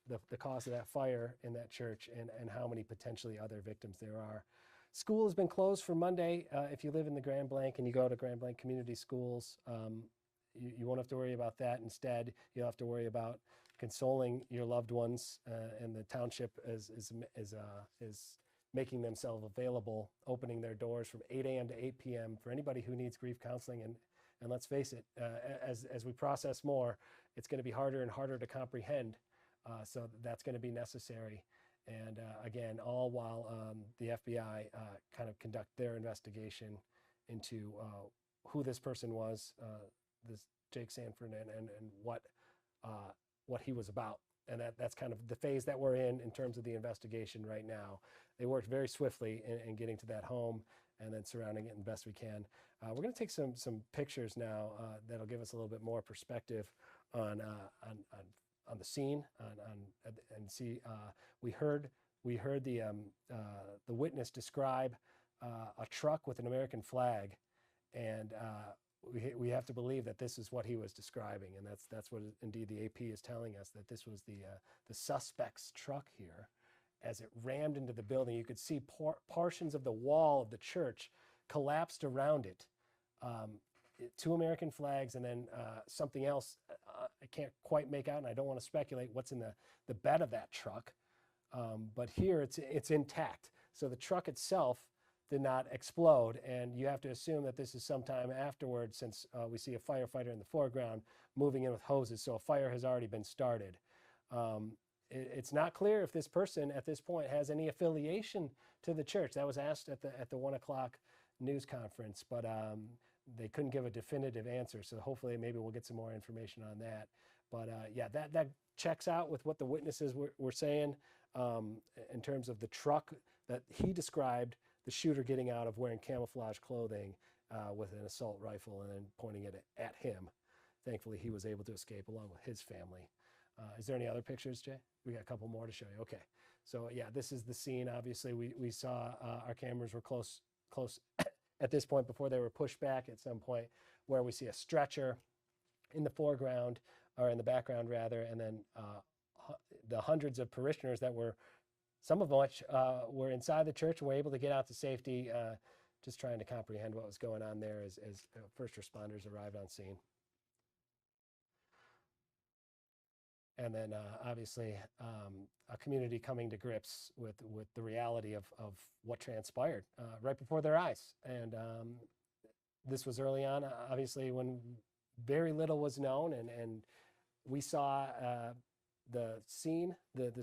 the cause of that fire in that church and how many potentially other victims there are. School has been closed for Monday. If you live in the Grand Blanc and you go to Grand Blanc Community Schools, you won't have to worry about that. Instead, you'll have to worry about consoling your loved ones, and the township is making themselves available, opening their doors from 8 a.m. to 8 p.m. for anybody who needs grief counseling. And let's face it, as we process more, it's going to be harder and harder to comprehend. So that's going to be necessary. And again, all while the FBI kind of conduct their investigation into who this person was, this Jake Sanford, and what he was about. And that's kind of the phase that we're in terms of the investigation right now. They worked very swiftly in getting to that home and then surrounding it the best we can. We're going to take some pictures now that'll give us a little bit more perspective on the scene and see. We heard the witness describe a truck with an American flag, and we have to believe that this is what he was describing, and that's what indeed the AP is telling us, that this was the suspect's truck here. As it rammed into the building, you could see portions of the wall of the church collapsed around it. 2 American flags and then something else I can't quite make out, and I don't want to speculate what's in the bed of that truck. But here it's intact. So the truck itself did not explode, and you have to assume that this is sometime afterwards, since we see a firefighter in the foreground moving in with hoses, so a fire has already been started. It's not clear if this person at this point has any affiliation to the church. That was asked at the 1 o'clock news conference, but they couldn't give a definitive answer. So hopefully maybe we'll get some more information on that. But yeah, that checks out with what the witnesses were saying in terms of the truck that he described the shooter getting out of, wearing camouflage clothing with an assault rifle and then pointing it at him. Thankfully, he was able to escape along with his family. Is there any other pictures, Jay? We got a couple more to show you. Okay. So yeah, this is the scene. Obviously, we saw our cameras were close at this point before they were pushed back at some point, where we see a stretcher in the foreground, or in the background rather, and then the hundreds of parishioners that were, some of which were inside the church, were able to get out to safety, just trying to comprehend what was going on there as first responders arrived on scene. And then obviously a community coming to grips with the reality of what transpired right before their eyes. And this was early on, obviously, when very little was known, and we saw the scene, the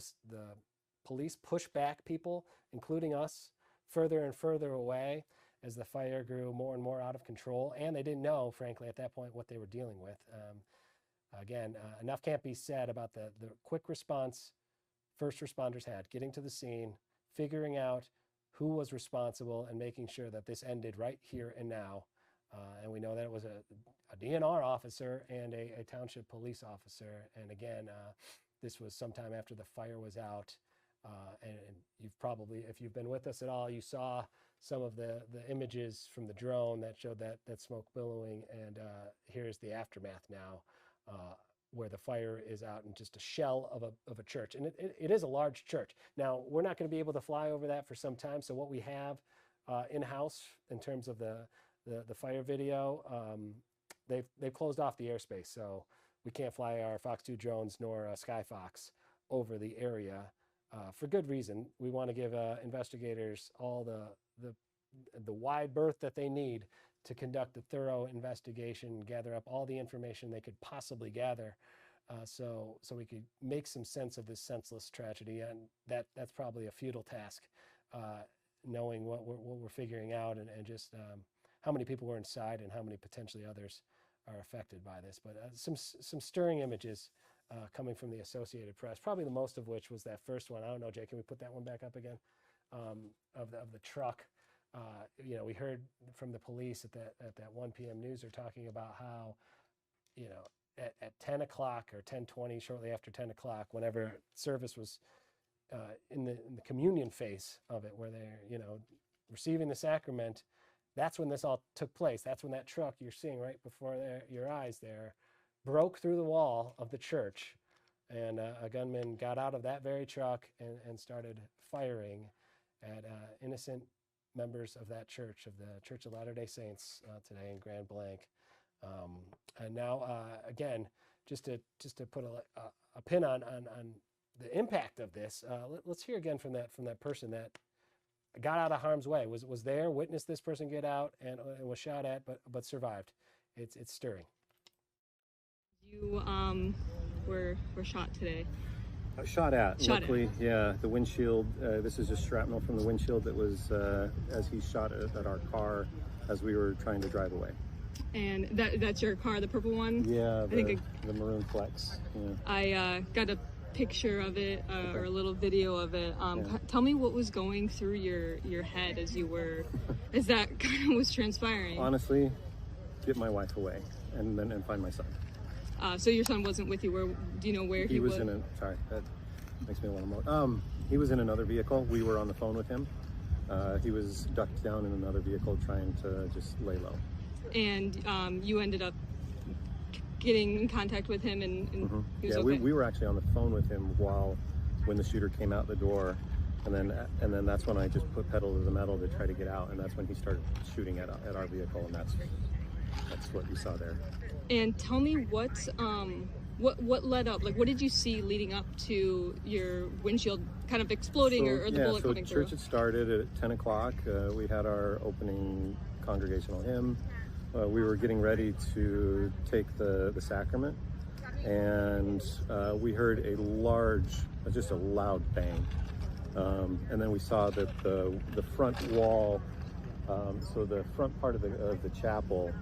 police push back people, including us, further and further away as the fire grew more and more out of control. And they didn't know, frankly, at that point what they were dealing with. Again, enough can't be said about the quick response first responders had, getting to the scene, figuring out who was responsible, and making sure that this ended right here and now. And we know that it was a DNR officer and a township police officer. And again, this was sometime after the fire was out. And you've probably, if you've been with us at all, you saw some of the images from the drone that showed that smoke billowing. And here's the aftermath now, where the fire is out in just a shell of a church. And it is a large church. Now, we're not going to be able to fly over that for some time. So what we have in-house in terms of the fire video, they've closed off the airspace. So we can't fly our Fox 2 drones nor Skyfox over the area for good reason. We want to give investigators all the wide berth that they need to conduct a thorough investigation, gather up all the information they could possibly gather, so we could make some sense of this senseless tragedy. And that's probably a futile task, knowing what we're figuring out, and just how many people were inside and how many potentially others are affected by this. But some stirring images coming from the Associated Press, probably the most of which was that first one. I don't know, Jay, can we put that one back up again? Of the truck. You know, we heard from the police at that 1 p.m. news, they're talking about how, you know, at 10 o'clock or 10:20, shortly after 10 o'clock, whenever service was in the communion phase of it, where they're, you know, receiving the sacrament, that's when this all took place. That's when that truck you're seeing right before your eyes there broke through the wall of the church, and a gunman got out of that very truck and started firing at innocent members of that church, of the Church of Latter-day Saints today in Grand Blanc. And now, again, just to put a pin on the impact of this, let's hear again from that person that got out of harm's way, was there, witnessed this person get out, and was shot at, but survived. It's stirring. You were shot today. Shot at. Luckily, at. Yeah, the windshield, this is just shrapnel from the windshield that was as he shot at our car as we were trying to drive away. And that's your car, the purple one? Yeah, the maroon Flex. Yeah. I got a picture of it, or a little video of it. Tell me what was going through your head as that kind of was transpiring. Honestly, get my wife away and find my son. So your son wasn't with you. Do you know where he was? Sorry, that makes me want to moan. He was in another vehicle. We were on the phone with him. He was ducked down in another vehicle trying to just lay low. And you ended up getting in contact with him, and he was okay? we were actually on the phone with him when the shooter came out the door, and then that's when I just put pedal to the metal to try to get out, and that's when he started shooting at our vehicle, and that's what you saw there. And tell me what led up, like what did you see leading up to your windshield kind of exploding, or the bullet coming through? Church had started at 10 o'clock. We had our opening congregational hymn. We were getting ready to take the sacrament, and we heard just a loud bang. And then we saw that the front wall So the front part of the chapel,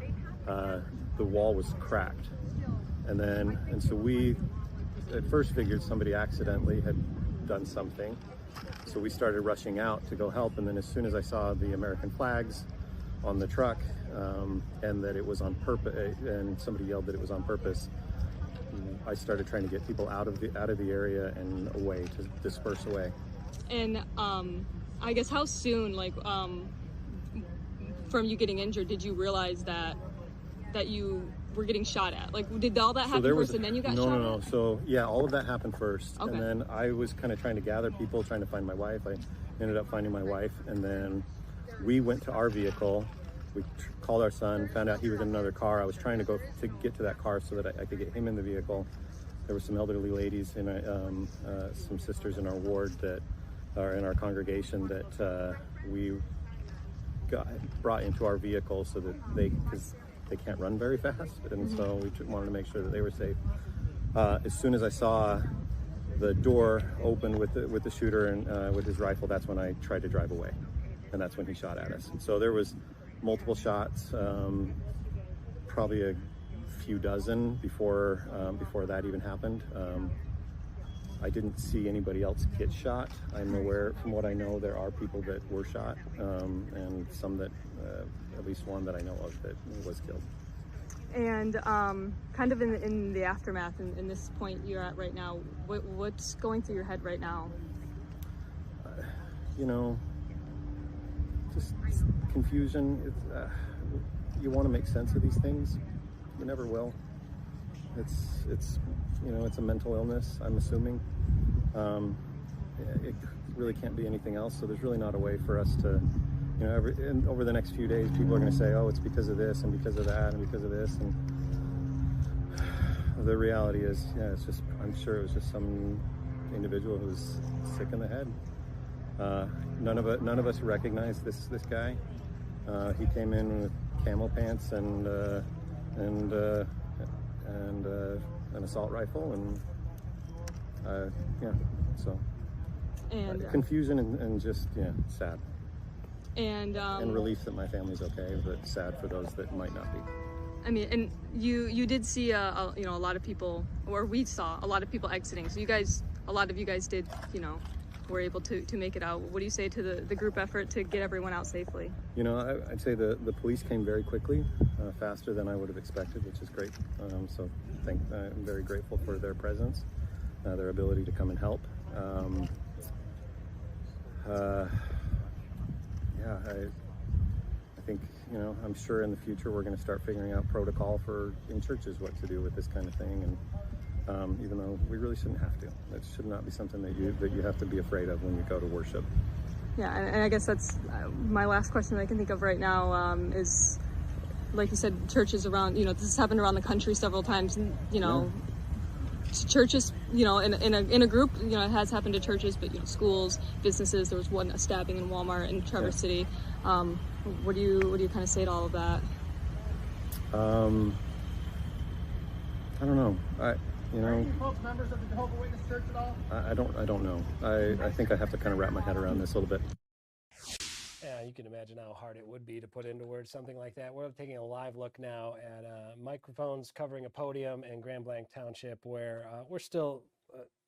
the wall was cracked, and so we at first figured somebody accidentally had done something. So we started rushing out to go help, and then as soon as I saw the American flags on the truck, and that it was on purpose, and somebody yelled that it was on purpose, I started trying to get people out of the area and away, to disperse away. And I guess how soon, from you getting injured, did you realize that you were getting shot at? Like, did all that happen first and then you got shot at? No. So yeah, all of that happened first. Okay. And then I was kind of trying to gather people, trying to find my wife. I ended up finding my wife, and then we went to our vehicle. We called our son, found out he was in another car. I was trying to get to that car so that I could get him in the vehicle. There were some elderly ladies and some sisters in our ward that are in our congregation that we got brought into our vehicle so that because they can't run very fast, and so we wanted to make sure that they were safe. As soon as I saw the door open with the shooter and with his rifle, that's when I tried to drive away, and that's when he shot at us. And so there was multiple shots, probably a few dozen before that even happened. I didn't see anybody else get shot. I'm aware, from what I know, there are people that were shot, and some that, at least one that I know of, that was killed. And kind of in the aftermath, in this point you're at right now, what's going through your head right now? Just confusion. You want to make sense of these things. You never will. It's a mental illness, I'm assuming. It really can't be anything else, so there's really not a way for us to, over the next few days, people are going to say, oh, it's because of this and because of that and because of this, and the reality is, I'm sure it was just some individual who was sick in the head. None of us recognized this guy. He came in with camel pants and an assault rifle, and confusion and just sad, and relief that my family's okay, but sad for those that might not be. I mean, and you did see a lot of people, or we saw a lot of people exiting. So a lot of you guys did, were able to make it out. What do you say to the group effort to get everyone out safely? I'd say the police came very quickly, faster than I would have expected, which is great. So I'm very grateful for their presence, their ability to come and help. I think, I'm sure in the future we're going to start figuring out protocol in churches what to do with this kind of thing, and even though we really shouldn't have to. It should not be something that you have to be afraid of when you go to worship. Yeah, and I guess that's my last question that I can think of right now, is, like you said, churches around, this has happened around the country several times, and, churches, in a group, it has happened to churches, but, schools, businesses. There was a stabbing in Walmart in Traverse City. What do you kind of say to all of that? I don't know. Are you folks members of the Jehovah's Witness Church at all? I don't know. I think I have to kind of wrap my head around this a little bit. Yeah, you can imagine how hard it would be to put into words something like that. We're taking a live look now at microphones covering a podium in Grand Blanc Township, where we're still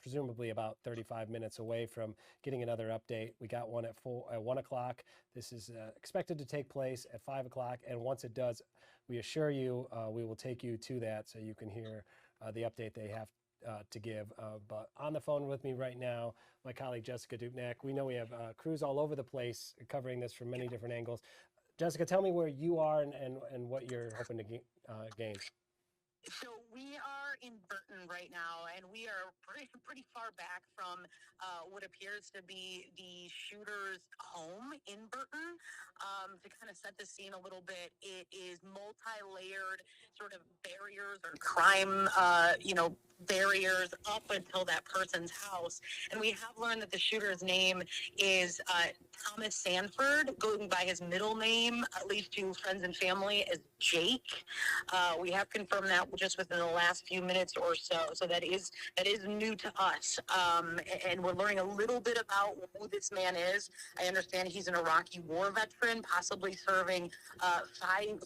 presumably about 35 minutes away from getting another update. We got one at 1 o'clock. This is expected to take place at 5 o'clock, and once it does, we assure you we will take you to that so you can hear the update they have to give. But on the phone with me right now, my colleague Jessica Dupnack. We know we have crews all over the place covering this from many different angles. Jessica, tell me where you are and what you're hoping to gain. So we are in Burton right now, and we are pretty far back from what appears to be the shooter's home in Burton. To kind of set the scene a little bit, it is multi-layered sort of barriers or crime, barriers up until that person's house. And we have learned that the shooter's name is Thomas Sanford, going by his middle name, at least to friends and family, as Jake. We have confirmed that just within the last few minutes or so. So that is new to us. And we're learning a little bit about who this man is. I understand he's an Iraqi war veteran, possibly serving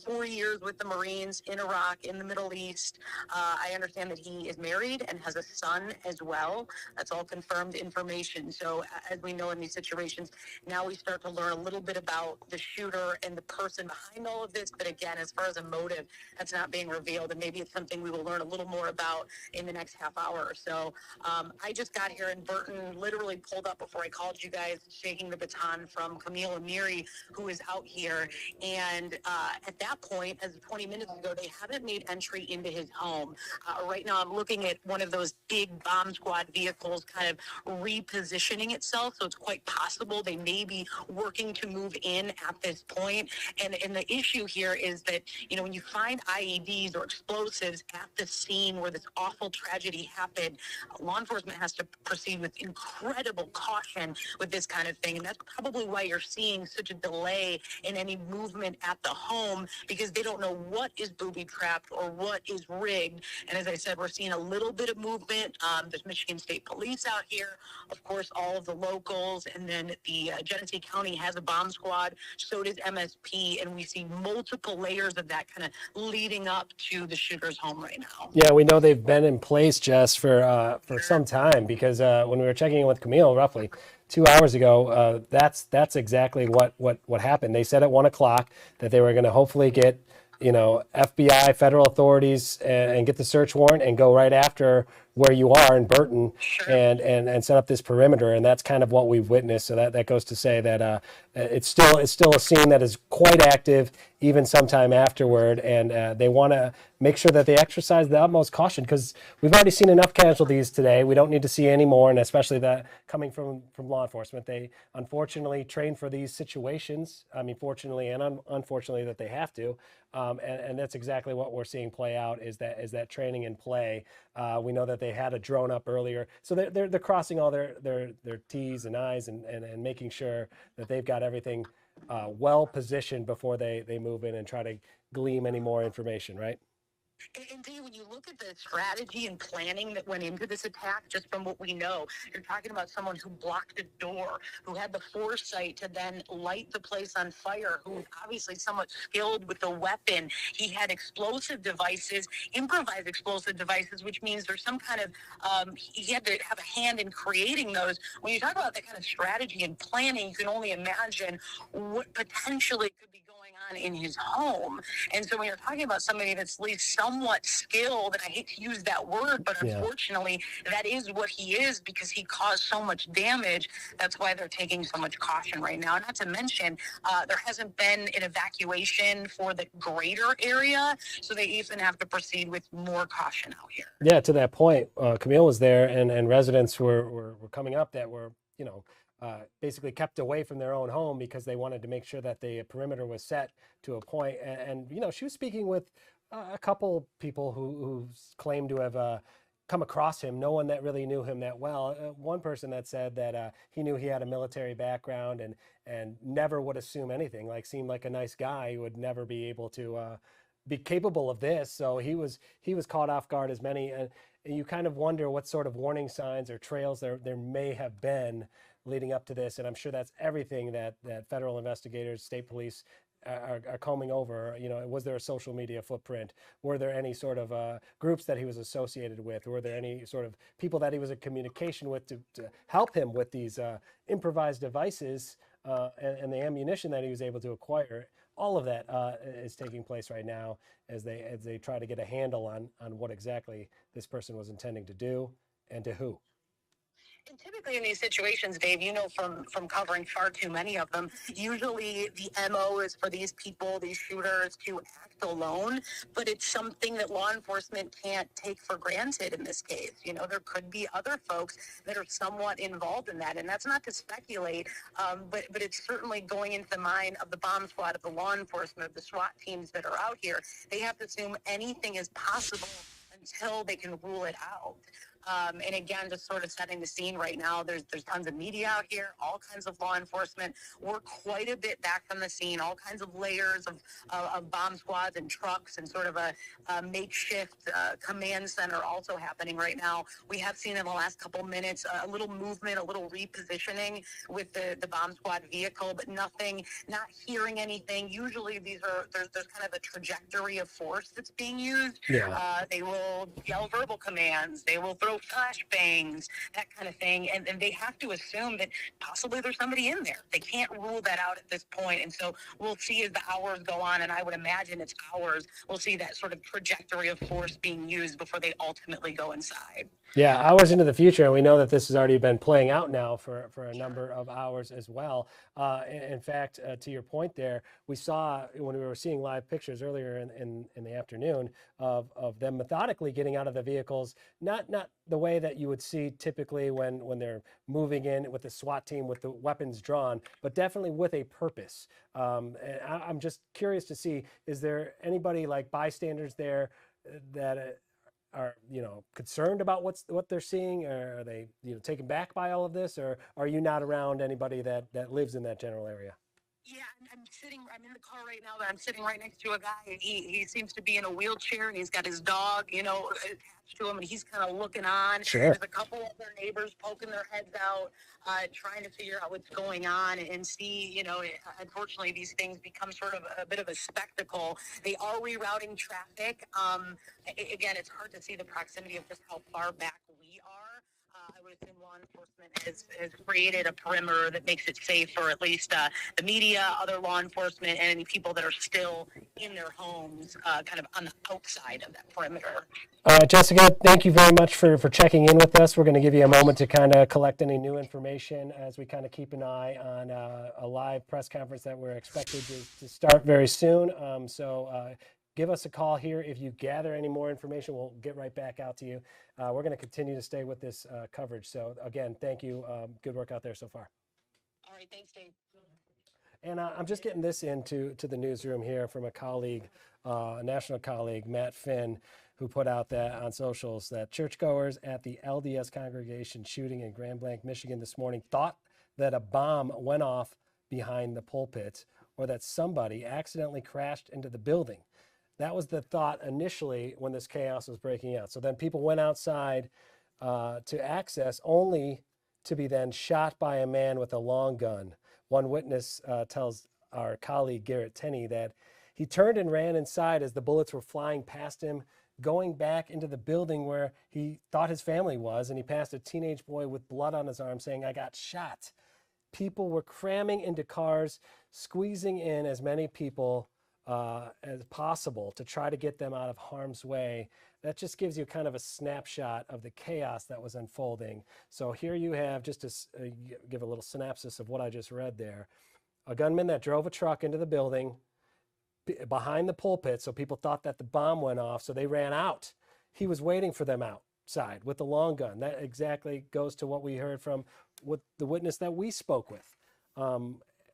4 years with the Marines in Iraq, in the Middle East. I understand that he is married and has a son as well. That's all confirmed information. So as we know in these situations, now we start to learn a little bit about the shooter and the person behind all of this. But again, as far as a motive, that's not being revealed. And maybe it's something we will learn a little more about in the next half hour or so. I just got here in Burton, literally pulled up before I called you guys, shaking the baton from Camille Amiri, who is out here. And at that point, as 20 minutes ago, they haven't made entry into his home. Right now, I'm looking at one of those big bomb squad vehicles kind of repositioning itself. So it's quite possible they may be working to move in at this point. And the issue here is that, you know, when you find IEDs or explosives at the scene where this awful tragedy happened, law enforcement has to proceed with incredible caution with this kind of thing. And that's probably why you're seeing such a delay in any movement at the home, because they don't know what is booby-trapped or what is rigged. And as I said, we're seeing a little bit of movement. There's Michigan State Police out here, of course, all of the locals, and then the Genesee County has a bomb squad, so does MSP, and we see multiple layers of that kind of leading up to the shooter's home right now. Yeah, we know they've been in place, Jess, for some time, because when we were checking in with Camille roughly 2 hours ago, that's exactly what happened. They said at 1 o'clock that they were going to hopefully get, you know, FBI, federal authorities, and get the search warrant and go right after where you are in Burton, and set up this perimeter. And that's kind of what we've witnessed. So that goes to say that it's still a scene that is quite active even sometime afterward. And they want to make sure that they exercise the utmost caution, because we've already seen enough casualties today. We don't need to see any more, and especially that coming from law enforcement. They unfortunately train for these situations. I mean, fortunately and unfortunately that they have to. And that's exactly what we're seeing play out, is that training in play. We know that they had a drone up earlier, so they're crossing all their T's and I's and making sure that they've got everything well positioned before they move in and try to glean any more information, right? And Dave, when you look at the strategy and planning that went into this attack, just from what we know, you're talking about someone who blocked a door, who had the foresight to then light the place on fire, who was obviously somewhat skilled with the weapon. He had explosive devices, improvised explosive devices, which means there's some kind of, he had to have a hand in creating those. When you talk about that kind of strategy and planning, you can only imagine what potentially could be going on in his home. And so when you're talking about somebody that's at least somewhat skilled, and I hate to use that word, but unfortunately that is what he is, because he caused so much damage. That's why they're taking so much caution right now. Not to mention, there hasn't been an evacuation for the greater area, so they even have to proceed with more caution out here. Yeah, to that point, Camille was there, and residents were coming up that were, you know, basically kept away from their own home because they wanted to make sure that the perimeter was set to a point. And you know, she was speaking with a couple people who claimed to have come across him, no one that really knew him that well. One person that said that he knew he had a military background and never would assume anything, like seemed like a nice guy who would never be able to be capable of this. So he was caught off guard, as many, and you kind of wonder what sort of warning signs or trails there may have been leading up to this. And I'm sure that's everything that federal investigators, state police are combing over. You know, was there a social media footprint? Were there any sort of groups that he was associated with? Were there any sort of people that he was in communication with to help him with these improvised devices and the ammunition that he was able to acquire? All of that is taking place right now as they try to get a handle on what exactly this person was intending to do and to who. And typically in these situations, Dave, you know from covering far too many of them, usually the MO is for these people, these shooters, to act alone, but it's something that law enforcement can't take for granted in this case. You know, there could be other folks that are somewhat involved in that, and that's not to speculate, but it's certainly going into the mind of the bomb squad, of the law enforcement, of the SWAT teams that are out here. They have to assume anything is possible until they can rule it out. And again, just sort of setting the scene right now, there's tons of media out here, all kinds of law enforcement. We're quite a bit back from the scene, all kinds of layers of bomb squads and trucks and sort of a makeshift command center also happening right now. We have seen in the last couple minutes a little movement, a little repositioning with the bomb squad vehicle, but nothing, not hearing anything. Usually there's kind of a trajectory of force that's being used. Yeah. They will yell verbal commands. They will throw flashbangs, that kind of thing. And they have to assume that possibly there's somebody in there. They can't rule that out at this point. And so we'll see as the hours go on, and I would imagine it's hours, we'll see that sort of trajectory of force being used before they ultimately go inside. Yeah, hours into the future, and we know that this has already been playing out now for a number of hours as well. In fact, to your point there, we saw when we were seeing live pictures earlier in the afternoon of them methodically getting out of the vehicles, not the way that you would see typically when they're moving in with the SWAT team with the weapons drawn, but definitely with a purpose. And I'm just curious to see, is there anybody like bystanders there that are concerned about what they're seeing, or are they taken back by all of this, or are you not around anybody that lives in that general area? Yeah, I'm in the car right now, but I'm sitting right next to a guy. He seems to be in a wheelchair, and he's got his dog, attached to him, and he's kind of looking on. Sure. There's a couple of their neighbors poking their heads out, trying to figure out what's going on and see, unfortunately, these things become sort of a bit of a spectacle. They are rerouting traffic. Again, it's hard to see the proximity of just how far back we are. I would assume law enforcement has created a perimeter that makes it safe for at least the media, other law enforcement, and any people that are still in their homes, kind of on the outside of that perimeter. Jessica, thank you very much for checking in with us. We're going to give you a moment to kind of collect any new information as we kind of keep an eye on a live press conference that we're expected to start very soon. So give us a call here if you gather any more information. We'll get right back out to you. We're going to continue to stay with this coverage. So again, thank you. Good work out there so far. All right, thanks, Dave. And I'm just getting this into the newsroom here from a colleague, a national colleague, Matt Finn, who put out that on socials that churchgoers at the LDS congregation shooting in Grand Blanc, Michigan this morning thought that a bomb went off behind the pulpit, or that somebody accidentally crashed into the building. That was the thought initially when this chaos was breaking out. So then people went outside to access, only to be then shot by a man with a long gun. One witness tells our colleague Garrett Tenney that he turned and ran inside as the bullets were flying past him, going back into the building where he thought his family was, and he passed a teenage boy with blood on his arm saying, "I got shot." People were cramming into cars, squeezing in as many people as possible to try to get them out of harm's way. That just gives you kind of a snapshot of the chaos that was unfolding. So here you have, just to give a little synopsis of what I just read there, a gunman that drove a truck into the building behind the pulpit, so people thought that the bomb went off, so they ran out. He was waiting for them outside with the long gun. That exactly goes to what we heard from the witness that we spoke with.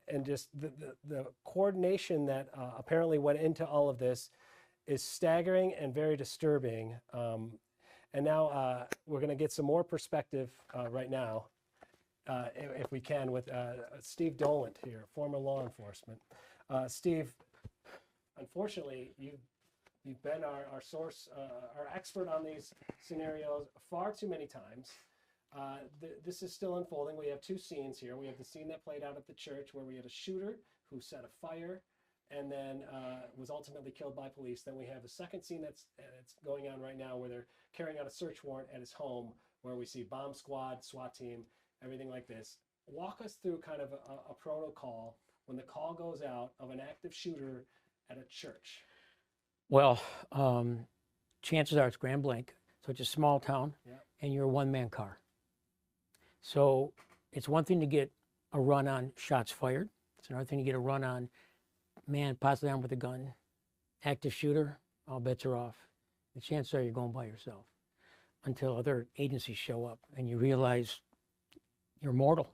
And just the coordination that apparently went into all of this is staggering and very disturbing. And now we're going to get some more perspective right now, if we can, with Steve Dolant here, former law enforcement. Steve, unfortunately, you've been our source, our expert on these scenarios far too many times. This is still unfolding. We have two scenes here. We have the scene that played out at the church where we had a shooter who set a fire and then was ultimately killed by police. Then we have the second scene that's going on right now where they're carrying out a search warrant at his home, where we see bomb squad, SWAT team, everything like this. Walk us through kind of a protocol when the call goes out of an active shooter at a church. Well, chances are it's Grand Blanc, so it's a small town, and you're a one-man car. So it's one thing to get a run on shots fired. It's another thing to get a run on man possibly armed with a gun, active shooter. All bets are off. The chances are you're going by yourself until other agencies show up and you realize you're mortal,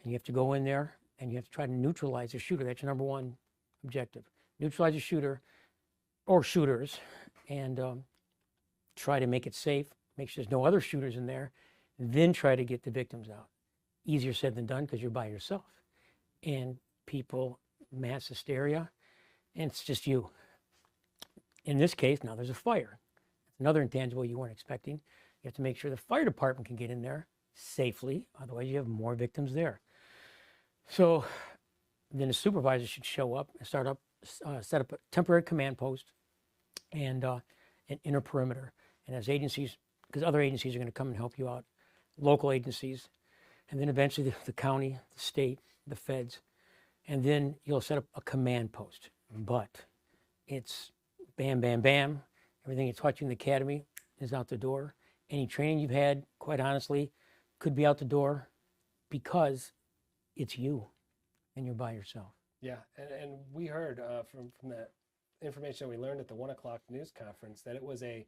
and you have to go in there and you have to try to neutralize the shooter. That's your number one objective. Neutralize the shooter or shooters, and try to make it safe, make sure there's no other shooters in there, then try to get the victims out. Easier said than done because you're by yourself. And people, mass hysteria, and it's just you. In this case, now there's a fire. Another intangible you weren't expecting. You have to make sure the fire department can get in there safely, otherwise you have more victims there. So then the supervisor should show up and set up a temporary command post and an inner perimeter. And as agencies, because other agencies are going to come and help you out, local agencies, and then eventually the county, the state, the feds, and then you'll set up a command post. But it's bam, bam, bam. Everything you taught you in the academy is out the door. Any training you've had, quite honestly, could be out the door because it's you and you're by yourself. Yeah, and we heard from that information we learned at the 1 o'clock news conference that it was a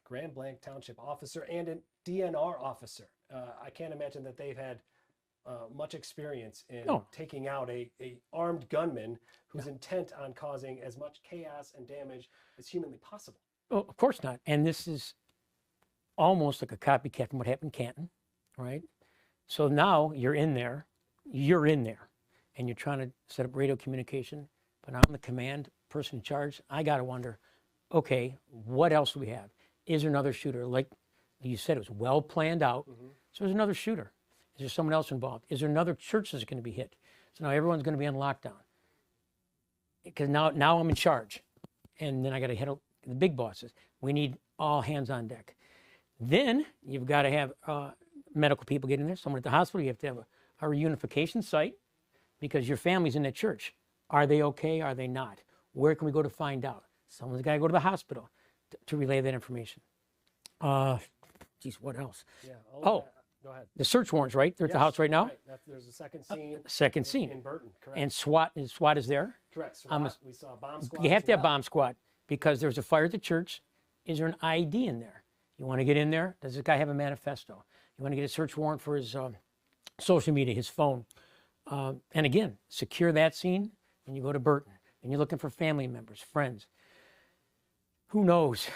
Grand Blanc Township officer and a DNR officer. I can't imagine that they've had much experience in taking out a armed gunman who's intent on causing as much chaos and damage as humanly possible. Oh, of course not. And this is almost like a copycat from what happened in Canton, right? So now you're in there, and you're trying to set up radio communication, but I'm the command person in charge. I got to wonder, okay, what else do we have? Is there another shooter? Like you said, it was well planned out. So there's another shooter. Is there someone else involved? Is there another church that's going to be hit? So now everyone's going to be on lockdown. Because now I'm in charge. And then I got to hit the big bosses. We need all hands on deck. Then you've got to have medical people get in there. Someone at the hospital. You have to have a reunification site because your family's in that church. Are they okay? Are they not? Where can we go to find out? Someone's got to go to the hospital to relay that information. Geez, what else? Yeah. Go ahead. The search warrants, right? They're at the house right now. Right. There's a second scene. In Burton, correct. And SWAT is there. Correct. SWAT, we saw a bomb squad. You have to have bomb squad because there's a fire at the church. Is there an ID in there? You want to get in there? Does this guy have a manifesto? You want to get a search warrant for his social media, his phone. And again, secure that scene. Then you go to Burton. And you're looking for family members, friends. Who knows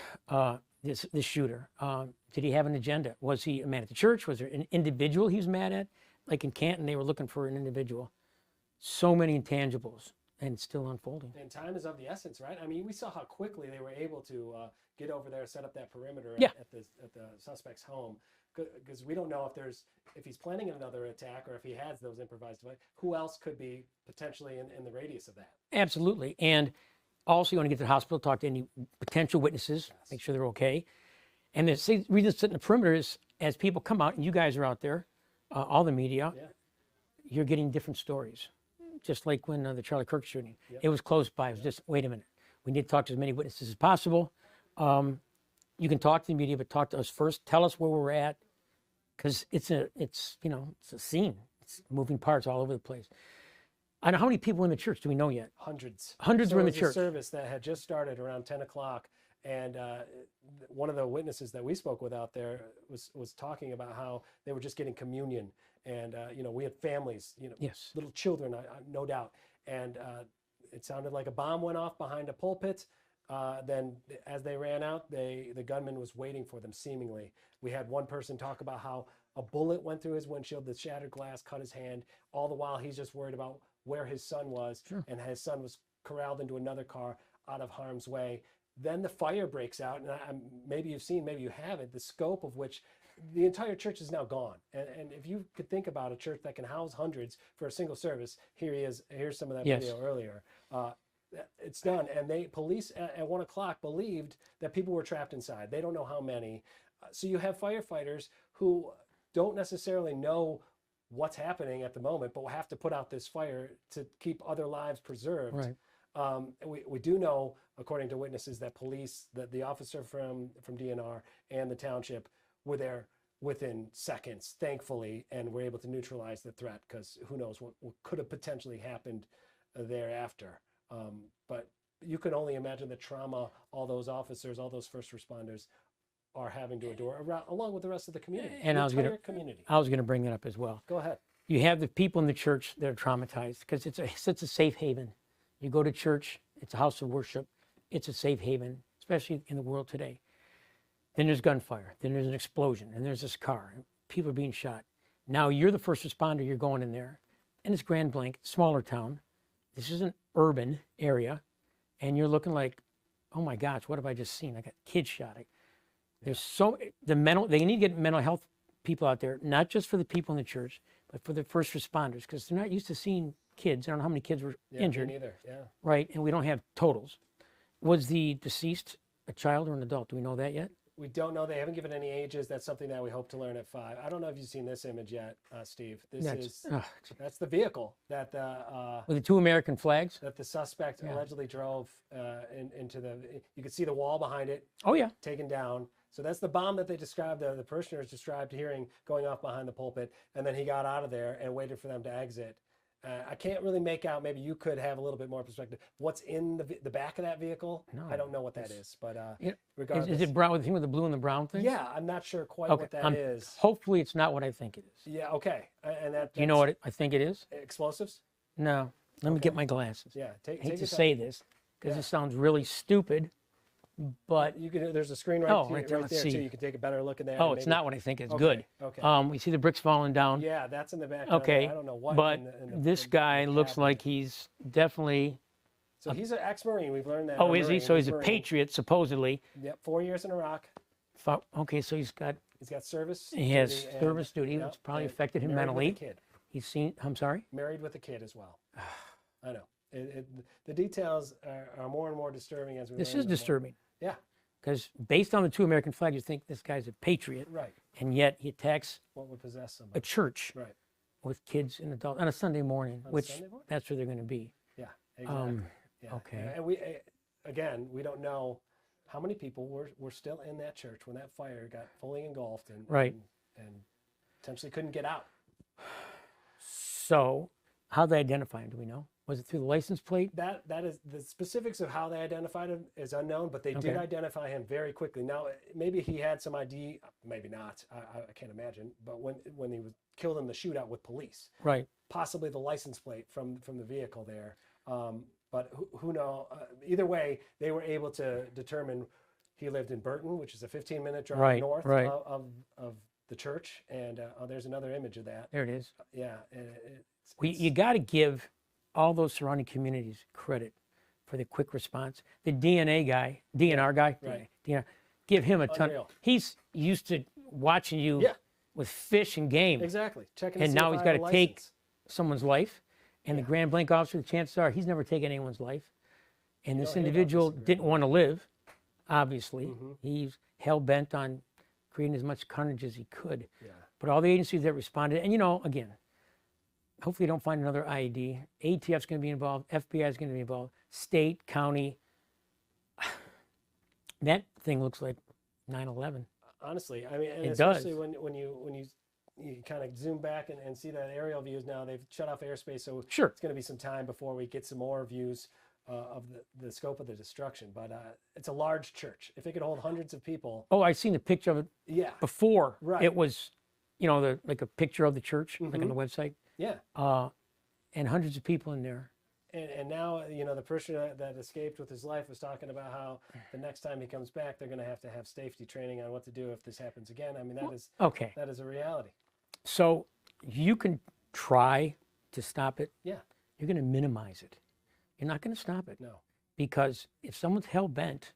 this shooter? Did he have an agenda? Was he a man at the church? Was there an individual he was mad at? Like in Canton, they were looking for an individual. So many intangibles, and it's still unfolding. And time is of the essence, right? I mean, we saw how quickly they were able to get over there, set up that perimeter at the suspect's home. Because we don't know if he's planning another attack or if he has those improvised devices. Who else could be potentially in the radius of that? Absolutely. And also, you want to get to the hospital, talk to any potential witnesses, make sure they're okay. And the reason it's sitting in the perimeter is as people come out, and you guys are out there, all the media, you're getting different stories. Just like when the Charlie Kirk shooting. It was close by. It was just, wait a minute. We need to talk to as many witnesses as possible. You can talk to the media, but talk to us first. Tell us where we're at. Because it's a scene. It's moving parts all over the place. I know how many people were in the church. Do we know yet? Hundreds. Hundreds were in the church. There was a service that had just started around 10 o'clock, and one of the witnesses that we spoke with out there was talking about how they were just getting communion, and we had families, yes, little children, no doubt, and it sounded like a bomb went off behind a pulpit. Then as they ran out, the gunman was waiting for them, seemingly. We had one person talk about how a bullet went through his windshield, the shattered glass cut his hand. All the while, he's just worried about where his son was, and his son was corralled into another car out of harm's way. Then the fire breaks out, and maybe you've seen, maybe you haven't, the scope of which the entire church is now gone. And if you could think about a church that can house hundreds for a single service, here he is. Here's some of that video earlier. It's done. And police at 1 o'clock believed that people were trapped inside. They don't know how many. So you have firefighters who don't necessarily know what's happening at the moment, but will have to put out this fire to keep other lives preserved. Right. We do know, according to witnesses, that police, that the officer from DNR and the township were there within seconds, thankfully, and were able to neutralize the threat, because who knows what could have potentially happened thereafter. But you can only imagine the trauma all those officers, all those first responders are having to endure, along with the rest of the community. And I was going to bring that up as well. Go ahead. You have the people in the church that are traumatized because it's a safe haven. You go to church, it's a house of worship. It's a safe haven, especially in the world today. Then there's gunfire. Then there's an explosion. And there's this car. And people are being shot. Now you're the first responder. You're going in there. And it's Grand Blanc, smaller town. This is an urban area. And you're looking like, oh my gosh, what have I just seen? I got kids shot. There's they need to get mental health people out there, not just for the people in the church, but for the first responders, because they're not used to seeing kids. I don't know how many kids were injured. Me neither. Yeah. Right, and we don't have totals. Was the deceased a child or an adult? Do we know that yet? We don't know. They haven't given any ages. That's something that we hope to learn at 5. I don't know if you've seen this image yet, Steve. That's the vehicle that with the 2 American flags that the suspect allegedly drove into the. You could see the wall behind it. Oh yeah, taken down. So that's the bomb that they described. The parishioners described hearing going off behind the pulpit, and then he got out of there and waited for them to exit. I can't really make out. Maybe you could have a little bit more perspective. What's in the back of that vehicle? No, I don't know what that is, but regardless, is it brown with the thing with the blue and the brown thing? Yeah, I'm not sure quite what that is. Hopefully, it's not what I think it is. Yeah. Okay. And that. Do you know what I think it is? Explosives? No. Let me get my glasses. Yeah. I hate to say this because it sounds really stupid, but you can. There's a screen right there. Let's see. Too. You can take a better look at that. Oh, it's not what I think. It's good. Okay. We see the bricks falling down. Yeah, that's in the back. Okay. I don't know what. But this guy looks like he's definitely. So he's an ex-Marine. We've learned that. Oh, is he? So he's a patriot, supposedly. Yep. 4 years in Iraq. Okay, so he's got service. He has service duty, which probably affected him mentally. With a kid. He's seen. I'm sorry. Married with a kid as well. I know. The details are more and more disturbing as we. This is disturbing. Yeah. Because based on the 2 American flags, you think this guy's a patriot, right? And yet he attacks what would possess somebody? A church, right? With kids and adults on a Sunday morning, that's where they're going to be. Yeah, exactly. Okay. And we don't know how many people were still in that church when that fire got fully engulfed and potentially couldn't get out. So, how they identify him? Do we know? Was it through the license plate? That is the specifics of how they identified him is unknown, but they did identify him very quickly. Now, maybe he had some ID, maybe not. I can't imagine. But when he was killed in the shootout with police, right? Possibly the license plate from the vehicle there. But who knows? Either way, they were able to determine he lived in Burton, which is a 15-minute drive north of the church. And there's another image of that. There it is. Yeah. You got to give all those surrounding communities credit for the quick response. The DNR guy, right? Give him a ton. Unreal. He's used to watching you with fish and game. Exactly. Checking. And now he's got to take someone's life. And the Grand Blanc officer, the chances are he's never taken anyone's life. And this individual didn't want to live, obviously. Mm-hmm. He's hell bent on creating as much carnage as he could. Yeah. But all the agencies that responded, and again, hopefully they don't find another IED. ATF's going to be involved. FBI is going to be involved. State, county. That thing looks like 9/11. Honestly, I mean, and it especially does. when you kind of zoom back and see that aerial views now, they've shut off airspace, so it's going to be some time before we get some more views of the scope of the destruction. But it's a large church. If it could hold hundreds of people. Oh, I've seen a picture of it. Yeah. Before it was, like a picture of the church, like on the website. Yeah. And hundreds of people in there. And now, the parishioner that escaped with his life was talking about how the next time he comes back, they're going to have safety training on what to do if this happens again. I mean, that is a reality. So you can try to stop it. Yeah. You're going to minimize it. You're not going to stop it. No. Because if someone's hell-bent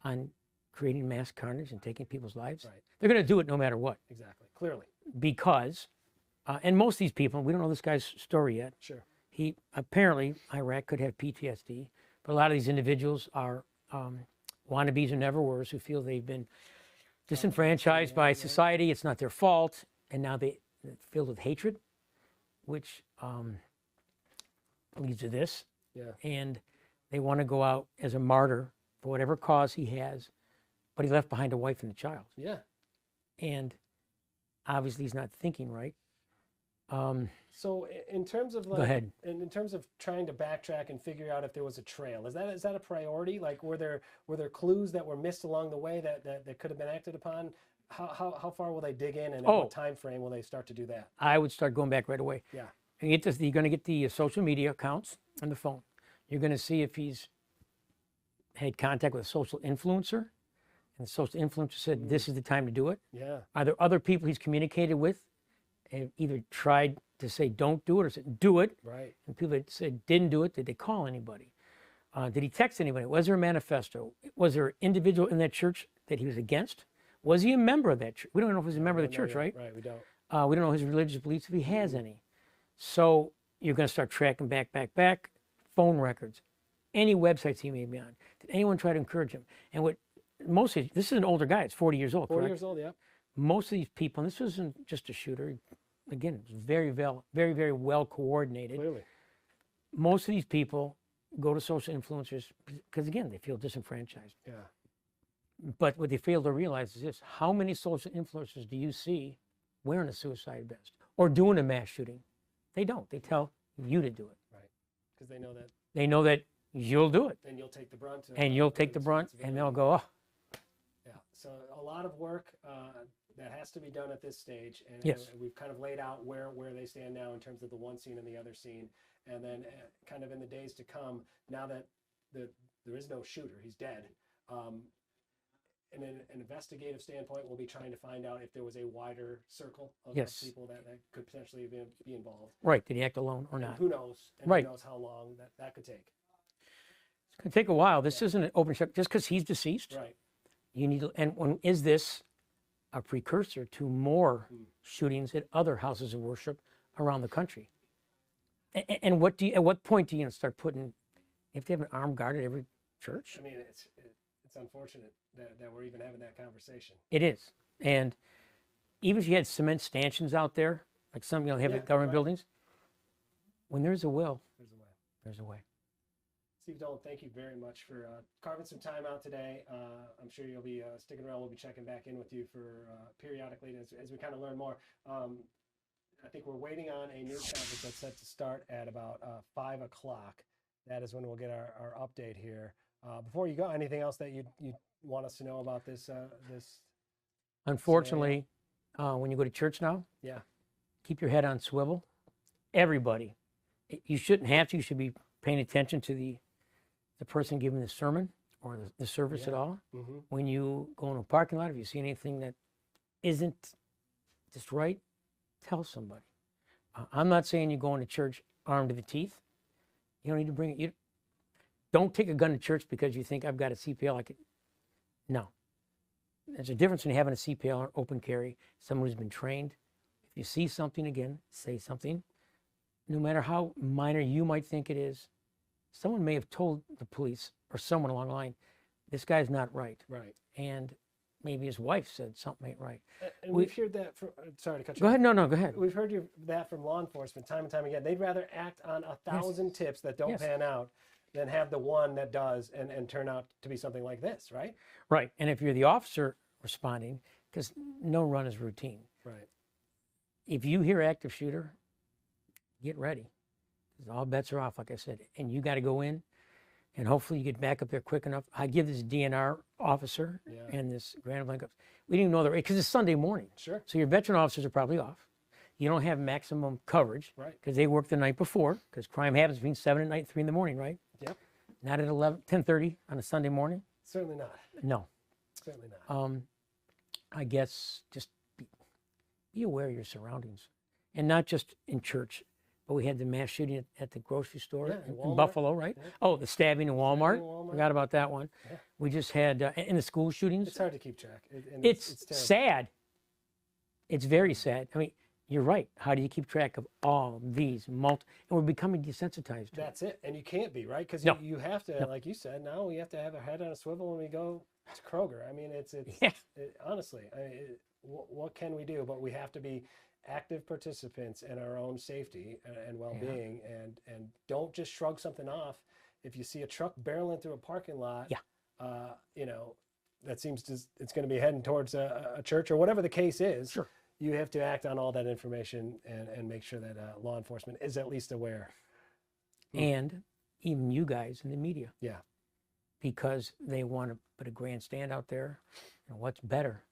on creating mass carnage and taking people's lives, they're going to do it no matter what. Exactly. Clearly. Because, and most of these people, we don't know this guy's story yet. Sure. He apparently, Iraq could have PTSD, but a lot of these individuals are wannabes or never were, who feel they've been disenfranchised by society. It's not their fault, and now they're filled with hatred, which leads to this. Yeah. And they want to go out as a martyr for whatever cause he has, but he left behind a wife and a child. Yeah. And obviously he's not thinking right. So in terms of Go ahead. in terms of trying to backtrack and figure out if there was a trail, is that a priority? Like were there clues that were missed along the way that could have been acted upon? How far will they dig in, and at what time frame will they start to do that? I would start going back right away. Yeah. And you're going to get the social media accounts on the phone. You're going to see if he's had contact with a social influencer, and the social influencer said, this is the time to do it? Yeah. Are there other people he's communicated with and either tried to say don't do it or said do it? Right. And people that said didn't do it, did they call anybody? Did he text anybody? Was there a manifesto? Was there an individual in that church that he was against? Was he a member of that church? We don't know if he's a member of the church, right? Right, we don't. We don't know his religious beliefs, if he has any. So you're going to start tracking back, phone records, any websites he may be on. Did anyone try to encourage him? And what mostly, this is an older guy, it's 40 years old, 40 correct? years old, yeah. Most of these people, and this wasn't just a shooter, again, it was very well coordinated. Clearly. Most of these people go to social influencers because, again, they feel disenfranchised. Yeah. But what they fail to realize is this: how many social influencers do you see wearing a suicide vest or doing a mass shooting? They don't. They tell you to do it. Right. Because they know that. They know that you'll do it. And you'll take the brunt. And you'll take the brunt, and they'll go, oh. Yeah. So a lot of work that has to be done at this stage. And, Yes. and we've kind of laid out where they stand now in terms of the one scene and the other scene. And then kind of in the days to come, now that there is no shooter, he's dead. In an investigative standpoint, we'll be trying to find out if there was a wider circle of Yes. people that could potentially be involved. Right. Did he act alone or And not? who knows? And Right. who knows how long that could take. It's going to take a while. This isn't an open shut. Just because he's deceased, Right. you need to, and is this a precursor to more Hmm. shootings at other houses of worship around the country? And what at what point do you start putting, you have to have an armed guard at every church? I mean, it's unfortunate that we're even having that conversation. It is. And even if you had cement stanchions out there, like some, have Yeah, at government right. buildings, when there's a will, There's a way. there's a way. Steve Dolan, thank you very much for carving some time out today. I'm sure you'll be sticking around. We'll be checking back in with you for periodically as we kind of learn more. I think we're waiting on a news conference that's set to start at about 5 o'clock. That is when we'll get our update here. Before you go, anything else that you want us to know about this? Unfortunately, when you go to church now, Yeah. keep your head on swivel. Everybody, you shouldn't have to. You should be paying attention to the person giving the sermon or the service at all. Mhm. When you go in a parking lot, if you see anything that isn't just right, tell somebody. I'm not saying you go into church armed to the teeth. You don't need to bring it. You don't take a gun to church because you think I've got a CPL. No. There's a difference in having a CPL or open carry, someone who's been trained. If you see something, again, say something. No matter how minor you might think it is, someone may have told the police or someone along the line, this guy's not right. Right. And maybe his wife said something ain't right. And we've heard that from, sorry to cut you Go off. ahead. No, go ahead. We've heard that from law enforcement time and time again. They'd rather act on 1,000 tips that don't Yes. pan out than have the one that does and turn out to be something like this, right? Right. And if you're the officer responding, because no run is routine. Right. If you hear active shooter, get ready. 'Cause all bets are off, like I said. And you got to go in, and hopefully you get back up there quick enough. I give this DNR officer Yeah. and this Grand Blanc, we didn't even know they're, because it's Sunday morning. Sure. So your veteran officers are probably off. You don't have maximum coverage. Right. Because they work the night before, because crime happens between 7 at night, 3 in the morning, right? Yep. Not at 10:30 on a Sunday morning. Certainly not. No. Certainly not. I guess just be aware of your surroundings, and not just in church, but we had the mass shooting at the grocery store Yeah, in in Walmart. Buffalo, right? Yeah. Oh, the stabbing in Walmart. Walmart. Forgot about that one. Yeah. We just had in the school shootings. It's hard to keep track. And It's terrible. sad. It's very sad. I mean, you're right. How do you keep track of all these and we're becoming desensitized to it. That's it. And you can't be, right? Because No. you have to, No. like you said, now we have to have our head on a swivel when we go to Kroger. I mean, it's Yeah. honestly, what can we do? But we have to be active participants in our own safety and well-being, and don't just shrug something off. If you see a truck barreling through a parking lot, that seems it's going to be heading towards a church or whatever the case is. Sure. You have to act on all that information and make sure that law enforcement is at least aware. And even you guys in the media. Yeah. Because they want to put a grandstand out there. What's better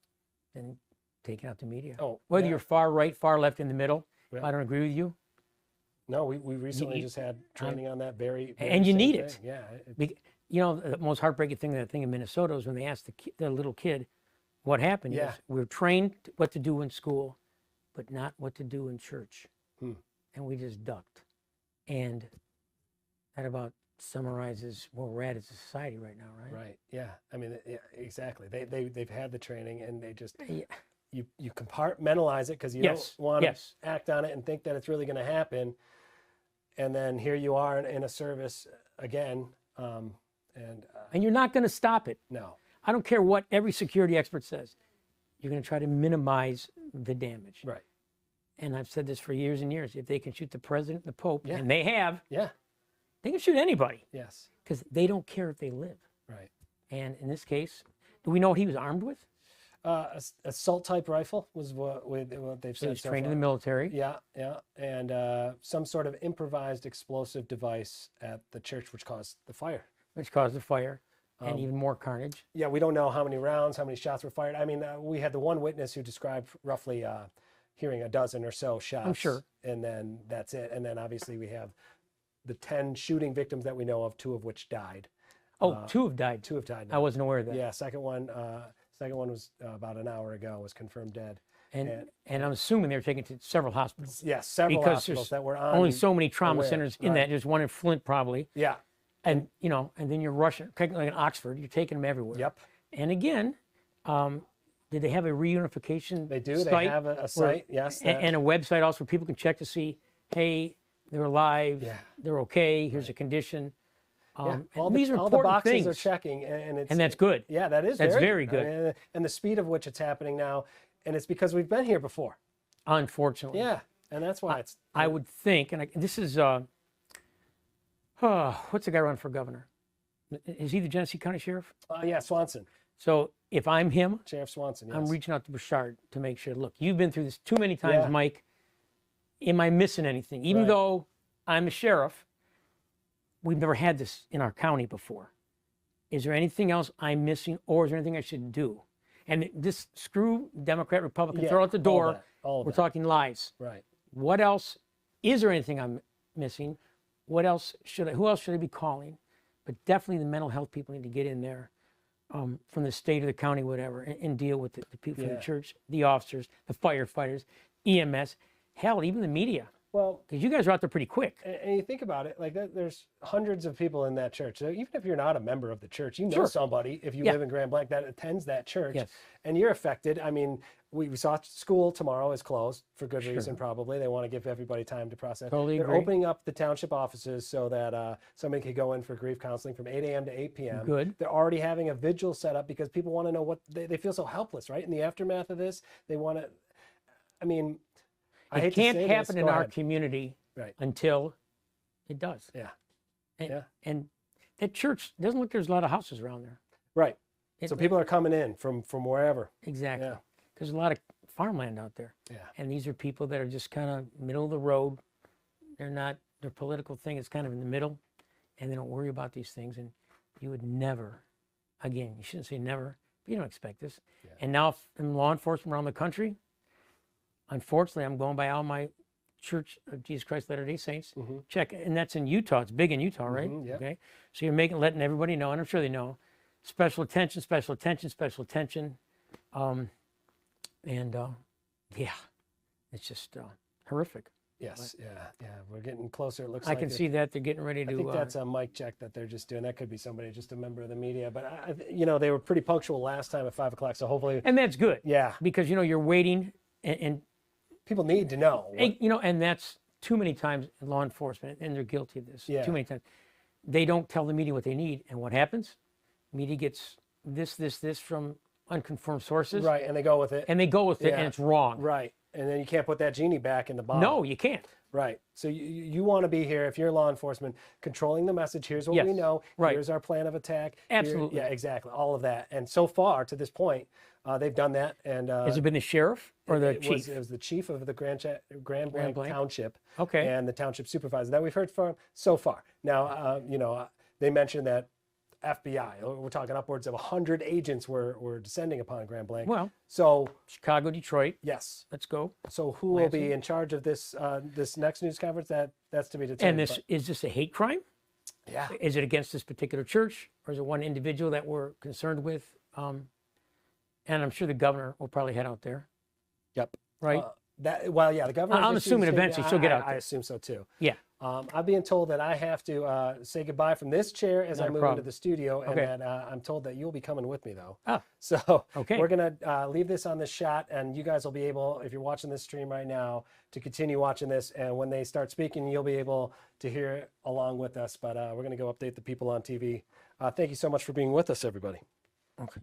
than taking out the media? Oh, whether yeah. you're far right, far left, in the middle. Yeah. If I don't agree with you. No, we recently You- just had training on that very and you same need thing. it. Yeah. you know, the most heartbreaking thing, that thing in Minnesota, is when they asked the little kid what happened. Yeah. Is, we're trained what to do in school, but not what to do in church. And we just ducked. And that about summarizes where we're at as a society right now, right? Right. Yeah. I mean, yeah, exactly. They've had the training, and they just you compartmentalize it because you don't want to act on it and think that it's really going to happen. And then here you are in a service again, and you're not going to stop it. No. I don't care what every security expert says. You're going to try to minimize the damage. Right. And I've said this for years and years. If they can shoot the president, the pope, Yeah. and they have, Yeah. they can shoot anybody. Yes. Because they don't care if they live. Right. And in this case, do we know what he was armed with? Assault type rifle was what they've So said. he's so trained in far. the military. Yeah, yeah, and some sort of improvised explosive device at the church, which caused the fire. Which caused the fire, and even more carnage. Yeah, we don't know how many rounds, how many shots were fired. I mean, we had the one witness who described roughly hearing a dozen or so shots. I'm sure. And then that's it. And then obviously we have the 10 shooting victims that we know of, 2 of which died. Oh, 2 have died. 2 have died. I wasn't aware of that. Yeah, second one was about an hour ago, was confirmed dead. And I'm assuming they were taken to several hospitals. Yes, several because hospitals there's that were on only so many trauma aware. centers in Right. that. There's one in Flint probably. Yeah. And you know, and then you're rushing, like in Oxford, you're taking them everywhere. Yep. And again, did they have a reunification? They do. Site They have a site. Yes. And a website also where people can check to see, hey, they're alive. Yeah. They're okay. Here's a condition. Yeah, And these are all the important boxes things. are checking, and that's good. Yeah, that's very good. I mean, and the speed of which it's happening now, and it's because we've been here before. Unfortunately. Yeah, and that's why it's. I would think, and this is, what's the guy running for governor? Is he the Genesee County Sheriff? Yeah, Swanson. So if I'm him, Sheriff Swanson, yes. I'm reaching out to Bouchard to make sure. Look, you've been through this too many times, Yeah. Mike. Am I missing anything? Even Right. though I'm a sheriff, we've never had this in our county before. Is there anything else I'm missing, or is there anything I should do? And this screw Democrat, Republican, Yeah, throw it out the door. all of We're that. talking lies. Right. What else? Is there anything I'm missing? What else should I? Who else should I be calling? But definitely the mental health people need to get in there, from the state or the county, whatever, and deal with the people from Yeah. the church, the officers, the firefighters, EMS, hell, even the media. Well, because you guys are out there pretty quick. And you think about it, like there's hundreds of people in that church. So even if you're not a member of the church, you know Sure. somebody, if you Yeah. live in Grand Blanc, that attends that church, Yes. and you're affected. I mean, we saw school tomorrow is closed for good Sure. reason, probably. They want to give everybody time to process. Totally They're agree. opening up the township offices so that somebody could go in for grief counseling from 8 a.m. to 8 p.m. Good. They're already having a vigil set up because people want to know what they feel so helpless, right? In the aftermath of this, they want to, I mean, I hate It can't to say happen this. in Go our ahead. community Right. until it does. Yeah. And that church doesn't look, there's a lot of houses around there. Right. So people are coming in from wherever. Exactly. Yeah. There's a lot of farmland out there. Yeah. And these are people that are just kind of middle of the road. They're not, their political thing is kind of in the middle, and they don't worry about these things. And you would never, again, you shouldn't say never, but you don't expect this. And now in law enforcement around the country, unfortunately, I'm going by all my Church of Jesus Christ Latter-day Saints. Check, and that's in Utah. It's big in Utah, right? yep. Okay. So you're letting everybody know, and I'm sure they know, special attention, special attention, special attention. Yeah, it's just horrific. Yes, yeah, we're getting closer. It looks I like can see that they're getting ready to. I think that's a mic check that they're just doing. That could be somebody, just a member of the media. But they were pretty punctual last time at 5 o'clock. So hopefully, and that's good. Yeah, because you're waiting, and people need to know. And that's too many times in law enforcement, and they're guilty of this. Yeah. Too many times, they don't tell the media what they need, and what happens? Media gets this from unconfirmed sources. Right, and they go with it. And they go with it, Yeah. and it's wrong. Right, and then you can't put that genie back in the bottle. No, you can't. Right. So you want to be here, if you're law enforcement, controlling the message. Here's what we Yes. know. Right. Here's our plan of attack. Absolutely. Yeah, exactly. All of that. And so far, to this point, they've done that. And Has it been the sheriff or the chief? It was the chief of the Grand Blanc Township. Okay. And the township supervisor that we've heard from so far. Now, they mentioned that FBI, we're talking upwards of 100 agents were descending upon Grand Blanc. Well, so Chicago, Detroit. Yes. Let's go. So who will be in charge of this this next news conference? That's to be determined. And is this a hate crime? Yeah. Is it against this particular church, or is it one individual that we're concerned with? And I'm sure the governor will probably head out there. Yep. Right? The governor. I'm assuming eventually she'll get out I there. assume so too. Yeah. I'm being told that I have to say goodbye from this chair as Not I a move problem. into the studio, and Okay. that I'm told that you'll be coming with me though. Oh. So Okay. we're gonna leave this on this shot, and you guys will be able, if you're watching this stream right now, to continue watching this. And when they start speaking, you'll be able to hear it along with us. But we're gonna go update the people on TV. Thank you so much for being with us, everybody. Okay.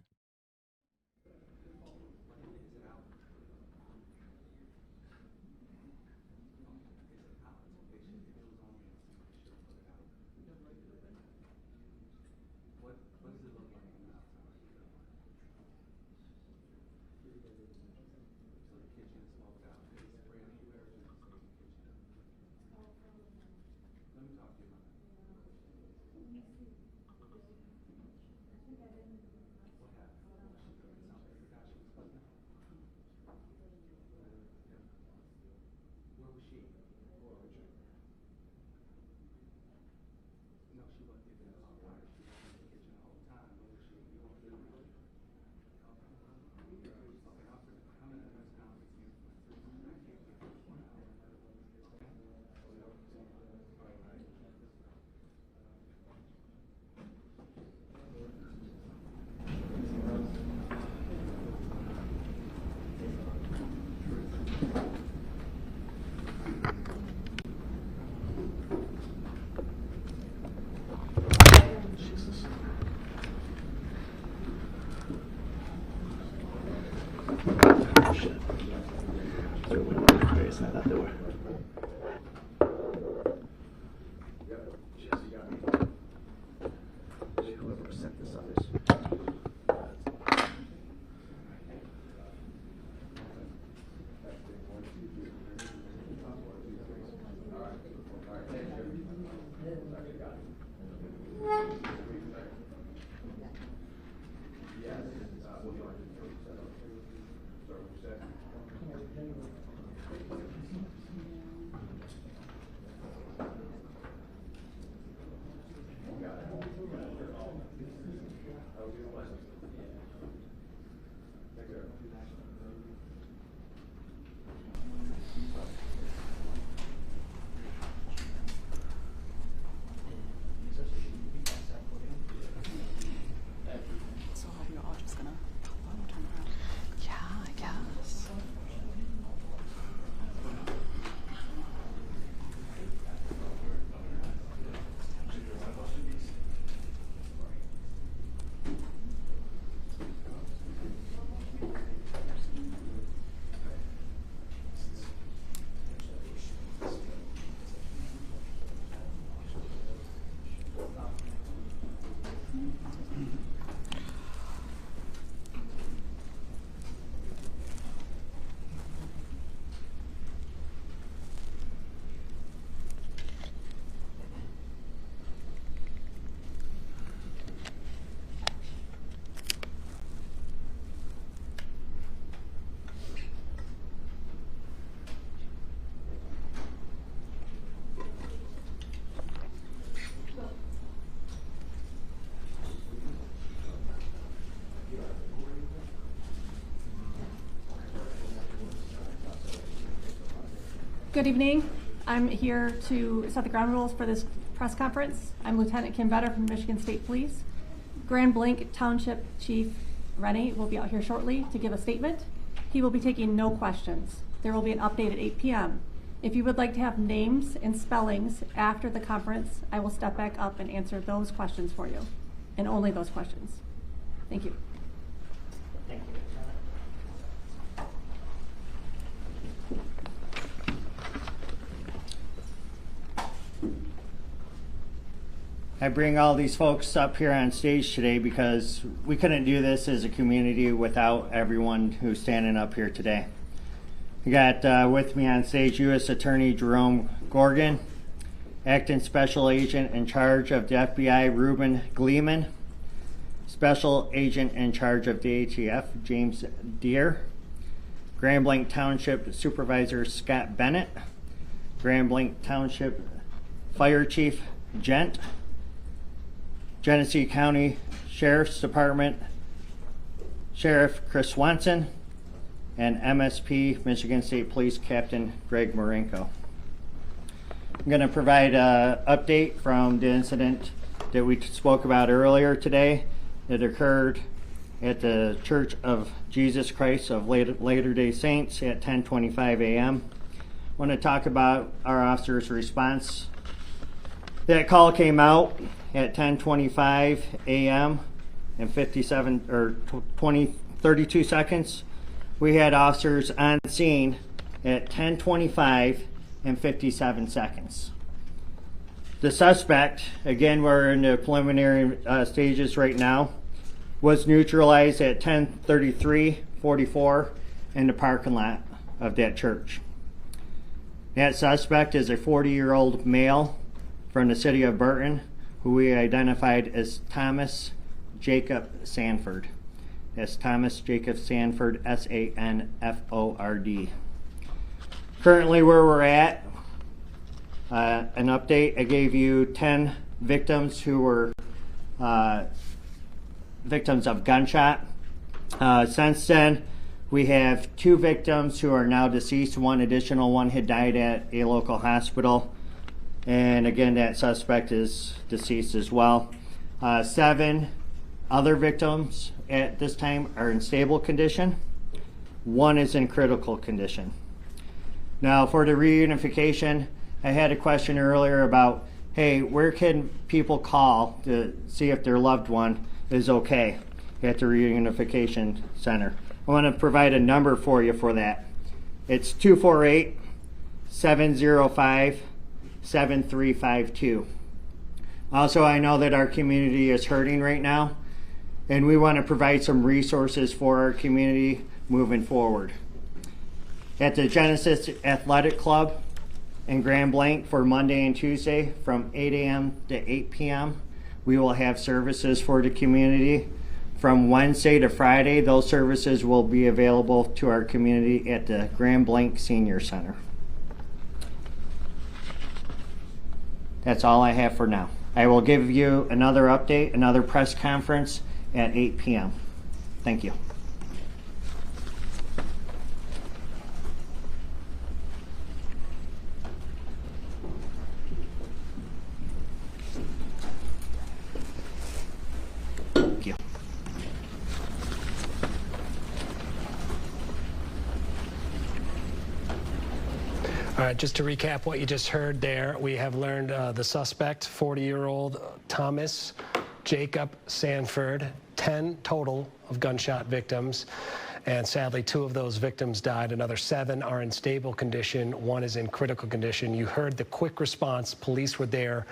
So we're all just gonna turn around. Yeah, I guess. Good evening. I'm here to set the ground rules for this press conference. I'm Lieutenant Kim Vetter from Michigan State Police. Grand Blanc Township Chief Rennie will be out here shortly to give a statement. He will be taking no questions. There will be an update at 8 p.m. If you would like to have names and spellings after the conference, I will step back up and answer those questions for you, and only those questions. Thank you. Thank you. I bring all these folks up here on stage today because we couldn't do this as a community without everyone who's standing up here today. We got with me on stage U.S. Attorney Jerome Gorgon, Acting Special Agent in charge of the FBI Reuben Gleeman, Special Agent in charge of the ATF James Deere, Grand Blanc Township Supervisor Scott Bennett, Grand Blanc Township Fire Chief Gent, Genesee County Sheriff's Department Sheriff Chris Swanson, and MSP Michigan State Police Captain Greg Marenko. I'm going to provide an update from the incident that we spoke about earlier today that occurred at the Church of Jesus Christ of Latter-day Saints at 10:25 a.m. I want to talk about our officer's response. That call came out at 10:25 a.m. and 32 seconds. We had officers on scene at 10:25 and 57 seconds. The suspect, again, we're in the preliminary stages right now, was neutralized at 10:33:44 in the parking lot of that church. That suspect is a 40-year-old male from the city of Burton, who we identified as Thomas Jacob Sanford. That's Thomas Jacob Sanford, S-A-N-F-O-R-D. Currently where we're at, an update, I gave you 10 victims who were victims of gunshot. Since then, we have 2 victims who are now deceased. One additional one had died at a local hospital. And again, that suspect is deceased as well. 7 other victims at this time are in stable condition. 1 is in critical condition. Now for the reunification, I had a question earlier about, hey, where can people call to see if their loved one is okay at the reunification center? I want to provide a number for you for that. It's 248-705-7352. Also, I know that our community is hurting right now, and we want to provide some resources for our community moving forward. At the Genesis Athletic Club in Grand Blanc for Monday and Tuesday from 8 a.m. to 8 p.m., we will have services for the community. From Wednesday to Friday, those services will be available to our community at the Grand Blanc Senior Center. That's all I have for now. I will give you another update, another press conference at 8 p.m. Thank you. Thank you. All right, just to recap what you just heard there, we have learned the suspect, 40-year-old Thomas Jacob Sanford, 10 total of gunshot victims, and sadly 2 of those victims died. Another 7 are in stable condition. 1 is in critical condition. You heard the quick response. Police were there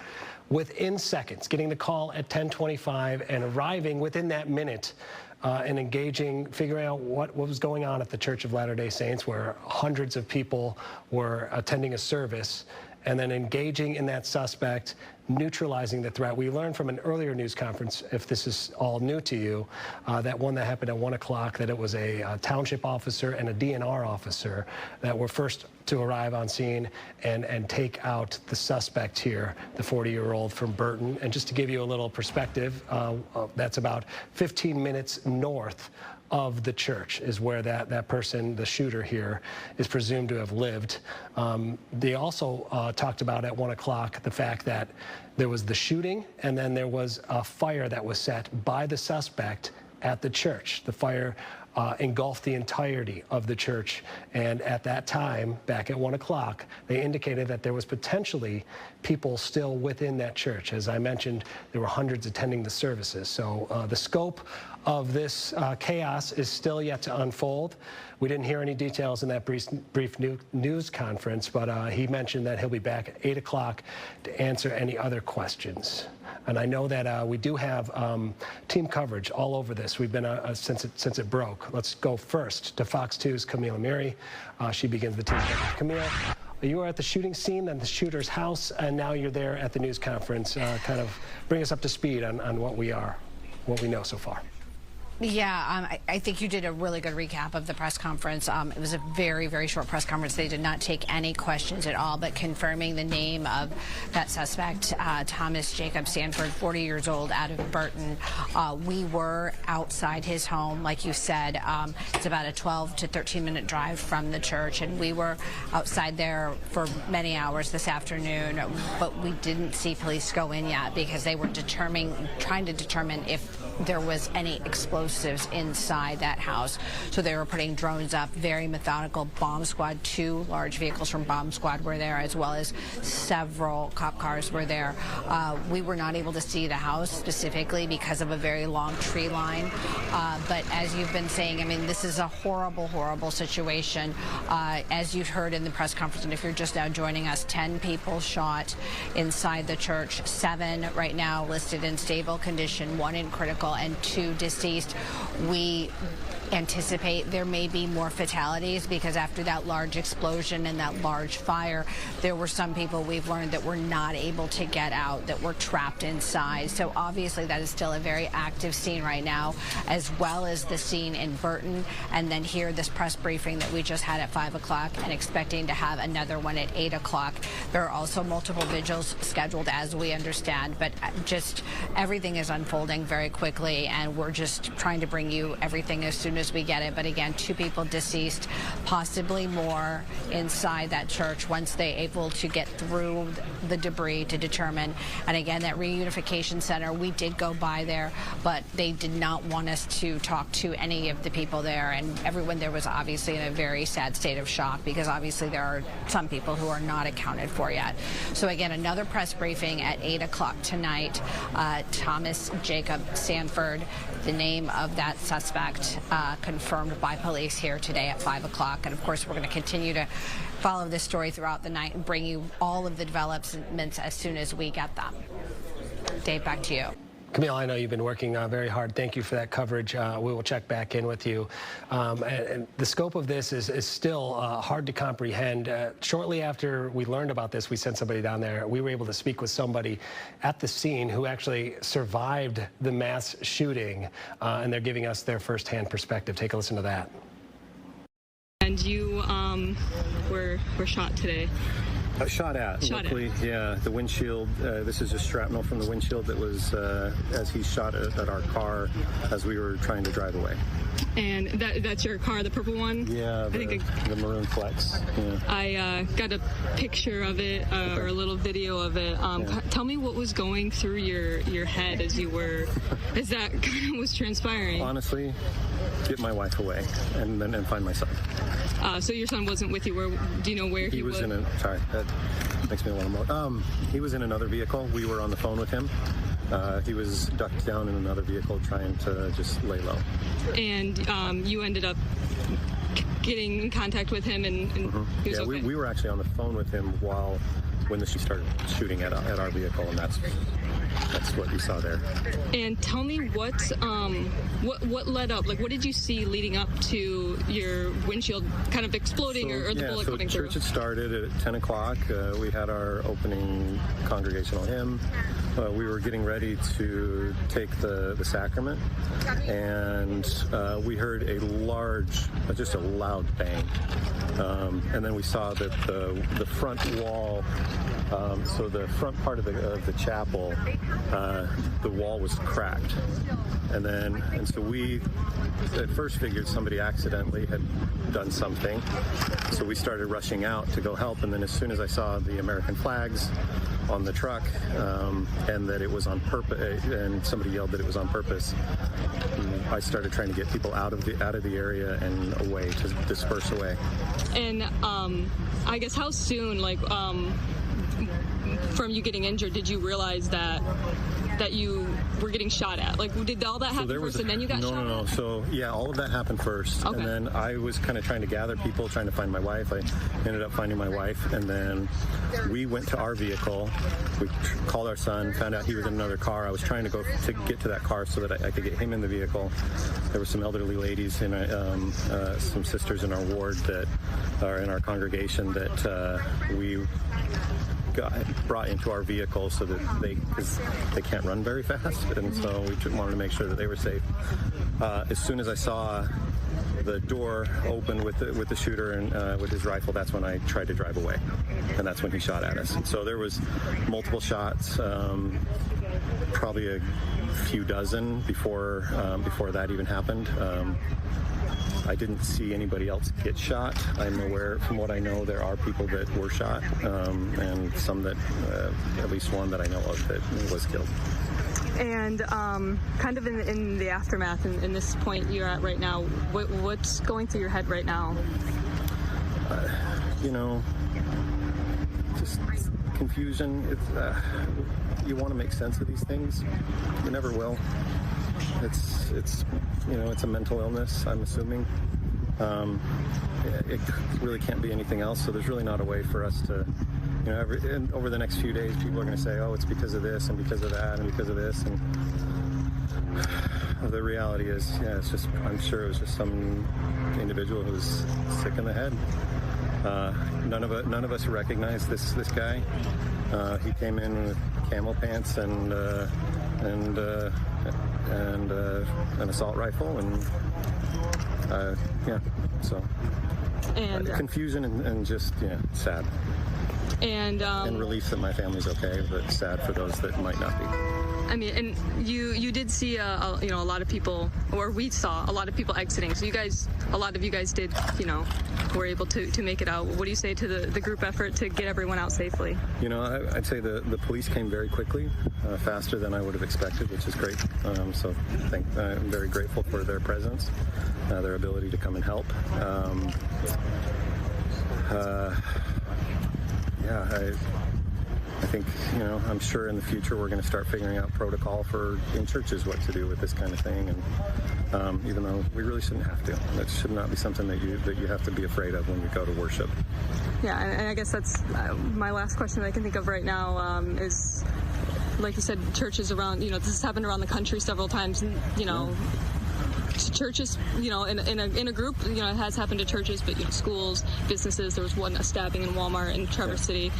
within seconds, getting the call at 10:25 and arriving within that minute and engaging, figuring out what was going on at the Church of Latter-day Saints, where hundreds of people were attending a service, and then engaging in that suspect, neutralizing the threat. We learned from an earlier news conference, if this is all new to you, that one that happened at 1 o'clock, that it was a township officer and a DNR officer that were first to arrive on scene and take out the suspect here, the 40-year-old from Burton. And just to give you a little perspective, that's about 15 minutes north of the church is where that person, the shooter here, is presumed to have lived. They also talked about at 1 o'clock the fact that there was the shooting and then there was a fire that was set by the suspect at the church. The fire engulfed the entirety of the church, and at that time, back at 1 o'clock, they indicated that there was potentially people still within that church. As I mentioned, there were hundreds attending the services. So the scope of this chaos is still yet to unfold. We didn't hear any details in that brief news conference, but he mentioned that he'll be back at 8 o'clock to answer any other questions. And I know that we do have team coverage all over this. We've been since it broke. Let's go first to Fox 2's Camille Amiri. She begins the team coverage. Camille, you were at the shooting scene and the shooter's house, and now you're there at the news conference. Kind of bring us up to speed on what we know so far. Yeah, I think you did a really good recap of the press conference. It was a very, very short press conference. They did not take any questions at all, but confirming the name of that suspect, Thomas Jacob Sanford, 40 years old, out of Burton. We were outside his home, like you said. It's about a 12 to 13-minute drive from the church, and we were outside there for many hours this afternoon, but we didn't see police go in yet because they were trying to determine if there was any explosives inside that house. So they were putting drones up, very methodical. Bomb squad, 2 large vehicles from bomb squad were there, as well as several cop cars were there. We were not able to see the house specifically because of a very long tree line. But as you've been saying, I mean, this is a horrible, horrible situation. As you've heard in the press conference, and if you're just now joining us, 10 people shot inside the church, 7 right now listed in stable condition, 1 in critical, and 2 deceased. We anticipate there may be more fatalities because after that large explosion and that large fire, there were some people we've learned that were not able to get out, that were trapped inside. So obviously that is still a very active scene right now, as well as the scene in Burton, and then here this press briefing that we just had at 5 o'clock and expecting to have another one at 8 o'clock. There are also multiple vigils scheduled, as we understand, but just everything is unfolding very quickly, and we're just trying to bring you everything as soon as we get it. But again, 2 people deceased, possibly more inside that church once they're able to get through the debris to determine. And again, that Reunification Center, we did go by there, but they did not want us to talk to any of the people there, and everyone there was obviously in a very sad state of shock because obviously there are some people who are not accounted for yet. So again, another press briefing at 8 o'clock tonight. Thomas Jacob Sanford, the name of that suspect, confirmed by police here today at 5 o'clock. And of course, we're going to continue to follow this story throughout the night and bring you all of the developments as soon as we get them. Dave, back to you. Camille, I know you've been working very hard. Thank you for that coverage. We will check back in with you. And the scope of this is still hard to comprehend. Shortly after we learned about this, we sent somebody down there. We were able to speak with somebody at the scene who actually survived the mass shooting, and they're giving us their firsthand perspective. Take a listen to that. And you were shot today. Shot at. Luckily, yeah, the windshield, this is just shrapnel from the windshield that was as he shot at our car as we were trying to drive away. And that's your car, the purple one? Yeah, the maroon Flex. Yeah. I got a picture of it, or a little video of it. Tell me what was going through your head as that kind of was transpiring. Honestly, get my wife away and find my son. So your son wasn't with you. Do you know where he was? Sorry, that makes me want to more. He was in another vehicle. We were on the phone with him. He was ducked down in another vehicle trying to just lay low. And you ended up getting in contact with him, and he was okay? we were actually on the phone with him when she started shooting at our vehicle, and that's what we saw there. And tell me what led up, like what did you see leading up to your windshield kind of exploding, or the bullet coming through? Church had started at 10 o'clock. We had our opening congregational hymn. We were getting ready to take the sacrament, and we heard just a loud bang. And then we saw that the front wall, so the front part of the chapel, the wall was cracked. And so we at first figured somebody accidentally had done something. So we started rushing out to go help. And then as soon as I saw the American flags on the truck, and that it was on purpose, and somebody yelled that it was on purpose, I started trying to get people out of the area and away, to disperse away. And I guess how soon, from you getting injured, did you realize that you were getting shot at? Like, did all that happen first and then you got shot at? No. So, yeah, all of that happened first. Okay. And then I was kind of trying to gather people, trying to find my wife. I ended up finding my wife, and then we went to our vehicle. We called our son, found out he was in another car. I was trying to go to get to that car so that I could get him in the vehicle. There were some elderly ladies and some sisters in our ward that are in our congregation that we brought into our vehicle so that because they can't run very fast, and so we wanted to make sure that they were safe. As soon as I saw the door open with the shooter and with his rifle, that's when I tried to drive away, and that's when he shot at us. So there was multiple shots, probably a few dozen before that even happened. I didn't see anybody else get shot. I'm aware, from what I know, there are people that were shot, and some that, at least one that I know of that was killed. And kind of in the aftermath, in this point you're at right now, what's going through your head right now? You know, just confusion. You want to make sense of these things. You never will. It's you know, it's a mental illness, I'm assuming. It really can't be anything else, so there's really not a way for us to, you know, over the next few days, people are going to say, oh, it's because of this and because of that and because of this, and the reality is, yeah, it's just, I'm sure it was just some individual who was sick in the head. None of us recognize this guy. He came in with camel pants and an assault rifle, and yeah, so confusion and just, yeah, sad. And relief that my family's okay, but sad for those that might not be. I mean, and you did see a lot of people, or we saw a lot of people exiting. So a lot of you guys did, you know, were able to make it out. What do you say to the group effort to get everyone out safely? You know, I'd say the police came very quickly, faster than I would have expected, which is great. So I'm very grateful for their presence, their ability to come and help. Yeah, I think, you know, I'm sure in the future we're going to start figuring out protocol in churches what to do with this kind of thing, and even though we really shouldn't have to. That should not be something that you have to be afraid of when you go to worship. Yeah, and I guess that's my last question that I can think of right now is, like you said, churches around, you know, this has happened around the country several times, and, you know, churches, you know, in a group, you know, it has happened to churches, but, you know, schools, businesses. There was a stabbing in Walmart in Traverse City.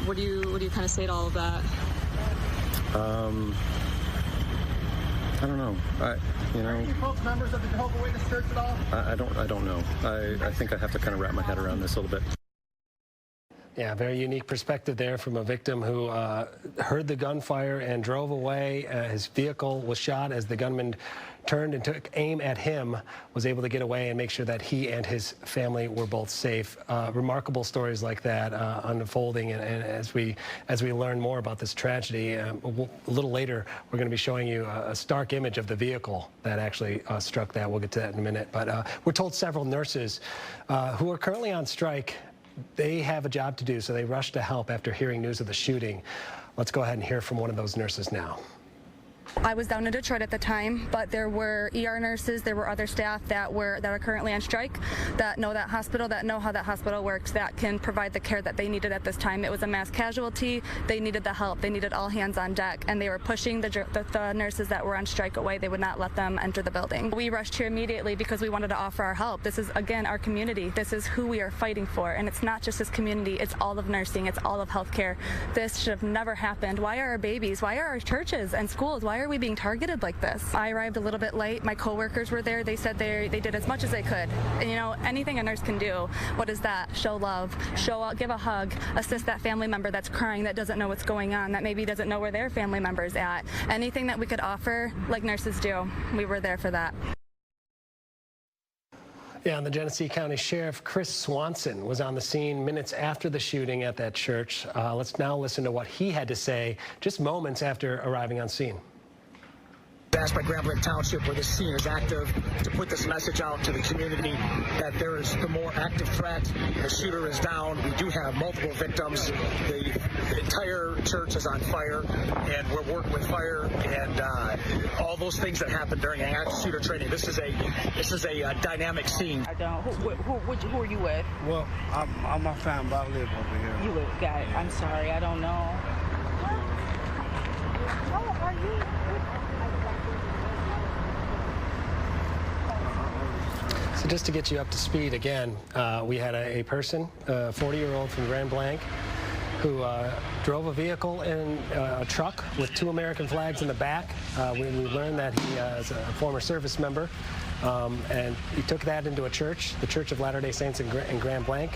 What do you kind of say to all of that? I don't know. You know, Are you folks members of the Jehovah's Witness Church at all? I don't know. I think I have to kind of wrap my head around this a little bit. Yeah, very unique perspective there from a victim who heard the gunfire and drove away. His vehicle was shot as the gunman turned and took aim at him, was able to get away and make sure that he and his family were both safe. Remarkable stories like that unfolding, and as we learn more about this tragedy, a little later we're going to be showing you a stark image of the vehicle that actually struck that. We'll get to that in a minute. But we're told several nurses who are currently on strike, they have a job to do, so they rushed to help after hearing news of the shooting. Let's go ahead and hear from one of those nurses now. I was down in Detroit at the time, but there were ER nurses, there were other staff that are currently on strike, that know that hospital, that know how that hospital works, that can provide the care that they needed at this time. It was a mass casualty. They needed the help. They needed all hands on deck, and they were pushing the nurses that were on strike away. They would not let them enter the building. We rushed here immediately because we wanted to offer our help. This is, again, our community. This is who we are fighting for, and it's not just this community. It's all of nursing. It's all of healthcare. This should have never happened. Why are our babies? Why are our churches and schools? Why are we being targeted like this? I arrived a little bit late. My coworkers were there. They said they did as much as they could. And, you know, anything a nurse can do, what is that? Show love, give a hug, assist that family member that's crying, that doesn't know what's going on, that maybe doesn't know where their family member's at. Anything that we could offer, like nurses do, we were there for that. Yeah, and the Genesee County Sheriff Chris Swanson was on the scene minutes after the shooting at that church. Let's now listen to what he had to say just moments after arriving on scene. Asked by Grand Blanc Township, where this scene is active, to put this message out to the community that there is the more active threat. The shooter is down. We do have multiple victims. The entire church is on fire, and we're working with fire and all those things that happen during an active shooter training. This is a dynamic scene. I don't. Who are you with? Well, I'm my family. I live over here. You live, got it. I'm sorry. I don't know. How are you? So just to get you up to speed again, we had a person, a 40-year-old from Grand Blanc, who drove a vehicle in a truck with 2 American flags in the back. We learned that he is a former service member, and he took that into a church, the Church of Latter-day Saints in Grand Blanc.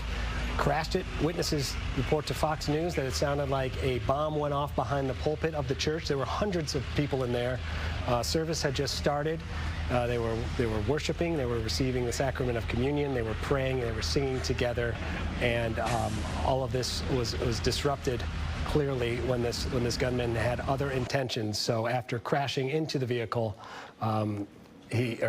Crashed it. Witnesses report to Fox News that it sounded like a bomb went off behind the pulpit of the church. There were hundreds of people in there. Service had just started. They were worshiping. They were receiving the sacrament of communion. They were praying. They were singing together, and all of this was disrupted clearly when this gunman had other intentions. So after crashing into the vehicle,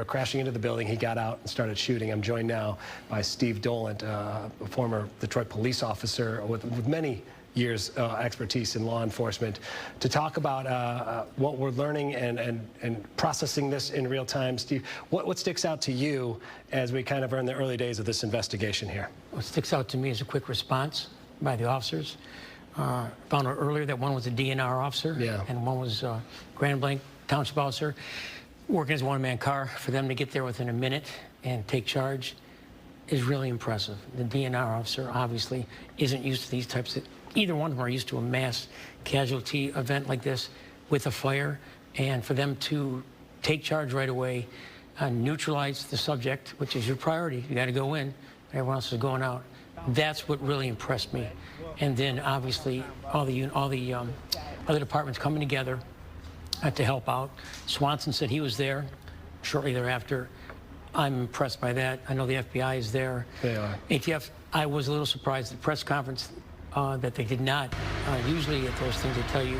crashing into the building, he got out and started shooting. I'm joined now by Steve Dolant, a former Detroit police officer with many years expertise in law enforcement, to talk about what we're learning and processing this in real time. Steve, what sticks out to you as we kind of are in the early days of this investigation here? What sticks out to me is a quick response by the officers. Found out earlier that one was a DNR officer, and one was a Grand Blanc Township officer, working as a one-man car. For them to get there within a minute and take charge is really impressive. The DNR officer obviously isn't used to these types of, either one of them are used to a mass casualty event like this with a fire, and for them to take charge right away, neutralize the subject, which is your priority. You got to go in, everyone else is going out. That's what really impressed me. And then obviously all the other departments coming together to help out. Swanson said he was there shortly thereafter. I'm impressed by that. I know the FBI is there. They are. ATF, I was a little surprised at the press conference that they did not. Usually at those things they tell you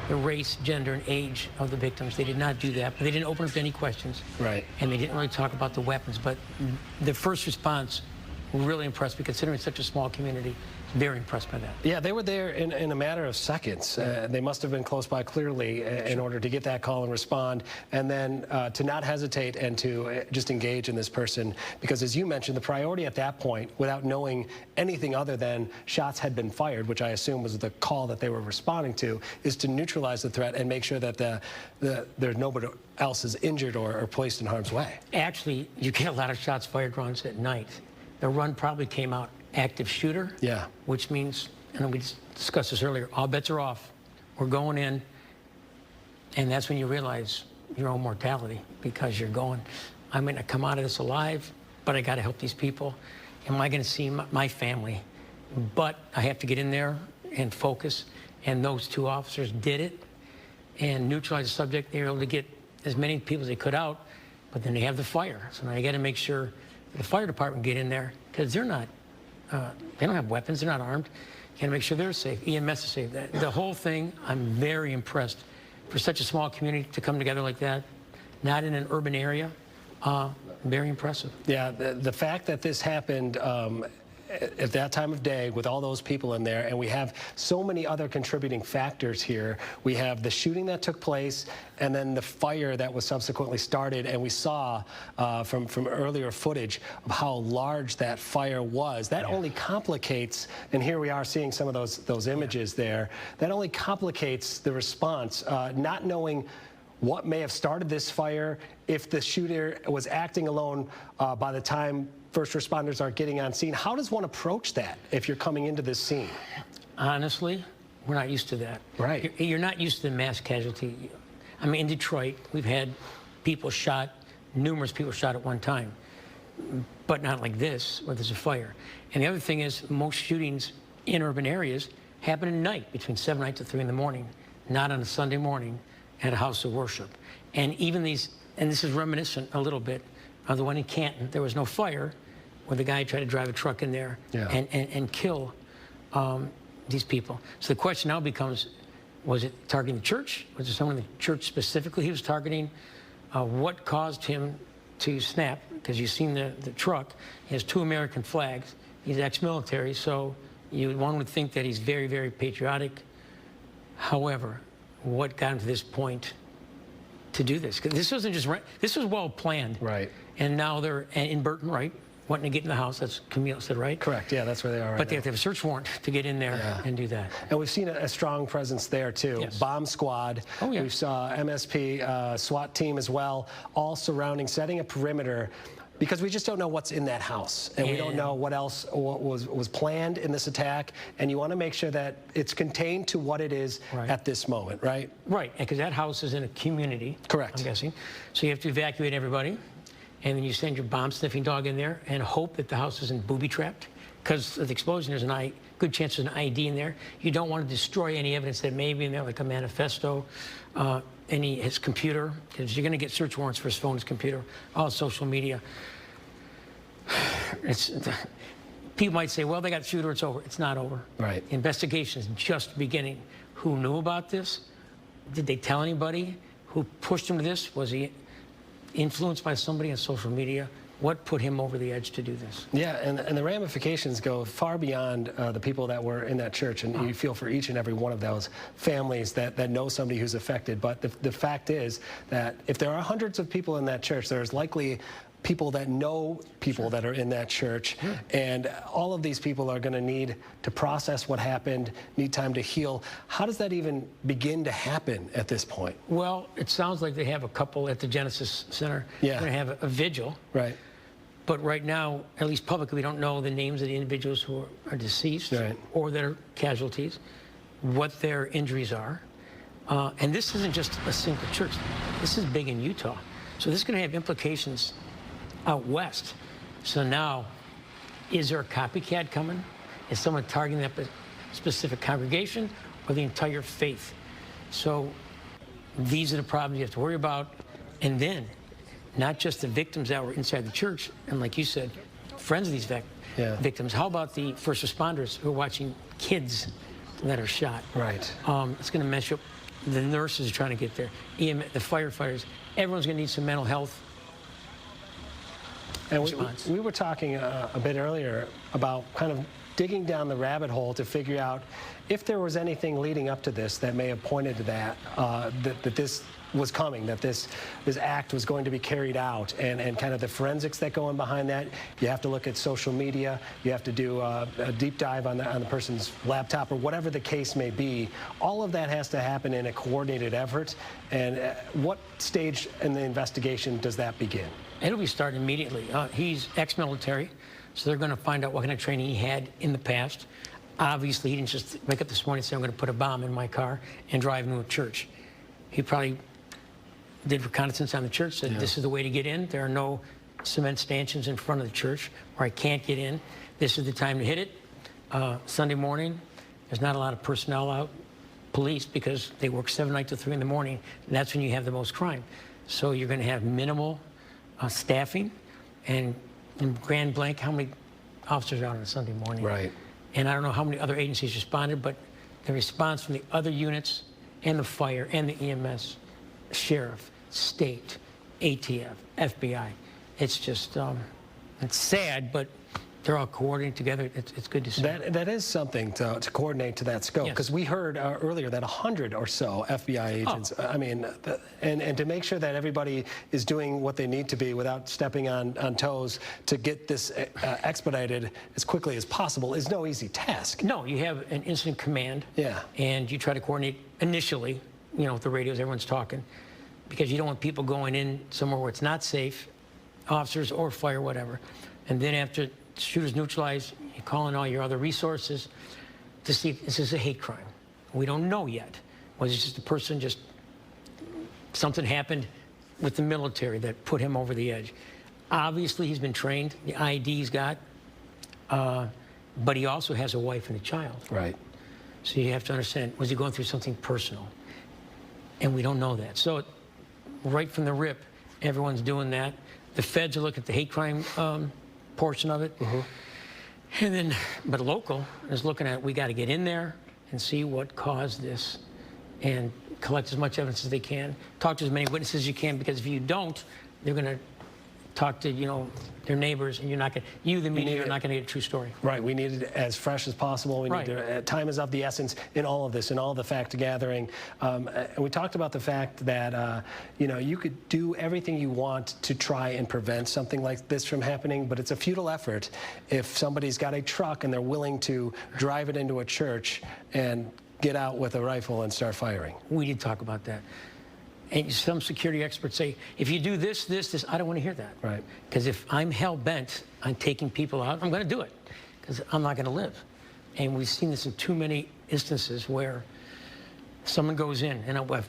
the race, gender, and age of the victims. They did not do that, but they didn't open up to any questions. Right. And they didn't really talk about the weapons, but the first response really impressed me, considering it's such a small community. Very impressed by that. Yeah, they were there in a matter of seconds. They must have been close by clearly in order to get that call and respond, and then to not hesitate and to just engage in this person, because as you mentioned, the priority at that point, without knowing anything other than shots had been fired, which I assume was the call that they were responding to, is to neutralize the threat and make sure that there's nobody else is injured or placed in harm's way. Actually, you get a lot of shots fired runs at night. The run probably came out active shooter, which means, and we discussed this earlier, all bets are off. We're going in, and that's when you realize your own mortality, because you're going, I'm going to come out of this alive, but I got to help these people. Am I going to see my family? But I have to get in there and focus, and those 2 officers did it and neutralized the subject. They were able to get as many people as they could out, but then they have the fire. So now you got to make sure the fire department get in there, because they're not, they don't have weapons, they're not armed. You gotta make sure they're safe, EMS is safe. The whole thing, I'm very impressed. For such a small community to come together like that, not in an urban area, very impressive. Yeah, the fact that this happened at that time of day with all those people in there, and we have so many other contributing factors here. We have the shooting that took place, and then the fire that was subsequently started, and we saw from earlier footage of how large that fire was. That only complicates, and here we are seeing some of those images there, that only complicates the response, not knowing what may have started this fire, if the shooter was acting alone by the time first responders are getting on scene. How does one approach that if you're coming into this scene? Honestly, we're not used to that. Right. You're not used to mass casualty. I mean, in Detroit, we've had people shot, numerous people shot at one time, but not like this, where there's a fire. And the other thing is, most shootings in urban areas happen at night, between 7 to 3 in the morning, not on a Sunday morning at a house of worship. And even these, and this is reminiscent a little bit of the one in Canton. There was no fire, where the guy tried to drive a truck in there and kill these people. So the question now becomes, was it targeting the church? Was it someone in the church specifically he was targeting? What caused him to snap? Because you've seen the truck. He has 2 American flags. He's ex-military, so one would think that he's very, very patriotic. However, what got him to this point to do this? Because this wasn't just right. This was well planned. Right. And now they're in Burton, right? Wanting to get in the house. That's Camille said, right? Correct. Yeah, that's where they are right But they now. have to have a search warrant to get in there and do that. And we've seen a strong presence there, too. Yes. Bomb squad. Oh, yeah. We saw MSP, SWAT team as well, all surrounding, setting a perimeter. because we just don't know what's in that house, and we don't know what else was planned in this attack, and you want to make sure that it's contained to what it is at this moment, right? Right, because that house is in a community. Correct. I'm guessing. So you have to evacuate everybody, and then you send your bomb-sniffing dog in there and hope that the house isn't booby-trapped, because of the explosion, there's a good chance there's an ID in there. You don't want to destroy any evidence that may be in there, like a manifesto, his computer, because you're going to get search warrants for his phone, his computer, all social media. People might say, well, they got the shooter, it's over. It's not over. Right. The investigation is just beginning. Who knew about this? Did they tell anybody? Who pushed him to this? Was he influenced by somebody on social media? What put him over the edge to do this? Yeah, and the ramifications go far beyond the people that were in that church, and you feel for each and every one of those families that know somebody who's affected. But the fact is that if there are hundreds of people in that church, there's likely people that know people that are in that church, and all of these people are going to need to process what happened, need time to heal. How does that even begin to happen at this point? Well, it sounds like they have a couple at the Genesis Center. Yeah. They're going to have a vigil. Right. But right now, at least publicly, we don't know the names of the individuals who are deceased or that are casualties, what their injuries are. And this isn't just a single church. This is big in Utah. So this is going to have implications out west. So now, is there a copycat coming? Is someone targeting that specific congregation or the entire faith? So these are the problems you have to worry about. And then, not just the victims that were inside the church, and like you said, friends of these victims. How about the first responders who are watching kids that are shot? Right. It's going to mess up. The nurses are trying to get there. the firefighters. Everyone's going to need some mental health. And we were talking a bit earlier about kind of digging down the rabbit hole to figure out if there was anything leading up to this that may have pointed to that, that this was coming, that this act was going to be carried out, and kind of the forensics that go in behind that. You have to look at social media. You have to do a deep dive on the person's laptop or whatever the case may be. All of that has to happen in a coordinated effort. And what stage in the investigation does that begin? It'll be starting immediately. He's ex-military, so they're going to find out what kind of training he had in the past. Obviously, he didn't just wake up this morning and say, I'm going to put a bomb in my car and drive into a church. He probably did reconnaissance on the church, said this is the way to get in. There are no cement stanchions in front of the church where I can't get in. This is the time to hit it. Sunday morning, there's not a lot of personnel out, police, because they work 7 to 3 in the morning, and that's when you have the most crime. So you're going to have minimal staffing, and in Grand Blanc, how many officers are out on a Sunday morning? Right. And I don't know how many other agencies responded, but the response from the other units and the fire and the EMS, sheriff, state, ATF, FBI, it's just, it's sad, but they're all coordinating together. It's good to see. That is something to coordinate to that scope, because we heard earlier that 100 or so FBI agents, I mean, and to make sure that everybody is doing what they need to be without stepping on toes to get this expedited as quickly as possible is no easy task. No, you have an incident command, and you try to coordinate initially, you know, with the radios, everyone's talking, because you don't want people going in somewhere where it's not safe, officers or fire, whatever. And then after shooters neutralized, you call in all your other resources to see if this is a hate crime. We don't know yet. Was it just a person, something happened with the military that put him over the edge? Obviously, he's been trained. The ID he's got. But he also has a wife and a child. Right. So you have to understand, was he going through something personal? And we don't know that. So right from the rip, everyone's doing that. The feds are looking at the hate crime portion of it. And then, but local is looking at, we got to get in there and see what caused this and collect as much evidence as they can. Talk to as many witnesses as you can, because if you don't, they're going to talk to, you know, their neighbors, and you're not going to, the media, are not going to get a true story. Right. We need it as fresh as possible. We need to, time is of the essence in all of this, in all the fact gathering. And we talked about the fact that, you know, you could do everything you want to try and prevent something like this from happening, but it's a futile effort if somebody's got a truck and they're willing to drive it into a church and get out with a rifle and start firing. We did talk about that. And some security experts say, if you do this, I don't want to hear that. Right. Because if I'm hell-bent on taking people out, I'm going to do it, because I'm not going to live. And we've seen this in too many instances where someone goes in, and I've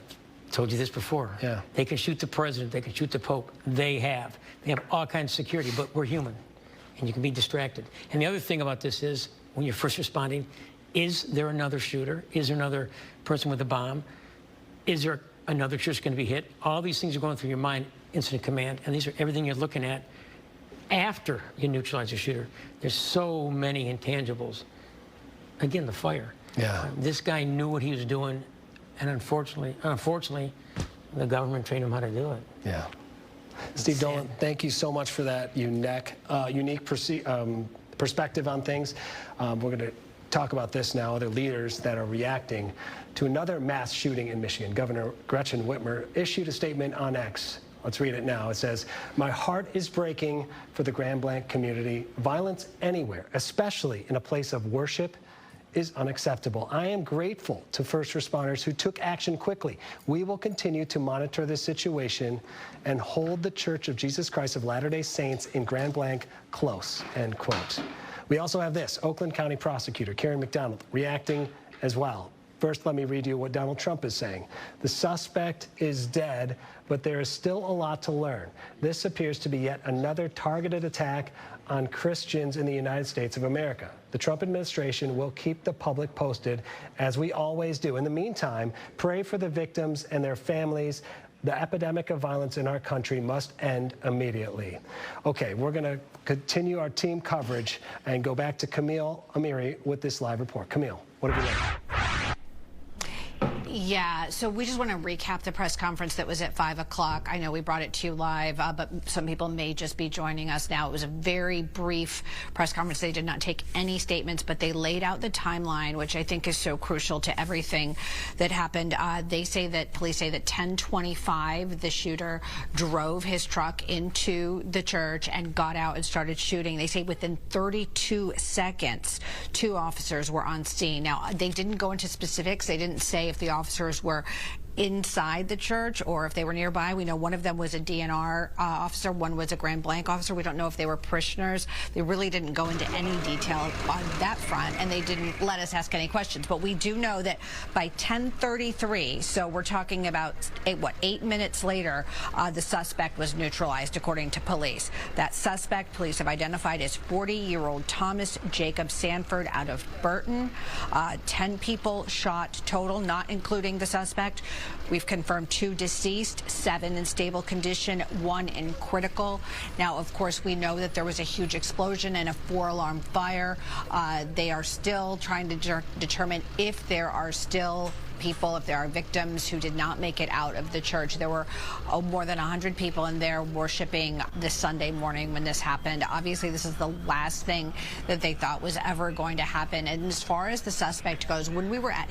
told you this before. Yeah. They can shoot the president, they can shoot the Pope. They have all kinds of security, but we're human, and you can be distracted. And the other thing about this is, when you're first responding, is there another shooter? Is there another person with a bomb? Is there another church going to be hit? All these things are going through your mind, incident command, and these are everything you're looking at after you neutralize the shooter. There's so many intangibles. Again, the fire. Yeah. This guy knew what he was doing, and unfortunately, the government trained him how to do it. Yeah. Steve Dolan, thank you so much for that unique perspective on things. We're going to talk about this now, other leaders that are reacting to another mass shooting in Michigan. Governor Gretchen Whitmer issued a statement on X. Let's read it now. It says, "My heart is breaking for the Grand Blanc community. Violence anywhere, especially in a place of worship, is unacceptable. I am grateful to first responders who took action quickly. We will continue to monitor this situation and hold the Church of Jesus Christ of Latter-day Saints in Grand Blanc close," end quote. We also have this, Oakland County Prosecutor Karen McDonald reacting as well. First, let me read you what Donald Trump is saying. "The suspect is dead, but there is still a lot to learn. This appears to be yet another targeted attack on Christians in the United States of America. The Trump administration will keep the public posted, as we always do. In the meantime, pray for the victims and their families. The epidemic of violence in our country must end immediately." Okay, we're going to continue our team coverage and go back to Camille Amiri with this live report. Camille, what have you learned? Yeah, so we just want to recap the press conference that was at 5 o'clock. I know we brought it to you live, but some people may just be joining us now. It was a very brief press conference. They did not take any statements, but they laid out the timeline, which I think is so crucial to everything that happened. Police say that 10:25, the shooter drove his truck into the church and got out and started shooting. They say within 32 seconds, 2 officers were on scene. Now, they didn't go into specifics. They didn't say if the officers were inside the church or if they were nearby. We know one of them was a DNR officer, one was a Grand Blanc officer. We don't know if they were parishioners. They really didn't go into any detail on that front, and they didn't let us ask any questions. But we do know that by 10:33, so we're talking about 8 minutes later, the suspect was neutralized, according to police. That suspect, police have identified as 40-year-old Thomas Jacob Sanford out of Burton. 10 people shot total, not including the suspect. We've confirmed 2 deceased, 7 in stable condition, 1 in critical. Now, of course, we know that there was a huge explosion and a 4-alarm fire. They are still trying to determine if there are still people, if there are victims who did not make it out of the church. There were more than 100 people in there worshiping this Sunday morning when this happened. Obviously, this is the last thing that they thought was ever going to happen. And as far as the suspect goes, when we were at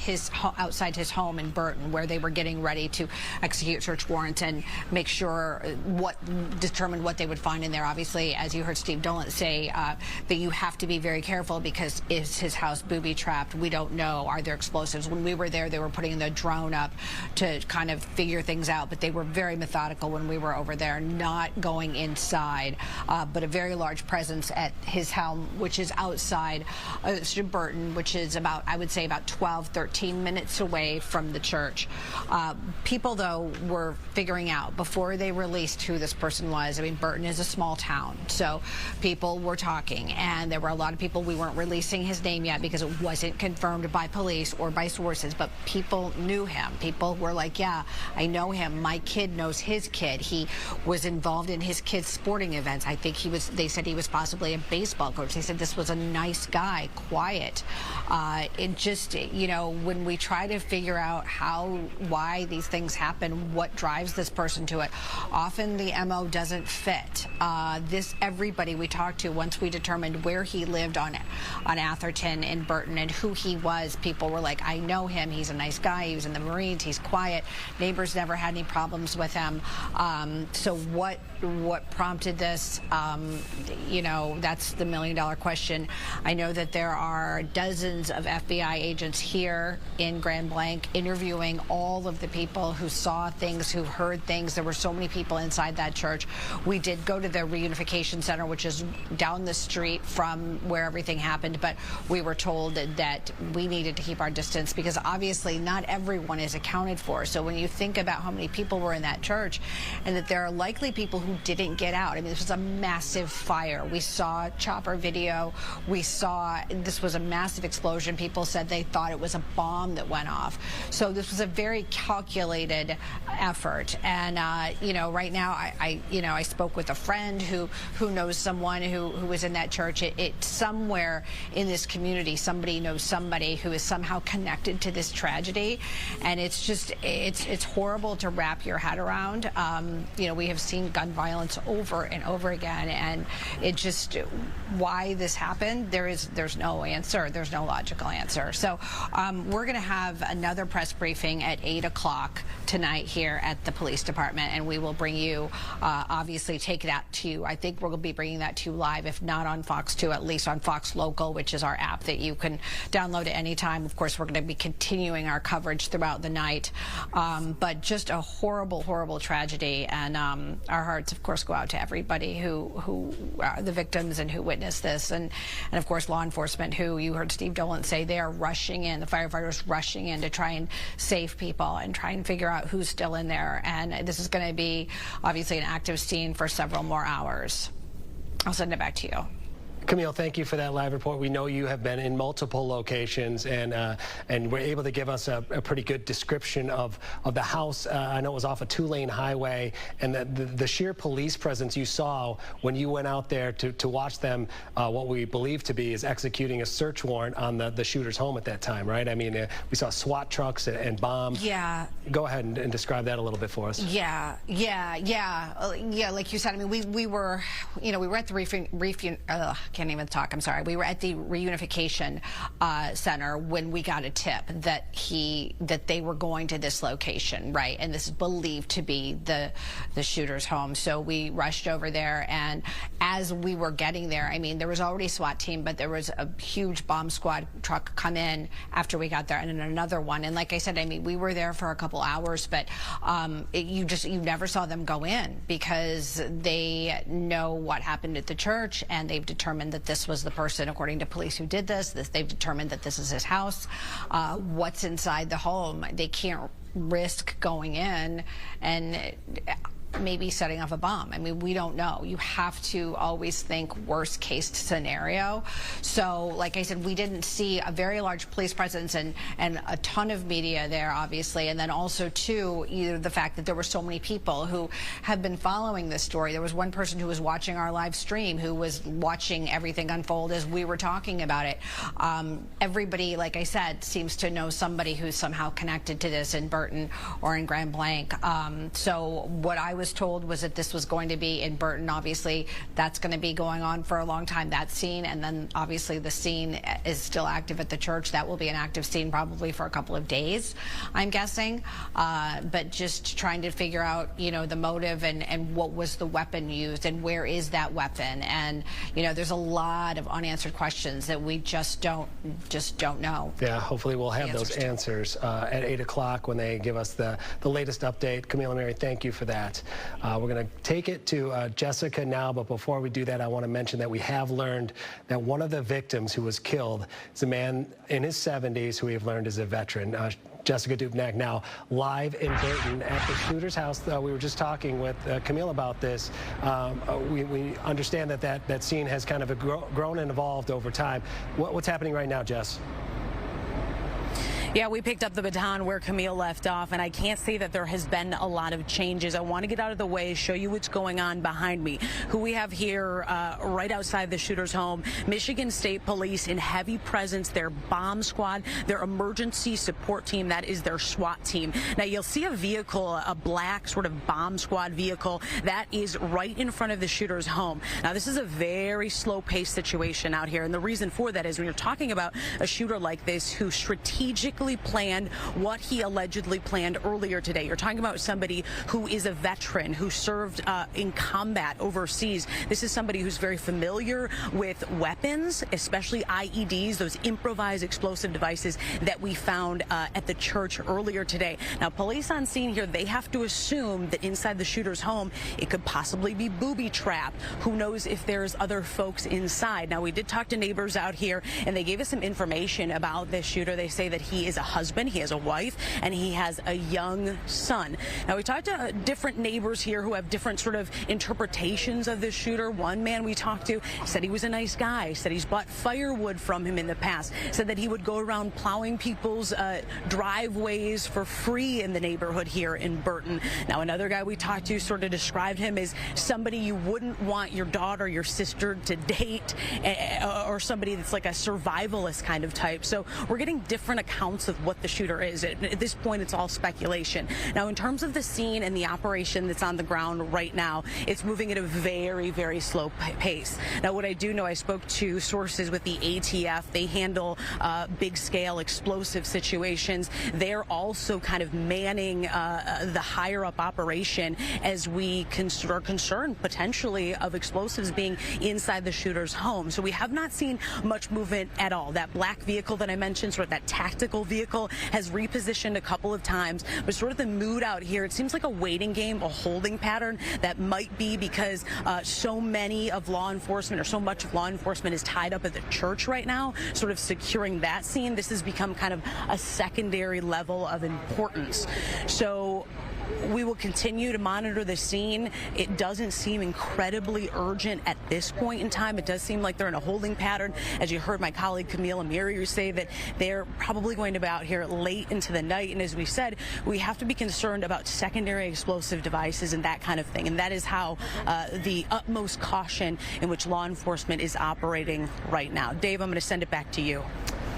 outside his home in Burton, where they were getting ready to execute search warrants and make sure determine what they would find in there, obviously, as you heard Steve Dolan say, that you have to be very careful, because is his house booby-trapped? We don't know. Are there explosives? When we were there, they were putting the drone up to kind of figure things out, but they were very methodical when we were over there, not going inside, but a very large presence at his home, which is outside Burton, which is about, I would say, about 12, 13 minutes away from the church. People, though, were figuring out before they released who this person was. I mean, Burton is a small town, so people were talking, and there were a lot of people. We weren't releasing his name yet because it wasn't confirmed by police or by sources, but people knew him. People were like, yeah, I know him. My kid knows his kid. He was involved in his kid's sporting events. I think they said he was possibly a baseball coach. They said this was a nice guy, quiet. It just, when we try to figure out why these things happen, what drives this person to it, often the MO doesn't fit. Everybody we talked to, once we determined where he lived on Atherton in Burton and who he was, people were like, I know him. He's a nice guy. He was in the Marines. He's quiet. Neighbors never had any problems with him. So what what prompted this, you know, that's the million-dollar question. I know that there are dozens of FBI agents here in Grand Blanc interviewing all of the people who saw things, who heard things. There were so many people inside that church. We did go to the Reunification Center, which is down the street from where everything happened, but we were told that we needed to keep our distance because obviously not everyone is accounted for. So when you think about how many people were in that church and that there are likely people who didn't get out. I mean, this was a massive fire. We saw chopper video. We saw this was a massive explosion. People said they thought it was a bomb that went off. So this was a very calculated effort. And, you know, right now I spoke with a friend who knows someone who was in that church. It's somewhere in this community, somebody knows somebody who is somehow connected to this tragedy. And it's just, it's horrible to wrap your head around. You know, we have seen gun violence over and over again, and it just, why this happened, there's no answer. There's no logical answer. So we're going to have another press briefing at 8 o'clock tonight here at the police department, and we will bring you, obviously take that to you. I think we're going to be bringing that to you live, if not on Fox 2, at least on Fox Local, which is our app that you can download at any time. Of course, we're going to be continuing our coverage throughout the night, but just a horrible, horrible tragedy, and our hearts, of course, go out to everybody who are the victims and who witnessed this, and of course law enforcement, who you heard Steve Dolan say they are rushing in, the firefighters rushing in to try and save people and try and figure out who's still in there. And this is going to be obviously an active scene for several more hours. I'll send it back to you. Camille, thank you for that live report. We know you have been in multiple locations and were able to give us a pretty good description of the house. I know it was off a 2-lane highway, and the sheer police presence you saw when you went out there to watch them, what we believe to be is executing a search warrant on the shooter's home at that time, right? I mean, we saw SWAT trucks and bombs. Yeah. Go ahead and describe that a little bit for us. Yeah. Like you said, I mean, we were, you know, we were at the can't even talk, I'm sorry. We were at the Reunification Center when we got a tip that they were going to this location, right? And this is believed to be the shooter's home. So we rushed over there, and as we were getting there, I mean, there was already a SWAT team, but there was a huge bomb squad truck come in after we got there, and then another one. And like I said, I mean, we were there for a couple hours, but you never saw them go in because they know what happened at the church, and they've determined that this was the person, according to police, who did this. They've determined that this is his house. What's inside the home, they can't risk going in and maybe setting off a bomb. I mean, we don't know. You have to always think worst case scenario. So like I said, we didn't see a very large police presence and a ton of media there, obviously. And then also too, either the fact that there were so many people who have been following this story. There was one person who was watching our live stream who was watching everything unfold as we were talking about it. Everybody, like I said, seems to know somebody who's somehow connected to this in Burton or in Grand Blanc. So what I was told was that this was going to be in Burton. Obviously, that's going to be going on for a long time, that scene. And then obviously the scene is still active at the church. That will be an active scene probably for a couple of days, I'm guessing. But just trying to figure out, you know, the motive and what was the weapon used and where is that weapon. And, you know, there's a lot of unanswered questions that we just don't know. Yeah, hopefully we'll have those answers at 8 o'clock when they give us the latest update. Camille and Mary, thank you for that. We're going to take it to Jessica now, but before we do that, I want to mention that we have learned that one of the victims who was killed is a man in his 70s who we have learned is a veteran. Jessica Dubnak now live in Burton at the shooter's house. We were just talking with Camille about this. We understand that scene has kind of grown and evolved over time. What's happening right now, Jess? Yeah, we picked up the baton where Camille left off, and I can't say that there has been a lot of changes. I want to get out of the way, show you what's going on behind me. Who we have here right outside the shooter's home, Michigan State Police in heavy presence, their bomb squad, their emergency support team, that is their SWAT team. Now, you'll see a vehicle, a black sort of bomb squad vehicle, that is right in front of the shooter's home. Now, this is a very slow-paced situation out here, and the reason for that is when you're talking about a shooter like this who strategically specifically planned what he allegedly planned earlier today. You're talking about somebody who is a veteran, who served in combat overseas. This is somebody who's very familiar with weapons, especially IEDs, those improvised explosive devices that we found at the church earlier today. Now, police on scene here, they have to assume that inside the shooter's home, it could possibly be booby-trapped. Who knows if there's other folks inside. Now, we did talk to neighbors out here, and they gave us some information about this shooter. They say that he is a husband, he has a wife, and he has a young son. Now, we talked to different neighbors here who have different sort of interpretations of this shooter. One man we talked to said he was a nice guy, said he's bought firewood from him in the past, said that he would go around plowing people's driveways for free in the neighborhood here in Burton. Now, another guy we talked to sort of described him as somebody you wouldn't want your daughter, your sister to date, or somebody that's like a survivalist kind of type. So we're getting different accounts of what the shooter is. At this point, it's all speculation. Now, in terms of the scene and the operation that's on the ground right now, it's moving at a very, very slow pace. Now, what I do know, I spoke to sources with the ATF. They handle big-scale explosive situations. They're also kind of manning the higher-up operation as we are concerned potentially of explosives being inside the shooter's home. So we have not seen much movement at all. That black vehicle that I mentioned, sort of that tactical vehicle, has repositioned a couple of times, but sort of the mood out here, it seems like a waiting game, a holding pattern. That might be because so many of law enforcement, or so much of law enforcement, is tied up at the church right now, sort of securing that scene. This has become kind of a secondary level of importance. So we will continue to monitor the scene. It doesn't seem incredibly urgent at this point in time. It does seem like they're in a holding pattern. As you heard my colleague Camille Amiri say, that they're probably going to be out here late into the night. And as we said, we have to be concerned about secondary explosive devices and that kind of thing. And that is how the utmost caution in which law enforcement is operating right now. Dave, I'm going to send it back to you.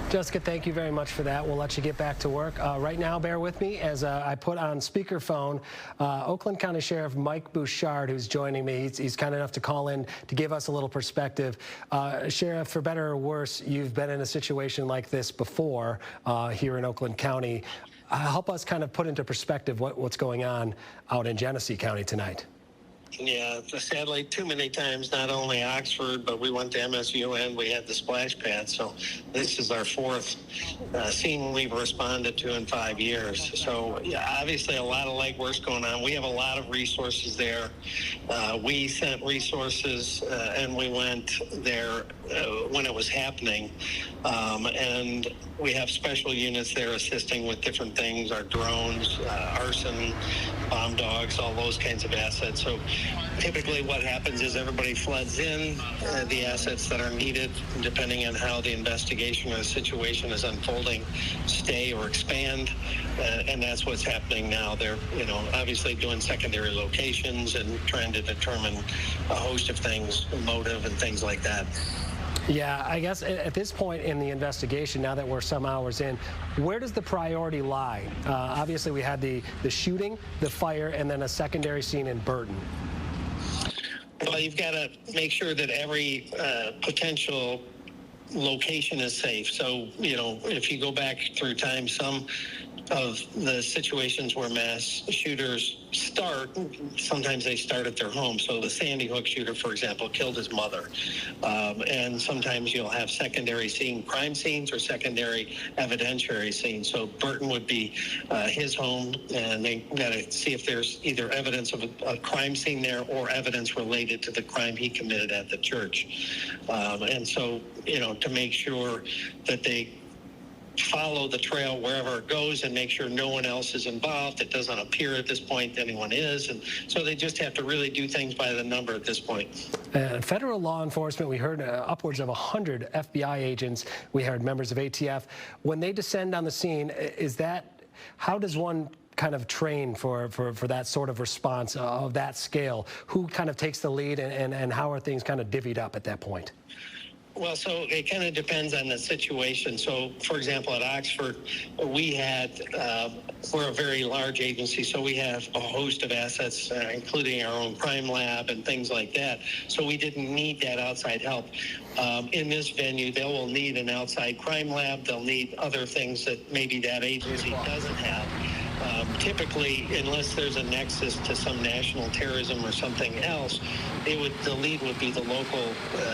Jessica, thank you very much for that. We'll let you get back to work. Right now, bear with me as I put on speakerphone Oakland County Sheriff Mike Bouchard, who's joining me. He's kind enough to call in to give us a little perspective. Sheriff, for better or worse, you've been in a situation like this before here in Oakland County. Help us kind of put into perspective what's going on out in Genesee County tonight. Yeah, sadly, too many times, not only Oxford, but we went to MSU and we had the splash pad. So this is our fourth scene we've responded to in 5 years. So yeah, obviously a lot of legwork's going on. We have a lot of resources there. We sent resources and we went there when it was happening. And we have special units there assisting with different things, our drones, arson, bomb dogs, all those kinds of assets. So typically what happens is everybody floods in the assets that are needed, depending on how the investigation or the situation is unfolding, stay or expand, and that's what's happening now. They're, obviously doing secondary locations and trying to determine a host of things, motive and things like that. Yeah, I guess at this point in the investigation, now that we're some hours in, where does the priority lie? Obviously, we had the shooting, the fire, and then a secondary scene in Burton. Well, you've got to make sure that every potential location is safe. So, if you go back through time, some of the situations where mass shooters start, sometimes they start at their home. So the Sandy Hook shooter, for example, killed his mother. And sometimes you'll have secondary crime scenes or secondary evidentiary scenes. So Burton would be his home, and they got to see if there's either evidence of a crime scene there or evidence related to the crime he committed at the church. And so, to make sure that they follow the trail wherever it goes and make sure no one else is involved. It doesn't appear at this point anyone is. And so they just have to really do things by the number at this point. Federal law enforcement, we heard upwards of 100 FBI agents. We heard members of ATF. When they descend on the scene, how does one kind of train for that sort of response of that scale? Who kind of takes the lead and how are things kind of divvied up at that point? Well, so it kind of depends on the situation. So, for example, at Oxford, we had, we're a very large agency, so we have a host of assets, including our own crime lab and things like that. So we didn't need that outside help. In this venue, they will need an outside crime lab. They'll need other things that maybe that agency doesn't have. Typically, unless there's a nexus to some national terrorism or something else, the lead would be the local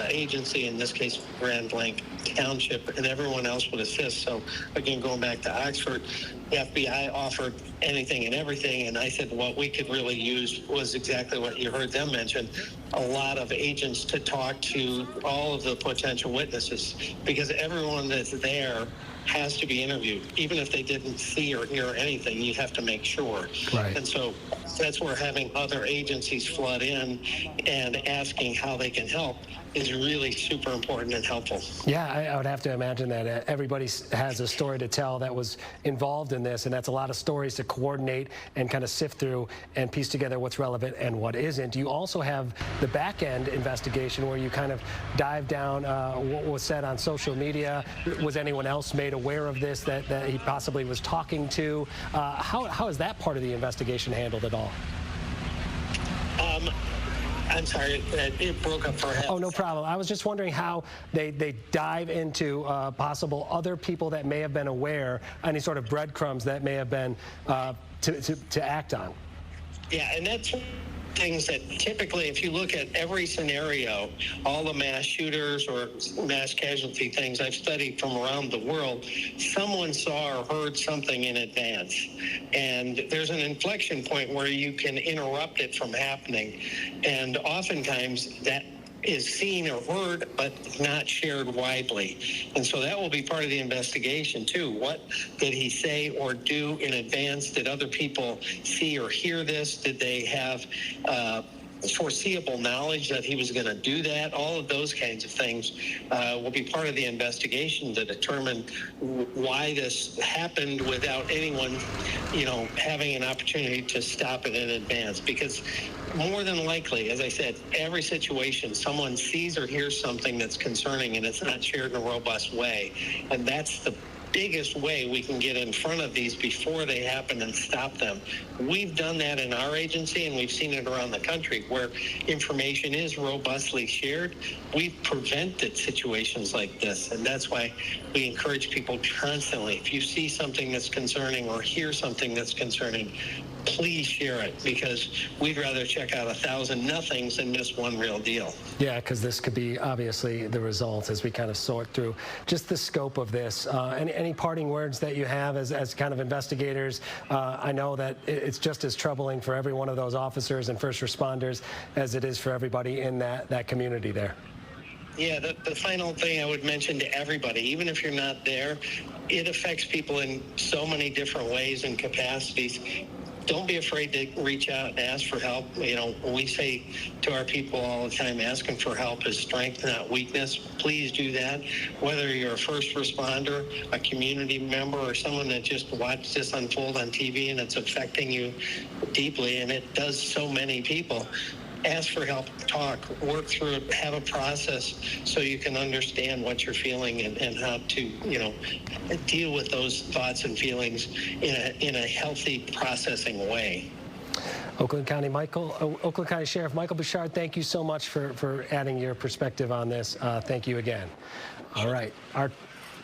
agency, in this case, Grand Blanc Township, and everyone else would assist. So, again, going back to Oxford, the FBI offered anything and everything, and I said what we could really use was exactly what you heard them mention, a lot of agents to talk to all of the potential witnesses, because everyone that's there has to be interviewed. Even if they didn't see or hear anything, you have to make sure. Right. And so that's where having other agencies flood in and asking how they can help is really super important and helpful. Yeah, I would have to imagine that everybody has a story to tell that was involved in this, and that's a lot of stories to coordinate and kind of sift through and piece together what's relevant and what isn't. You also have the back-end investigation where you kind of dive down what was said on social media. Was anyone else made aware of this that he possibly was talking to? How is that part of the investigation handled at all? I'm sorry, it broke up for a half. Oh, no problem. I was just wondering how they dive into possible other people that may have been aware, any sort of breadcrumbs that may have been to act on. Yeah, and that's things that typically, if you look at every scenario, all the mass shooters or mass casualty things I've studied from around the world, someone saw or heard something in advance. And there's an inflection point where you can interrupt it from happening. And oftentimes that is seen or heard but not shared widely. And so that will be part of the investigation too. What did he say or do in advance? Did other people see or hear this? Did they have foreseeable knowledge that he was going to do that? All of those kinds of things will be part of the investigation to determine why this happened without anyone, having an opportunity to stop it in advance. Because more than likely, as I said, every situation, someone sees or hears something that's concerning and it's not shared in a robust way. And that's the biggest way we can get in front of these before they happen and stop them. We've done that in our agency, and we've seen it around the country where information is robustly shared. We've prevented situations like this, and that's why we encourage people constantly. If you see something that's concerning or hear something that's concerning, please share it, because we'd rather check out 1,000 nothings than miss one real deal. Yeah, because this could be obviously the result as we kind of sort through just the scope of this. Any parting words that you have as kind of investigators? I know that it's just as troubling for every one of those officers and first responders as it is for everybody in that community there. Yeah, the final thing I would mention to everybody, even if you're not there, it affects people in so many different ways and capacities. Don't be afraid to reach out and ask for help. We say to our people all the time, asking for help is strength, not weakness. Please do that. Whether you're a first responder, a community member, or someone that just watched this unfold on TV and it's affecting you deeply, and it does so many people. Ask for help, talk, work through it, have a process so you can understand what you're feeling and how to, deal with those thoughts and feelings in a healthy processing way. Oakland County Sheriff Michael Bouchard, thank you so much for adding your perspective on this. Thank you again. All right. Our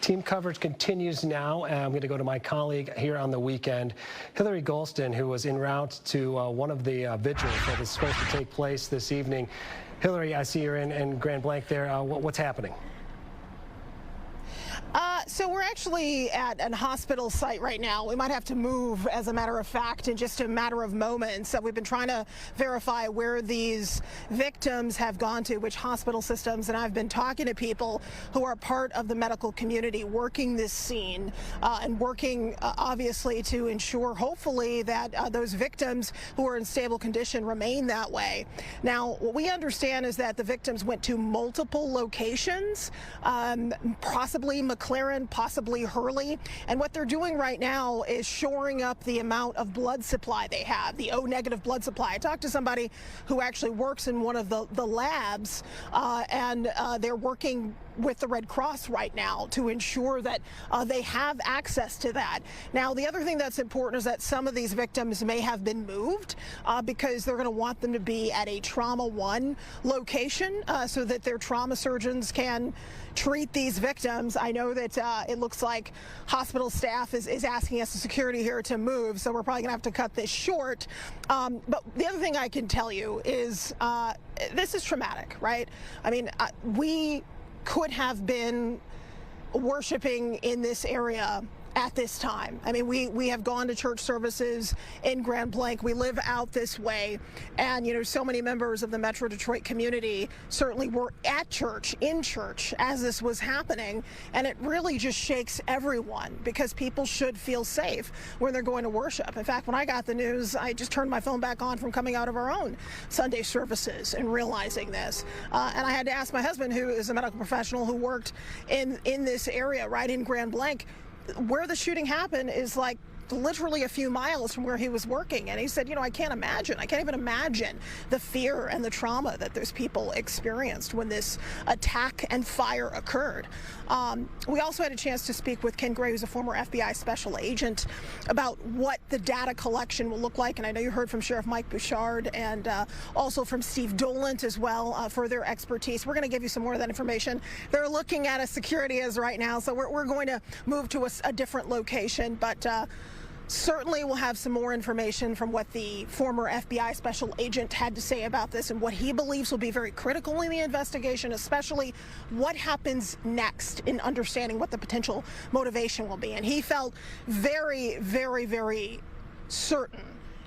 team coverage continues now. I'm going to go to my colleague here on the weekend, Hillary Golston, who was en route to one of the vigils that is supposed to take place this evening. Hillary, I see you're in Grand Blanc there. What's happening? So we're actually at a hospital site right now. We might have to move, as a matter of fact, in just a matter of moments. We've been trying to verify where these victims have gone to, which hospital systems, and I've been talking to people who are part of the medical community working this scene and working, obviously, to ensure, hopefully, that those victims who are in stable condition remain that way. Now, what we understand is that the victims went to multiple locations, possibly McLaren, possibly Hurley, and what they're doing right now is shoring up the amount of blood supply they have, the O-negative blood supply. I talked to somebody who actually works in one of the labs, and they're working with the Red Cross right now to ensure that they have access to that. Now, the other thing that's important is that some of these victims may have been moved because they're going to want them to be at a Trauma 1 location so that their trauma surgeons can treat these victims. I know that it looks like hospital staff is asking us, the security here, to move, so we're probably going to have to cut this short. But the other thing I can tell you is this is traumatic, right? I mean, we could have been worshiping in this area at this time. I mean, we have gone to church services in Grand Blanc. We live out this way, and you know, so many members of the Metro Detroit community certainly were at church, in church, as this was happening, and it really just shakes everyone because people should feel safe when they're going to worship. In fact, when I got the news, I just turned my phone back on from coming out of our own Sunday services and realizing this, and I had to ask my husband, who is a medical professional who worked in this area, right in Grand Blanc, where the shooting happened is like literally a few miles from where he was working. And he said, you know, I can't even imagine the fear and the trauma that those people experienced when this attack and fire occurred. We also had a chance to speak with Ken Gray, who's a former FBI special agent, about what the data collection will look like. And I know you heard from Sheriff Mike Bouchard and also from Steve Dolant as well for their expertise. We're going to give you some more of that information. They're looking at a security as right now, so we're going to move to a different location. But certainly we'll have some more information from what the former FBI special agent had to say about this and what he believes will be very critical in the investigation, especially what happens next in understanding what the potential motivation will be. And he felt very, very, very certain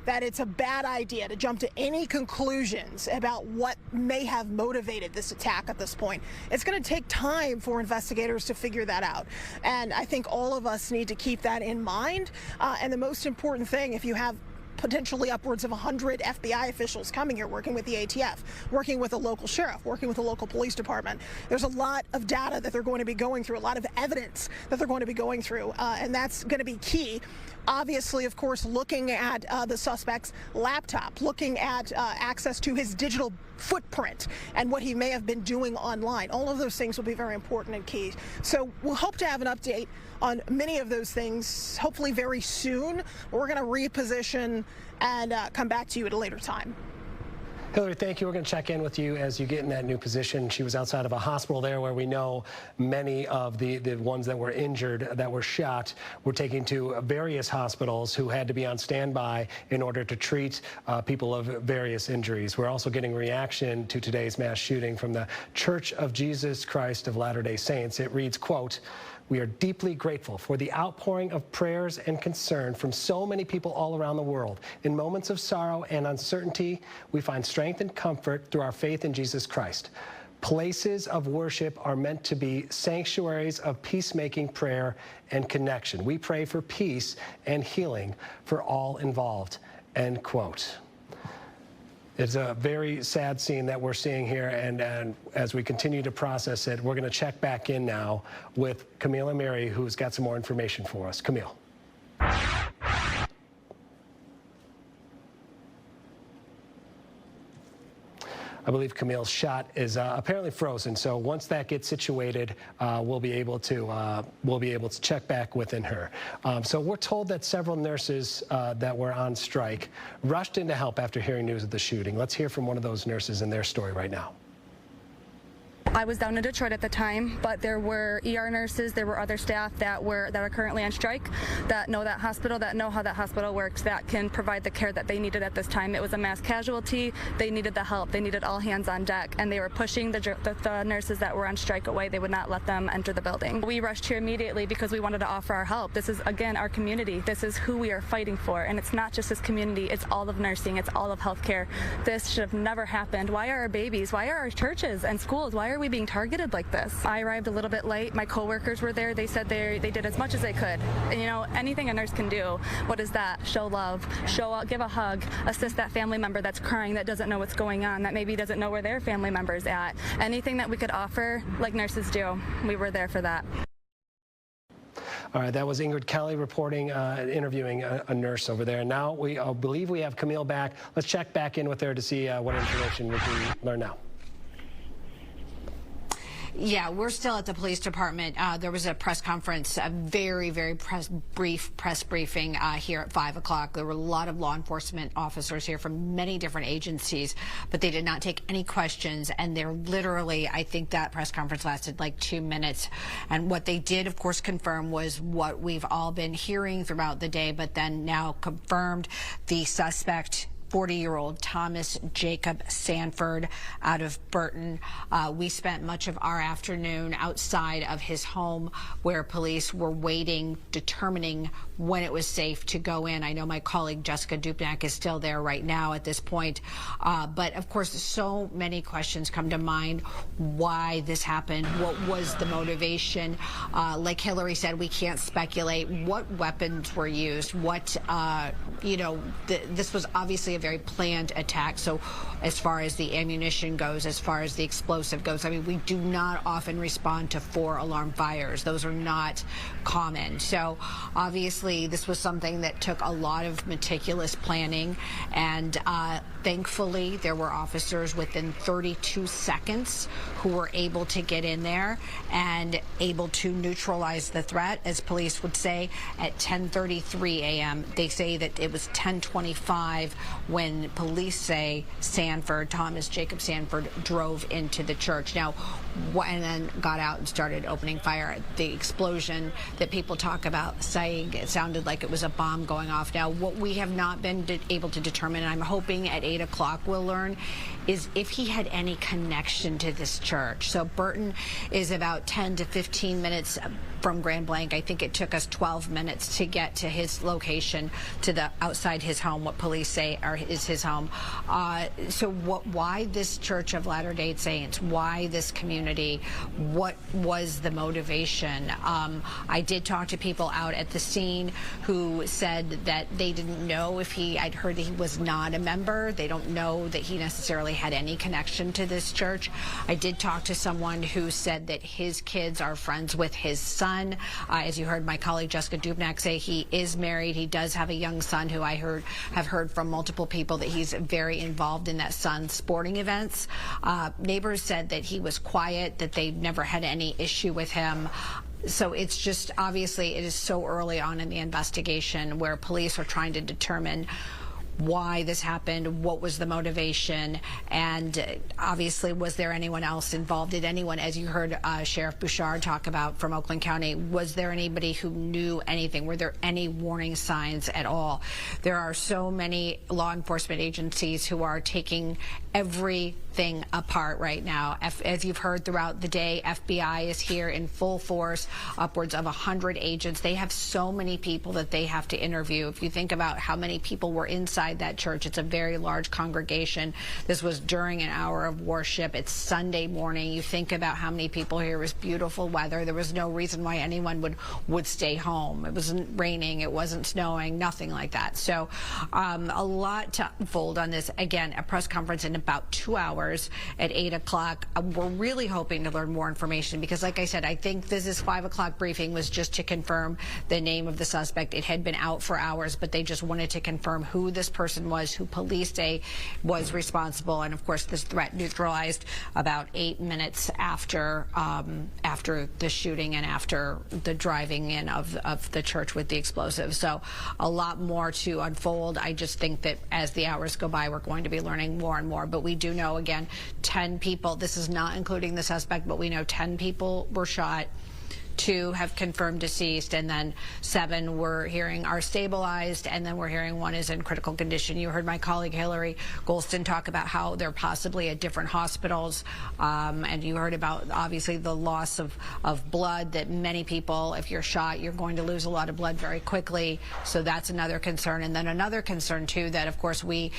that it's a bad idea to jump to any conclusions about what may have motivated this attack at this point. It's going to take time for investigators to figure that out. And I think all of us need to keep that in mind. And the most important thing, if you have potentially upwards of 100 FBI officials coming here, working with the ATF, working with a local sheriff, working with a local police department. There's a lot of data that they're going to be going through, a lot of evidence that they're going to be going through, and that's going to be key. Obviously, of course, looking at the suspect's laptop, looking at access to his digital footprint and what he may have been doing online. All of those things will be very important and key. So we'll hope to have an update on many of those things, hopefully very soon. We're going to reposition and come back to you at a later time. Hillary, thank you. We're going to check in with you as you get in that new position. She was outside of a hospital there where we know many of the ones that were injured, that were shot, were taken to various hospitals who had to be on standby in order to treat people of various injuries. We're also getting reaction to today's mass shooting from the Church of Jesus Christ of Latter-day Saints. It reads, quote, "We are deeply grateful for the outpouring of prayers and concern from so many people all around the world. In moments of sorrow and uncertainty, we find strength and comfort through our faith in Jesus Christ. Places of worship are meant to be sanctuaries of peacemaking prayer and connection. We pray for peace and healing for all involved." End quote. It's a very sad scene that we're seeing here, and as we continue to process it, we're going to check back in now with Camille and Mary, who's got some more information for us. Camille. I believe Camille's shot is apparently frozen, so once that gets situated, we'll be able to check back within her. So we're told that several nurses that were on strike rushed in to help after hearing news of the shooting. Let's hear from one of those nurses and their story right now. I was down in Detroit at the time, but there were ER nurses, there were other staff that are currently on strike, that know that hospital, that know how that hospital works, that can provide the care that they needed at this time. It was a mass casualty. They needed the help. They needed all hands on deck, and they were pushing the nurses that were on strike away. They would not let them enter the building. We rushed here immediately because we wanted to offer our help. This is, again, our community. This is who we are fighting for, and it's not just this community. It's all of nursing. It's all of healthcare. This should have never happened. Why are our babies? Why are our churches and schools? Why are we being targeted like this? I arrived a little bit late. My coworkers were there. They said they did as much as they could. And, you know, anything a nurse can do, what is that? Show love, give a hug, assist that family member that's crying, that doesn't know what's going on, that maybe doesn't know where their family member's at. Anything that we could offer, like nurses do, we were there for that. All right, that was Ingrid Kelly reporting, interviewing a nurse over there. Now we believe we have Camille back. Let's check back in with her to see what information we can learn now. Yeah, we're still at the police department. There was a press conference, a very brief press briefing here at 5 o'clock. There were a lot of law enforcement officers here from many different agencies, but they did not take any questions. And they're literally, I think that press conference lasted like 2 minutes. And what they did, of course, confirm was what we've all been hearing throughout the day, but then now confirmed the suspect, 40-year-old Thomas Jacob Sanford out of Burton. We spent much of our afternoon outside of his home where police were waiting, determining when it was safe to go in. I know my colleague Jessica Dupnack is still there right now at this point. But of course, so many questions come to mind. Why this happened? What was the motivation? Like Hillary said, we can't speculate what weapons were used. What, this was obviously a very planned attack. So as far as the ammunition goes, as far as the explosive goes, I mean, we do not often respond to 4-alarm fires. Those are not common. So obviously this was something that took a lot of meticulous planning, and thankfully there were officers within 32 seconds who were able to get in there and able to neutralize the threat, as police would say, at 10:33 a.m. They say that it was 10:25 when police say Thomas Jacob Sanford drove into the church. Now, and then got out and started opening fire. The explosion that people talk about saying it sounded like it was a bomb going off. Now, what we have not been able to determine, and I'm hoping at 8 o'clock we'll learn, is if he had any connection to this church. So Burton is about 10 to 15 minutes from Grand Blanc. I think it took us 12 minutes to get to his location, to the outside his home, what police say is his home. So why this Church of Latter-day Saints? Why this community? What was the motivation? I did talk to people out at the scene who said that they didn't know if I'd heard that he was not a member. They don't know that he necessarily had any connection to this church. I did talk to someone who said that his kids are friends with his son. As you heard my colleague Jessica Dupnack say, he is married. He does have a young son who have heard from multiple people that he's very involved in that son's sporting events. Neighbors said that he was quiet, that they never had any issue with him. So it's just, obviously, it is so early on in the investigation where police are trying to determine why this happened, what was the motivation, and obviously, was there anyone else involved? Did anyone, as you heard Sheriff Bouchard talk about from Oakland County, was there anybody who knew anything? Were there any warning signs at all? There are so many law enforcement agencies who are taking everything apart right now. As you've heard throughout the day, FBI is here in full force, upwards of 100 agents. They have so many people that they have to interview. If you think about how many people were inside that church, it's a very large congregation. This was during an hour of worship. It's Sunday morning. You think about how many people here. It was beautiful weather. There was no reason why anyone would stay home. It wasn't raining. It wasn't snowing. Nothing like that. So a lot to unfold on this. Again, a press conference in about 2 hours at 8 o'clock. We're really hoping to learn more information because, like I said, I think this 5 o'clock briefing was just to confirm the name of the suspect. It had been out for hours, but they just wanted to confirm who this person was, who police say was responsible. And of course, this threat neutralized about 8 minutes after the shooting and after the driving in of the church with the explosives. So a lot more to unfold. I just think that as the hours go by, we're going to be learning more and more. But we do know, again, 10 people, this is not including the suspect, but we know 10 people were shot. 2 have confirmed deceased, and then 7 we're hearing are stabilized, and then we're hearing 1 is in critical condition. You heard my colleague Hillary Golston talk about how they're possibly at different hospitals, and you heard about, obviously, the loss of blood, that many people, if you're shot, you're going to lose a lot of blood very quickly. So that's another concern. And then another concern, too, that, of course, we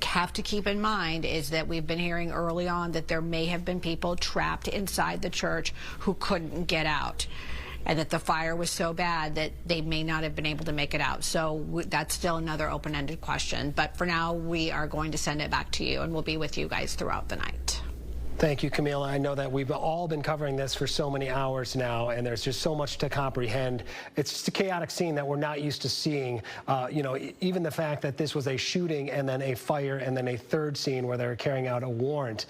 have to keep in mind is that we've been hearing early on that there may have been people trapped inside the church who couldn't get out, and that the fire was so bad that they may not have been able to make it out. So that's still another open-ended question. But for now, we are going to send it back to you, and we'll be with you guys throughout the night. Thank you, Camila. I know that we've all been covering this for so many hours now, and there's just so much to comprehend. It's just a chaotic scene that we're not used to seeing. Even the fact that this was a shooting and then a fire and then a third scene where they're carrying out a warrant.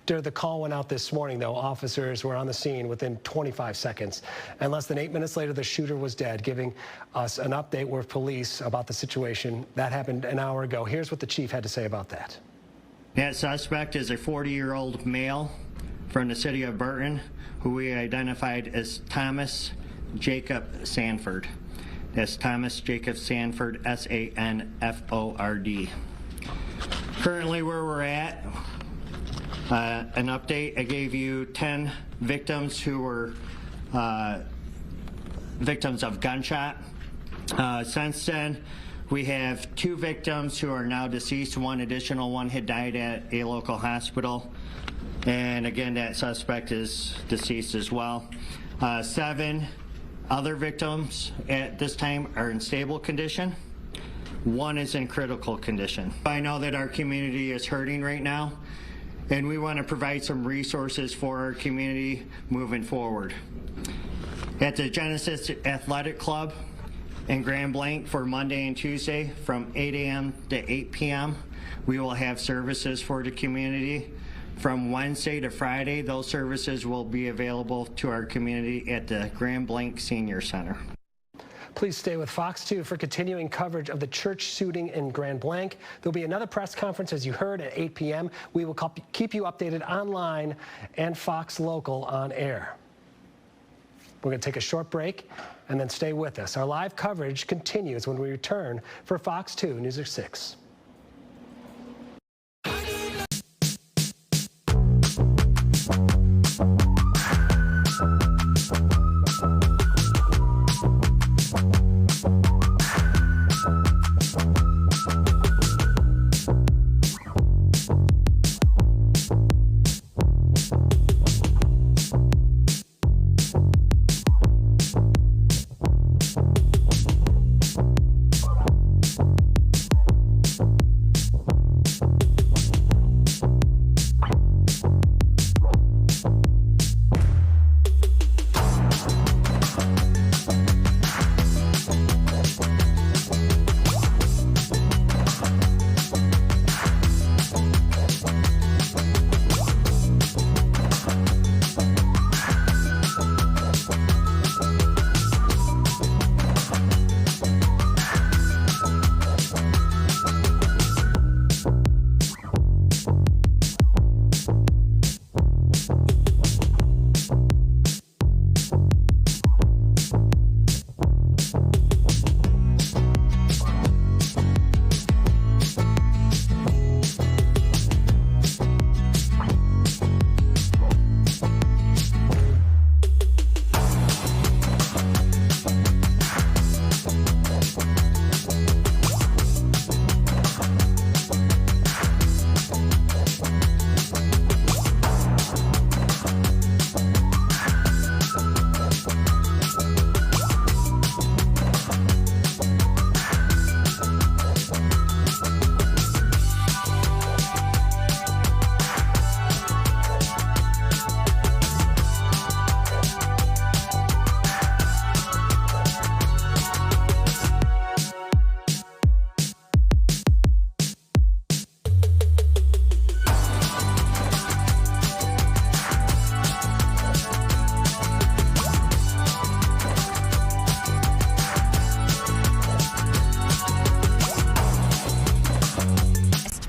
After the call went out this morning, though, officers were on the scene within 25 seconds. And less than 8 minutes later, the shooter was dead, giving us an update with police about the situation. That happened an hour ago. Here's what the chief had to say about that. That suspect is a 40-year-old male from the city of Burton, who we identified as Thomas Jacob Sanford. That's Thomas Jacob Sanford, S-A-N-F-O-R-D. Currently where we're at, an update, I gave you 10 victims who were victims of gunshot. Since then, we have 2 victims who are now deceased. One additional one had died at a local hospital. And again, that suspect is deceased as well. 7 other victims at this time are in stable condition. 1 is in critical condition. I know that our community is hurting right now, and we want to provide some resources for our community moving forward. At the Genesis Athletic Club in Grand Blanc for Monday and Tuesday from 8 a.m. to 8 p.m., we will have services for the community. From Wednesday to Friday, those services will be available to our community at the Grand Blanc Senior Center. Please stay with Fox 2 for continuing coverage of the church shooting in Grand Blanc. There'll be another press conference, as you heard, at 8 p.m. We will keep you updated online and Fox Local on air. We're going to take a short break and then stay with us. Our live coverage continues when we return for Fox 2 News at 6.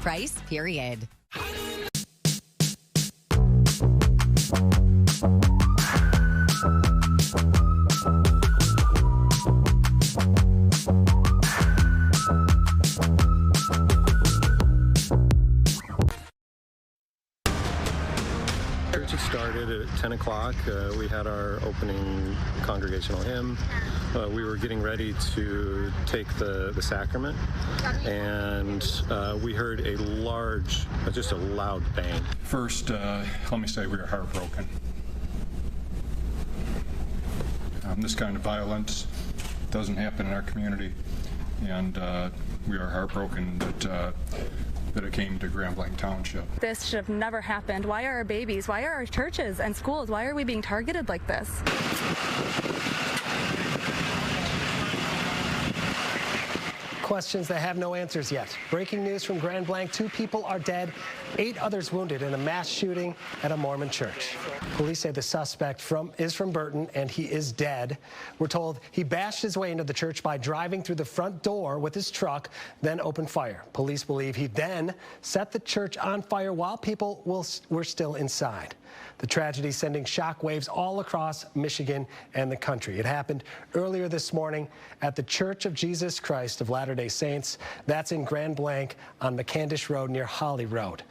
Price, period. Church had started at 10 o'clock. We had our opening congregational hymn. We were getting ready to take the sacrament, and we heard a large, just a loud bang. First, let me say we are heartbroken. This kind of violence doesn't happen in our community, and we are heartbroken that it came to Grand Blanc Township. This should have never happened. Why are our babies, why are our churches and schools, why are we being targeted like this? questions that have no answers yet. Breaking news from Grand Blanc, 2 people are dead, 8 others wounded in a mass shooting at a Mormon church. Police say the suspect is from Burton and he is dead. We're told he bashed his way into the church by driving through the front door with his truck, then opened fire. Police believe he then set the church on fire while people were still inside. The tragedy sending shockwaves all across Michigan and the country. It happened earlier this morning at the Church of Jesus Christ of Latter-day Saints. That's in Grand Blanc on McCandish Road near Holly Road.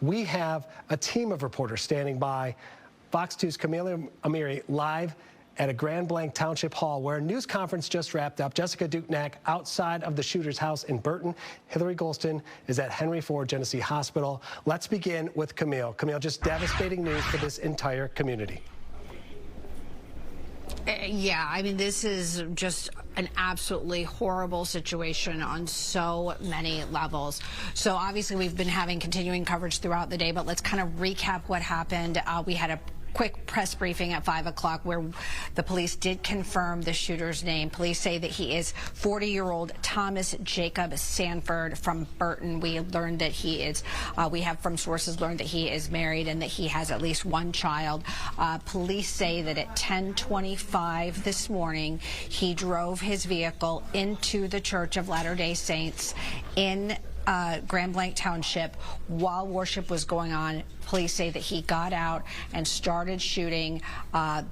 We have a team of reporters standing by. Fox 2's Camila Amiri live at a Grand Blanc Township Hall where a news conference just wrapped up. Jessica Duknak outside of the shooter's house in Burton. Hillary Golston is at Henry Ford Genesee Hospital. Let's begin with Camille. Camille, just devastating news for this entire community. Yeah, I mean, this is just an absolutely horrible situation on so many levels. So obviously we've been having continuing coverage throughout the day, but let's kind of recap what happened. We had a quick press briefing at 5 o'clock where the police did confirm the shooter's name. Police say that he is 40-year-old Thomas Jacob Sanford from Burton. We learned that he is, we have from sources learned that he is married and that he has at least 1 child. Police say that at 10:25 this morning, he drove his vehicle into the Church of Latter-day Saints in Grand Blanc Township while worship was going on. Police say that he got out and started shooting.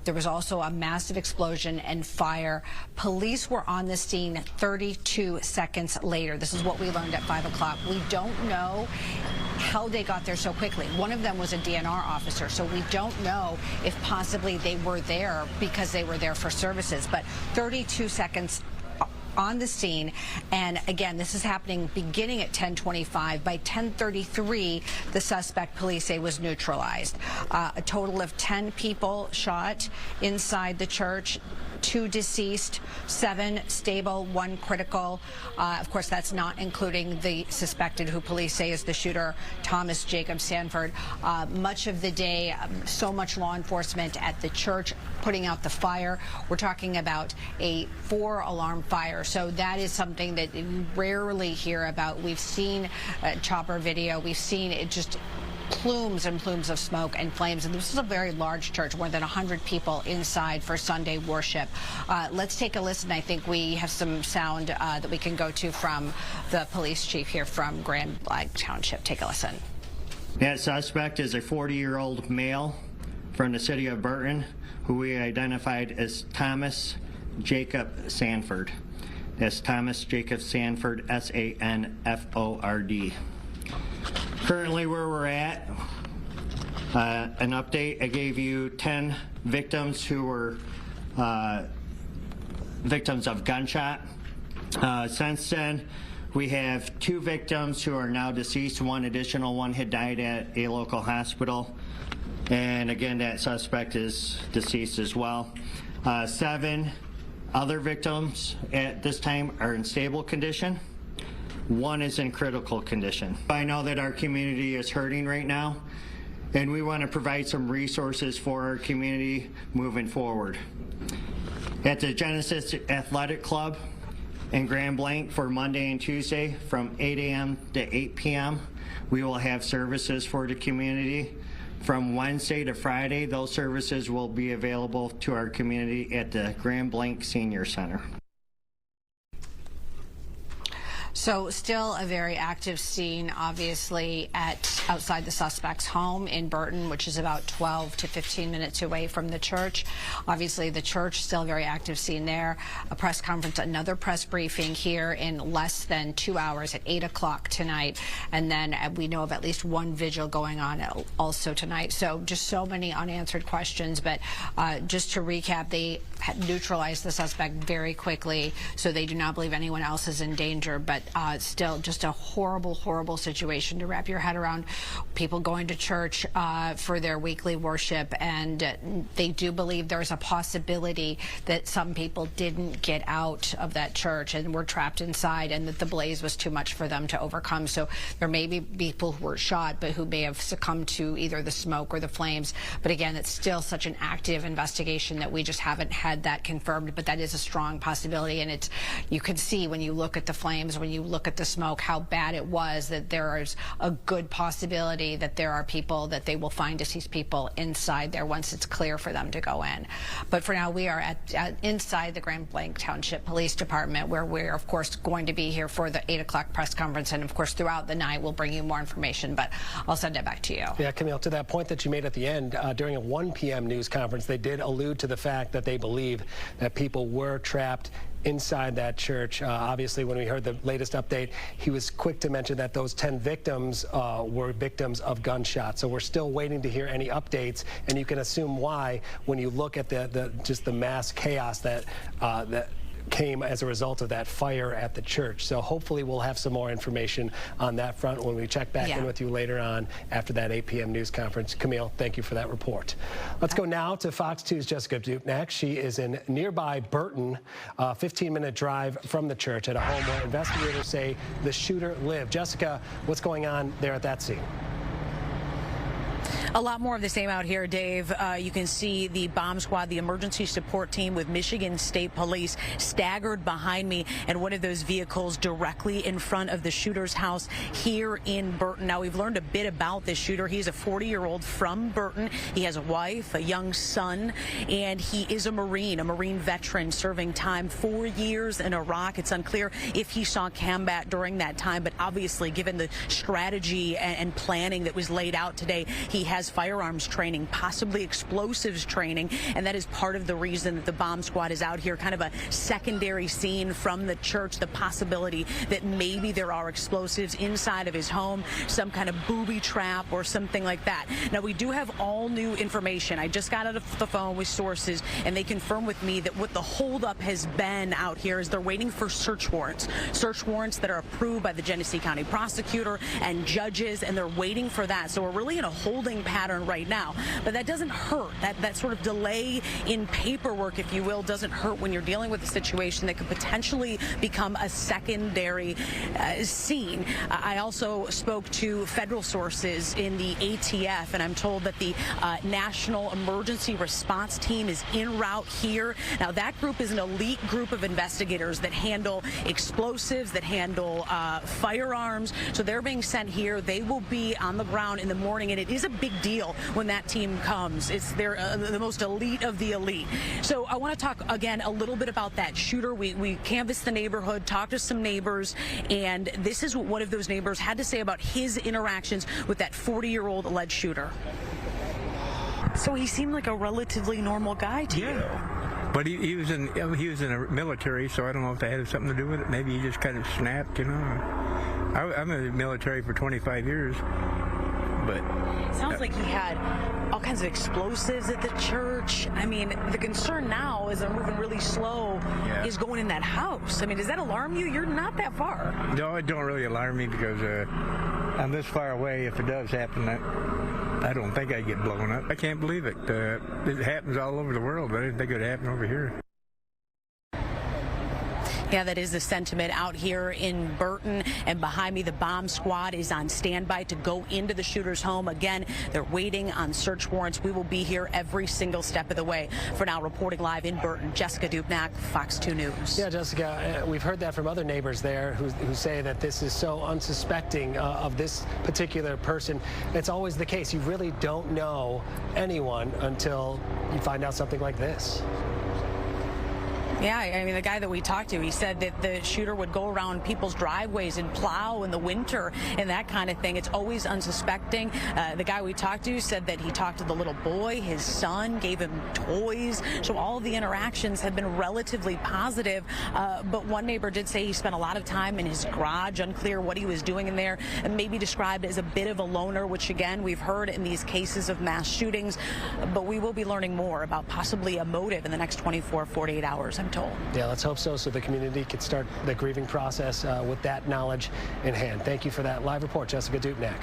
There was also a massive explosion and fire. Police were on the scene 32 seconds later. This is what we learned at 5 o'clock. We don't know how they got there so quickly. One of them was a DNR officer, so we don't know if possibly they were there because they were there for services. But 32 seconds on the scene, and again, this is happening beginning at 10:25. By 10:33, the suspect, police say, was neutralized. A total of 10 people shot inside the church. 2 deceased, 7 stable, 1 critical. Of course, that's not including the suspected, who police say is the shooter, Thomas Jacob Sanford. Much of the day, so much law enforcement at the church putting out the fire. We're talking about a 4-alarm fire, so that is something that we rarely hear about. We've seen chopper video. We've seen it just plumes and plumes of smoke and flames. And this is a very large church, more than 100 people inside for Sunday worship. Let's take a listen. I think we have some sound that we can go to from the police chief here from Grand Blanc Township. Take a listen. That suspect is a 40-year-old male from the city of Burton, who we identified as Thomas Jacob Sanford. That's Thomas Jacob Sanford, S-A-N-F-O-R-D. Currently where we're at, an update, I gave you 10 victims who were victims of gunshot. Since then, we have 2 victims who are now deceased. 1 additional one had died at a local hospital. And again, that suspect is deceased as well. 7 other victims at this time are in stable condition. 1 is in critical condition. I know that our community is hurting right now, and we want to provide some resources for our community moving forward. At the Genesis Athletic Club in Grand Blanc for Monday and Tuesday from 8 a.m. to 8 p.m., we will have services for the community. From Wednesday to Friday, those services will be available to our community at the Grand Blanc Senior Center. So still a very active scene, obviously, outside the suspect's home in Burton, which is about 12 to 15 minutes away from the church. Obviously, the church, still a very active scene there. A press conference, another press briefing here in less than 2 hours at 8 o'clock tonight. And then we know of at least 1 vigil going on also tonight. So just so many unanswered questions. But just to recap, they neutralized the suspect very quickly, so they do not believe anyone else is in danger. But still just a horrible, horrible situation to wrap your head around. People going to church for their weekly worship, and they do believe there's a possibility that some people didn't get out of that church and were trapped inside, and that the blaze was too much for them to overcome. So there may be people who were shot, but who may have succumbed to either the smoke or the flames. But again, it's still such an active investigation that we just haven't had had that confirmed, but that is a strong possibility. And you can see when you look at the flames, when you look at the smoke, how bad it was, that there is a good possibility that there are people, that they will find deceased people inside there once it's clear for them to go in. But for now, we are inside the Grand Blanc Township Police Department, where we're, of course, going to be here for the 8 o'clock press conference. And, of course, throughout the night, we'll bring you more information. But I'll send it back to you. Yeah, Camille, to that point that you made at the end, during a 1 p.m. news conference, they did allude to the fact that they believe that people were trapped inside that church. Obviously, when we heard the latest update, he was quick to mention that those 10 victims were victims of gunshots. So we're still waiting to hear any updates, and you can assume why when you look at just the mass chaos that came as a result of that fire at the church. So hopefully we'll have some more information on that front when we check back in with you later on after that 8 p.m. news conference. Camille, thank you for that report. Let's go now to Fox 2's Jessica Dupnack. She is in nearby Burton, a 15-minute drive from the church at a home where investigators say the shooter lived. Jessica, what's going on there at that scene? A lot more of the same out here, Dave. You can see the bomb squad, the emergency support team with Michigan State Police staggered behind me, and one of those vehicles directly in front of the shooter's house here in Burton. Now, we've learned a bit about this shooter. He's a 40-year-old from Burton. He has a wife, a young son, and he is a Marine veteran serving time 4 years in Iraq. It's unclear if he saw combat during that time, but obviously, given the strategy and planning that was laid out today, he has firearms training, possibly explosives training, and that is part of the reason that the bomb squad is out here, kind of a secondary scene from the church, the possibility that maybe there are explosives inside of his home, some kind of booby trap or something like that. Now, we do have all new information. I just got out of the phone with sources, and they confirm with me that what the holdup has been out here is they're waiting for search warrants that are approved by the Genesee County Prosecutor and judges, and they're waiting for that. So we're really in a holding pattern right now, but that doesn't hurt. That sort of delay in paperwork, if you will, doesn't hurt when you're dealing with a situation that could potentially become a secondary scene. I also spoke to federal sources in the ATF, and I'm told that the National Emergency Response Team is en route here. Now, that group is an elite group of investigators that handle explosives, that handle firearms. So they're being sent here. They will be on the ground in the morning, and it is a big deal when that team comes. They're the most elite of the elite. So I want to talk again a little bit about that shooter. We canvassed the neighborhood, talked to some neighbors, and this is what one of those neighbors had to say about his interactions with that 40-year-old alleged shooter. So he seemed like a relatively normal guy to you. But he was in the military, so I don't know if that had something to do with it. Maybe he just kind of snapped, you know. I'm in the military for 25 years. But sounds like he had all kinds of explosives at the church. I mean, the concern now, as they're moving really slow, is going in that house. I mean, does that alarm you? You're not that far. No, it don't really alarm me because I'm this far away. If it does happen, I don't think I'd get blown up. I can't believe it. It happens all over the world, but I didn't think it would happen over here. Yeah, that is the sentiment out here in Burton, and behind me, the bomb squad is on standby to go into the shooter's home. Again, they're waiting on search warrants. We will be here every single step of the way. For now, reporting live in Burton, Jessica Dupnack, Fox 2 News. Yeah, Jessica, we've heard that from other neighbors there who say that this is so unsuspecting of this particular person. It's always the case. You really don't know anyone until you find out something like this. Yeah, I mean, the guy that we talked to, he said that the shooter would go around people's driveways and plow in the winter and that kind of thing. It's always unsuspecting. The guy we talked to said that he talked to the little boy, his son, gave him toys. So all of the interactions have been relatively positive. But one neighbor did say he spent a lot of time in his garage, unclear what he was doing in there, and maybe described as a bit of a loner, which, again, we've heard in these cases of mass shootings. But we will be learning more about possibly a motive in the next 24, 48 hours, I'm told. Yeah, let's hope so the community can start the grieving process with that knowledge in hand. Thank you for that live report, Jessica Dupnack.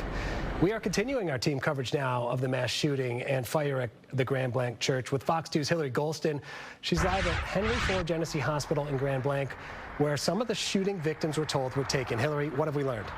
We are continuing our team coverage now of the mass shooting and fire at the Grand Blanc Church with Fox 2's Hillary Golston. She's live at Henry Ford Genesee Hospital in Grand Blanc, where some of the shooting victims were told were taken. Hillary, what have we learned?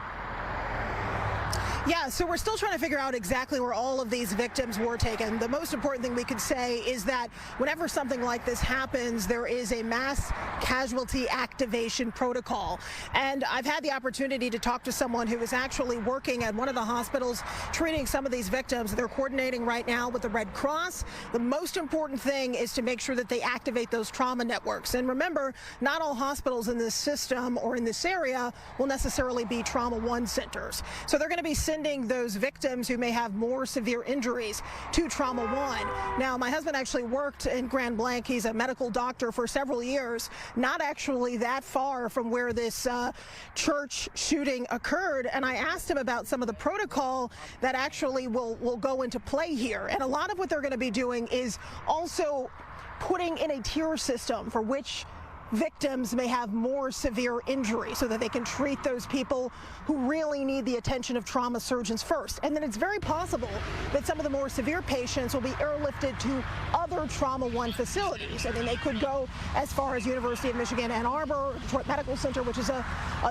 Yeah, so we're still trying to figure out exactly where all of these victims were taken. The most important thing we could say is that whenever something like this happens, there is a mass casualty activation protocol. And I've had the opportunity to talk to someone who is actually working at one of the hospitals treating some of these victims. They're coordinating right now with the Red Cross. The most important thing is to make sure that they activate those trauma networks. And remember, not all hospitals in this system or in this area will necessarily be Trauma 1 centers. So they're going to be sending those victims who may have more severe injuries to Trauma 1. Now, my husband actually worked in Grand Blanc. He's a medical doctor for several years, not actually that far from where this church shooting occurred. And I asked him about some of the protocol that actually will go into play here. And a lot of what they're going to be doing is also putting in a tier system for which victims may have more severe injury so that they can treat those people who really need the attention of trauma surgeons first. And then it's very possible that some of the more severe patients will be airlifted to other Trauma 1 facilities. I mean, they could go as far as University of Michigan Ann Arbor, Detroit Medical Center, which is a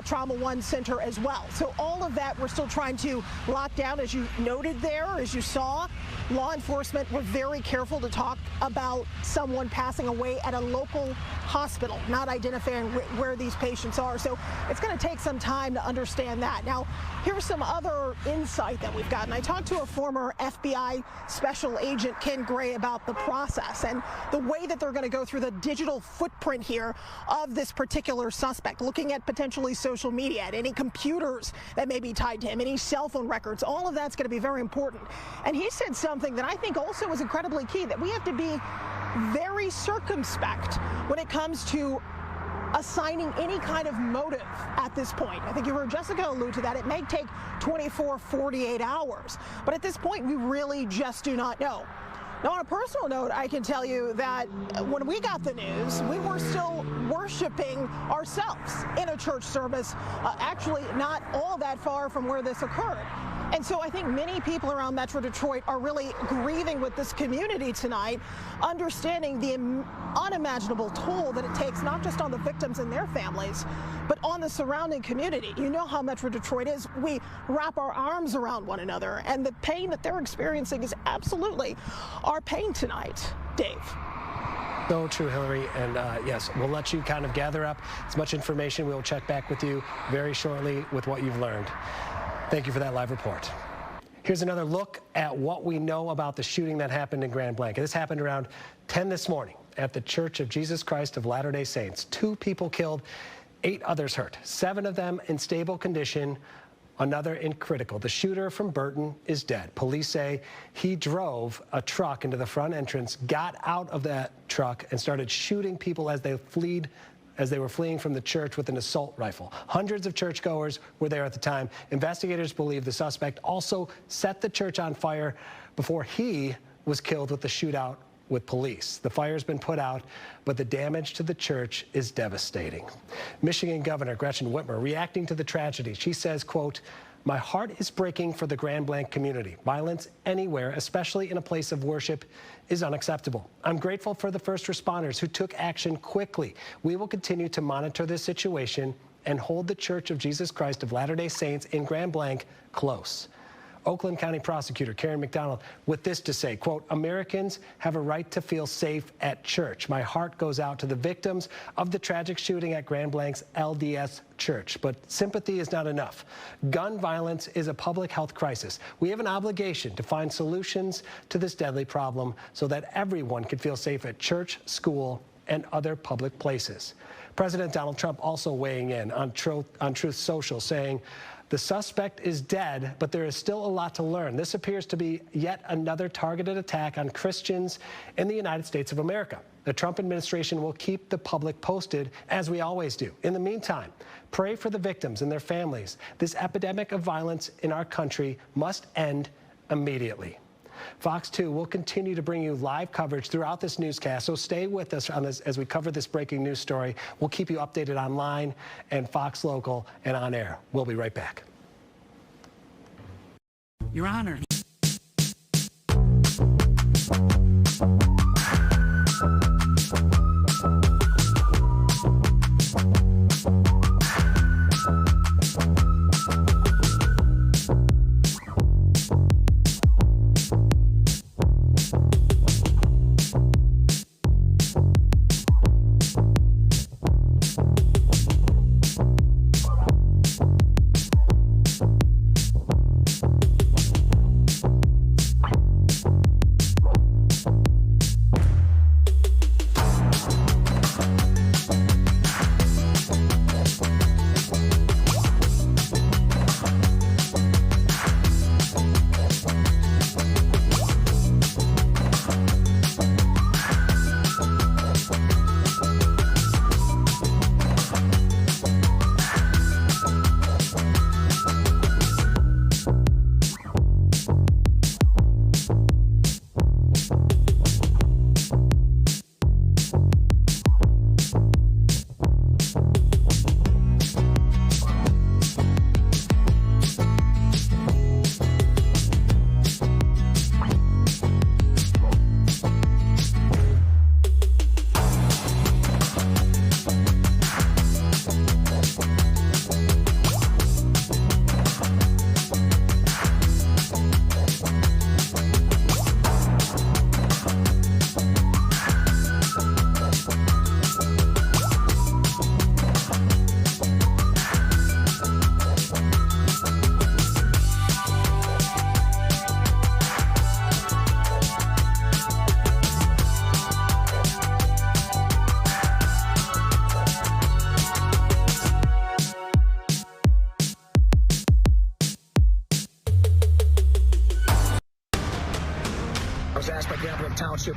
Trauma 1 center as well. So all of that we're still trying to lock down. As you noted there, as you saw, law enforcement were very careful to talk about someone passing away at a local hospital, not identifying where these patients are. So it's going to take some time to understand that. Now, here's some other insight that we've gotten. I talked to a former FBI special agent, Ken Gray, about the process and the way that they're going to go through the digital footprint here of this particular suspect, looking at potentially social media, at any computers that may be tied to him, any cell phone records. All of that's going to be very important. And he said something that I think also is incredibly key, that we have to be very circumspect when it comes to assigning any kind of motive at this point. I think you heard Jessica allude to that. It may take 24, 48 hours, but at this point, we really just do not know. Now, on a personal note, I can tell you that when we got the news, we were still worshiping ourselves in a church service, actually not all that far from where this occurred. And so I think many people around Metro Detroit are really grieving with this community tonight, understanding the unimaginable toll that it takes not just on the victims and their families, but on the surrounding community. You know how Metro Detroit is. We wrap our arms around one another, and the pain that they're experiencing is absolutely our pain tonight. Dave. So true, Hillary. And yes, we'll let you kind of gather up as much information. We'll check back with you very shortly with what you've learned. Thank you for that live report. Here's another look at what we know about the shooting that happened in Grand Blanc. This happened around 10 this morning at the Church of Jesus Christ of Latter-day Saints. 2 people killed, 8 others hurt, 7 of them in stable condition, another in critical. The shooter from Burton is dead. Police say he drove a truck into the front entrance, got out of that truck, and started shooting people as they were fleeing from the church with an assault rifle. Hundreds of churchgoers were there at the time. Investigators believe the suspect also set the church on fire before he was killed with the shootout with police. The fire's been put out, but the damage to the church is devastating. Michigan Governor Gretchen Whitmer reacting to the tragedy. She says, quote, "My heart is breaking for the Grand Blanc community. Violence anywhere, especially in a place of worship, is unacceptable. I'm grateful for the first responders who took action quickly. We will continue to monitor this situation and hold the Church of Jesus Christ of Latter-day Saints in Grand Blanc close." Oakland County Prosecutor Karen McDonald with this to say, quote, "Americans have a right to feel safe at church. My heart goes out to the victims of the tragic shooting at Grand Blanc's LDS Church. But sympathy is not enough. Gun violence is a public health crisis. We have an obligation to find solutions to this deadly problem so that everyone can feel safe at church, school, and other public places." President Donald Trump also weighing in on Truth Social, saying, "The suspect is dead, but there is still a lot to learn. This appears to be yet another targeted attack on Christians in the United States of America. The Trump administration will keep the public posted, as we always do. In the meantime, pray for the victims and their families. This epidemic of violence in our country must end immediately." Fox 2 will continue to bring you live coverage throughout this newscast, so stay with us on this as we cover this breaking news story. We'll keep you updated online and Fox Local and on air. We'll be right back. Your Honor.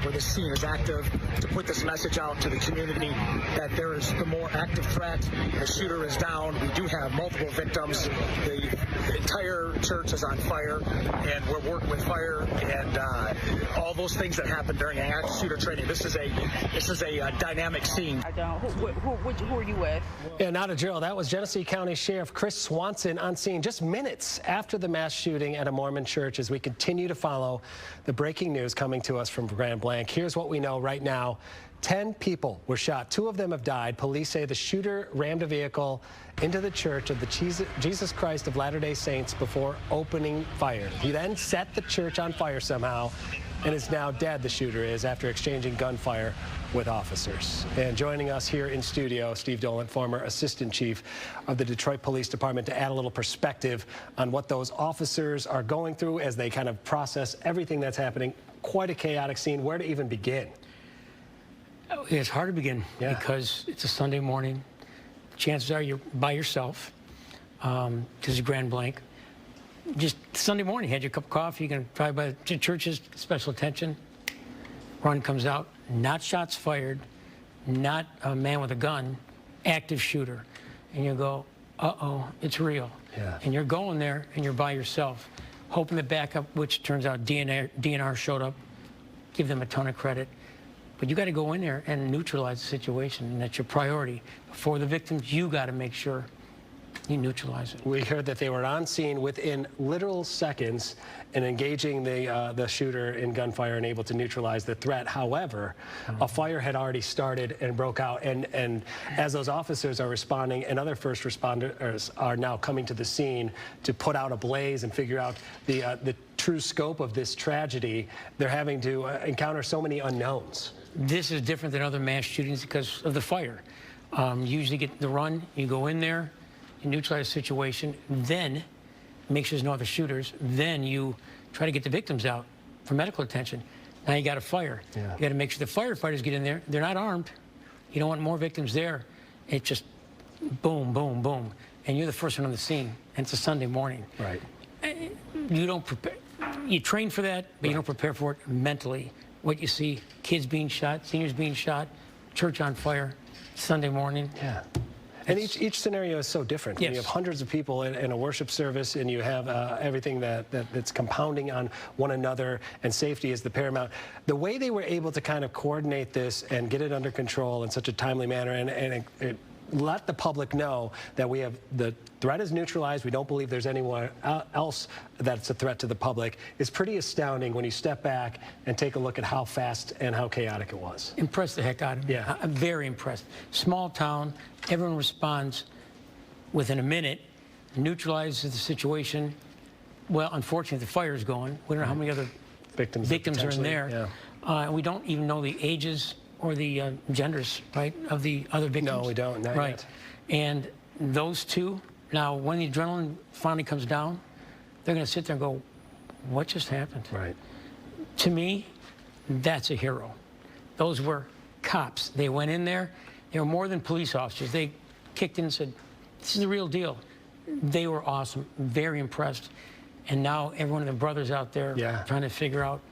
where the scene is active, to put this message out to the community that there is the more active threat. The shooter is down. We do have multiple victims. The entire church is on fire, and we're working with fire and all those things that happen during an active shooter training. This is a dynamic scene. Who are you with? Yeah, not a drill. That was Genesee County Sheriff Chris Swanson on scene just minutes after the mass shooting at a Mormon church as we continue to follow the breaking news coming to us from Grand Blanc. Here's what we know right now. 10 people were shot. 2 of them have died. Police say the shooter rammed a vehicle into the Church of the Jesus Christ of Latter-day Saints before opening fire. He then set the church on fire somehow and is now dead, the shooter is, after exchanging gunfire with officers. And joining us here in studio, Steve Dolan, former Assistant Chief of the Detroit Police Department, to add a little perspective on what those officers are going through as they kind of process everything that's happening. Quite a chaotic scene. Where to even begin? It's hard to begin because it's a Sunday morning. Chances are you're by yourself. This is Grand Blanc. Just Sunday morning, you had your cup of coffee, you're going to drive by the churches, special attention. Run comes out, not shots fired, not a man with a gun, active shooter. And you go, uh-oh, it's real. Yeah. And you're going there and you're by yourself, hoping the backup, which turns out DNR showed up, give them a ton of credit. But you got to go in there and neutralize the situation, and that's your priority. For the victims, you got to make sure you neutralize it. We heard that they were on scene within literal seconds and engaging the shooter in gunfire and able to neutralize the threat. However, a fire had already started and broke out. And as those officers are responding and other first responders are now coming to the scene to put out a blaze and figure out the true scope of this tragedy, they're having to encounter so many unknowns. This is different than other mass shootings because of the fire. You usually get the run, you go in there, you neutralize the situation, then make sure there's no other shooters, then you try to get the victims out for medical attention. Now you got a fire. Yeah. You got to make sure the firefighters get in there. They're not armed. You don't want more victims there. It just boom, boom, boom. And you're the first one on the scene, and it's a Sunday morning. Right. You don't prepare. You train for that, but you don't prepare for it mentally. What you see, kids being shot, seniors being shot, church on fire, Sunday morning. Yeah. And each scenario is so different. Yes. You have hundreds of people in a worship service, and you have everything that's compounding on one another, and safety is the paramount. The way they were able to kind of coordinate this and get it under control in such a timely manner and let the public know that we have the threat is neutralized, we don't believe there's anyone else that's a threat to the public, is pretty astounding when you step back and take a look at how fast and how chaotic it was. Impressed the heck out of me. Yeah. I'm very impressed. Small town, everyone responds within a minute, neutralizes the situation. Well, unfortunately, the fire's going. We don't know how many other victims are in there. Yeah. We don't even know the ages or the genders, right, of the other victims. No, we don't, not right. yet. And those two, now when the adrenaline finally comes down, they're going to sit there and go, what just happened? Right. To me, that's a hero. Those were cops. They went in there. They were more than police officers. They kicked in and said, this is the real deal. They were awesome, very impressed. And now everyone of the brothers out there trying to figure out,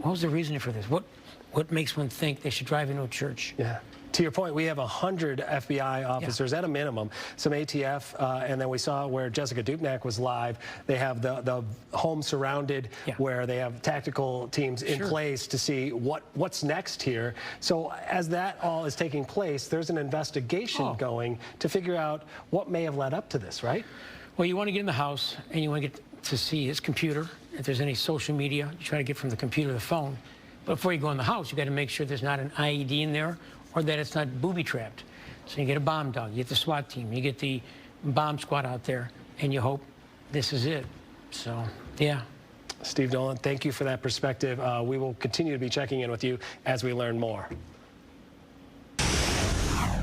what was the reason for this? What makes one think they should drive into a church? Yeah. To your point, we have 100 FBI officers at a minimum, some ATF, and then we saw where Jessica Dupnack was live. They have the home surrounded where they have tactical teams in place to see what's next here. So as that all is taking place, there's an investigation going to figure out what may have led up to this, right? Well, you want to get in the house and you want to get to see his computer. If there's any social media, you try to get from the computer to the phone. But before you go in the house, you got to make sure there's not an IED in there or that it's not booby-trapped. So you get a bomb dog, you get the SWAT team, you get the bomb squad out there, and you hope this is it. So, yeah. Steve Dolan, thank you for that perspective. We will continue to be checking in with you as we learn more.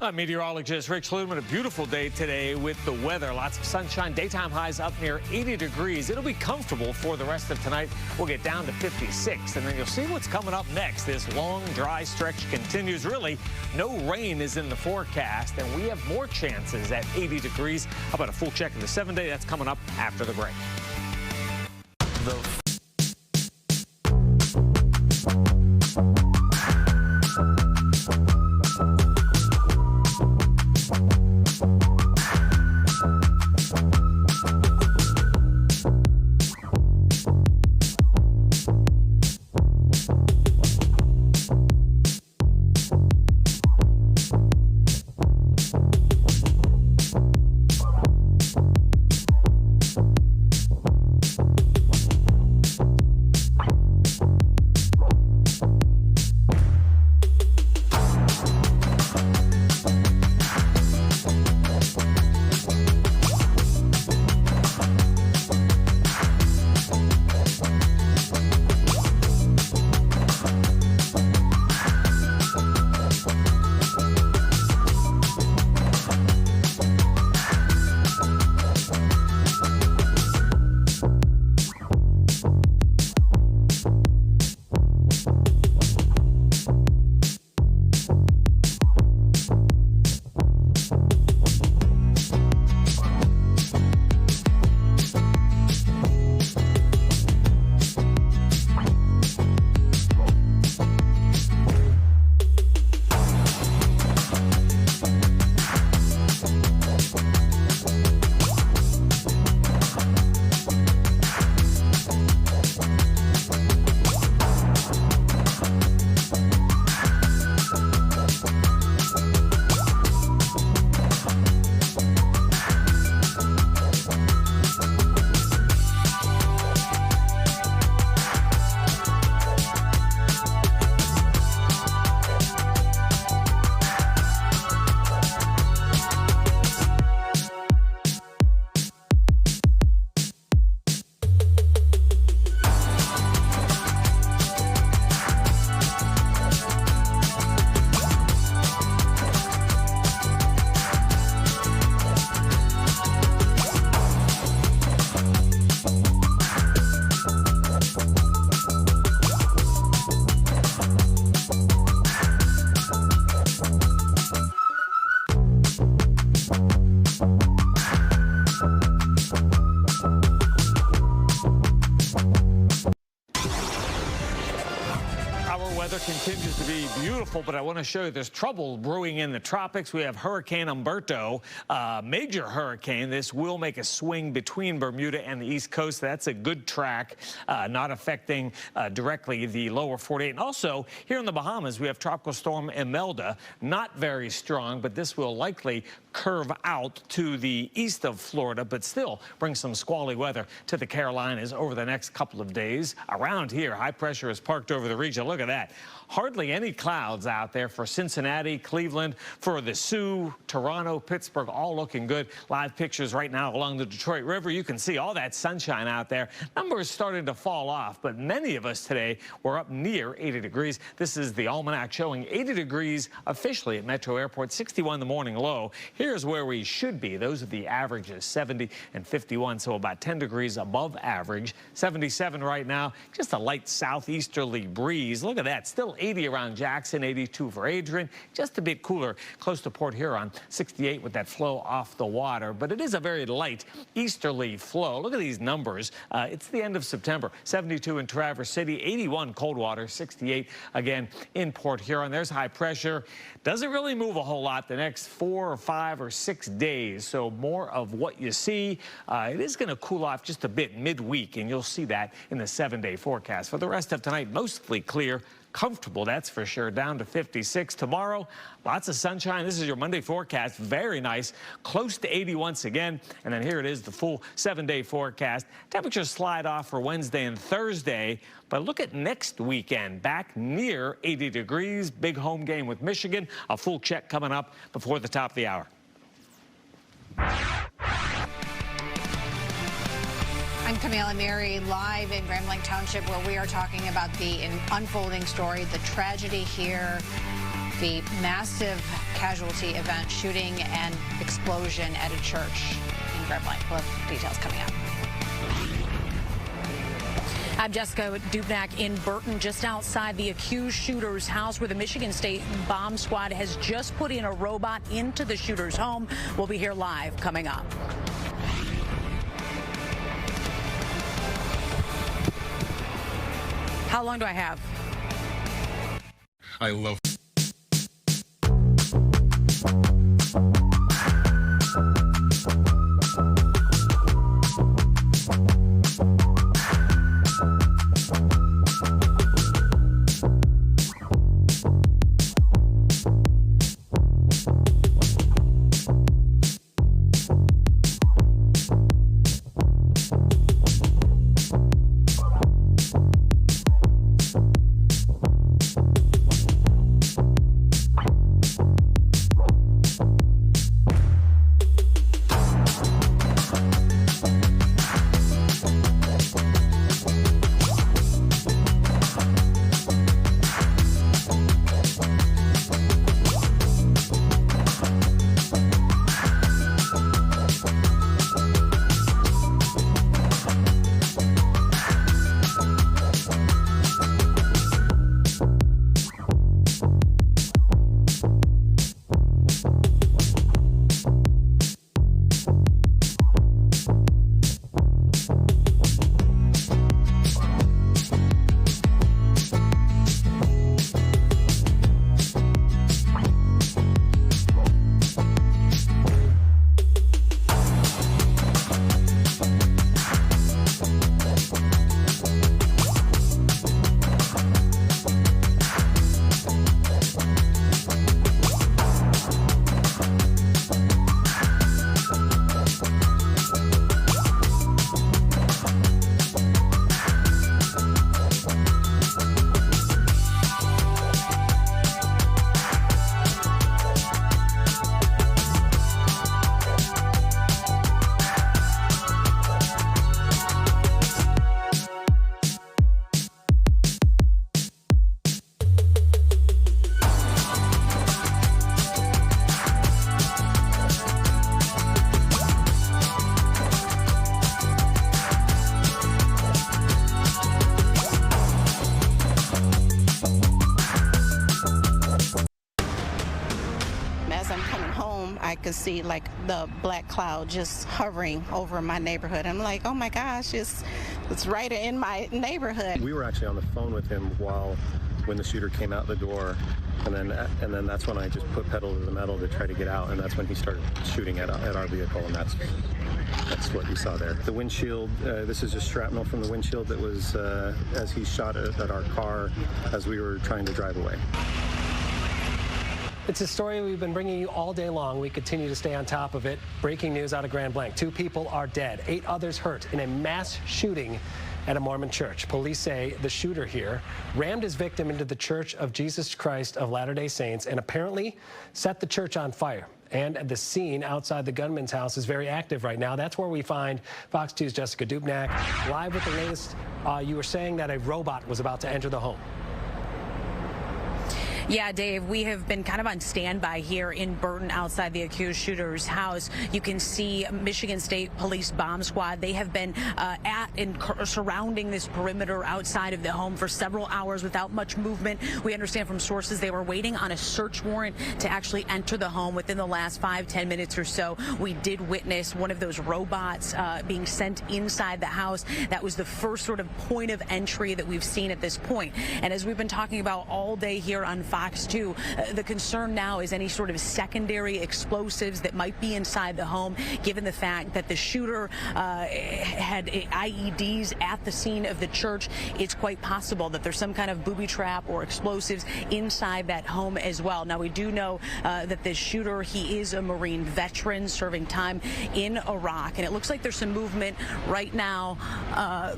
I'm meteorologist Rick Schludeman. A beautiful day today with the weather. Lots of sunshine. Daytime highs up near 80 degrees. It'll be comfortable for the rest of tonight. We'll get down to 56, and then you'll see what's coming up next. This long, dry stretch continues. Really, no rain is in the forecast, and we have more chances at 80 degrees. How about a full check of the 7-day? That's coming up after the break. beautiful, but I want to show you there's trouble brewing in the tropics. We have Hurricane Umberto, major hurricane. This will make a swing between Bermuda and the East Coast. That's a good track, not affecting directly the lower 48. And also, here in the Bahamas, we have Tropical Storm Imelda, not very strong, but this will likely curve out to the east of Florida, but still bring some squally weather to the Carolinas over the next couple of days. Around here, high pressure is parked over the region. Look at that. Hardly any clouds out there for Cincinnati, Cleveland, for the Sioux, Toronto, Pittsburgh, all looking good. Live pictures right now along the Detroit River. You can see all that sunshine out there. Numbers starting to fall off, but many of us today were up near 80 degrees. This is the almanac showing 80 degrees officially at Metro Airport, 61 the morning low. Here's where we should be. Those are the averages, 70 and 51, so about 10 degrees above average. 77 right now, just a light southeasterly breeze. Look at that, still 80 around Jackson, 82 for Adrian, just a bit cooler close to Port Huron, 68 with that flow off the water, but it is a very light easterly flow. Look at these numbers. It's the end of September. 72 in Traverse City, 81 Coldwater, 68 again in Port Huron. There's high pressure. Doesn't really move a whole lot the next 4 or 5 or 6 days, so more of what you see. It is going to cool off just a bit midweek, and you'll see that in the 7-day forecast. For the rest of tonight, mostly clear. Comfortable, that's for sure, down to 56. Tomorrow, lots of sunshine. This is your Monday forecast. Very nice, close to 80 once again. And then here it is, the full 7-day forecast. Temperatures slide off for Wednesday and Thursday. But look at next weekend, back near 80 degrees. Big home game with Michigan. A full check coming up before the top of the hour. I'm Camila Mary, live in Grand Blanc Township, where we are talking about the unfolding story, the tragedy here, the massive casualty event, shooting and explosion at a church in Grand Blanc. We'll have details coming up. I'm Jessica Dubnak in Burton, just outside the accused shooter's house, where the Michigan State Bomb Squad has just put in a robot into the shooter's home. We'll be here live coming up. How long do I have? I love I could see like the black cloud just hovering over my neighborhood. I'm like, oh my gosh, it's right in my neighborhood. We were actually on the phone with him while when the shooter came out the door, and then that's when I just put pedal to the metal to try to get out, and that's when he started shooting at our vehicle, and that's what you saw there. The windshield, this is just shrapnel from the windshield that was as he shot at our car as we were trying to drive away. It's a story we've been bringing you all day long. We continue to stay on top of it. Breaking news out of Grand Blanc. 2 people are dead, 8 others hurt in a mass shooting at a Mormon church. Police say the shooter here rammed his victim into the Church of Jesus Christ of Latter-day Saints and apparently set the church on fire. And the scene outside the gunman's house is very active right now. That's where we find Fox 2's Jessica Dubnak live with the latest. You were saying that a robot was about to enter the home. Yeah, Dave, we have been kind of on standby here in Burton outside the accused shooter's house. You can see Michigan State Police bomb squad. They have been at and surrounding this perimeter outside of the home for several hours without much movement. We understand from sources they were waiting on a search warrant to actually enter the home within the last 5-10 minutes or so. We did witness one of those robots being sent inside the house. That was the first sort of point of entry that we've seen at this point. And as we've been talking about all day here on Fox 2, the concern now is any sort of secondary explosives that might be inside the home, given the fact that the shooter had IEDs at the scene of the church. It's quite possible that there's some kind of booby trap or explosives inside that home as well. Now, we do know that this shooter, he is a Marine veteran serving time in Iraq, and it looks like there's some movement right now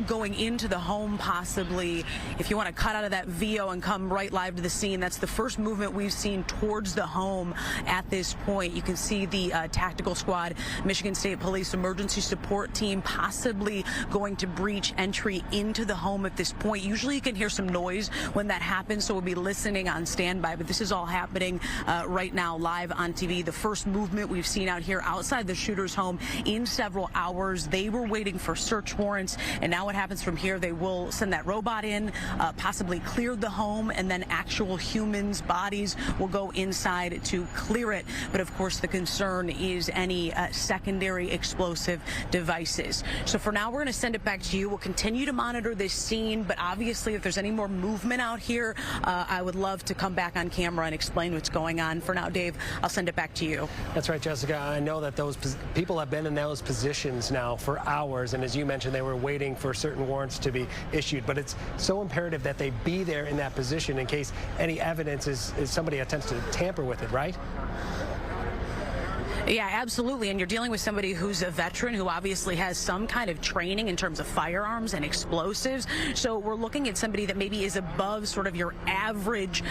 going into the home, possibly. If you want to cut out of that VO and come right live to the scene, that's the first movement we've seen towards the home at this point. You can see the tactical squad, Michigan State Police emergency support team, possibly going to breach entry into the home at this point. Usually you can hear some noise when that happens, so we'll be listening on standby, but this is all happening right now live on TV. The first movement we've seen out here outside the shooter's home in several hours. They were waiting for search warrants, and now what happens from here, they will send that robot in, possibly clear the home, and then actual humans' bodies will go inside to clear it. But of course, the concern is any secondary explosive devices. So for now, we're going to send it back to you. We'll continue to monitor this scene, but obviously, if there's any more movement out here, I would love to come back on camera and explain what's going on. For now, Dave, I'll send it back to you. That's right, Jessica. I know that those people have been in those positions now for hours, and as you mentioned, they were waiting for certain warrants to be issued. But it's so imperative that they be there in that position in case any evidence is somebody attempts to tamper with it, right? Yeah, absolutely. And you're dealing with somebody who's a veteran who obviously has some kind of training in terms of firearms and explosives. So we're looking at somebody that maybe is above sort of your average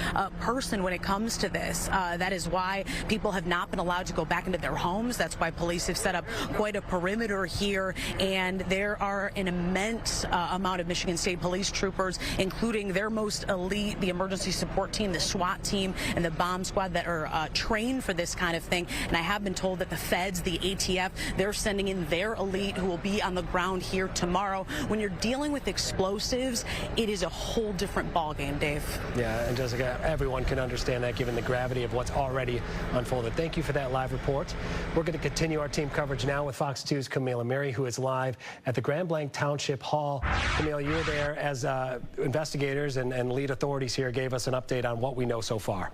person when it comes to this. That is why people have not been allowed to go back into their homes. That's why police have set up quite a perimeter here. And there are an immense amount of Michigan State Police troopers, including their most elite, the emergency support team, the SWAT team, and the bomb squad that are trained for this kind of thing. And I have been told that the feds, the ATF, they're sending in their elite who will be on the ground here tomorrow. When you're dealing with explosives, it is a whole different ballgame, Dave. Yeah, and Jessica, everyone can understand that given the gravity of what's already unfolded. Thank you for that live report. We're going to continue our team coverage now with Fox 2's Camila Mary, who is live at the Grand Blanc Township Hall. Camila, you were there as investigators and lead authorities here gave us an update on what we know so far.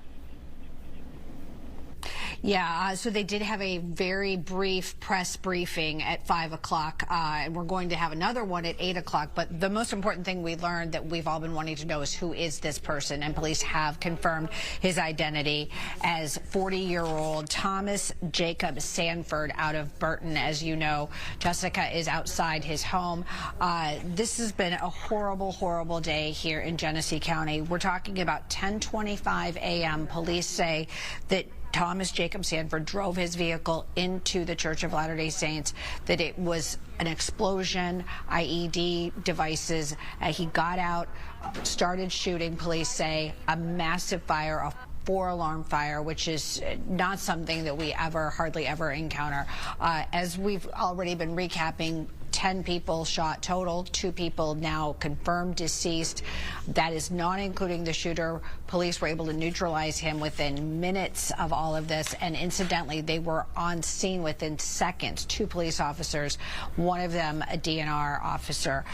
Yeah, so they did have a very brief press briefing at 5 o'clock, and we're going to have another one at 8 o'clock. But the most important thing we learned that we've all been wanting to know is who is this person, and police have confirmed his identity as 40-year-old Thomas Jacob Sanford out of Burton. As you know, Jessica is outside his home. This has been a horrible, horrible day here in Genesee County. We're talking about 10:25 a.m. Police say that Thomas Jacob Sanford drove his vehicle into the Church of Latter-day Saints, that it was an explosion, IED devices. He got out, started shooting, police say, a massive fire, a 4-alarm fire, which is not something that we hardly ever encounter. As we've already been recapping, 10 people shot total, 2 people now confirmed deceased. That is not including the shooter. Police were able to neutralize him within minutes of all of this, and incidentally, they were on scene within seconds. 2 police officers, one of them a DNR officer.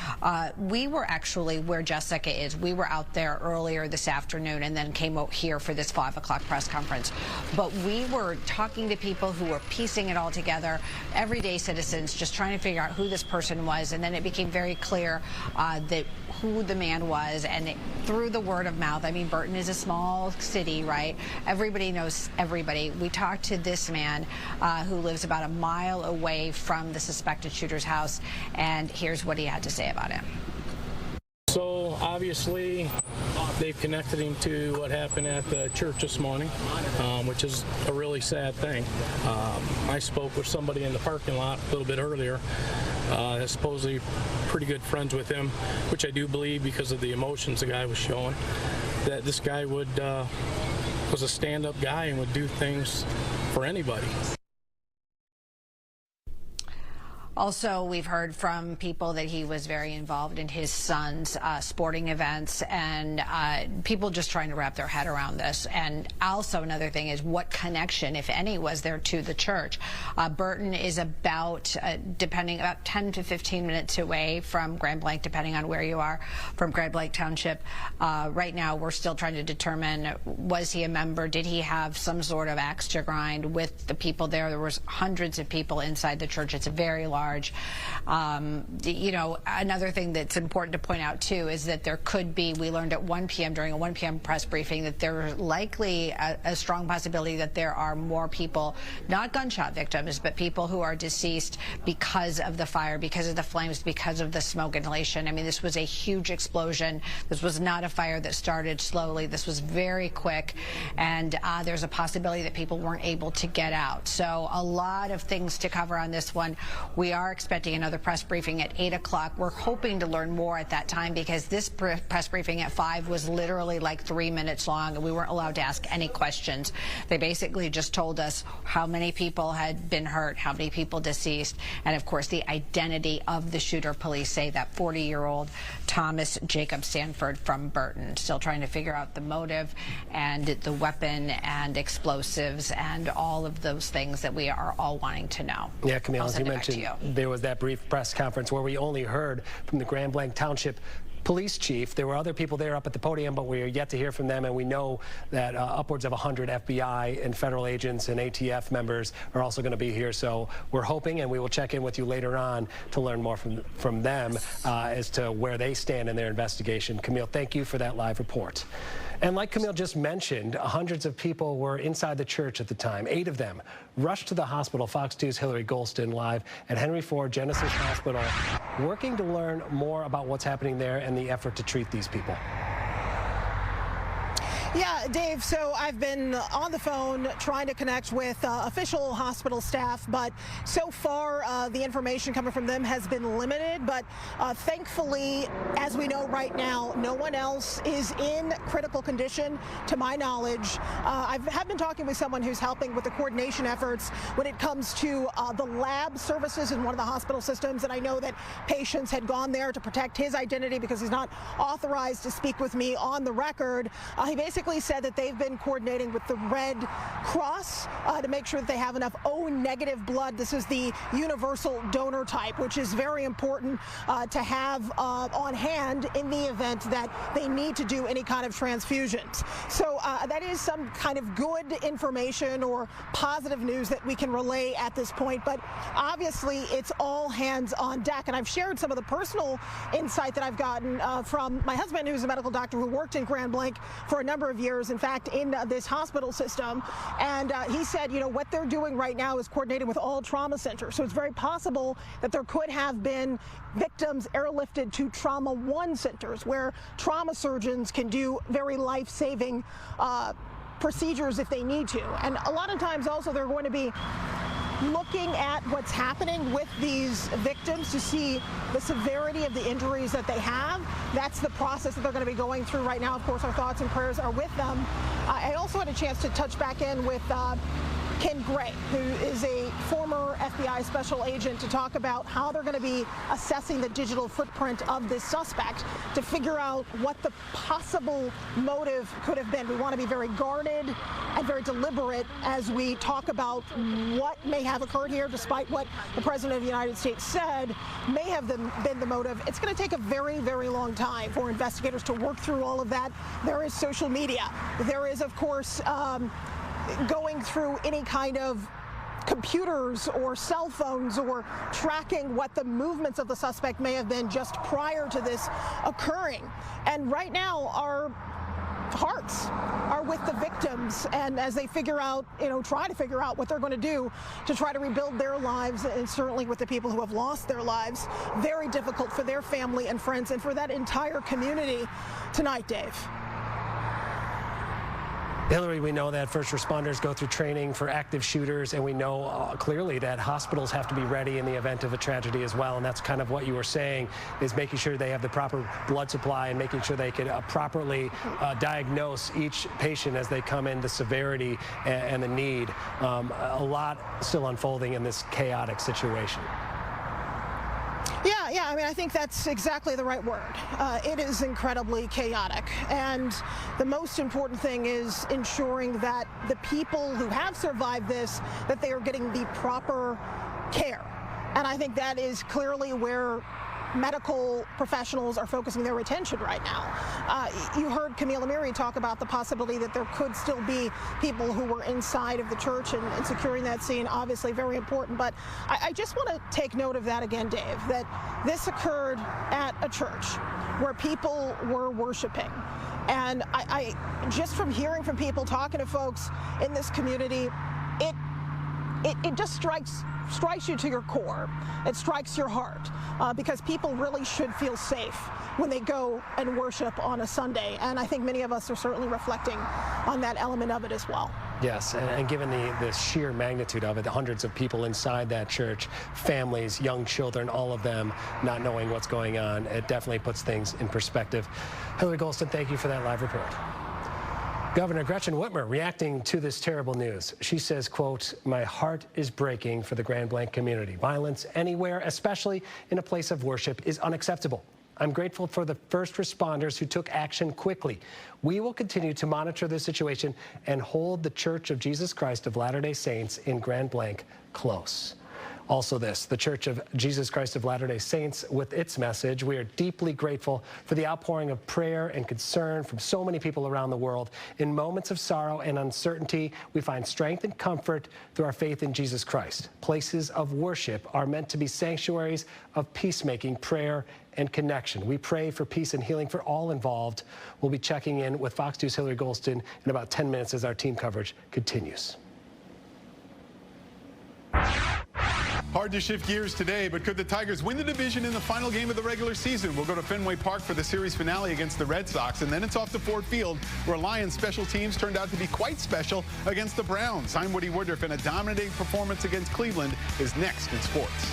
We were actually where Jessica is. We were out there earlier this afternoon and then came out here for this 5 o'clock press conference. But we were talking to people who were piecing it all together, everyday citizens just trying to figure out who this person was, and then it became very clear that who the man was, and through the word of mouth. I mean, Burton is a small city, right? Everybody knows everybody. We talked to this man who lives about a mile away from the suspected shooter's house, and here's what he had to say about him. So obviously they've connected him to what happened at the church this morning, which is a really sad thing. I spoke with somebody in the parking lot a little bit earlier, supposedly pretty good friends with him, which I do believe because of the emotions the guy was showing, that this guy was a stand-up guy and would do things for anybody. Also, we've heard from people that he was very involved in his son's sporting events, and people just trying to wrap their head around this. And also another thing is what connection, if any, was there to the church? Burton is about, about 10 to 15 minutes away from Grand Blanc, depending on where you are, from Grand Blanc Township. Right now, we're still trying to determine, was he a member? Did he have some sort of axe to grind with the people there? There was hundreds of people inside the church. It's a very large. You know, another thing that's important to point out too is that there could be, we learned at 1 p.m. during a 1 p.m. press briefing, that there's likely a strong possibility that there are more people, not gunshot victims, but people who are deceased because of the fire, because of the flames, because of the smoke inhalation. I mean, this was a huge explosion. This was not a fire that started slowly. This was very quick, and there's a possibility that people weren't able to get out. So a lot of things to cover on this one. We are expecting another press briefing at 8 o'clock. We're hoping to learn more at that time, because this press briefing at 5 was literally like 3 minutes long, and we weren't allowed to ask any questions. They basically just told us how many people had been hurt, how many people deceased, and of course the identity of the shooter. Police say that 40-year-old Thomas Jacob Sanford from Burton. Still trying to figure out the motive and the weapon and explosives and all of those things that we are all wanting to know. Yeah, Camille, as you mentioned, there was that brief press conference where we only heard from the Grand Blanc Township police chief. There were other people there up at the podium, but we are yet to hear from them, and we know that upwards of 100 FBI and federal agents and ATF members are also going to be here. So we're hoping, and we will check in with you later on to learn more from them as to where they stand in their investigation. Camille, thank you for that live report. And like Camille just mentioned, hundreds of people were inside the church at the time. 8 of them rushed to the hospital. Fox 2's Hillary Golston live at Henry Ford Genesis Hospital, working to learn more about what's happening there and the effort to treat these people. Yeah, Dave, so I've been on the phone trying to connect with official hospital staff, but so far the information coming from them has been limited. But thankfully, as we know right now, no one else is in critical condition to my knowledge. I have been talking with someone who's helping with the coordination efforts when it comes to the lab services in one of the hospital systems, and I know that patients had gone there to protect his identity because he's not authorized to speak with me on the record. He basically said that they've been coordinating with the Red Cross to make sure that they have enough O-negative blood. This is the universal donor type, which is very important to have on hand in the event that they need to do any kind of transfusions. So that is some kind of good information or positive news that we can relay at this point. But obviously, it's all hands on deck. And I've shared some of the personal insight that I've gotten from my husband, who's a medical doctor who worked in Grand Blanc for a number of years, in fact, in this hospital system. And he said, you know, what they're doing right now is coordinated with all trauma centers. So it's very possible that there could have been victims airlifted to trauma 1 centers where trauma surgeons can do very life-saving procedures if they need to. And a lot of times also they're going to be looking at what's happening with these victims to see the severity of the injuries that they have. That's the process that they're going to be going through right now. Of course, our thoughts and prayers are with them. I also had a chance to touch back in with Ken Gray, who is a former FBI special agent, to talk about how they're going to be assessing the digital footprint of this suspect to figure out what the possible motive could have been. We want to be very guarded and very deliberate as we talk about what may have occurred here, despite what the President of the United States said may have been the motive. It's going to take a very, very long time for investigators to work through all of that. There is social media. There is, of course, going through any kind of computers or cell phones or tracking what the movements of the suspect may have been just prior to this occurring. And right now, our hearts are with the victims, and as they figure out, try to figure out what they're going to do to try to rebuild their lives, and certainly with the people who have lost their lives, very difficult for their family and friends and for that entire community tonight, Dave. Hillary, we know that first responders go through training for active shooters, and we know clearly that hospitals have to be ready in the event of a tragedy as well, and that's kind of what you were saying, is making sure they have the proper blood supply and making sure they can properly diagnose each patient as they come in, the severity and the need. A lot still unfolding in this chaotic situation. Yeah, I mean, I think that's exactly the right word. It is incredibly chaotic, and the most important thing is ensuring that the people who have survived this, that they are getting the proper care. And I think that is clearly where medical professionals are focusing their attention right now. You heard Camille Amiri talk about the possibility that there could still be people who were inside of the church, and securing that scene, obviously very important. But I just want to take note of that again, Dave, that this occurred at a church where people were worshiping. And I just from hearing from people, talking to folks in this community, it just strikes you to your core. It strikes your heart, because people really should feel safe when they go and worship on a Sunday. And I think many of us are certainly reflecting on that element of it as well. Yes, and given the sheer magnitude of it, the hundreds of people inside that church, families, young children, all of them not knowing what's going on, it definitely puts things in perspective. Hillary Golston, thank you for that live report. Governor Gretchen Whitmer reacting to this terrible news. She says, quote, "My heart is breaking for the Grand Blanc community. Violence anywhere, especially in a place of worship, is unacceptable. I'm grateful for the first responders who took action quickly. We will continue to monitor this situation and hold the Church of Jesus Christ of Latter-day Saints in Grand Blanc close." Also this, the Church of Jesus Christ of Latter-day Saints, with its message, "We are deeply grateful for the outpouring of prayer and concern from so many people around the world. In moments of sorrow and uncertainty, we find strength and comfort through our faith in Jesus Christ. Places of worship are meant to be sanctuaries of peacemaking, prayer, and connection. We pray for peace and healing for all involved." We'll be checking in with Fox News' Hillary Golston in about 10 minutes as our team coverage continues. Hard to shift gears today, but could the Tigers win the division in the final game of the regular season? We'll go to Fenway Park for the series finale against the Red Sox, and then it's off to Ford Field, where Lions special teams turned out to be quite special against the Browns. I'm Woody Woodruff, and a dominating performance against Cleveland is next in sports.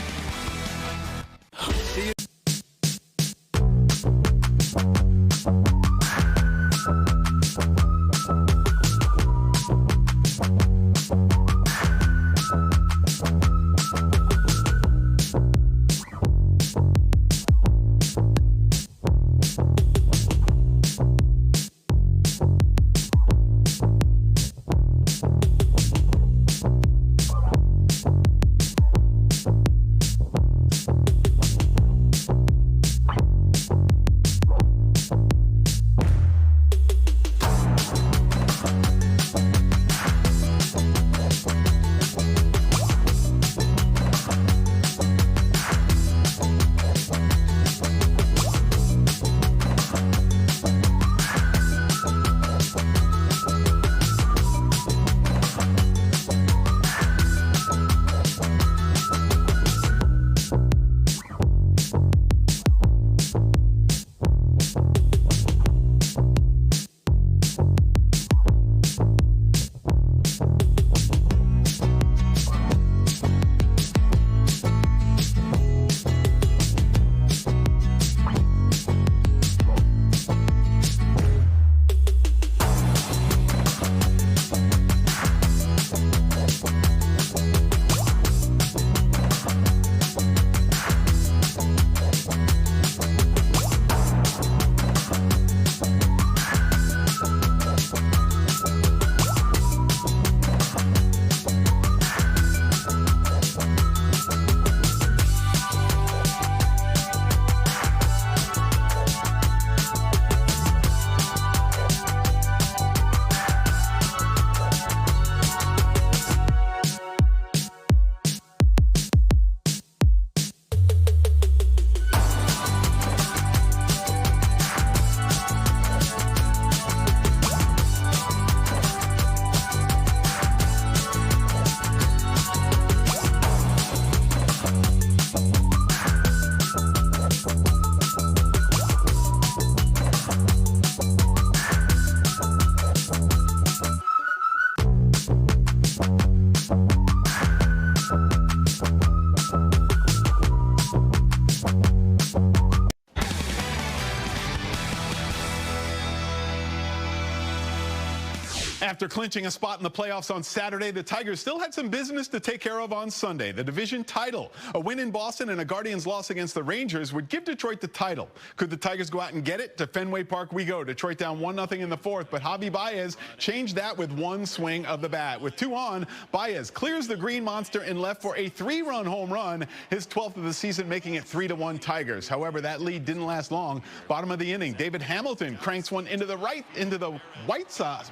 After clinching a spot in the playoffs on Saturday, the Tigers still had some business to take care of on Sunday. The division title. A win in Boston and a Guardians loss against the Rangers would give Detroit the title. Could the Tigers go out and get it? To Fenway Park we go. Detroit down 1-0 in the fourth, but Javi Baez changed that with one swing of the bat. With 2 on, Baez clears the Green Monster in left for a 3-run home run, his 12th of the season, making it 3-1 Tigers. However, that lead didn't last long. Bottom of the inning, David Hamilton cranks one into the Red Sox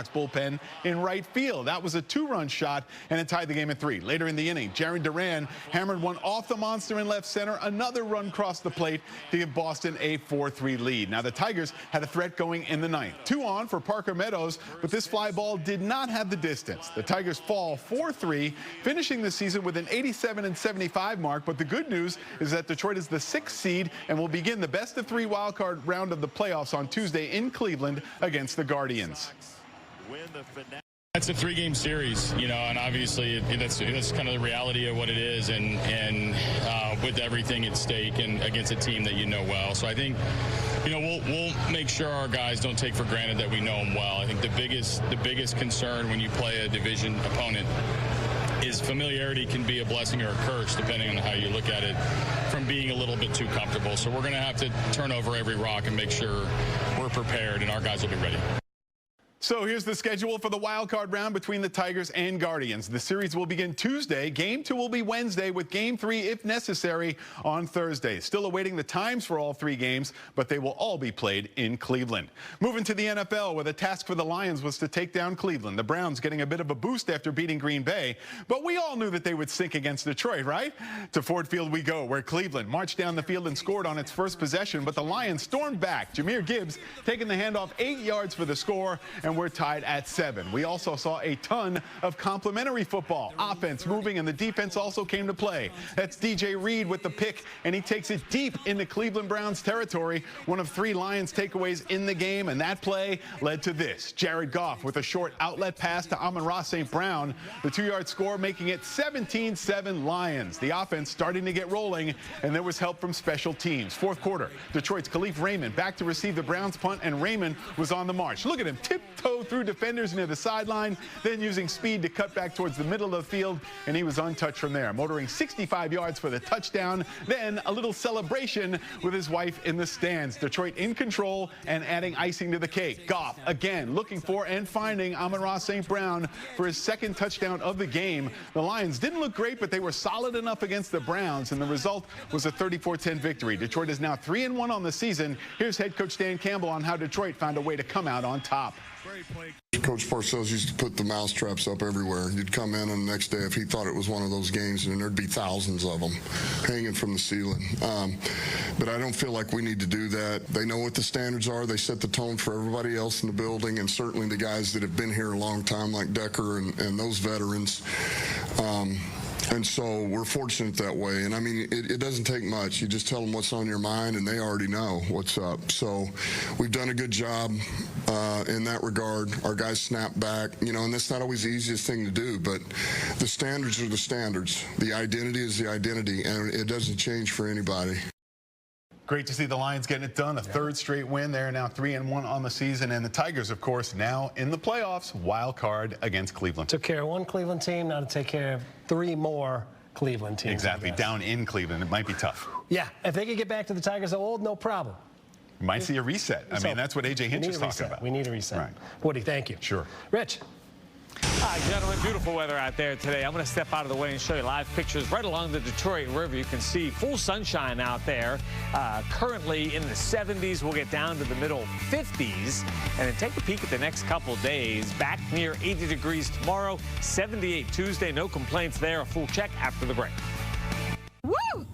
bullpen in right field. That was a 2-run shot, and it tied the game at 3. Later in the inning, Jaron Duran hammered one off the monster in left center. Another run crossed the plate to give Boston a 4-3 lead. Now the Tigers had a threat going in the ninth. 2 on for Parker Meadows, but this fly ball did not have the distance. The Tigers fall 4-3, finishing the season with an 87-75 mark. But the good news is that Detroit is the 6th seed and will begin the best-of-3 wildcard round of the playoffs on Tuesday in Cleveland against the Guardians. It's a 3-game series, you know, and obviously that's kind of the reality of what it is, and with everything at stake and against a team that you know well. So I think, you know, we'll make sure our guys don't take for granted that we know them well. I think the biggest concern when you play a division opponent is familiarity can be a blessing or a curse, depending on how you look at it, from being a little bit too comfortable. So we're going to have to turn over every rock and make sure we're prepared and our guys will be ready. So here's the schedule for the wild card round between the Tigers and Guardians. The series will begin Tuesday. Game 2 will be Wednesday, with Game 3, if necessary, on Thursday. Still awaiting the times for all 3 games, but they will all be played in Cleveland. Moving to the NFL, where the task for the Lions was to take down Cleveland. The Browns getting a bit of a boost after beating Green Bay, but we all knew that they would sink against Detroit, right? To Ford Field we go, where Cleveland marched down the field and scored on its first possession, but the Lions stormed back. Jahmyr Gibbs taking the handoff 8 yards for the score, and we're tied at 7. We also saw a ton of complimentary football. Offense moving, and the defense also came to play. That's DJ Reed with the pick, and he takes it deep into Cleveland Browns territory. One of 3 Lions takeaways in the game, and that play led to this. Jared Goff with a short outlet pass to Amon-Ra St. Brown. The 2-yard score, making it 17-7 Lions. The offense starting to get rolling, and there was help from special teams. Fourth quarter, Detroit's Khalif Raymond back to receive the Browns punt, and Raymond was on the march. Look at him tiptoe through defenders near the sideline, then using speed to cut back towards the middle of the field, and he was untouched from there, motoring 65 yards for the touchdown. Then a little celebration with his wife in the stands. Detroit in control and adding icing to the cake. Goff again looking for and finding Amon-Ra St. Brown for his 2nd touchdown of the game. The Lions didn't look great, but they were solid enough against the Browns, and the result was a 34-10 victory. Detroit is now 3-1 on the season. Here's head coach Dan Campbell on how Detroit found a way to come out on top. Coach Parcells used to put the mousetraps up everywhere. You'd come in, and the next day, if he thought it was one of those games, and there'd be thousands of them hanging from the ceiling. But I don't feel like we need to do that. They know what the standards are. They set the tone for everybody else in the building, and certainly the guys that have been here a long time, like Decker and those veterans. And so we're fortunate that way. And I mean, it doesn't take much. You just tell them what's on your mind, and they already know what's up. So we've done a good job in that regard. Our guys snap back, you know, and that's not always the easiest thing to do, but the standards are the standards. The identity is the identity, and it doesn't change for anybody. Great to see the Lions getting it done. A 3rd straight win. They're now 3-1 on the season. And the Tigers, of course, now in the playoffs, wild card against Cleveland. Took care of 1 Cleveland team, now to take care of 3 more Cleveland teams. Exactly. Down in Cleveland. It might be tough. Yeah. If they could get back to the Tigers of old, no problem. You might see a reset. I mean, that's what A.J. Hinch is talking about. We need a reset. Right. Woody, thank you. Sure. Rich. Hi, gentlemen. Beautiful weather out there today. I'm going to step out of the way and show you live pictures right along the Detroit River. You can see full sunshine out there. Currently in the 70s. We'll get down to the middle 50s. And then take a peek at the next couple days. Back near 80 degrees tomorrow. 78 Tuesday. No complaints there. A full check after the break. Woo!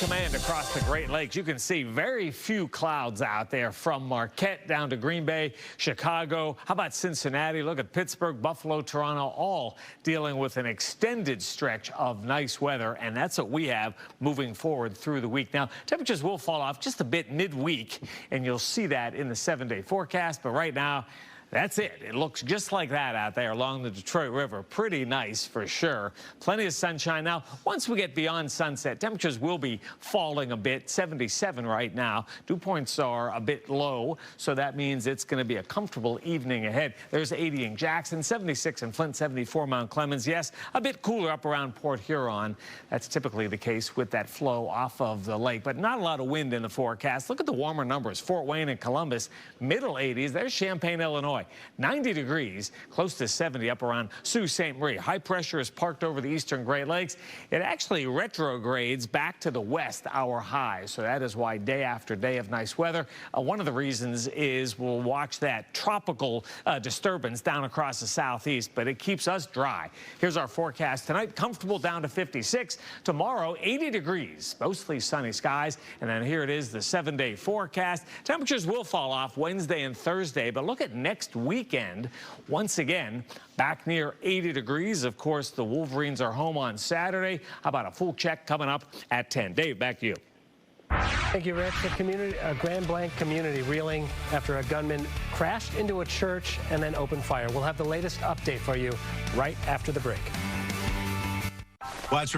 command across the Great Lakes. You can see very few clouds out there from Marquette down to Green Bay, Chicago. How about Cincinnati? Look at Pittsburgh, Buffalo, Toronto, all dealing with an extended stretch of nice weather. And that's what we have moving forward through the week. Now, temperatures will fall off just a bit midweek, and you'll see that in the 7-day forecast. But right now, that's it. It looks just like that out there along the Detroit River. Pretty nice for sure. Plenty of sunshine. Now, once we get beyond sunset, temperatures will be falling a bit. 77 right now. Dew points are a bit low, so that means it's going to be a comfortable evening ahead. There's 80 in Jackson, 76 in Flint, 74 Mount Clemens. Yes, a bit cooler up around Port Huron. That's typically the case with that flow off of the lake, but not a lot of wind in the forecast. Look at the warmer numbers. Fort Wayne and Columbus, middle 80s. There's Champaign, Illinois. 90 degrees, close to 70 up around Sault Ste. Marie. High pressure is parked over the eastern Great Lakes. It actually retrogrades back to the west, our high. So that is why day after day of nice weather. One of the reasons is we'll watch that tropical disturbance down across the southeast, but it keeps us dry. Here's our forecast tonight. Comfortable down to 56. Tomorrow, 80 degrees, mostly sunny skies. And then here it is, the 7-day forecast. Temperatures will fall off Wednesday and Thursday, but look at next weekend. Once again, back near 80 degrees. Of course, the Wolverines are home on Saturday. How about a full check coming up at 10? Dave, back to you. Thank you, Rick. A Grand Blanc community reeling after a gunman crashed into a church and then opened fire. We'll have the latest update for you right after the break. Watch.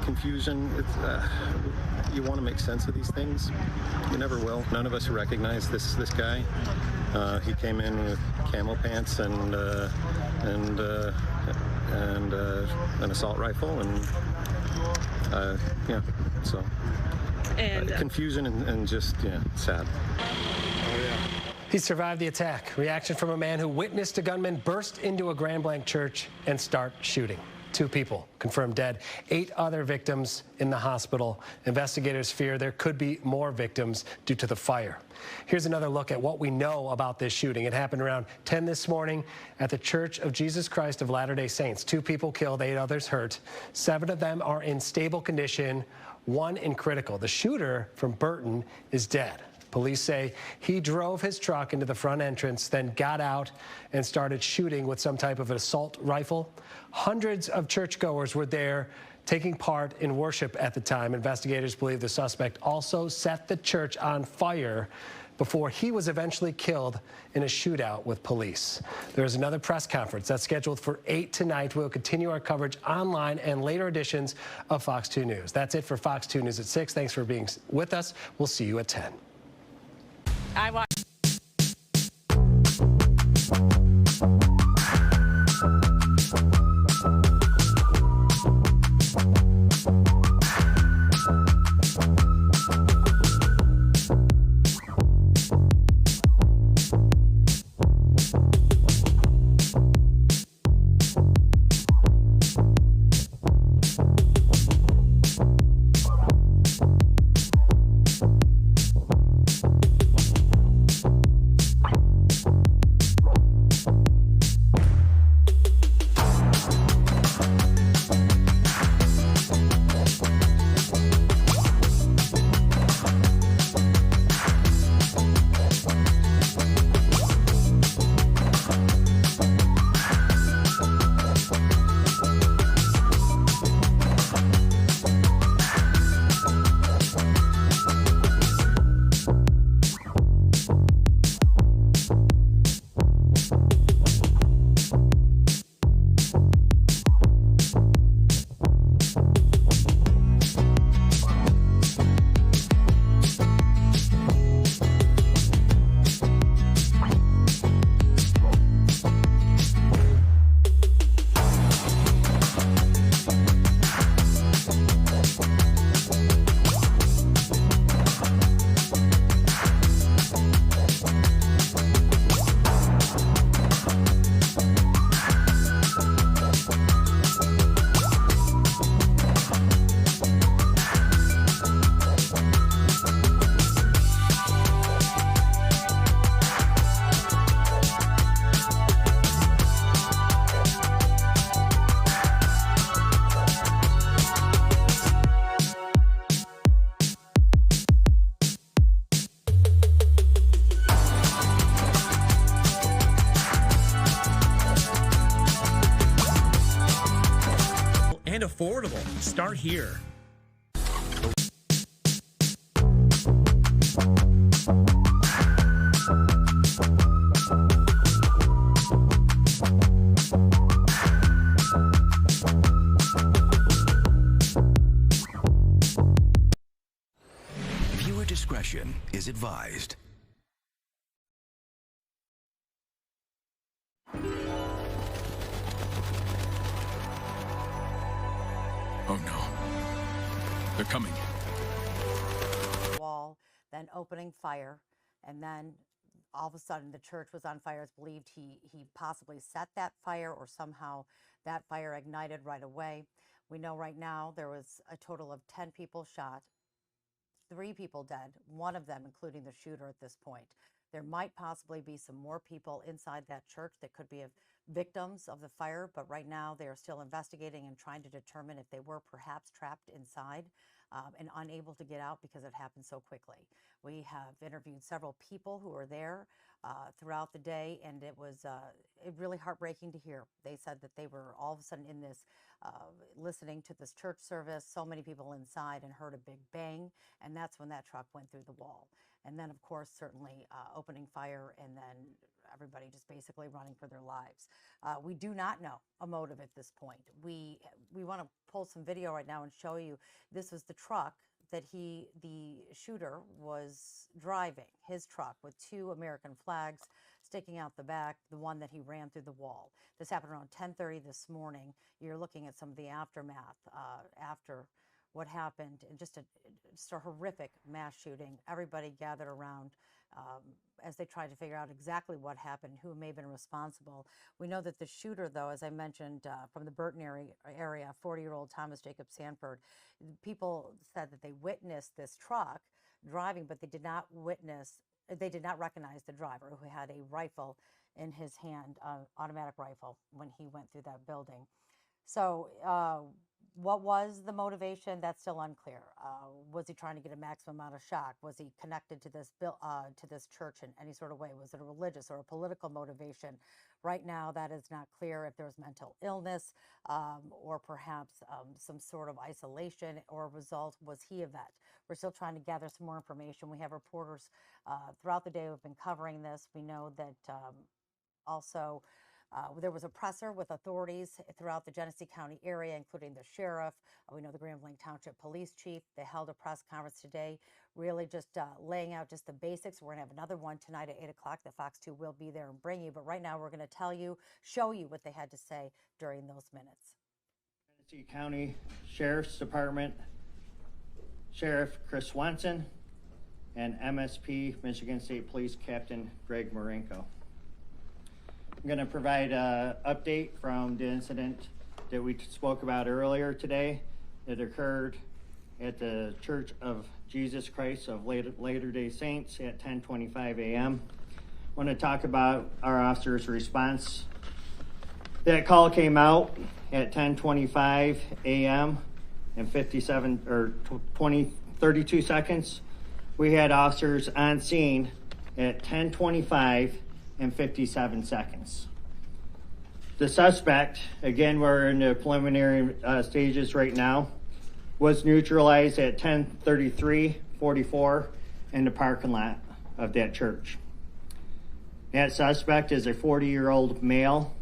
Confusion. You want to make sense of these things. You never will. None of us recognize this guy. He came in with camel pants and an assault rifle, and yeah. So confusion and just sad. He survived the attack. Reaction from a man who witnessed a gunman burst into a Grand Blanc church and start shooting. 2 people confirmed dead, 8 other victims in the hospital. Investigators fear there could be more victims due to the fire. Here's another look at what we know about this shooting. It happened around 10 this morning at the Church of Jesus Christ of Latter-day Saints. 2 people killed, 8 others hurt. 7 of them are in stable condition, 1 in critical. The shooter from Burton is dead. Police say he drove his truck into the front entrance, then got out and started shooting with some type of an assault rifle. Hundreds of churchgoers were there taking part in worship at the time. Investigators believe the suspect also set the church on fire before he was eventually killed in a shootout with police. There is another press conference that's scheduled for 8 tonight. We'll continue our coverage online and later editions of Fox 2 News. That's it for Fox 2 News at 6. Thanks for being with us. We'll see you at 10. And affordable. Start here. Viewer discretion is advised. Oh no. They're coming. Wall, then opening fire, and then all of a sudden the church was on fire. It's believed he possibly set that fire or somehow that fire ignited right away. We know right now there was a total of 10 people shot, 3 people dead, one of them including the shooter at this point. There might possibly be some more people inside that church that could be victims of the fire, but right now they are still investigating and trying to determine if they were perhaps trapped inside and unable to get out because it happened so quickly. We have interviewed several people who were there throughout the day, and it was really heartbreaking to hear. They said that they were all of a sudden in this listening to this church service, so many people inside, and heard a big bang, and that's when that truck went through the wall. And then, of course, certainly opening fire, and then everybody just basically running for their lives. We do not know a motive at this point. We want to pull some video right now and show you. This was the truck that the shooter was driving, his truck with 2 American flags sticking out the back, the one that he ran through the wall. This happened around 10:30 this morning. You're looking at some of the aftermath after what happened, and just a horrific mass shooting. Everybody gathered around as they tried to figure out exactly what happened, who may have been responsible. We know that the shooter, though, as I mentioned, from the Burton area, 40-year-old Thomas Jacob Sanford, people said that they witnessed this truck driving, but they did not recognize the driver, who had a rifle in his hand, automatic rifle, when he went through that building. So what was the motivation? That's still unclear. Was he trying to get a maximum amount of shock? Was he connected to this church in any sort of way? Was it a religious or a political motivation? Right now, that is not clear. If there was mental illness or perhaps some sort of isolation or result, was he a vet? we're still trying to gather some more information. We have reporters throughout the day who have been covering this. We know that also there was a presser with authorities throughout the Genesee County area, including the sheriff. We know the Grand Blanc Township Police Chief. They held a press conference today, really just laying out just the basics. We're going to have another one tonight at 8 o'clock that Fox 2 will be there and bring you. But right now, we're going to tell you, show you what they had to say during those minutes. Genesee County Sheriff's Department Sheriff Chris Swanson and MSP Michigan State Police Captain Greg Marenko. I'm going to provide an update from the incident that we spoke about earlier today. It occurred at the Church of Jesus Christ of Latter-day Saints at 10:25 a.m. I want to talk about our officer's response. That call came out at 10:25 a.m. and 32 seconds. We had officers on scene at 10:25 and 57 seconds. The suspect, again, we're in the preliminary stages right now, was neutralized at 10:33:44 in the parking lot of that church. That suspect is a 40-year-old male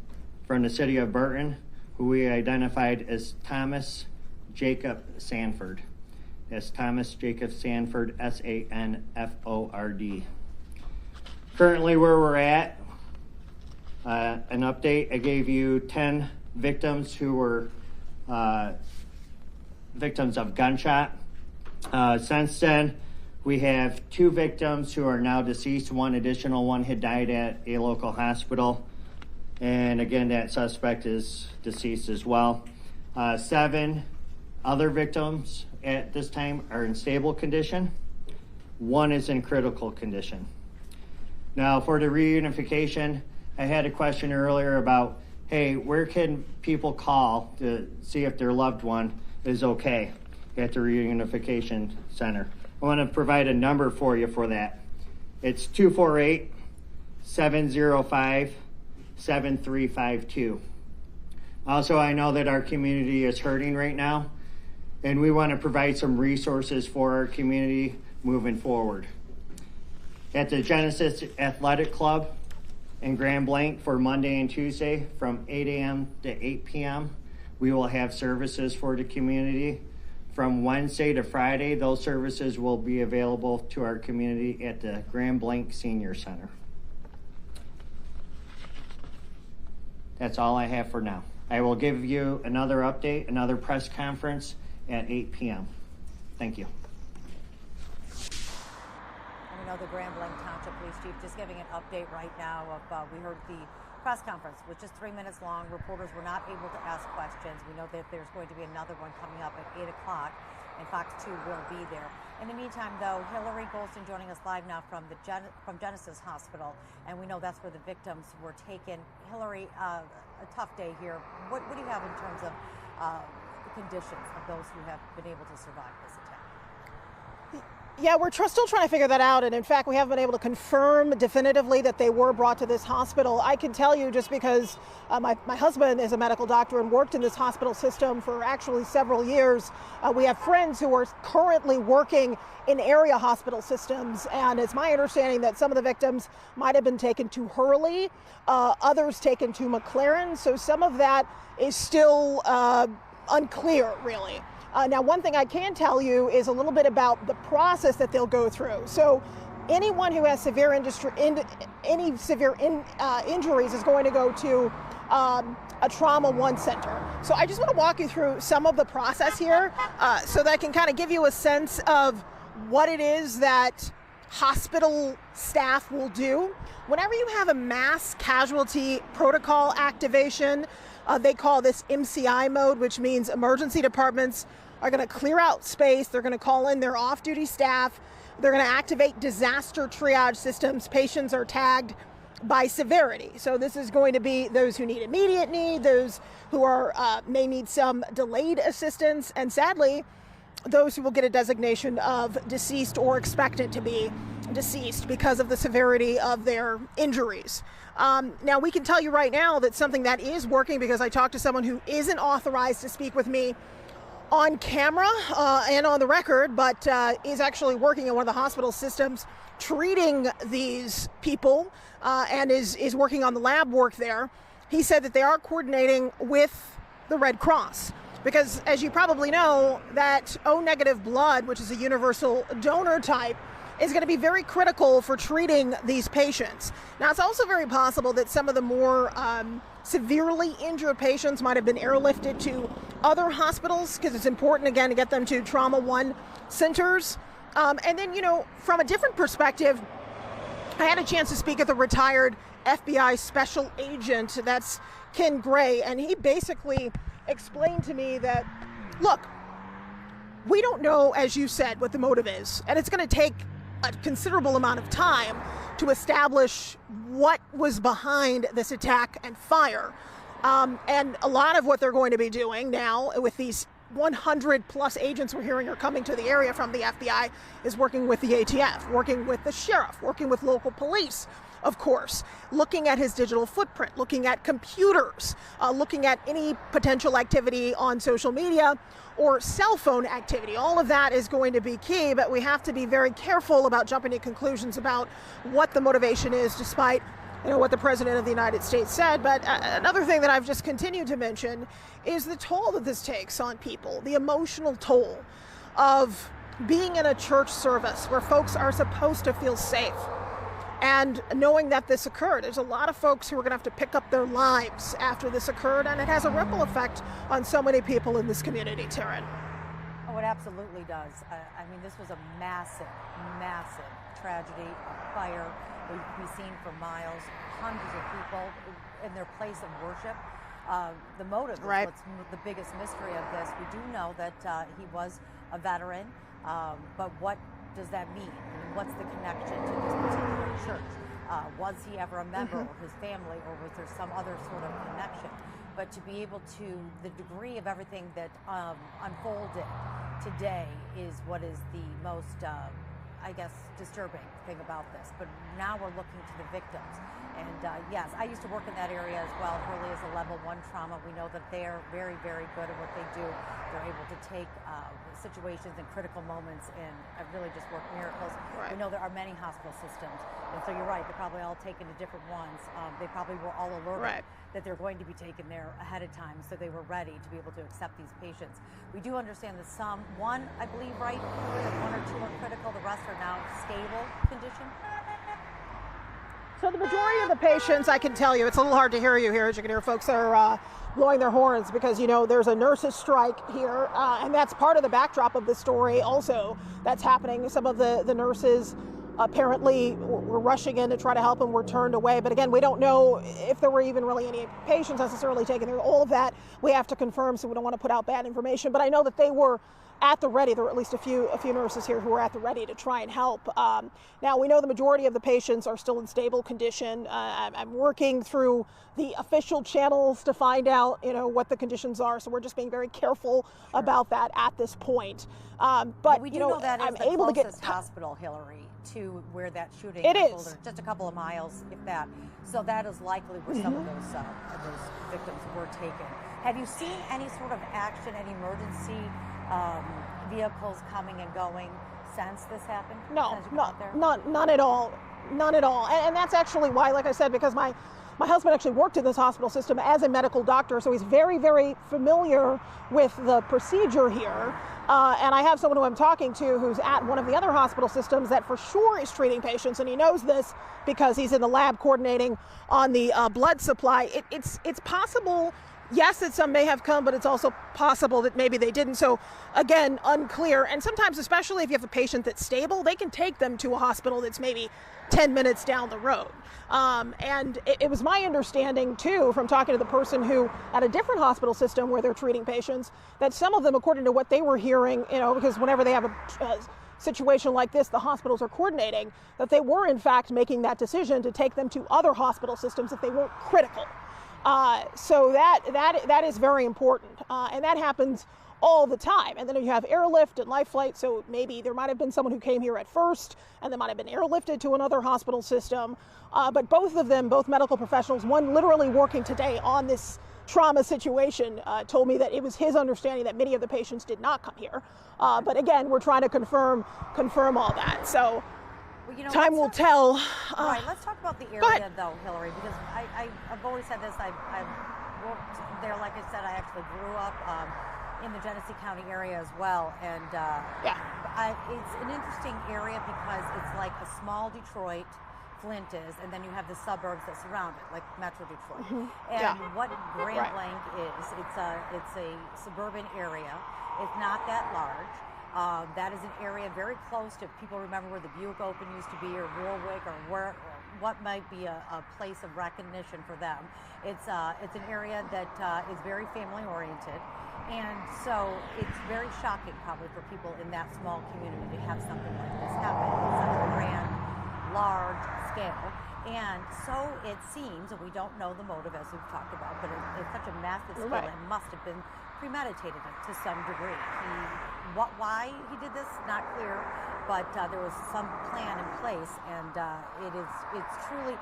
from the city of Burton, who we identified as Thomas Jacob Sanford. That's Thomas Jacob Sanford, S-A-N-F-O-R-D. Currently where we're at, an update, I gave you 10 victims who were victims of gunshot. Since then, we have 2 victims who are now deceased. One additional one had died at a local hospital. And again, that suspect is deceased as well. 7 other victims at this time are in stable condition. 1 is in critical condition. Now, for the reunification, I had a question earlier about, hey, where can people call to see if their loved one is okay at the Reunification Center? I want to provide a number for you for that. It's 248-705-7352. Also, I know that our community is hurting right now, and we want to provide some resources for our community moving forward. At the Genesis Athletic Club in Grand Blanc for Monday and Tuesday from 8 a.m. to 8 p.m., we will have services for the community. From Wednesday to Friday, those services will be available to our community at the Grand Blanc Senior Center. That's all I have for now. I will give you another update, another press conference at 8 p.m. Thank you. We know the Grand Blanc Township Police Chief just giving an update right now of, we heard the press conference, which is 3 minutes long. Reporters were not able to ask questions. We know that there's going to be another one coming up at 8 o'clock, and Fox 2 will be there. In the meantime, though, Hillary Golston joining us live now from Genesis Hospital, and we know that's where the victims were taken. Hillary, a tough day here. What do you have in terms of the conditions of those who have been able to survive this attack? Yeah, we're still trying to figure that out, and in fact, we haven't been able to confirm definitively that they were brought to this hospital. I can tell you, just because my husband is a medical doctor and worked in this hospital system for actually several years, we have friends who are currently working in area hospital systems, and it's my understanding that some of the victims might have been taken to Hurley, others taken to McLaren, so some of that is still unclear, really. Now, one thing I can tell you is a little bit about the process that they'll go through. So anyone who has severe injuries is going to go to a Trauma 1 center. So I just want to walk you through some of the process here so that I can kind of give you a sense of what it is that hospital staff will do. Whenever you have a mass casualty protocol activation, they call this MCI mode, which means emergency departments are going to clear out space. They're going to call in their off-duty staff. They're going to activate disaster triage systems. Patients are tagged by severity. So this is going to be those who need immediate need, those who are may need some delayed assistance, and sadly, those who will get a designation of deceased or expected to be deceased because of the severity of their injuries. Now, we can tell you right now that something that is working, because I talked to someone who isn't authorized to speak with me on camera and on the record, but is actually working in one of the hospital systems treating these people and is working on the lab work there. He said that they are coordinating with the Red Cross because, as you probably know, that O-negative blood, which is a universal donor type, is going to be very critical for treating these patients. Now, it's also very possible that some of the more severely injured patients might have been airlifted to other hospitals because it's important, again, to get them to Trauma 1 centers. And then, you know, from a different perspective, I had a chance to speak with a retired FBI special agent, that's Ken Gray, and he basically explained to me that, look, we don't know, as you said, what the motive is, and it's going to take a considerable amount of time to establish what was behind this attack and fire. And a lot of what they're going to be doing now with these 100 plus agents we're hearing are coming to the area from the FBI is working with the ATF, working with the sheriff, working with local police, of course, looking at his digital footprint, looking at computers, looking at any potential activity on social media or cell phone activity. All of that is going to be key, but we have to be very careful about jumping to conclusions about what the motivation is, despite what the President of the United States said. But another thing that I've just continued to mention is the toll that this takes on people, the emotional toll of being in a church service where folks are supposed to feel safe. And knowing that this occurred, there's a lot of folks who are going to have to pick up their lives after this occurred, and it has a ripple effect on so many people in this community, Taryn. Oh, it absolutely does. I mean, this was a massive, massive tragedy, a fire. We've seen for miles, hundreds of people in their place of worship. The motive is what's the biggest mystery of this. We do know that he was a veteran, but what does that mean? I mean, what's the connection to this particular church? Was he ever a member or his family, or was there some other sort of connection? But to be able to, the degree of everything that unfolded today is what is the most, I guess, disturbing thing about this. But now we're looking to the victims. And yes, I used to work in that area as well, early as a level 1 trauma. We know that they're very, very good at what they do. They're able to take situations and critical moments and really just work miracles. We know there are many hospital systems. And so you're right, they're probably all taken to different ones. They probably were all alerted that they're going to be taken there ahead of time, so they were ready to be able to accept these patients. We do understand that one, I believe, that 1 or 2 are critical, the rest are now stable condition. So the majority of the patients, I can tell you, it's a little hard to hear you here, as you can hear folks are blowing their horns because, there's a nurses' strike here, and that's part of the backdrop of the story also that's happening. Some of the nurses apparently were rushing in to try to help and were turned away. But again, we don't know if there were even really any patients necessarily taken there. All of that we have to confirm, so we don't want to put out bad information. But I know that they were at the ready. There were at least a few nurses here who were at the ready to try and help. Now, we know the majority of the patients are still in stable condition. I'm working through the official channels to find out, what the conditions are. So we're just being very careful about that at this point. But we do know that I'm is the able to get hospital, Hillary, to where that shooting is. Just a couple of miles, if that. So that is likely where some of those victims were taken. Have you seen any sort of action, any emergency vehicles coming and going since this happened? No, none at all. None at all. And that's actually why, like I said, because my husband actually worked in this hospital system as a medical doctor, so he's very, very familiar with the procedure here. And I have someone who I'm talking to who's at one of the other hospital systems that for sure is treating patients, and he knows this because he's in the lab coordinating on the blood supply. It's possible, yes, that some may have come, but it's also possible that maybe they didn't. So again, unclear. And sometimes, especially if you have a patient that's stable, they can take them to a hospital that's maybe 10 minutes down the road. And it was my understanding, too, from talking to the person who at a different hospital system where they're treating patients, that some of them, according to what they were hearing, because whenever they have a situation like this, the hospitals are coordinating, that they were, in fact, making that decision to take them to other hospital systems if they weren't critical. So that is very important. And that happens all the time. And then you have airlift and life flight, so maybe there might have been someone who came here at first and they might have been airlifted to another hospital system. But both of them, both medical professionals, one literally working today on this trauma situation, told me that it was his understanding that many of the patients did not come here. But again, we're trying to confirm all that. So well, you know, time will tell. Right, let's talk about the area though, Hillary, because I've always said this. I've worked there, like I said, I actually grew up in the Genesee County area as well, and it's an interesting area because it's like a small Detroit, Flint is, and then you have the suburbs that surround it, like Metro Detroit. And what Grand Blanc is, it's a suburban area. It's not that large. That is an area very close to, people remember where the Buick Open used to be, or Warwick, or what might be a place of recognition for them. It's an area that is very family oriented, and so it's very shocking probably for people in that small community to have something like this happen in such a grand, large scale. And so it seems, and we don't know the motive as we've talked about, but it's such a massive scale, it must have been premeditated to some degree. Why he did this, not clear, but there was some plan in place, and it's truly,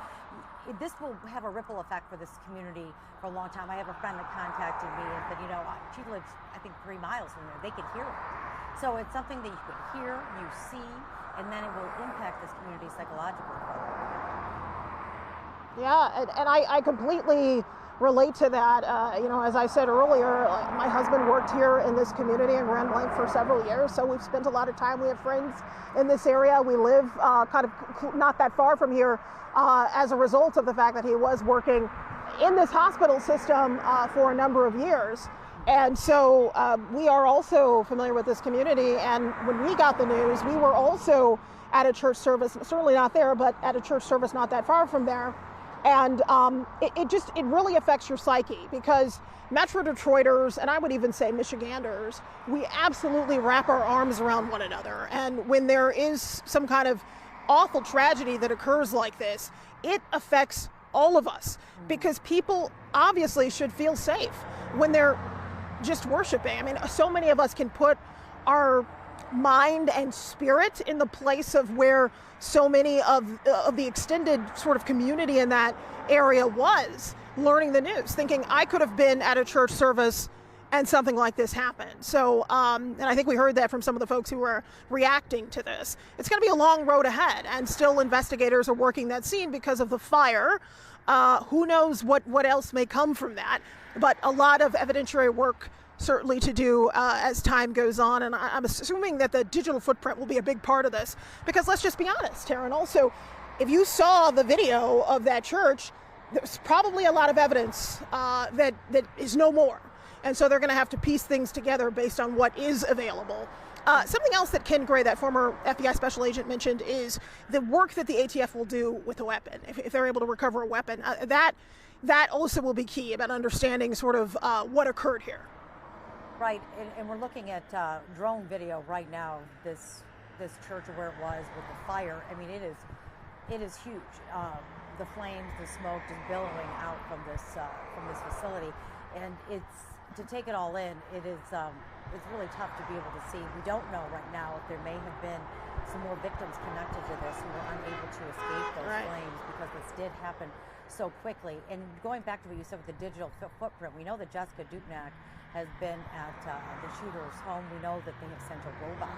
this will have a ripple effect for this community for a long time. I have a friend that contacted me and said, you know, she lives, I think, 3 miles from there. They could hear it. So it's something that you could hear, you see, and then it will impact this community psychologically. Yeah, and I completely relate to that. You know, as I said earlier, my husband worked here in this community in Grand Blanc for several years, so we've spent a lot of time. We have friends in this area. We live kind of not that far from here as a result of the fact that he was working in this hospital system for a number of years. And so we are also familiar with this community, and when we got the news, we were also at a church service, certainly not there, but at a church service not that far from there. And it really affects your psyche, because Metro Detroiters, and I would even say Michiganders, we absolutely wrap our arms around one another. And when there is some kind of awful tragedy that occurs like this, it affects all of us, because people obviously should feel safe when they're just worshiping. I mean, so many of us can put our mind and spirit in the place of where so many of the extended sort of community in that area was, learning the news, thinking I could have been at a church service and something like this happened. So, and I think we heard that from some of the folks who were reacting to this. It's going to be a long road ahead, and still investigators are working that scene because of the fire. Who knows what else may come from that, but a lot of evidentiary work certainly to do as time goes on, and I'm assuming that the digital footprint will be a big part of this, because let's just be honest, Taryn, also, if you saw the video of that church, there's probably a lot of evidence that is no more, and so they're going to have to piece things together based on what is available. Something else that Ken Gray, that former FBI special agent, mentioned is the work that the ATF will do with a weapon, if they're able to recover a weapon. That also will be key about understanding sort of what occurred here. Right, and we're looking at drone video right now. This church where it was with the fire. I mean, it is huge. The flames, the smoke is billowing out from this facility, and to take it all in. It's really tough to be able to see. We don't know right now if there may have been some more victims connected to this who were unable to escape those flames, because this did happen so quickly. And going back to what you said with the digital footprint, we know that Jessica Dupnack has been at the shooter's home. We know that they have sent a robot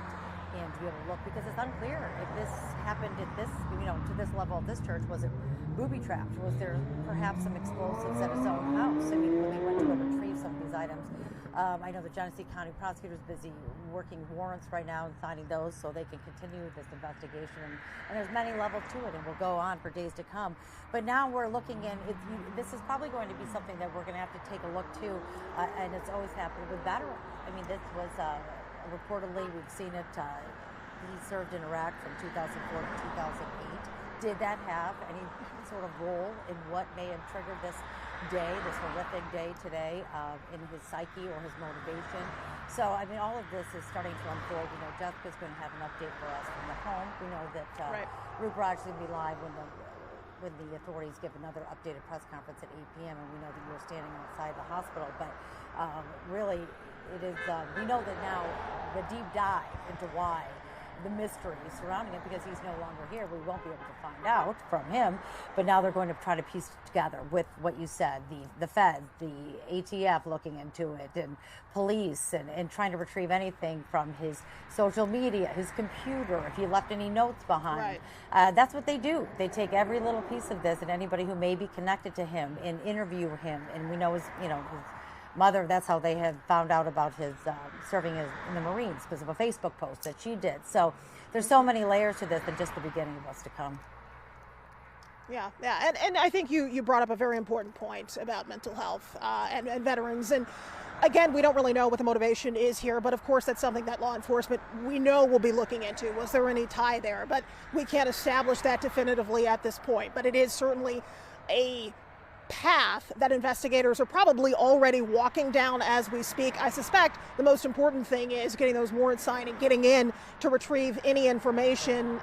in to be able to look, because it's unclear if this happened at this, to this level of this church. Was it booby trapped? Was there perhaps some explosives at his own house? I mean, when they went to go retrieve some of these items. I know the Genesee County Prosecutor is busy working warrants right now and signing those so they can continue this investigation. And there's many levels to it, and will go on for days to come. But now we're looking in, this is probably going to be something that we're going to have to take a look to, and it's always happened with veterans. I mean, this was reportedly, we've seen it, he served in Iraq from 2004 to 2008. Did that have any sort of role in what may have triggered this day, this horrific day today, in his psyche or his motivation? So, I mean, all of this is starting to unfold. You know, Jessica's going to have an update for us from the home. We know that Root Garage is going to be live when the authorities give another updated press conference at 8 p.m. And we know that you're standing outside the hospital. But really, it is. We know that now the deep dive into why the mystery surrounding it, because he's no longer here. We won't be able to find out from him, but now they're going to try to piece it together with what you said, the Fed, the ATF looking into it, and police, and trying to retrieve anything from his social media, his computer, if he left any notes behind. Right. That's what they do. They take every little piece of this and anybody who may be connected to him and interview him. And we know his mother, that's how they had found out about his serving in the Marines, because of a Facebook post that she did. So there's so many layers to this and just the beginning of what's to come. Yeah. And I think you brought up a very important point about mental health and veterans. And again, we don't really know what the motivation is here, but of course that's something that law enforcement, we know, will be looking into. Was there any tie there? But we can't establish that definitively at this point. But it is certainly a path that investigators are probably already walking down as we speak. I suspect the most important thing is getting those warrants signed and getting in to retrieve any information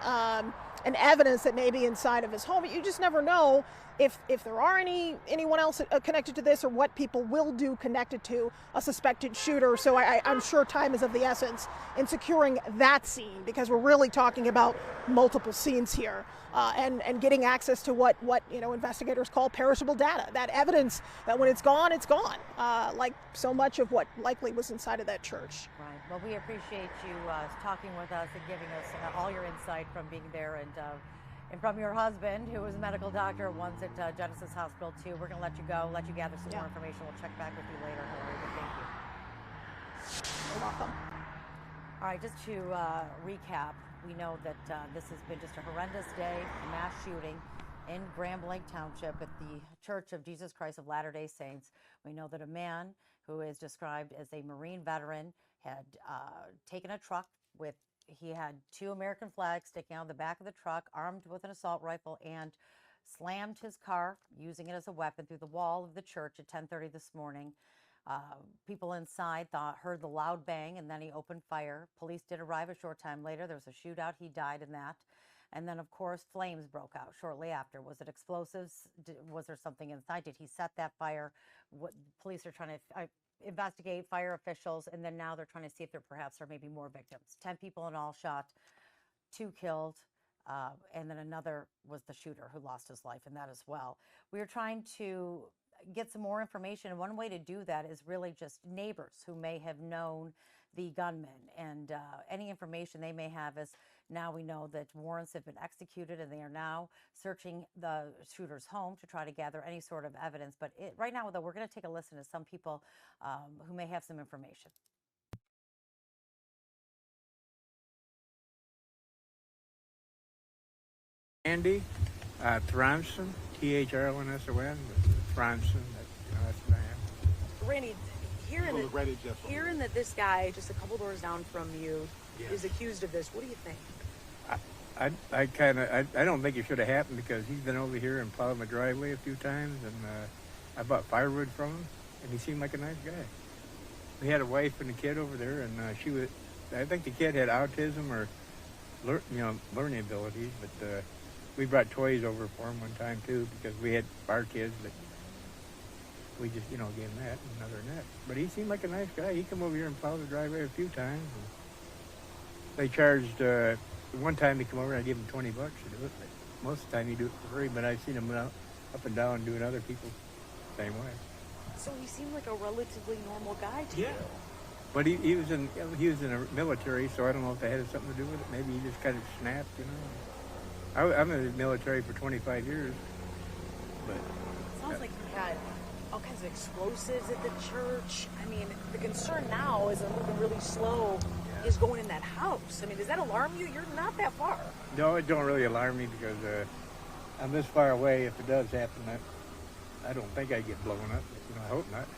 and evidence that may be inside of his home. You just never know if there are anyone else connected to this, or what people will do connected to a suspected shooter. So I'm sure time is of the essence in securing that scene, because we're really talking about multiple scenes here, and getting access to what investigators call perishable data, that evidence that when it's gone, like so much of what likely was inside of that church. Right. Well, we appreciate you talking with us and giving us all your insight from being there, and from your husband, who was a medical doctor once at Genesis Hospital too. We're going to let you go, let you gather some more information. We'll check back with you later, Hillary, but thank you. You're welcome. All right, just to recap, we know that this has been just a horrendous day, a mass shooting in Grand Blanc Township at the Church of Jesus Christ of Latter-day Saints. We know that a man who is described as a Marine veteran had taken a truck with, he had 2 American flags sticking out of the back of the truck, armed with an assault rifle, and slammed his car, using it as a weapon, through the wall of the church at 10:30 this morning. People inside heard the loud bang, and then he opened fire. Police did arrive a short time later. There was a shootout. He died in that. And then, of course, flames broke out shortly after. Was it explosives? Was there something inside? Did he set that fire? Police are trying to investigate, fire officials, and then now they're trying to see if there perhaps are maybe more victims. 10 people in all shot, 2 killed, and then another was the shooter who lost his life in that as well. We are trying to get some more information, and one way to do that is really just neighbors who may have known the gunman, and any information they may have. Is now we know that warrants have been executed, and they are now searching the shooter's home to try to gather any sort of evidence. But right now, though, we're going to take a listen to some people who may have some information. Andy Thronson, Thrlnson, Thronson, that's what I am. Randy, hearing that this guy just a couple doors down from you is accused of this, what do you think? I don't think it should have happened, because he's been over here and plowed my driveway a few times, and I bought firewood from him, and he seemed like a nice guy. We had a wife and a kid over there, and I think the kid had autism or learning abilities, but we brought toys over for him one time too, because we had our kids, but we just, gave him that, and other than that. But he seemed like a nice guy. He come over here and plowed the driveway a few times. And they charged, one time he come over and I gave him $20 to do it. But most of the time he do it for free, but I've seen him up and down doing other people the same way. So he seemed like a relatively normal guy to you. But he was in the military, so I don't know if that had something to do with it. Maybe he just kind of snapped, I'm in the military for 25 years, but... It sounds like you had all kinds of explosives at the church. I mean, the concern now is they're moving really slow, is going in that house. I mean, does that alarm you? You're not that far. No, it don't really alarm me, because I'm this far away. If it does happen, I don't think I get blown up. I hope not.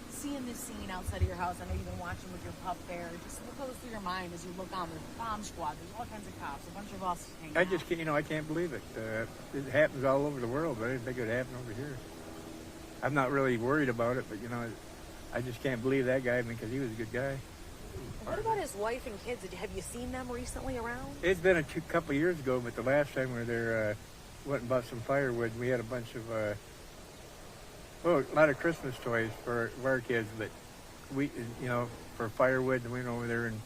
Seeing this scene outside of your house, I know you've been watching with your pup there. Just what goes through your mind as you look on the bomb squad? There's all kinds of cops, a bunch of us hanging out. I just can't, I can't believe it. It happens all over the world, but I didn't think it would happen over here. I'm not really worried about it, but I just can't believe that guy, because he was a good guy. What about his wife and kids? Have you seen them recently around? It's been a couple of years ago, but the last time we were there, went and bought some firewood, and we had a bunch of, a lot of Christmas toys for our kids, but we, for firewood, and we went over there and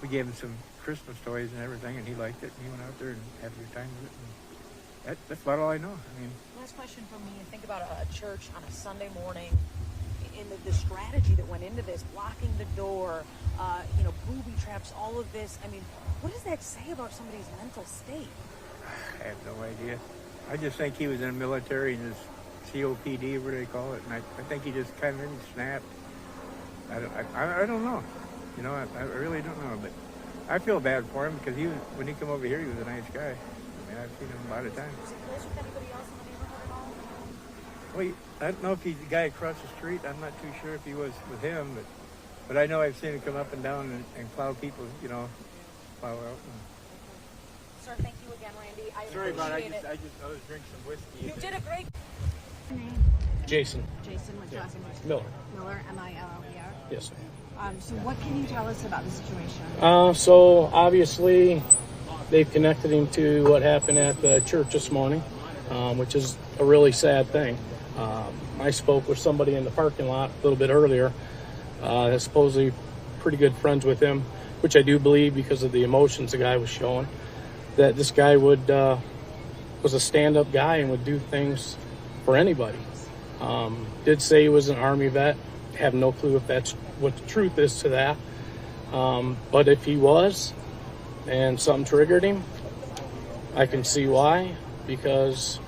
we gave him some Christmas toys and everything, and he liked it, and he went out there and had a good time with it. And that's about all I know. I mean, last question from me. Think about a church on a Sunday morning, in the strategy that went into this, blocking the door, booby traps, all of this. I mean, what does that say about somebody's mental state? I have no idea. I just think he was in the military and his COPD, what do they call it? And I think he just kind of maybe snapped. I don't know. I really don't know. But I feel bad for him because when he came over here, he was a nice guy. I mean, I've seen him a lot of times. Was he close with anybody else in the neighborhood at all? Well, I don't know if he's the guy across the street. I'm not too sure if he was with him, but I know I've seen him come up and down and plow people, plow out. Sir, thank you again, Randy. Sorry about it. I was drinking some whiskey. You did a great. Name? Jason. Jason, what's your last name? Miller. Miller, M-I-L-L-E-R? Yes. So what can you tell us about the situation? So obviously they've connected him to what happened at the church this morning, which is a really sad thing. I spoke with somebody in the parking lot a little bit earlier, that's supposedly pretty good friends with him, which I do believe because of the emotions the guy was showing, that this guy was a stand-up guy and would do things for anybody. Did say he was an Army vet. Have no clue if that's what the truth is to that. But if he was, and something triggered him, I can see why. Because,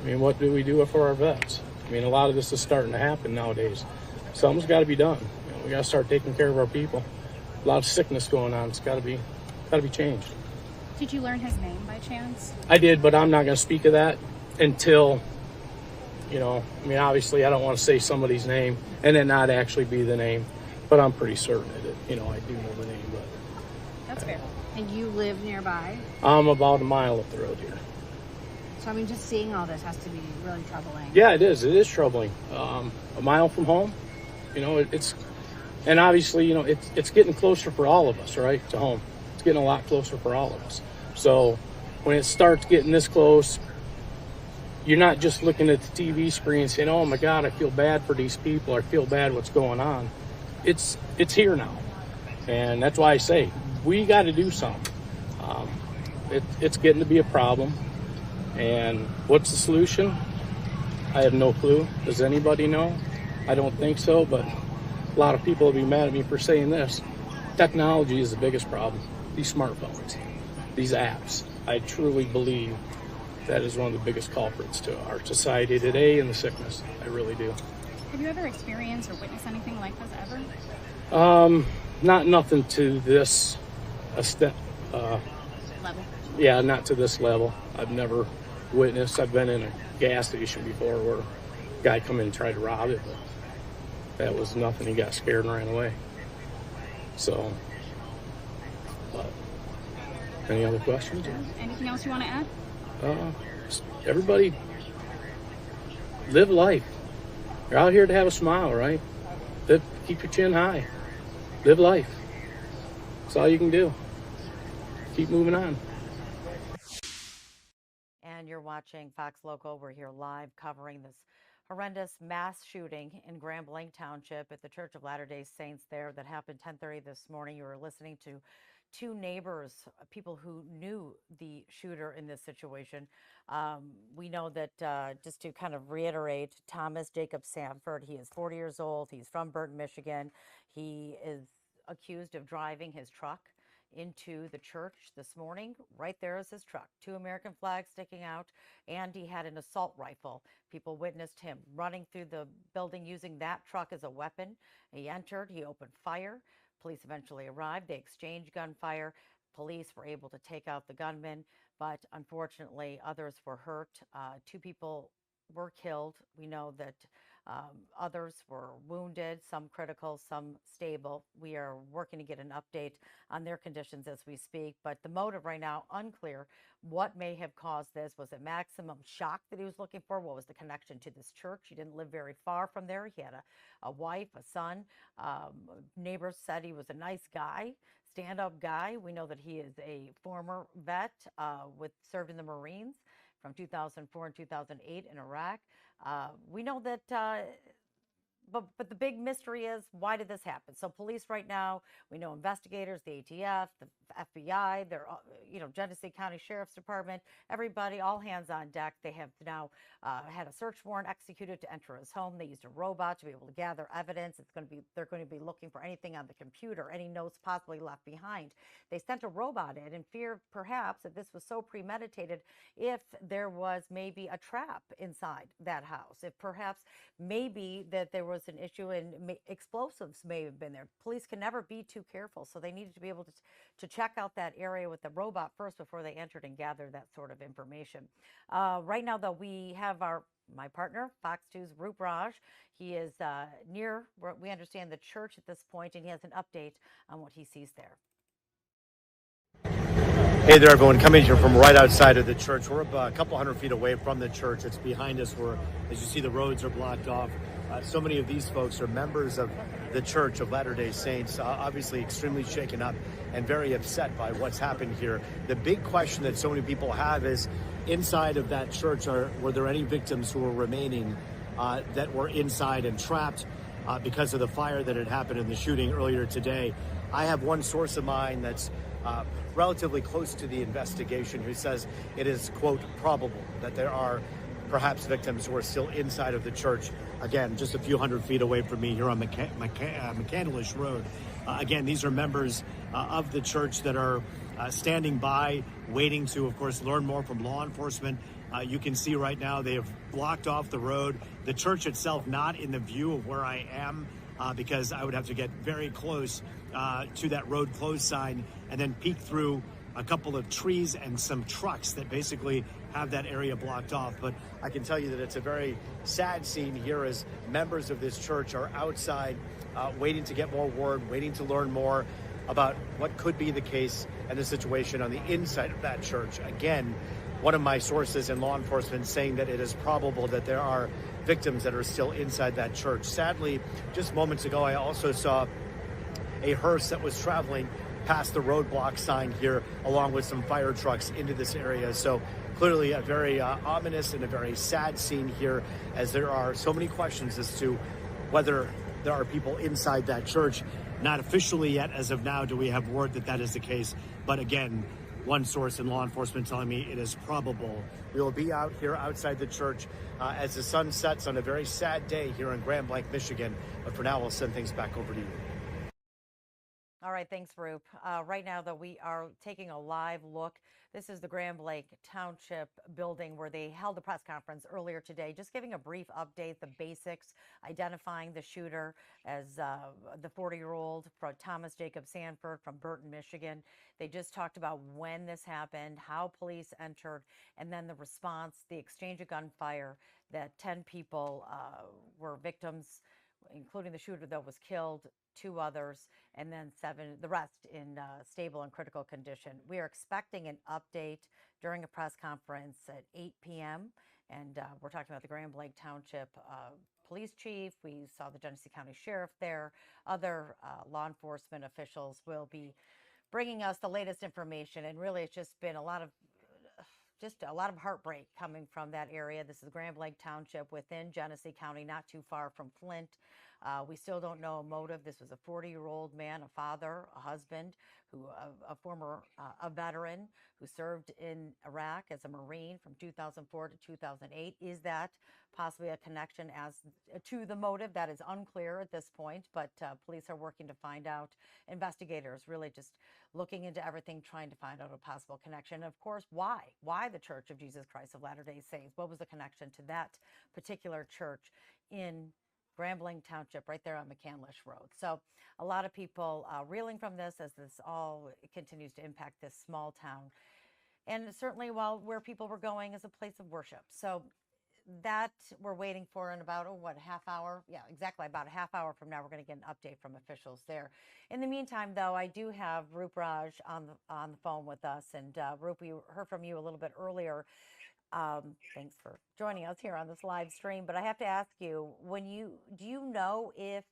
what do we do for our vets? A lot of this is starting to happen nowadays. Something's got to be done. We got to start taking care of our people. A lot of sickness going on. It's got to be changed. Did you learn his name by chance? I did, but I'm not going to speak of that until, obviously I don't want to say somebody's name and then not actually be the name, but I'm pretty certain that, I do know the name. But that's fair. And you live nearby? I'm about a mile up the road here. So, just seeing all this has to be really troubling. Yeah, it is. It is troubling. A mile from home, it's, and obviously, it's getting closer for all of us, right, to home. It's getting a lot closer for all of us. So when it starts getting this close, you're not just looking at the TV screen saying, oh my God, I feel bad for these people. I feel bad what's going on. It's here now. And that's why I say, we got to do something. It's getting to be a problem. And what's the solution? I have no clue. Does anybody know? I don't think so, but a lot of people will be mad at me for saying this. Technology is the biggest problem. These smartphones, these apps. I truly believe that is one of the biggest culprits to our society today and the sickness. I really do. Have you ever experienced or witnessed anything like this ever? Not nothing to this level. Yeah, not to this level. I've never witnessed. I've been in a gas station before where a guy come in and tried to rob it, but that was nothing. He got scared and ran away. So, but any other questions? Anything else you want to add? Everybody live life. You're out here to have a smile, right? Keep your chin high. Live life. That's all you can do. Keep moving on. And you're watching Fox Local. We're here live covering this horrendous mass shooting in Grand Blanc Township at the Church of Latter-day Saints there that happened 10:30 this morning. You were listening to two neighbors, people who knew the shooter in this situation. We know that, just to kind of reiterate, Thomas Jacob Sanford, he is 40 years old. He's from Burton, Michigan. He is accused of driving his truck into the church this morning. Right there is his truck, 2 American flags sticking out, and he had an assault rifle. People witnessed him running through the building using that truck as a weapon. He entered, he opened fire. Police eventually arrived. They exchanged gunfire. Police were able to take out the gunman, but unfortunately others were hurt. 2 people were killed. We know that others were wounded, some critical, some stable. We are working to get an update on their conditions as we speak, but the motive right now, unclear. What may have caused this? Was it maximum shock that he was looking for? What was the connection to this church? He didn't live very far from there. He had a wife, a son. Neighbors said he was a nice guy, stand-up guy. We know that he is a former vet served in the Marines from 2004 and 2008 in Iraq. We know that but the big mystery is, why did this happen? So police right now, we know investigators, the ATF, the FBI, they're Genesee County Sheriff's Department, everybody, all hands on deck. They have now had a search warrant executed to enter his home. They used a robot to be able to gather evidence. They're going to be looking for anything on the computer, any notes possibly left behind. They sent a robot in fear perhaps that this was so premeditated, if there was maybe a trap inside that house, if perhaps maybe that there was an issue and explosives may have been there. Police can never be too careful, so they needed to be able to check out that area with the robot first before they entered and gathered that sort of information. Right now, though, we have my partner, Fox 2's Roop Raj. He is near, we understand, the church at this point, and he has an update on what he sees there. Hey there, everyone. Coming here from right outside of the church. We're a couple hundred feet away from the church. It's behind us where, as you see, the roads are blocked off. So many of these folks are members of the Church of Latter-day Saints, obviously extremely shaken up and very upset by what's happened here. The big question that so many people have is, inside of that church, were there any victims who were remaining that were inside and trapped because of the fire that had happened in the shooting earlier today? I have one source of mine that's relatively close to the investigation who says it is, quote, probable that there are perhaps victims who are still inside of the church. Again, just a few hundred feet away from me here on McCandlish Road. Again, these are members of the church that are standing by, waiting to, of course, learn more from law enforcement. You can see right now they have blocked off the road. The church itself not in the view of where I am, because I would have to get very close to that road closed sign and then peek through a couple of trees and some trucks that basically have that area blocked off. But I can tell you that it's a very sad scene here as members of this church are outside waiting to get more word, waiting to learn more about what could be the case and the situation on the inside of that church. Again, one of my sources in law enforcement saying that it is probable that there are victims that are still inside that church. Sadly, just moments ago, I also saw a hearse that was traveling past the roadblock sign here, along with some fire trucks into this area. So clearly a very ominous and a very sad scene here, as there are so many questions as to whether there are people inside that church. Not officially yet, as of now, do we have word that that is the case. But again, one source in law enforcement telling me it is probable. We will be out here outside the church as the sun sets on a very sad day here in Grand Blanc, Michigan. But for now, I'll send things back over to you. All right, thanks, Roop. Right now, though, we are taking a live look. This is the Grand Blanc Township building where they held a press conference earlier today, just giving a brief update, the basics, identifying the shooter as the 40-year-old from Thomas Jacob Sanford from Burton, Michigan. They just talked about when this happened, how police entered, and then the response, the exchange of gunfire, that 10 people were victims, including the shooter that was killed, 2 others, and then 7, the rest in stable and critical condition. We are expecting an update during a press conference at 8 p.m. And we're talking about the Grand Blanc Township police chief. We saw the Genesee County Sheriff there. Other law enforcement officials will be bringing us the latest information. And really, it's just been a lot of heartbreak coming from that area. This is Grand Blanc Township within Genesee County, not too far from Flint. We still don't know a motive. This was a 40-year-old man, a father, a husband, a former veteran who served in Iraq as a Marine from 2004 to 2008. Is that possibly a connection as to the motive? That is unclear at this point, but police are working to find out. Investigators really just looking into everything, trying to find out a possible connection. Of course, why? Why the Church of Jesus Christ of Latter-day Saints? What was the connection to that particular church in Grand Blanc Township, right there on McCandlish Road? So a lot of people reeling from this as this all continues to impact this small town. And certainly where people were going is a place of worship. So that we're waiting for in about, a half hour? Yeah, exactly. About a half hour from now, we're going to get an update from officials there. In the meantime, though, I do have Roop Raj on the phone with us. And Roop, we heard from you a little bit earlier. Thanks for joining us here on this live stream. But I have to ask you, do you know if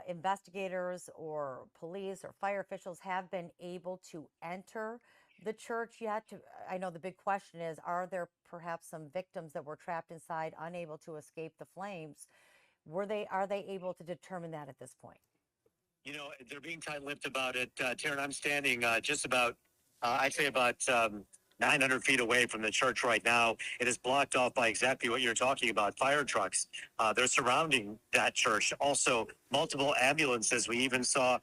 investigators or police or fire officials have been able to enter the church yet? I know the big question is, are there perhaps some victims that were trapped inside, unable to escape the flames? Are they able to determine that at this point? You know, they're being tight-lipped about it. Taryn, I'm standing just about, I'd say about 900 feet away from the church right now. It is blocked off by exactly what you're talking about, fire trucks. They're surrounding that church. Also, multiple ambulances. We even saw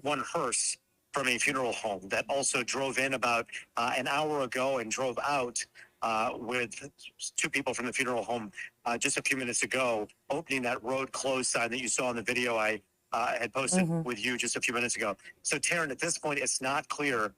one hearse from a funeral home that also drove in about an hour ago and drove out with two people from the funeral home just a few minutes ago, opening that road closed sign that you saw in the video I had posted with you just a few minutes ago. So, Taryn, at this point, it's not clear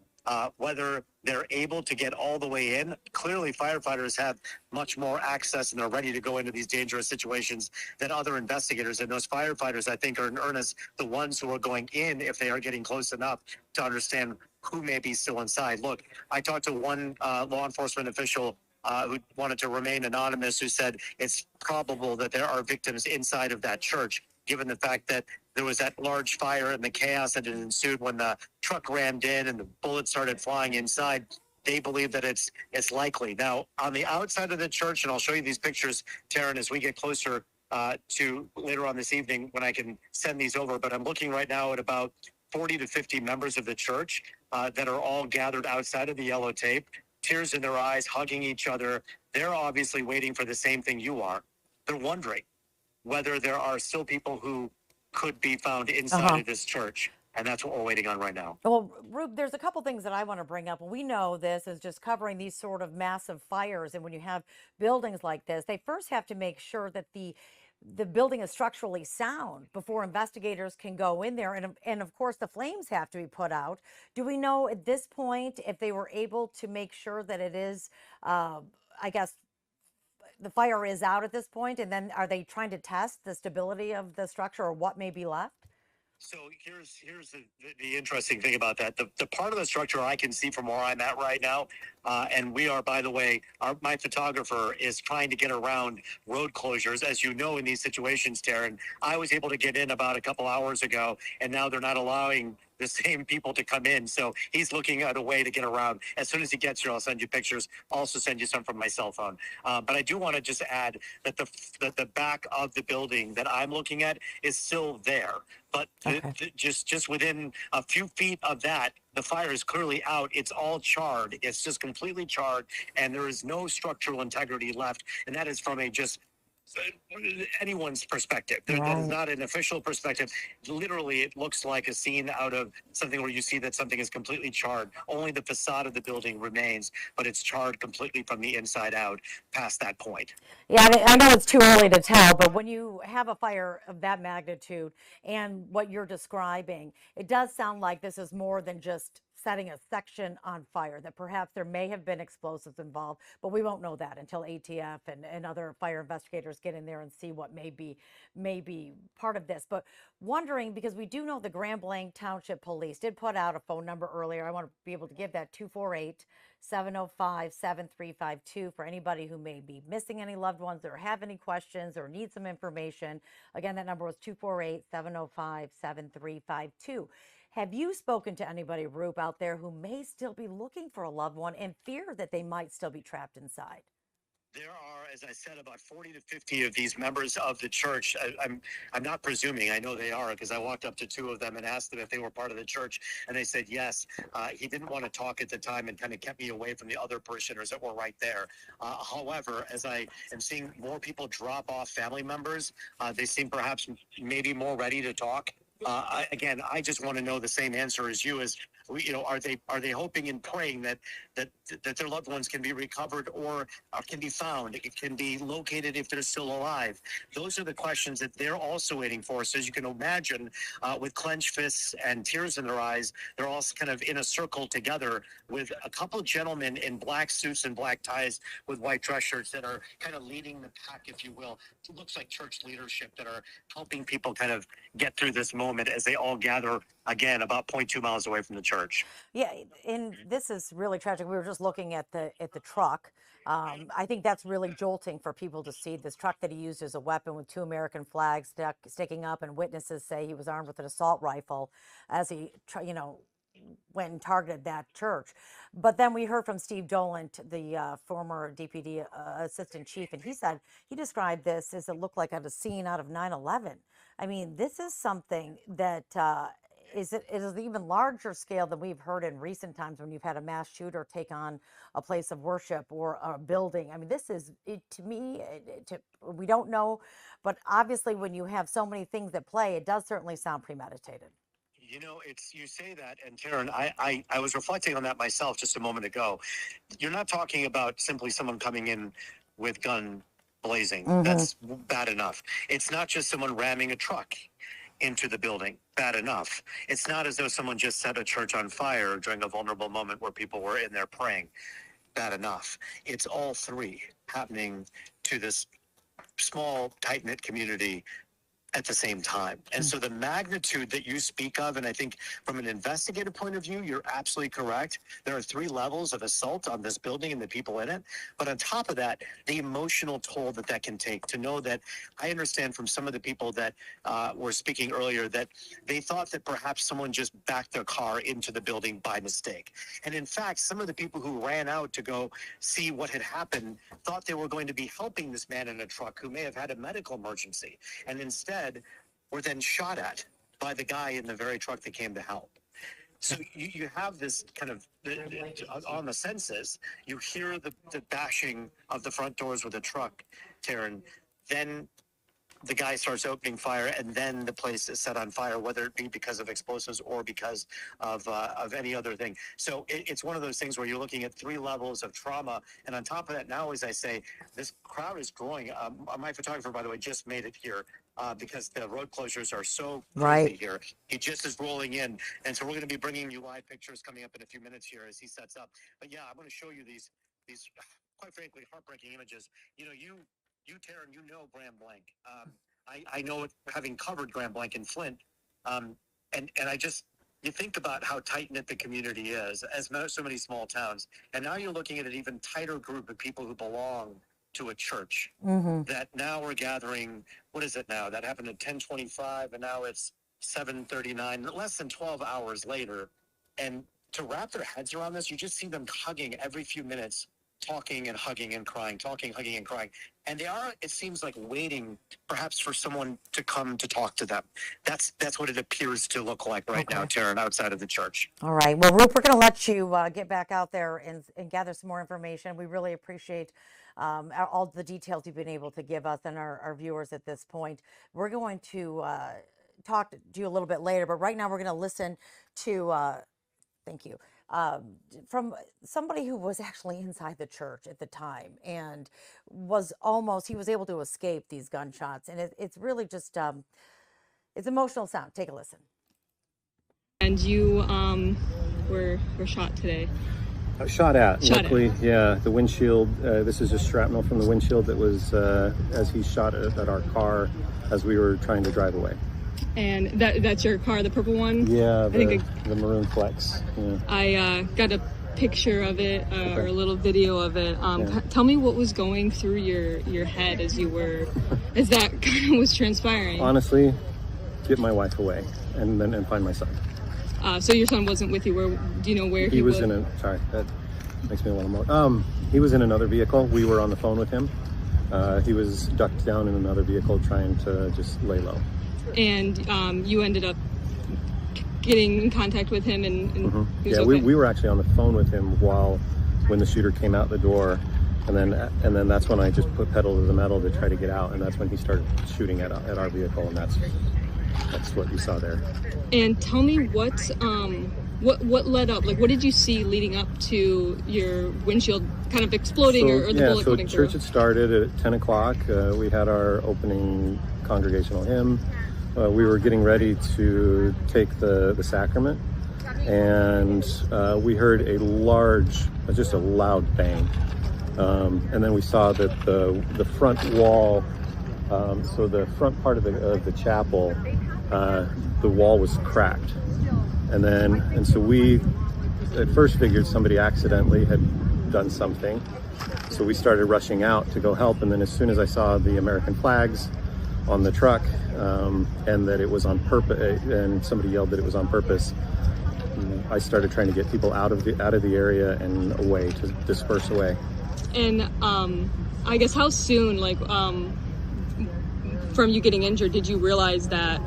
whether they're able to get all the way in. Clearly, firefighters have much more access and are ready to go into these dangerous situations than other investigators. And those firefighters, I think, are in earnest the ones who are going in if they are getting close enough to understand who may be still inside. Look, I talked to one law enforcement official who wanted to remain anonymous, who said it's probable that there are victims inside of that church, given the fact that there was that large fire and the chaos that had ensued when the truck rammed in and the bullets started flying inside. They believe that it's likely. Now, on the outside of the church, and I'll show you these pictures, Taryn, as we get closer to later on this evening when I can send these over, but I'm looking right now at about 40 to 50 members of the church that are all gathered outside of the yellow tape, tears in their eyes, hugging each other. They're obviously waiting for the same thing you are. They're wondering whether there are still people who could be found inside of this church. And that's what we're waiting on right now. Well, Rube, there's a couple things that I want to bring up. We know this is just covering these sort of massive fires. And when you have buildings like this, they first have to make sure that the building is structurally sound before investigators can go in there. And of course, the flames have to be put out. Do we know at this point if they were able to make sure that it is, I guess, the fire is out at this point, and then are they trying to test the stability of the structure or what may be left? So here's the interesting thing about that. The part of the structure I can see from where I'm at right now, and we are, by the way, my photographer is trying to get around road closures. As you know, in these situations, Taryn, I was able to get in about a couple hours ago, and now they're not allowing the same people to come in. So he's looking at a way to get around. As soon as he gets here, I'll send you pictures. I'll also send you some from my cell phone. But I do want to just add that the back of the building that I'm looking at is still there. But just within a few feet of that, the fire is clearly out. It's all charred. It's just completely charred, and there is no structural integrity left. And that is from anyone's perspective. That is not an official perspective. Literally, it looks like a scene out of something where you see that something is completely charred. Only the facade of the building remains, but it's charred completely from the inside out past that point. Yeah, I know it's too early to tell, but when you have a fire of that magnitude and what you're describing, it does sound like this is more than just setting a section on fire, that perhaps there may have been explosives involved, but we won't know that until ATF and other fire investigators get in there and see what may be part of this. But wondering, because we do know the Grand Blanc Township Police did put out a phone number earlier. I want to be able to give that 248-705-7352 for anybody who may be missing any loved ones or have any questions or need some information. Again, that number was 248-705-7352. Have you spoken to anybody, Rube, out there who may still be looking for a loved one and fear that they might still be trapped inside? There are, as I said, about 40 to 50 of these members of the church. I'm not presuming. I know they are, because I walked up to two of them and asked them if they were part of the church, and they said yes. He didn't want to talk at the time and kind of kept me away from the other parishioners that were right there. However, as I am seeing more people drop off family members, they seem perhaps maybe more ready to talk. I just want to know the same answer as you. Are they hoping and praying that their loved ones can be recovered or can be found? It can be located if they're still alive. Those are the questions that they're also waiting for. So as you can imagine, with clenched fists and tears in their eyes, they're all kind of in a circle together with a couple of gentlemen in black suits and black ties with white dress shirts that are kind of leading the pack, if you will. It looks like church leadership that are helping people kind of get through this moment as they all gather, again, about 0.2 miles away from the church. Yeah, and this is really tragic. We were just looking at the truck. I think that's really jolting for people to see this truck that he used as a weapon with two American flags sticking up, and witnesses say he was armed with an assault rifle as he, went and targeted that church. But then we heard from Steve Dolant, the former DPD assistant chief, and he described this as it looked like a scene out of 9/11. I mean, this is something that is an even larger scale than we've heard in recent times when you've had a mass shooter take on a place of worship or a building. I mean, this is, to me, we don't know, but obviously when you have so many things at play, it does certainly sound premeditated. You know, you say that, and Taryn, I was reflecting on that myself just a moment ago. You're not talking about simply someone coming in with gun blazing. Mm-hmm. That's bad enough. It's not just someone ramming a truck into the building. Bad enough. It's not as though someone just set a church on fire during a vulnerable moment where people were in there praying. Bad enough. It's all three happening to this small, tight-knit community at the same time. And so the magnitude that you speak of, and I think from an investigative point of view, you're absolutely correct. There are 3 levels of assault on this building and the people in it. But on top of that, the emotional toll that can take, to know that, I understand from some of the people that were speaking earlier that they thought that perhaps someone just backed their car into the building by mistake. And in fact, some of the people who ran out to go see what had happened thought they were going to be helping this man in a truck who may have had a medical emergency. And instead, were then shot at by the guy in the very truck that came to help. So you have this kind of, on the senses, you hear the bashing of the front doors with a truck, Taryn, then the guy starts opening fire, and then the place is set on fire, whether it be because of explosives or because of any other thing. So it's one of those things where you're looking at 3 levels of trauma, and on top of that, now as I say, this crowd is growing. My photographer, by the way, just made it here because the road closures are so crazy here. He just is rolling in, and so we're going to be bringing you live pictures coming up in a few minutes here as he sets up. But yeah, I'm going to show you these quite frankly heartbreaking images. You know, you Taryn, you know Grand Blanc. I know it, having covered Grand Blanc in Flint, and I just, you think about how tight-knit the community is, as so many small towns, and now you're looking at an even tighter group of people who belong to a church that now are gathering. What is it now? That happened at 10:25, and now it's 7:39, less than 12 hours later, and to wrap their heads around this, you just see them hugging every few minutes, talking and hugging and crying, talking, hugging and crying. And they are, it seems like, waiting perhaps for someone to come to talk to them. That's what it appears to look like right now, Taryn, outside of the church. All right. Well, Roop, we're going to let you get back out there and gather some more information. We really appreciate all the details you've been able to give us and our viewers at this point. We're going to talk to you a little bit later, but right now we're going to listen to, thank you, from somebody who was actually inside the church at the time and was he was able to escape these gunshots. And it's really just, it's emotional sound. Take a listen. And you were shot today. Shot at. Luckily, yeah, the windshield, this is just shrapnel from the windshield that was as he shot at our car as we were trying to drive away. And that's your car, the purple one? Yeah, the maroon Flex. Yeah. I got a picture of it, or a little video of it. Tell me what was going through your head as that kind of was transpiring. Honestly, get my wife away and find my son. So your son wasn't with you. Do you know where he was? Sorry, that makes me a little more. He was in another vehicle. We were on the phone with him. He was ducked down in another vehicle trying to just lay low. And you ended up getting in contact with him, and he was okay? we were actually on the phone with him when the shooter came out the door, and then that's when I just put pedal to the metal to try to get out, and that's when he started shooting at our vehicle, and that's what you saw there. And tell me what led up, like what did you see leading up to your windshield kind of exploding or the bullet coming through? Church had started at 10 o'clock. We had our opening congregational hymn. We were getting ready to take the sacrament, and we heard a loud bang. And then we saw that the front wall, so the front part of the chapel, the wall was cracked. And so we at first figured somebody accidentally had done something. So we started rushing out to go help. And then as soon as I saw the American flags on the truck, and that it was on purpose, and somebody yelled that it was on purpose, I started trying to get people out of the area and away, to disperse away. And I guess how soon, from you getting injured, did you realize that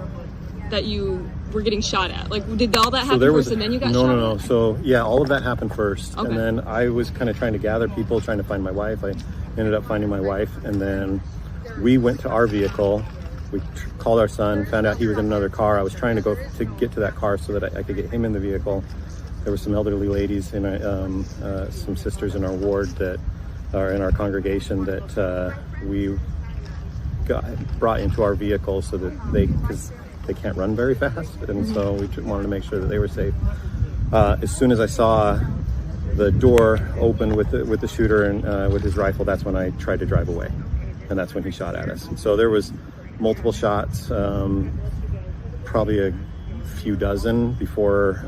you were getting shot at? Like, did all that happen first and then you got shot at? No. So yeah, all of that happened first. Okay. And then I was kind of trying to gather people, trying to find my wife. I ended up finding my wife, and then we went to our vehicle. We called our son, found out he was in another car. I was trying to get to that car so that I could get him in the vehicle. There were some elderly ladies and some sisters in our ward that are in our congregation that we got brought into our vehicle so that because they can't run very fast, and so we wanted to make sure that they were safe. As soon as I saw the door open with the shooter and with his rifle, that's when I tried to drive away, and that's when he shot at us. And so there was multiple shots, probably a few dozen before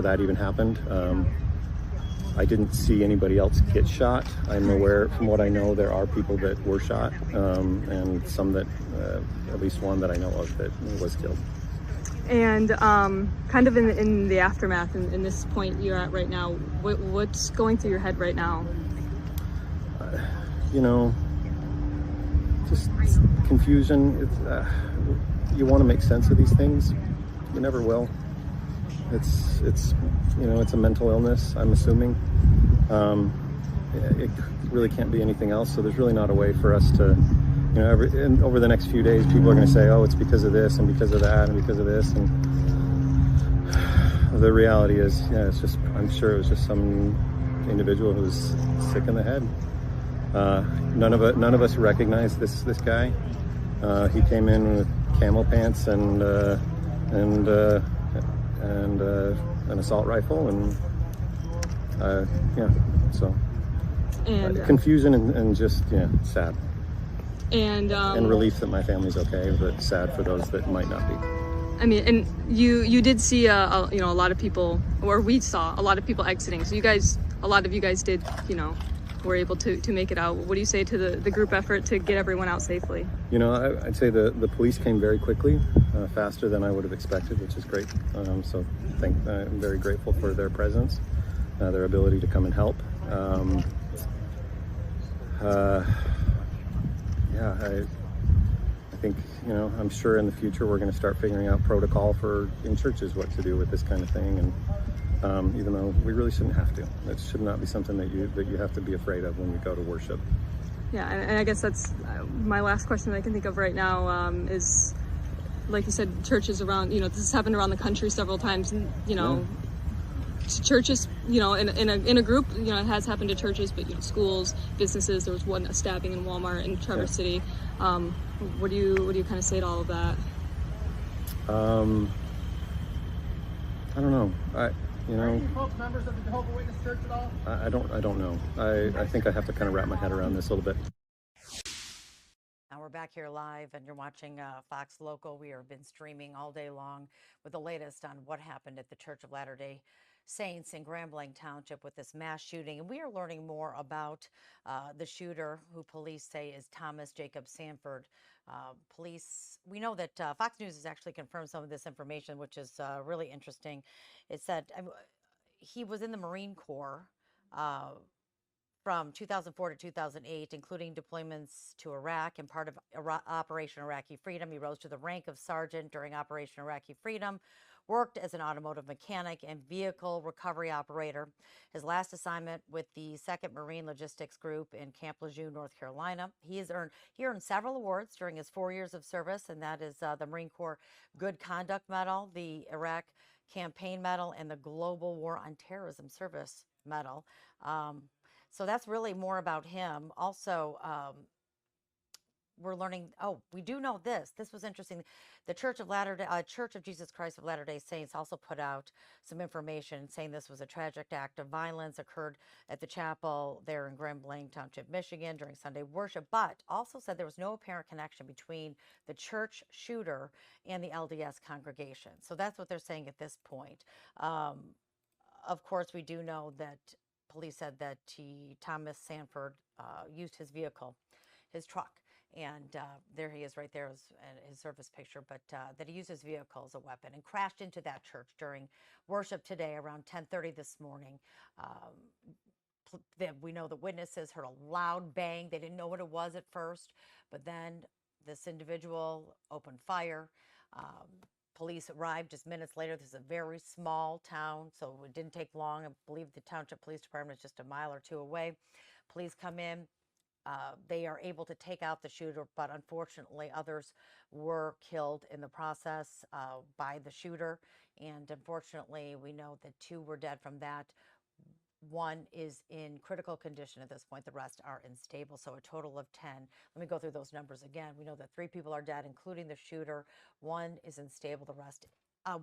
that even happened. I didn't see anybody else get shot. I'm aware, from what I know, there are people that were shot, and some that, at least one that I know of that was killed. And kind of in the aftermath, in this point you're at right now, what's going through your head right now? Just confusion. You want to make sense of these things. You never will. It's a mental illness, I'm assuming. It really can't be anything else. So there's really not a way for us to, over the next few days, people are going to say, oh, it's because of this and because of that and because of this. And the reality is, it's just, I'm sure it was just some individual who's sick in the head. None of us recognize this guy. He came in with camel pants and an assault rifle, and confusion and just sad. And relief that my family's okay, but sad for those that might not be. I mean, and you did see a lot of people, or we saw a lot of people exiting. So a lot of you guys did, were able to make it out. What do you say to the group effort to get everyone out safely? I'd say the police came very quickly, faster than I would have expected, which is great. I'm very grateful for their presence, their ability to come and help. I think, I'm sure in the future we're going to start figuring out protocol in churches what to do with this kind of thing, and even though we really shouldn't have to. It should not be something that you have to be afraid of when you go to worship. Yeah, and I guess that's my last question that I can think of right now is, like you said, churches around, this has happened around the country several times, and, churches, in a group, it has happened to churches, but, schools, businesses. There was a stabbing in Walmart in Traverse City. What do you kind of say to all of that? I don't know. Are you folks members of the Jehovah's Witness Church at all? I don't know. I think I have to kind of wrap my head around this a little bit. Now we're back here live, and you're watching Fox Local. We have been streaming all day long with the latest on what happened at the Church of Latter-day Saints in Grand Blanc Township with this mass shooting. And we are learning more about the shooter, who police say is Thomas Jacob Sanford. We know that Fox News has actually confirmed some of this information, which is really interesting. It said he was in the Marine Corps from 2004 to 2008, including deployments to Iraq and part of Operation Iraqi Freedom. He rose to the rank of sergeant during Operation Iraqi Freedom, worked as an automotive mechanic and vehicle recovery operator. His last assignment with the 2nd Marine Logistics Group in Camp Lejeune, North Carolina. He earned several awards during his 4 years of service, and that is the Marine Corps Good Conduct Medal, the Iraq Campaign Medal, and the Global War on Terrorism Service Medal. So that's really more about him. Also, we're learning, we do know this. This was interesting. The Church of Jesus Christ of Latter-day Saints also put out some information saying this was a tragic act of violence occurred at the chapel there in Grand Blanc Township, Michigan during Sunday worship, but also said there was no apparent connection between the church shooter and the LDS congregation. So that's what they're saying at this point. Of course, we do know that police said that Thomas Sanford used his vehicle, his truck, and there he is right there, his service picture, but that he used his vehicle as a weapon and crashed into that church during worship today around 10:30 this morning. We know the witnesses heard a loud bang. They didn't know what it was at first, but then this individual opened fire. Police arrived just minutes later. This is a very small town, so it didn't take long. I believe the Township Police Department is just a mile or two away. Police come in. They are able to take out the shooter, but unfortunately others were killed in the process by the shooter. And unfortunately, we know that 2 were dead from that. 1 is in critical condition at this point. The rest are unstable, so a total of 10. Let me go through those numbers again. We know that 3 people are dead, including the shooter. 1 is unstable, the rest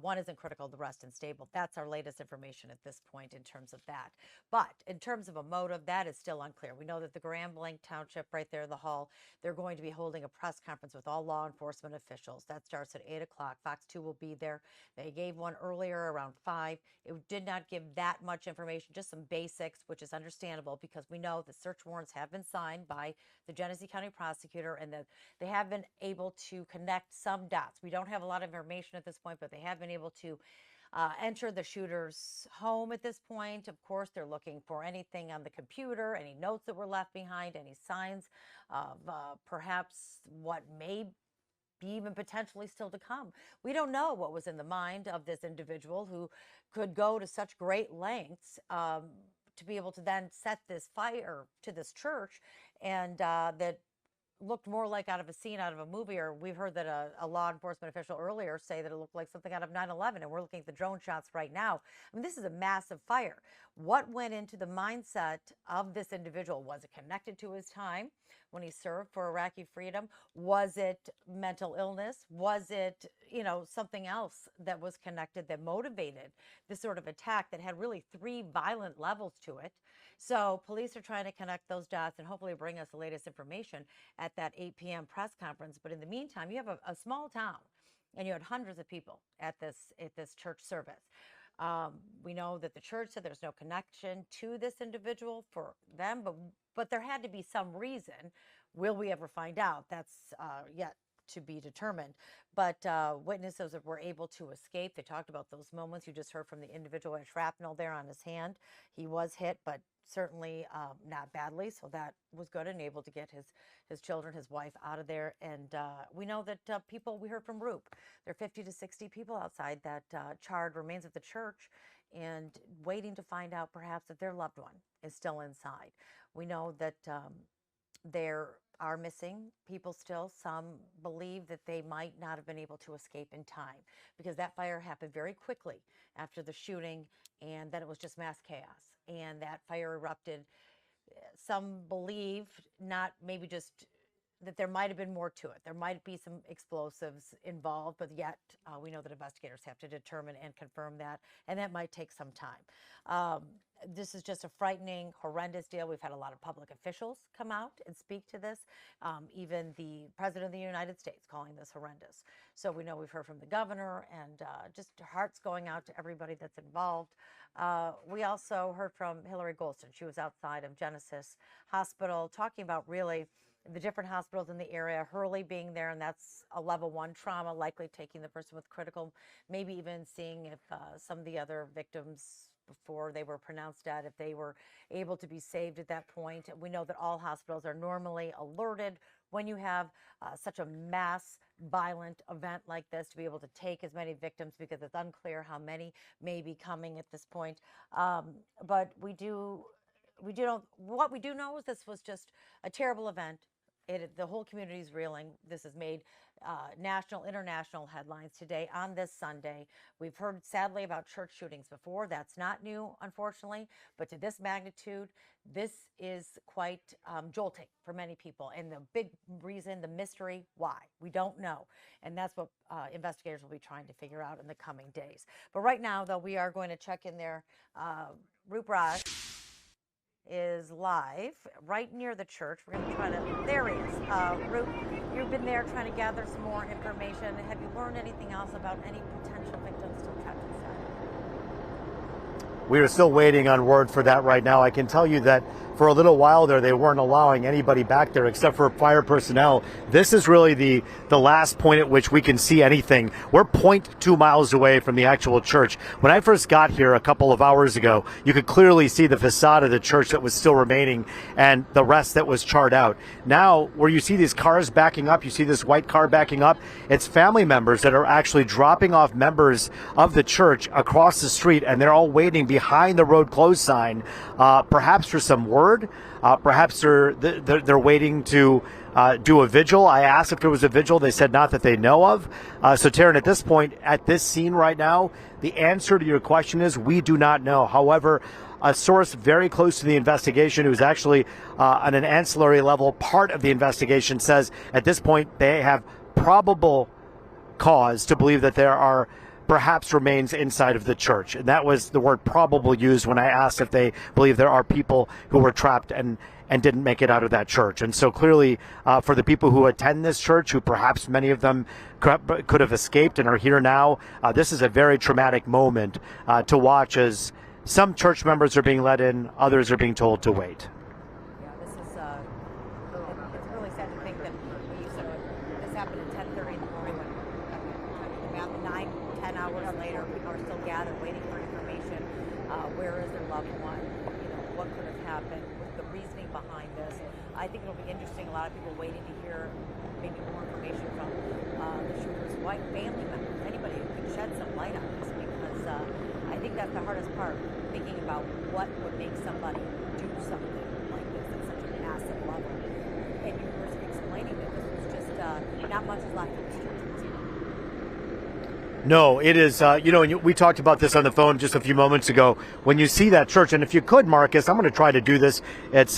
1 isn't critical, the rest unstable. That's our latest information at this point in terms of that. But in terms of a motive, that is still unclear. We know that the Grand Blanc Township, right there in the hall, they're going to be holding a press conference with all law enforcement officials. That starts at 8 o'clock. Fox 2 will be there. They gave one earlier around 5. It did not give that much information, just some basics, which is understandable because we know the search warrants have been signed by the Genesee County Prosecutor and that they have been able to connect some dots. We don't have a lot of information at this point, but they have been able to enter the shooter's home at this point. Of course, they're looking for anything on the computer, any notes that were left behind, any signs of perhaps what may be even potentially still to come. We don't know what was in the mind of this individual who could go to such great lengths to be able to then set this fire to this church, and that looked more like out of a scene out of a movie, or we've heard that a law enforcement official earlier say that it looked like something out of 9/11, and we're looking at the drone shots right now. I mean, this is a massive fire. What went into the mindset of this individual? Was it connected to his time when he served for Iraqi freedom? Was it mental illness? Was it, something else that was connected that motivated this sort of attack that had really 3 violent levels to it? So police are trying to connect those dots and hopefully bring us the latest information at that 8 p.m. press conference. But in the meantime, you have a small town and you had hundreds of people at this church service. We know that the church said there's no connection to this individual for them, but there had to be some reason. Will we ever find out? That's yet to be determined. But witnesses were able to escape. They talked about those moments. You just heard from the individual with shrapnel there on his hand. He was hit, but certainly not badly. So that was good and able to get his children, his wife out of there. And we know that we heard from Roop. There are 50 to 60 people outside that charred remains of the church and waiting to find out perhaps that their loved one is still inside. We know that there are missing people still. Some believe that they might not have been able to escape in time because that fire happened very quickly after the shooting, and then it was just mass chaos. And that fire erupted. Some believe not maybe just that there might have been more to it. There might be some explosives involved, but yet we know that investigators have to determine and confirm that, and that might take some time. This is just a frightening, horrendous deal. We've had a lot of public officials come out and speak to this, even the President of the United States calling this horrendous. So we know we've heard from the governor, and just hearts going out to everybody that's involved. We also heard from Hillary Golston. She was outside of Genesis Hospital talking about really the different hospitals in the area, Hurley being there, and that's a level 1 trauma, likely taking the person with critical, maybe even seeing if some of the other victims before they were pronounced dead, if they were able to be saved at that point. We know that all hospitals are normally alerted when you have such a mass violent event like this to be able to take as many victims, because it's unclear how many may be coming at this point. But what we do know is this was just a terrible event. The whole community is reeling. This has made national, international headlines today on this Sunday. We've heard, sadly, about church shootings before. That's not new, unfortunately. But to this magnitude, this is quite jolting for many people. And the big reason, the mystery, why? We don't know. And that's what investigators will be trying to figure out in the coming days. But right now, though, we are going to check in there. Roop Raj is live right near the church. We're going to try to, there he is. Roop, you've been there trying to gather some more information. Have you learned anything else about any potential victims still trapped inside? We are still waiting on word for that right now. I can tell you that for a little while there, they weren't allowing anybody back there except for fire personnel. This is really the last point at which we can see anything. We're 0.2 miles away from the actual church. When I first got here a couple of hours ago, you could clearly see the facade of the church that was still remaining and the rest that was charred out. Now, where you see these cars backing up, you see this white car backing up, it's family members that are actually dropping off members of the church across the street, and they're all waiting behind the road closed sign, perhaps for some word. Perhaps they're waiting to do a vigil. I asked if there was a vigil. They said not that they know of. So, Taryn, at this point, at this scene right now, the answer to your question is we do not know. However, a source very close to the investigation, who's actually on an ancillary level part of the investigation, says at this point they have probable cause to believe that there are perhaps remains inside of the church. And that was the word probable used when I asked if they believe there are people who were trapped and didn't make it out of that church. And so clearly for the people who attend this church, who perhaps many of them could have escaped and are here now, this is a very traumatic moment to watch as some church members are being let in, others are being told to wait. Yeah, this is, it's really sad to think that this happened at 10:30 in the morning when about 9-10 hours later, people are still gathered waiting for information. Where is their loved one? What could have happened? The reasoning behind this. I think it'll be interesting. A lot of people waiting to hear maybe more information from the shooter's wife, family members, anybody who could shed some light on this, because I think that's the hardest part, thinking about what would make somebody do something like this at such a massive level. And you were explaining that this was just not much is left of this church. No, it is, and we talked about this on the phone just a few moments ago. When you see that church, and if you could, Marcus, I'm going to try to do this. It's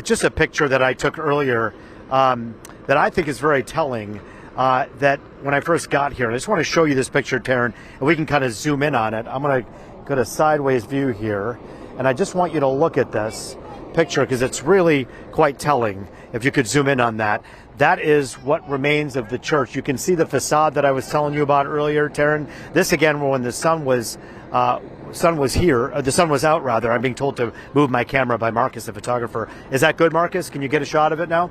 just a picture that I took earlier that I think is very telling. That when I first got here, I just want to show you this picture, Taryn, and we can kind of zoom in on it. I'm going to go to sideways view here, and I just want you to look at this picture because it's really quite telling. If you could zoom in on that. That is what remains of the church. You can see the facade that I was telling you about earlier, Taryn. This again, when the sun was here, the sun was out rather. I'm being told to move my camera by Marcus, the photographer. Is that good, Marcus? Can you get a shot of it now?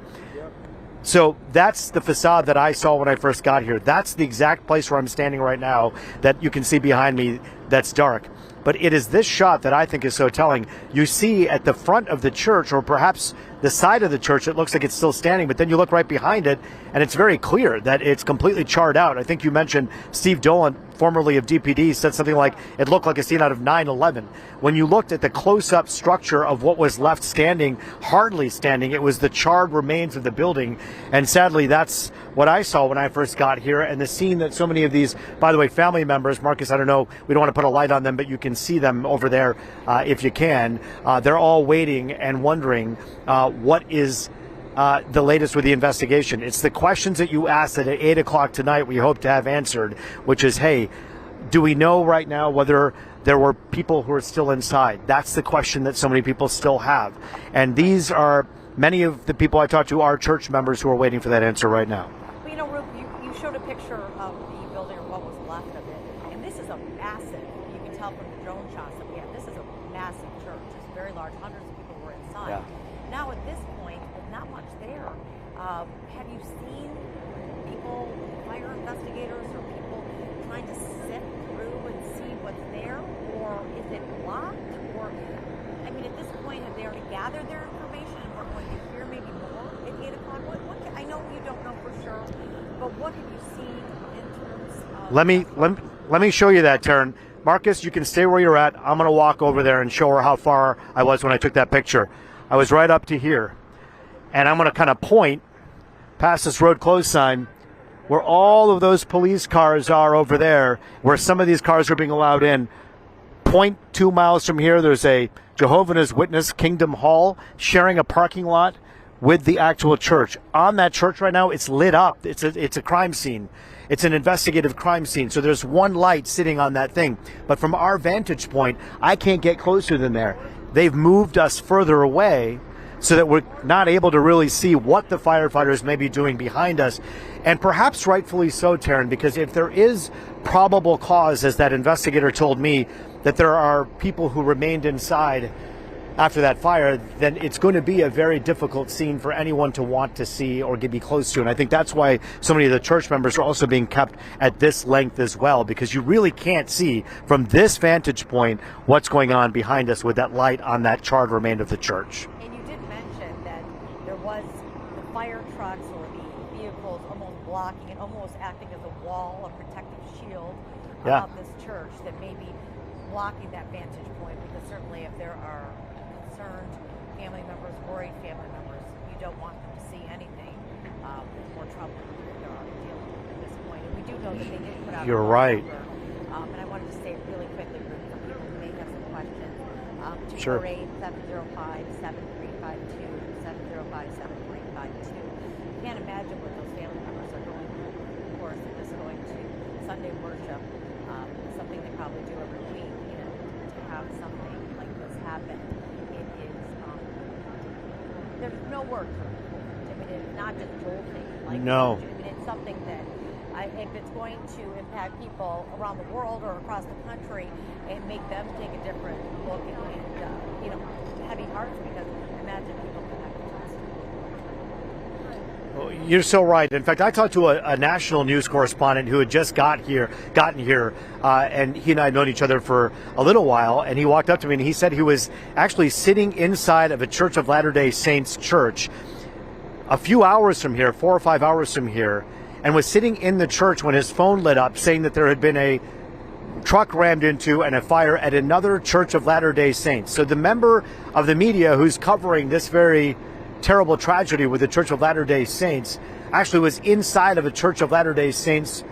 So that's the facade that I saw when I first got here. That's the exact place where I'm standing right now that you can see behind me that's dark. But it is this shot that I think is so telling. You see at the front of the church, or perhaps the side of the church, it looks like it's still standing, but then you look right behind it, and it's very clear that it's completely charred out. I think you mentioned Steve Dolan, formerly of DPD, said something like it looked like a scene out of 9/11. When you looked at the close-up structure of what was left standing, hardly standing, it was the charred remains of the building. And sadly, that's what I saw when I first got here. And the scene that so many of these, by the way, family members, Marcus, I don't know, we don't want to put a light on them, but you can see them over there if you can. They're all waiting and wondering what is the latest with the investigation. It's the questions that you asked at 8 o'clock tonight we hope to have answered, which is, hey, do we know right now whether there were people who are still inside? That's the question that so many people still have. And these are, many of the people I talked to are church members who are waiting for that answer right now. Well, Ruth, you showed a picture of the building, or what was left of it. And this is a massive, you can tell from the drone shots that we have, this is a massive church. It's very large. Hundreds of people were inside. Yeah. Now at this point, with not much there, have you seen people, fire investigators, or people trying to sift through and see what's there? Or is it blocked? Or, I mean, at this point, have they already gathered their information and we're going to hear maybe more at 8 o'clock? I know you don't know for sure, but what have you seen in terms of... Let me show you that, Taryn. Marcus, you can stay where you're at. I'm going to walk over there and show her how far I was when I took that picture. I was right up to here. And I'm going to kind of point past this road closed sign where all of those police cars are over there, where some of these cars are being allowed in. 0.2 miles from here, there's a Jehovah's Witness Kingdom Hall sharing a parking lot with the actual church. On that church right now, it's lit up. It's a crime scene. It's an investigative crime scene. So there's one light sitting on that thing. But from our vantage point, I can't get closer than there. They've moved us further away so that we're not able to really see what the firefighters may be doing behind us. And perhaps rightfully so, Taryn, because if there is probable cause, as that investigator told me, that there are people who remained inside, after that fire, then it's going to be a very difficult scene for anyone to want to see or be close to. And I think that's why so many of the church members are also being kept at this length as well, because you really can't see from this vantage point what's going on behind us with that light on that charred remain of the church. And you did mention that there was the fire trucks or the vehicles almost blocking and almost acting as a wall, a protective shield of this church that may be blocking that vantage point, because certainly if there are concerned family members, worried family members, you don't want them to see anything more troubling than they're already dealing with at this point. And we do know that they did put out. You're right. And I wanted to say really quickly for people who may have some questions. Sure. 248-705-7352, 705-7352. You can't imagine what those family members are going through. Of course, they're just going to Sunday worship, something they probably do every week, to have something like this happen. It is, there's no word for it. I mean, it's not just jolting. No. I mean, it's something that, if it's going to impact people around the world or across the country and make them take a different look and heavy hearts, because imagine people connected to us. You're so right. In fact, I talked to a national news correspondent who had just gotten here, and he and I had known each other for a little while, and he walked up to me and he said he was actually sitting inside of a Church of Latter-day Saints church a few hours from here, 4 or 5 hours from here, and was sitting in the church when his phone lit up saying that there had been a truck rammed into and a fire at another Church of Latter-day Saints. So the member of the media who's covering this very terrible tragedy with the Church of Latter-day Saints actually was inside of a Church of Latter-day Saints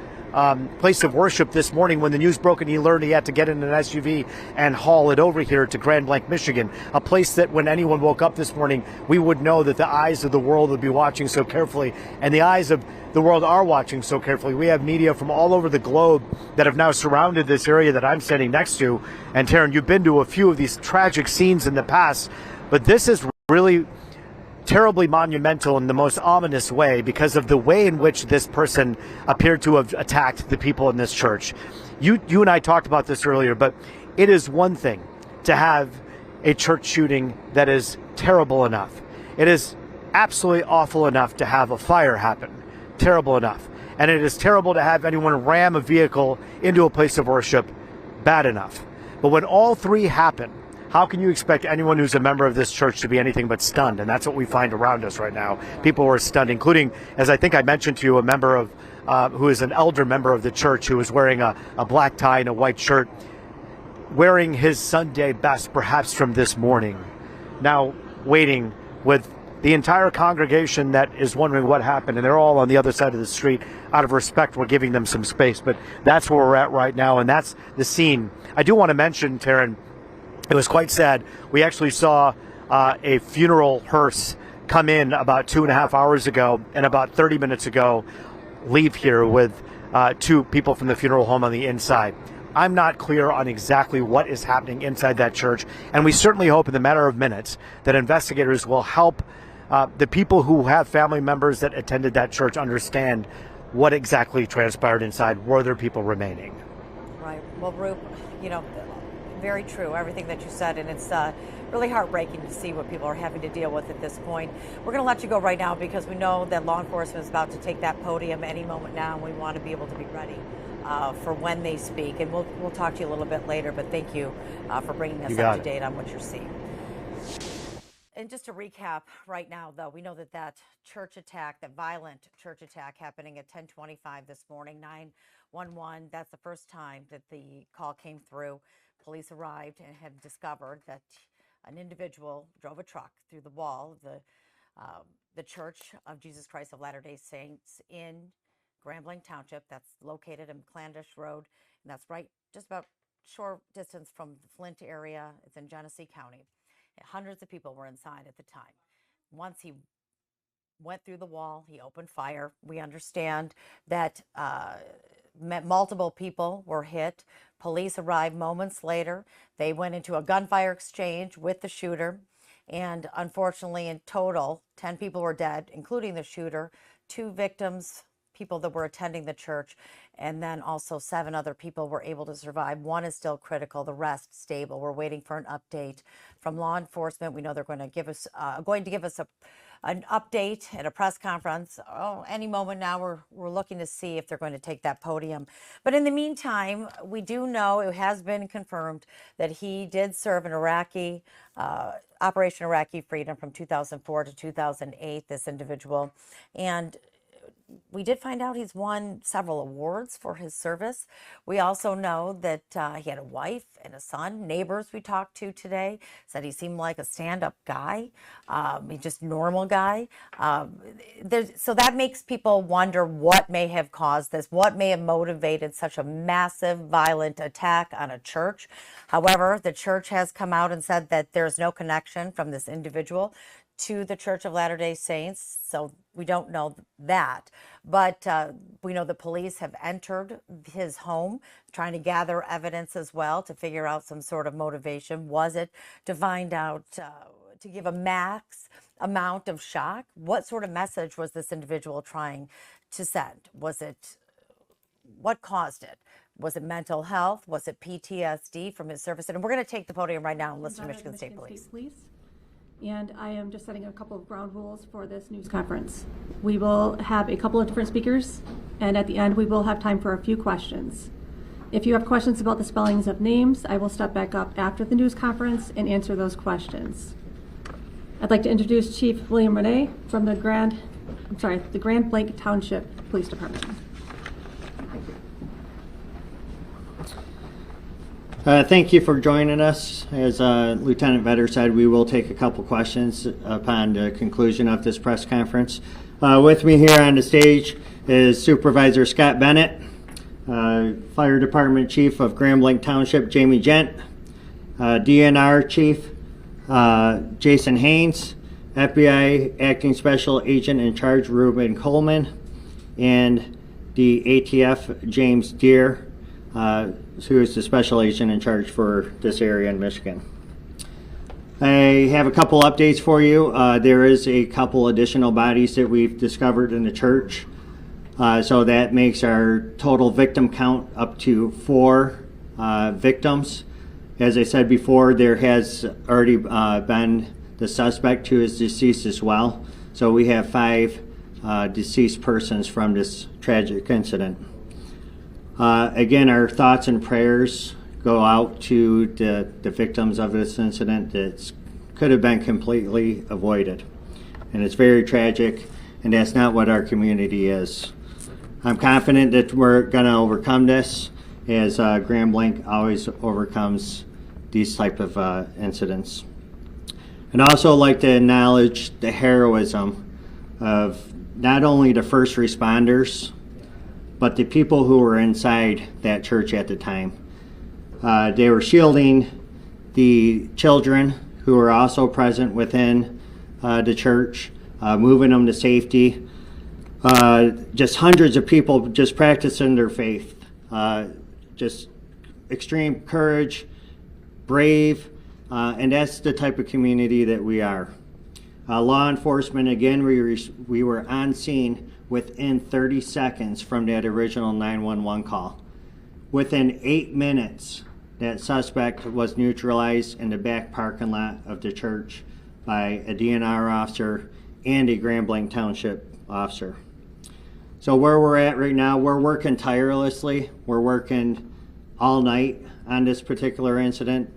place of worship this morning when the news broke, and he learned he had to get in an SUV and haul it over here to Grand Blanc, Michigan, a place that when anyone woke up this morning, we would know that the eyes of the world would be watching so carefully, and the eyes of the world are watching so carefully. We have media from all over the globe that have now surrounded this area that I'm standing next to. And Taryn, you've been to a few of these tragic scenes in the past, but this is really terribly monumental in the most ominous way because of the way in which this person appeared to have attacked the people in this church. You and I talked about this earlier, but it is one thing to have a church shooting that is terrible enough. It is absolutely awful enough to have a fire happen. Terrible enough. And it is terrible to have anyone ram a vehicle into a place of worship. Bad enough. But when all three happen, how can you expect anyone who's a member of this church to be anything but stunned? And that's what we find around us right now. People who are stunned, including, as I think I mentioned to you, a member of, who is an elder member of the church who is wearing a black tie and a white shirt, wearing his Sunday best, perhaps from this morning, now waiting with the entire congregation that is wondering what happened, and they're all on the other side of the street. Out of respect, we're giving them some space, but that's where we're at right now, and that's the scene. I do want to mention, Taryn, it was quite sad. We actually saw a funeral hearse come in about 2.5 hours ago, and about 30 minutes ago leave here with 2 people from the funeral home on the inside. I'm not clear on exactly what is happening inside that church, and we certainly hope in the matter of minutes that investigators will help the people who have family members that attended that church understand what exactly transpired inside. Were there people remaining? Right. Well, Roop, very true, everything that you said, and it's really heartbreaking to see what people are having to deal with at this point. We're going to let you go right now because we know that law enforcement is about to take that podium any moment now, and we want to be able to be ready for when they speak. And we'll talk to you a little bit later, but thank you for bringing us up to date on what you're seeing. And just to recap right now, though, we know that church attack, that violent church attack happening at 10:25 this morning, 911, that's the first time that the call came through. Police arrived and had discovered that an individual drove a truck through the wall of the Church of Jesus Christ of Latter-day Saints in Grand Blanc Township. That's located in Clandish Road, and that's right just about short distance from the Flint area. It's in Genesee County. Hundreds of people were inside at the time. Once he went through the wall, he opened fire. We understand that multiple people were hit. Police arrived moments later. They went into a gunfire exchange with the shooter. And unfortunately, in total, 10 people were dead, including the shooter. 2 victims people that were attending the church, and then also 7 other people were able to survive. 1 is still critical, the rest stable. We're waiting for an update from law enforcement. We know they're going to give us an update at a press conference. Any moment now. We're looking to see if they're going to take that podium. But in the meantime, we do know, it has been confirmed, that he did serve in Operation Iraqi Freedom from 2004 to 2008, this individual. And we did find out he's won several awards for his service. We also know that he had a wife and a son. Neighbors we talked to today said he seemed like a stand-up guy, he's just normal guy. So that makes people wonder what may have caused this, what may have motivated such a massive, violent attack on a church. However, the church has come out and said that there's no connection from this individual to the Church of Latter-day Saints, so we don't know that. But we know the police have entered his home, trying to gather evidence as well to figure out some sort of motivation. Was it to find out, to give a max amount of shock? What sort of message was this individual trying to send? What caused it? Was it mental health? Was it PTSD from his service? And we're going to take the podium right now and listen to Michigan State Police. And I am just setting a couple of ground rules for this news conference. We will have a couple of different speakers, and at the end we will have time for a few questions. If you have questions about the spellings of names, I will step back up after the news conference and answer those questions. I'd like to introduce Chief William Renee from the Grand Blanc Township Police Department. Thank you for joining us. As Lieutenant Vetter said, we will take a couple questions upon the conclusion of this press conference. With me here on the stage is Supervisor Scott Bennett, Fire Department Chief of Grand Blanc Township, Jamie Gent, DNR Chief, Jason Haynes, FBI Acting Special Agent in Charge, Reuben Coleman, and the ATF, James Deere, who is the special agent in charge for this area in Michigan. I have a couple updates for you. There is a couple additional bodies that we've discovered in the church. So that makes our total victim count up to 4 victims. As I said before, there has already been the suspect who is deceased as well. So we have 5 deceased persons from this tragic incident. Again, our thoughts and prayers go out to the victims of this incident that could have been completely avoided. And it's very tragic, and that's not what our community is. I'm confident that we're going to overcome this, as Grand Blanc always overcomes these type of incidents. And I'd also like to acknowledge the heroism of not only the first responders, but the people who were inside that church at the time. They were shielding the children who were also present within the church, moving them to safety. Just hundreds of people just practicing their faith. Just extreme courage, brave, and that's the type of community that we are. Law enforcement, again, we were on scene within 30 seconds from that original 911 call. Within 8 minutes, that suspect was neutralized in the back parking lot of the church by a DNR officer and a Grand Blanc Township officer. So where we're at right now, we're working tirelessly. We're working all night on this particular incident.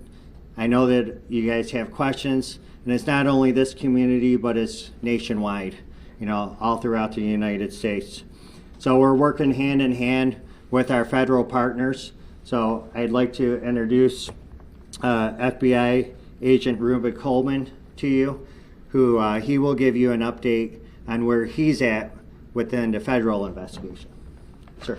I know that you guys have questions, and it's not only this community, but it's nationwide, all throughout the United States. So we're working hand in hand with our federal partners. So I'd like to introduce FBI Agent Reuben Coleman to you, who he will give you an update on where he's at within the federal investigation. Sir.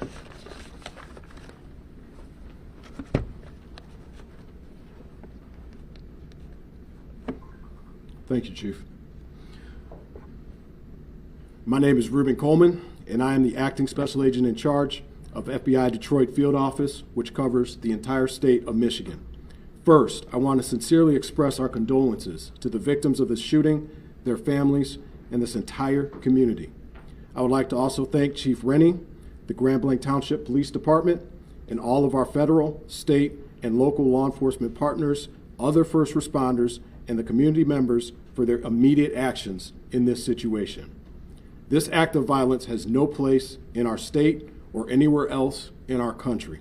Thank you, Chief. My name is Reuben Coleman, and I am the Acting Special Agent in charge of FBI Detroit Field Office, which covers the entire state of Michigan. First, I want to sincerely express our condolences to the victims of this shooting, their families, and this entire community. I would like to also thank Chief Rennie, the Grand Blanc Township Police Department, and all of our federal, state, and local law enforcement partners, other first responders, and the community members for their immediate actions in this situation. This act of violence has no place in our state or anywhere else in our country.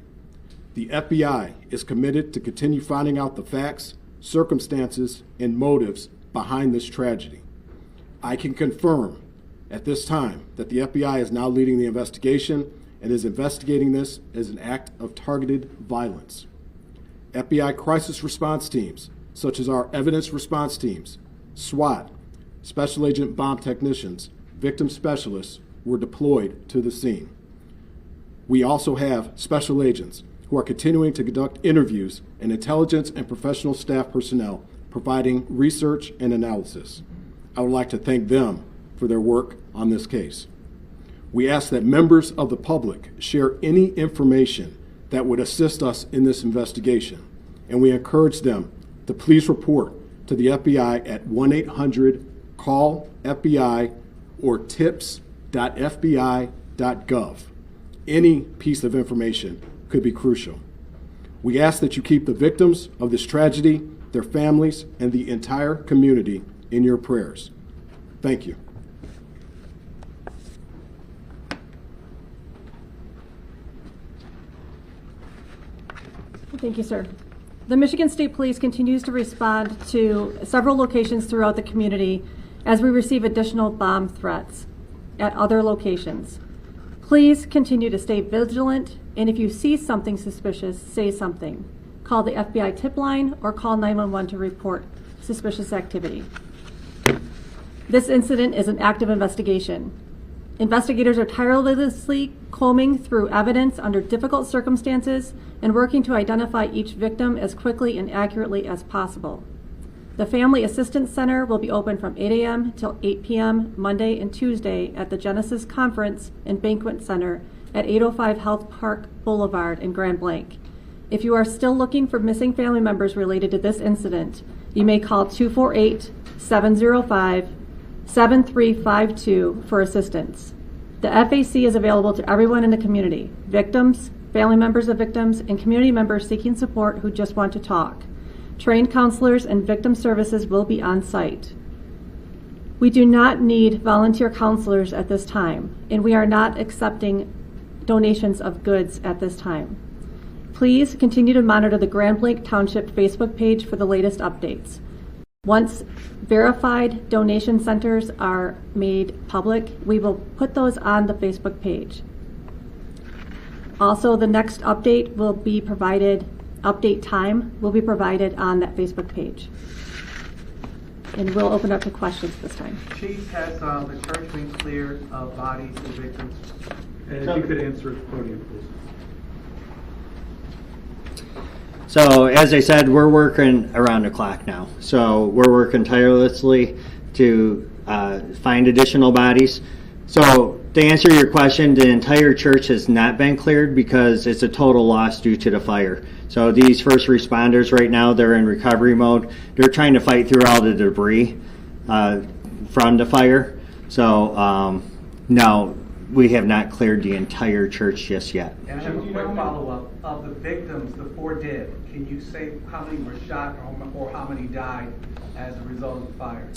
The FBI is committed to continue finding out the facts, circumstances, and motives behind this tragedy. I can confirm at this time that the FBI is now leading the investigation and is investigating this as an act of targeted violence. FBI crisis response teams, such as our evidence response teams, SWAT, Special Agent Bomb Technicians, victim specialists, were deployed to the scene. We also have special agents who are continuing to conduct interviews and intelligence and professional staff personnel providing research and analysis. I would like to thank them for their work on this case. We ask that members of the public share any information that would assist us in this investigation, and we encourage them to please report to the FBI at 1-800-CALL-FBI or tips.fbi.gov. Any piece of information could be crucial. We ask that you keep the victims of this tragedy, their families, and the entire community in your prayers. Thank you. Thank you, sir. The Michigan State Police continues to respond to several locations throughout the community as we receive additional bomb threats at other locations. Please continue to stay vigilant, and if you see something suspicious, say something. Call the FBI tip line or call 911 to report suspicious activity. This incident is an active investigation. Investigators are tirelessly combing through evidence under difficult circumstances and working to identify each victim as quickly and accurately as possible. The Family Assistance Center will be open from 8 a.m. till 8 p.m. Monday and Tuesday at the Genesis Conference and Banquet Center at 805 Health Park Boulevard in Grand Blanc. If you are still looking for missing family members related to this incident, you may call 248-705-7352 for assistance. The FAC is available to everyone in the community, victims, family members of victims, and community members seeking support who just want to talk. Trained counselors and victim services will be on site. We do not need volunteer counselors at this time, and we are not accepting donations of goods at this time. Please continue to monitor the Grand Blanc Township Facebook page for the latest updates. Once verified donation centers are made public, we will put those on the Facebook page. Also, the next update will be provided, update time will be provided on that Facebook page. And we'll open up to questions this time. Chief, has the church been cleared of bodies and victims? And if you could answer at the podium, please. So, as I said, we're working around the clock now. So, we're working tirelessly to find additional bodies. So, to answer your question, the entire church has not been cleared because it's a total loss due to the fire. So, these first responders right now, they're in recovery mode. They're trying to fight through all the debris from the fire. So, no, we have not cleared the entire church just yet. And I have a quick follow-up. Of the victims, the 4 dead, can you say how many were shot or how many died as a result of the fire?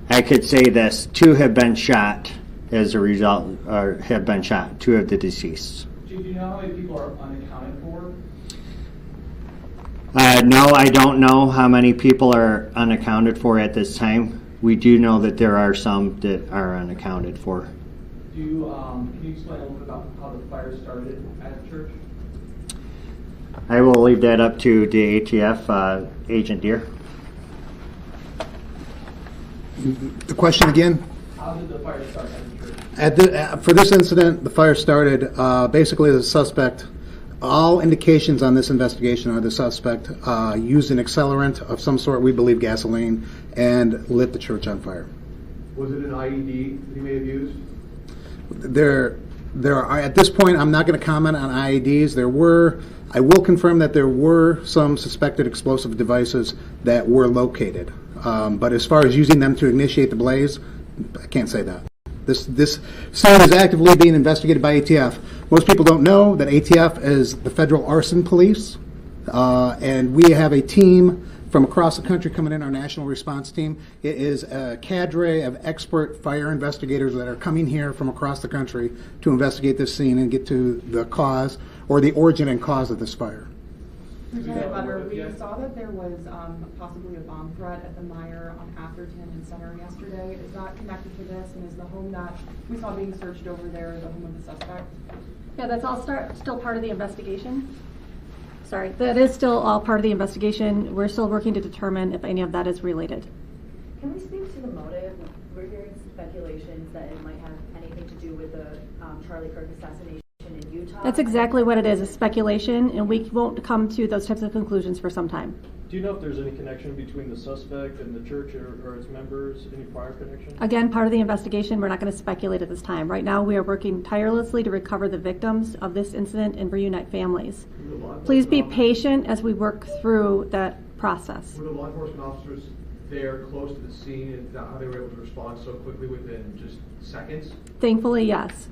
I could say this: 2 have been shot as a result, or have been shot. 2 of the deceased. Do you know how many people are unaccounted for? No, I don't know how many people are unaccounted for at this time. We do know that there are some that are unaccounted for. Can you explain a little bit about how the fire started at the church? I will leave that up to the ATF Agent Deere. The question again? How did the fire start at the church? For this incident, the fire started basically as a suspect. All indications on this investigation are the suspect used an accelerant of some sort, we believe gasoline, and lit the church on fire. Was it an IED that he may have used? There are, at this point, I'm not going to comment on IEDs. I will confirm that there were some suspected explosive devices that were located. But as far as using them to initiate the blaze, I can't say that. This scene is actively being investigated by ATF. Most people don't know that ATF is the federal arson police, and we have a team from across the country coming in, our national response team. It is a cadre of expert fire investigators that are coming here from across the country to investigate this scene and get to the cause or the origin and cause of this fire. Lieutenant Butter, we saw that there was possibly a bomb threat at the Meyer on Atherton and Center yesterday. Is that connected to this, and is the home that we saw being searched over there the home of the suspect? Yeah, that's all still part of the investigation. Sorry, that is still all part of the investigation. We're still working to determine if any of that is related. Can we speak to the motive? We're hearing speculations that it might have anything to do with the Charlie Kirk assassination in Utah. That's exactly what it is, a speculation, and we won't come to those types of conclusions for some time. Do you know if there's any connection between the suspect and the church or its members? Any prior connection? Again, part of the investigation, we're not going to speculate at this time. Right now, we are working tirelessly to recover the victims of this incident and reunite families. Please be patient as we work through that process. Were the law enforcement officers there close to the scene and how they were able to respond so quickly within just seconds? Thankfully, yes.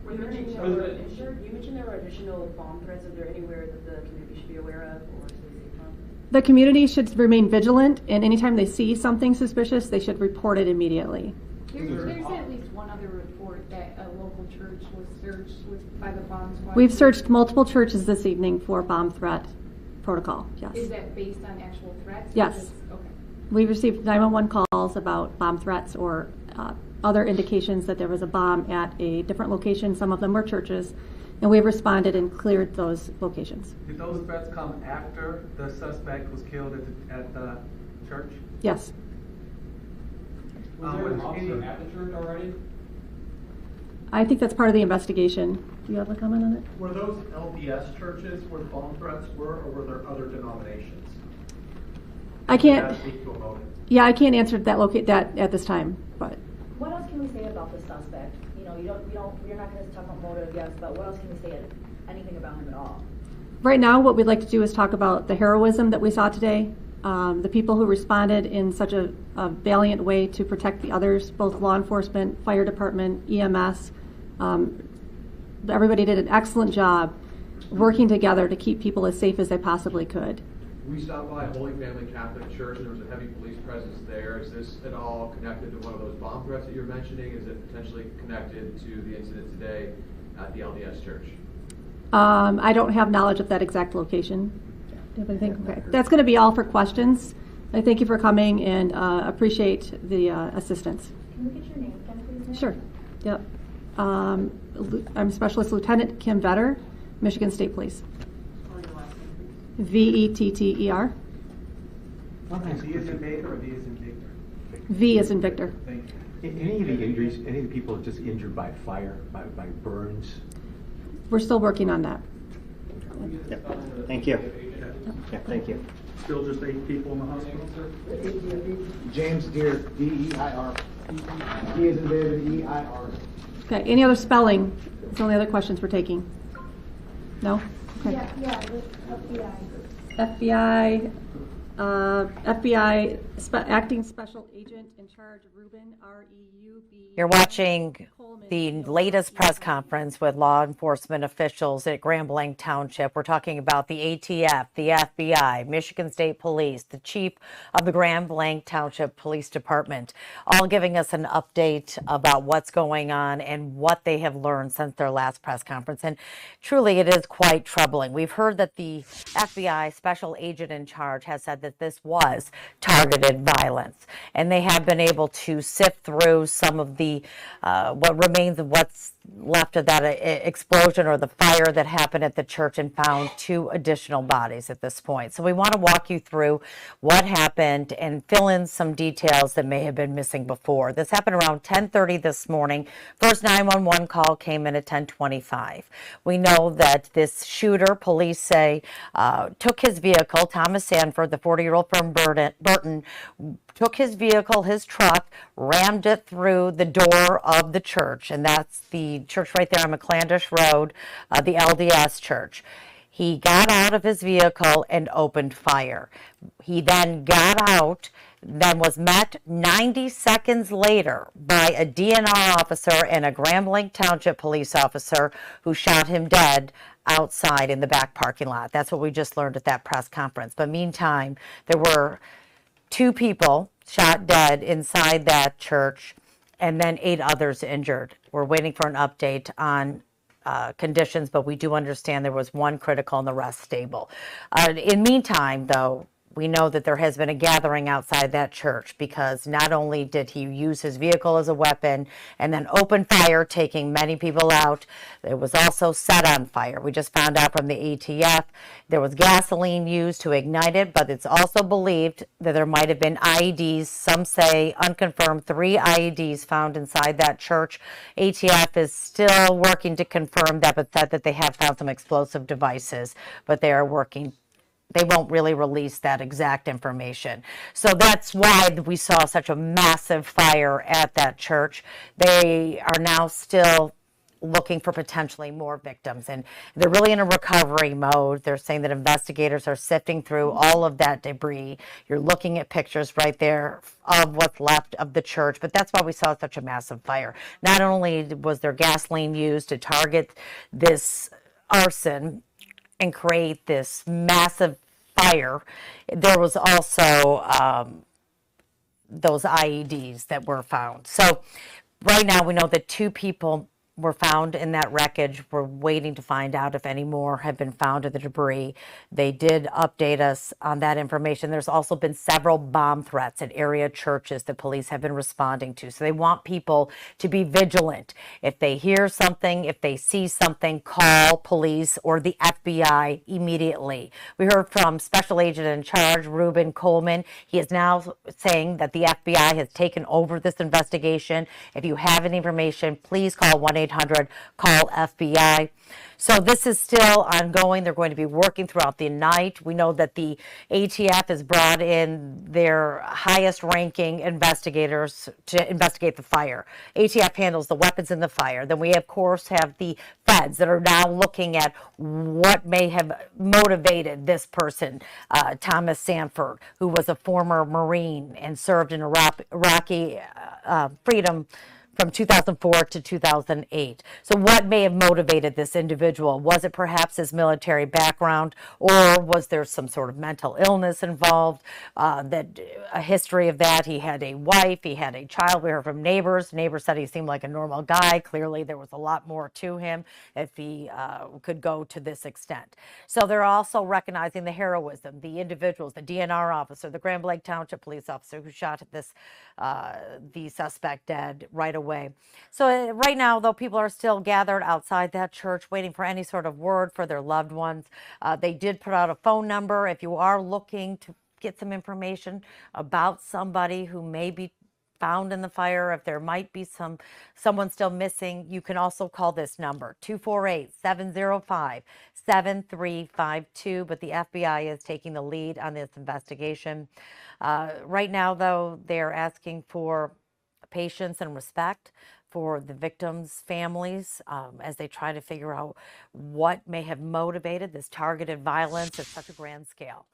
Were there any that were injured? You mentioned there were additional bomb threats. Is there anywhere that the community should be aware of or to be safe from? The community should remain vigilant, and anytime they see something suspicious, they should report it immediately. There's at least one other report that a local church was searched by the bomb squad. We've searched multiple churches this evening for bomb threat protocol, yes. Is that based on actual threats? Yes. Okay. We've received 911 calls about bomb threats or other indications that there was a bomb at a different location. Some of them were churches, and we've responded and cleared those locations. Did those threats come after the suspect was killed at the church? Yes. Was there an officer at the church already? I think that's part of the investigation. Do you have a comment on it? Were those LDS churches where the bomb threats were, or were there other denominations? I can't. Does that speak to a motive? Yeah, I can't answer that at this time. But What else can we say about the suspect? You know, you're not going to talk about motive, yes, but what else can we say anything about him at all? right now, what we'd like to do is talk about the heroism that we saw today. The people who responded in such a valiant way to protect the others, both law enforcement, fire department, EMS. Everybody did an excellent job working together to keep people as safe as they possibly could. We stopped by Holy Family Catholic Church, and there was a heavy police presence there. Is this at all connected to one of those bomb threats that you're mentioning? Is it potentially connected to the incident today at the LDS Church? I don't have knowledge of that exact location. Do you have anything? Okay. That's going to be all for questions. I thank you for coming and appreciate the assistance. Can we get your name again, please? Sure. Yep. I'm Specialist Lieutenant Kim Vetter, Michigan State Police. Vetter. V is in Baker or V is in Victor? V is in Victor. Thank you. Any of the injuries, any of the people just injured by fire, by burns? We're still working on that. Yep. Thank you. Yeah, thank you. Still just 8 people in the hospital, sir? James Deere, D-E-I-R. D is in David, E-I-R. Okay. Any other spelling? That's the only other questions we're taking. No? Okay. Yeah, FBI. FBI, Acting Special Agent in Charge, Reuben, R-E-U-B. You're watching the latest press conference with law enforcement officials at Grand Blanc Township. We're talking about the ATF, the FBI, Michigan State Police, the chief of the Grand Blanc Township Police Department, all giving us an update about what's going on and what they have learned since their last press conference. And truly, it is quite troubling. We've heard that the FBI special agent in charge has said that this was targeted violence, and they have been able to sift through some of the what remains of what's left of that explosion or the fire that happened at the church, and found 2 additional bodies at this point. So we want to walk you through what happened and fill in some details that may have been missing before. This happened around 10:30 this morning. First 911 call came in at 10:25. We know that this shooter, police say, took his vehicle. Thomas Sanford, the 40-year-old from Burton, took his vehicle, his truck, rammed it through the door of the church, and that's the church right there on McClandish Road, the LDS church. He got out of his vehicle and opened fire. He then got out, then was met 90 seconds later by a DNR officer and a Grand Blanc Township police officer who shot him dead outside in the back parking lot. That's what we just learned at that press conference. But meantime, there were 2 people shot dead inside that church and then 8 others injured. We're waiting for an update on conditions, but we do understand there was 1 critical and the rest stable. In meantime, though, we know that there has been a gathering outside that church because not only did he use his vehicle as a weapon and then open fire, taking many people out, it was also set on fire. We just found out from the ATF there was gasoline used to ignite it, but it's also believed that there might have been IEDs, some say unconfirmed, 3 IEDs found inside that church. ATF is still working to confirm that, but said that they have found some explosive devices, but they are working. They won't really release that exact information. So that's why we saw such a massive fire at that church. They are now still looking for potentially more victims, and they're really in a recovery mode. They're saying that investigators are sifting through all of that debris. You're looking at pictures right there of what's left of the church, but that's why we saw such a massive fire. Not only was there gasoline used to target this arson and create this massive fire, there was also those IEDs that were found. So right now we know that 2 people were found in that wreckage. We're waiting to find out if any more have been found in the debris. They did update us on that information. There's also been several bomb threats at area churches that police have been responding to. So they want people to be vigilant. If they hear something, if they see something, call police or the FBI immediately. We heard from Special Agent in Charge, Reuben Coleman. He is now saying that the FBI has taken over this investigation. If you have any information, please call 1-800-CALL-FBI. So this is still ongoing. They're going to be working throughout the night. We know that the ATF has brought in their highest ranking investigators to investigate the fire. ATF handles the weapons in the fire. Then we, of course, have the feds that are now looking at what may have motivated this person, Thomas Sanford, who was a former Marine and served in Iraqi freedom from 2004 to 2008. So what may have motivated this individual? Was it perhaps his military background, or was there some sort of mental illness involved? That a history of that. He had a wife, he had a child. We heard from neighbors. Neighbors said he seemed like a normal guy. Clearly there was a lot more to him if he could go to this extent. So they're also recognizing the heroism, the individuals, the DNR officer, the Grand Blanc Township police officer who shot this the suspect dead right away. So right now, though, people are still gathered outside that church waiting for any sort of word for their loved ones. They did put out a phone number. If you are looking to get some information about somebody who may be found in the fire, if there might be someone still missing, you can also call this number, 248-705-7352. But the FBI is taking the lead on this investigation. Right now, though, they're asking for patience and respect for the victims' families as they try to figure out what may have motivated this targeted violence at such a grand scale.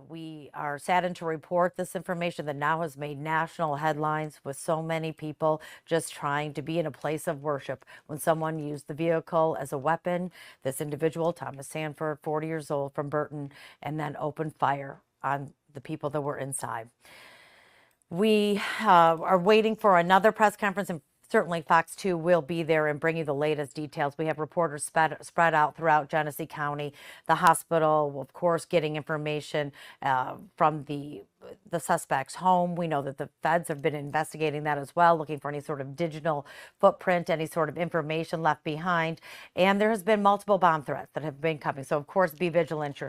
We are saddened to report this information that now has made national headlines, with so many people just trying to be in a place of worship when someone used the vehicle as a weapon. This individual, Thomas Sanford, 40 years old, from Burton, and then opened fire on the people that were inside. We are waiting for another press conference, and certainly Fox 2 will be there and bring you the latest details. We have reporters spread out throughout Genesee County. The hospital, of course, getting information from the suspect's home. We know that the feds have been investigating that as well, looking for any sort of digital footprint, any sort of information left behind. And there has been multiple bomb threats that have been coming. So, of course, be vigilant yourself.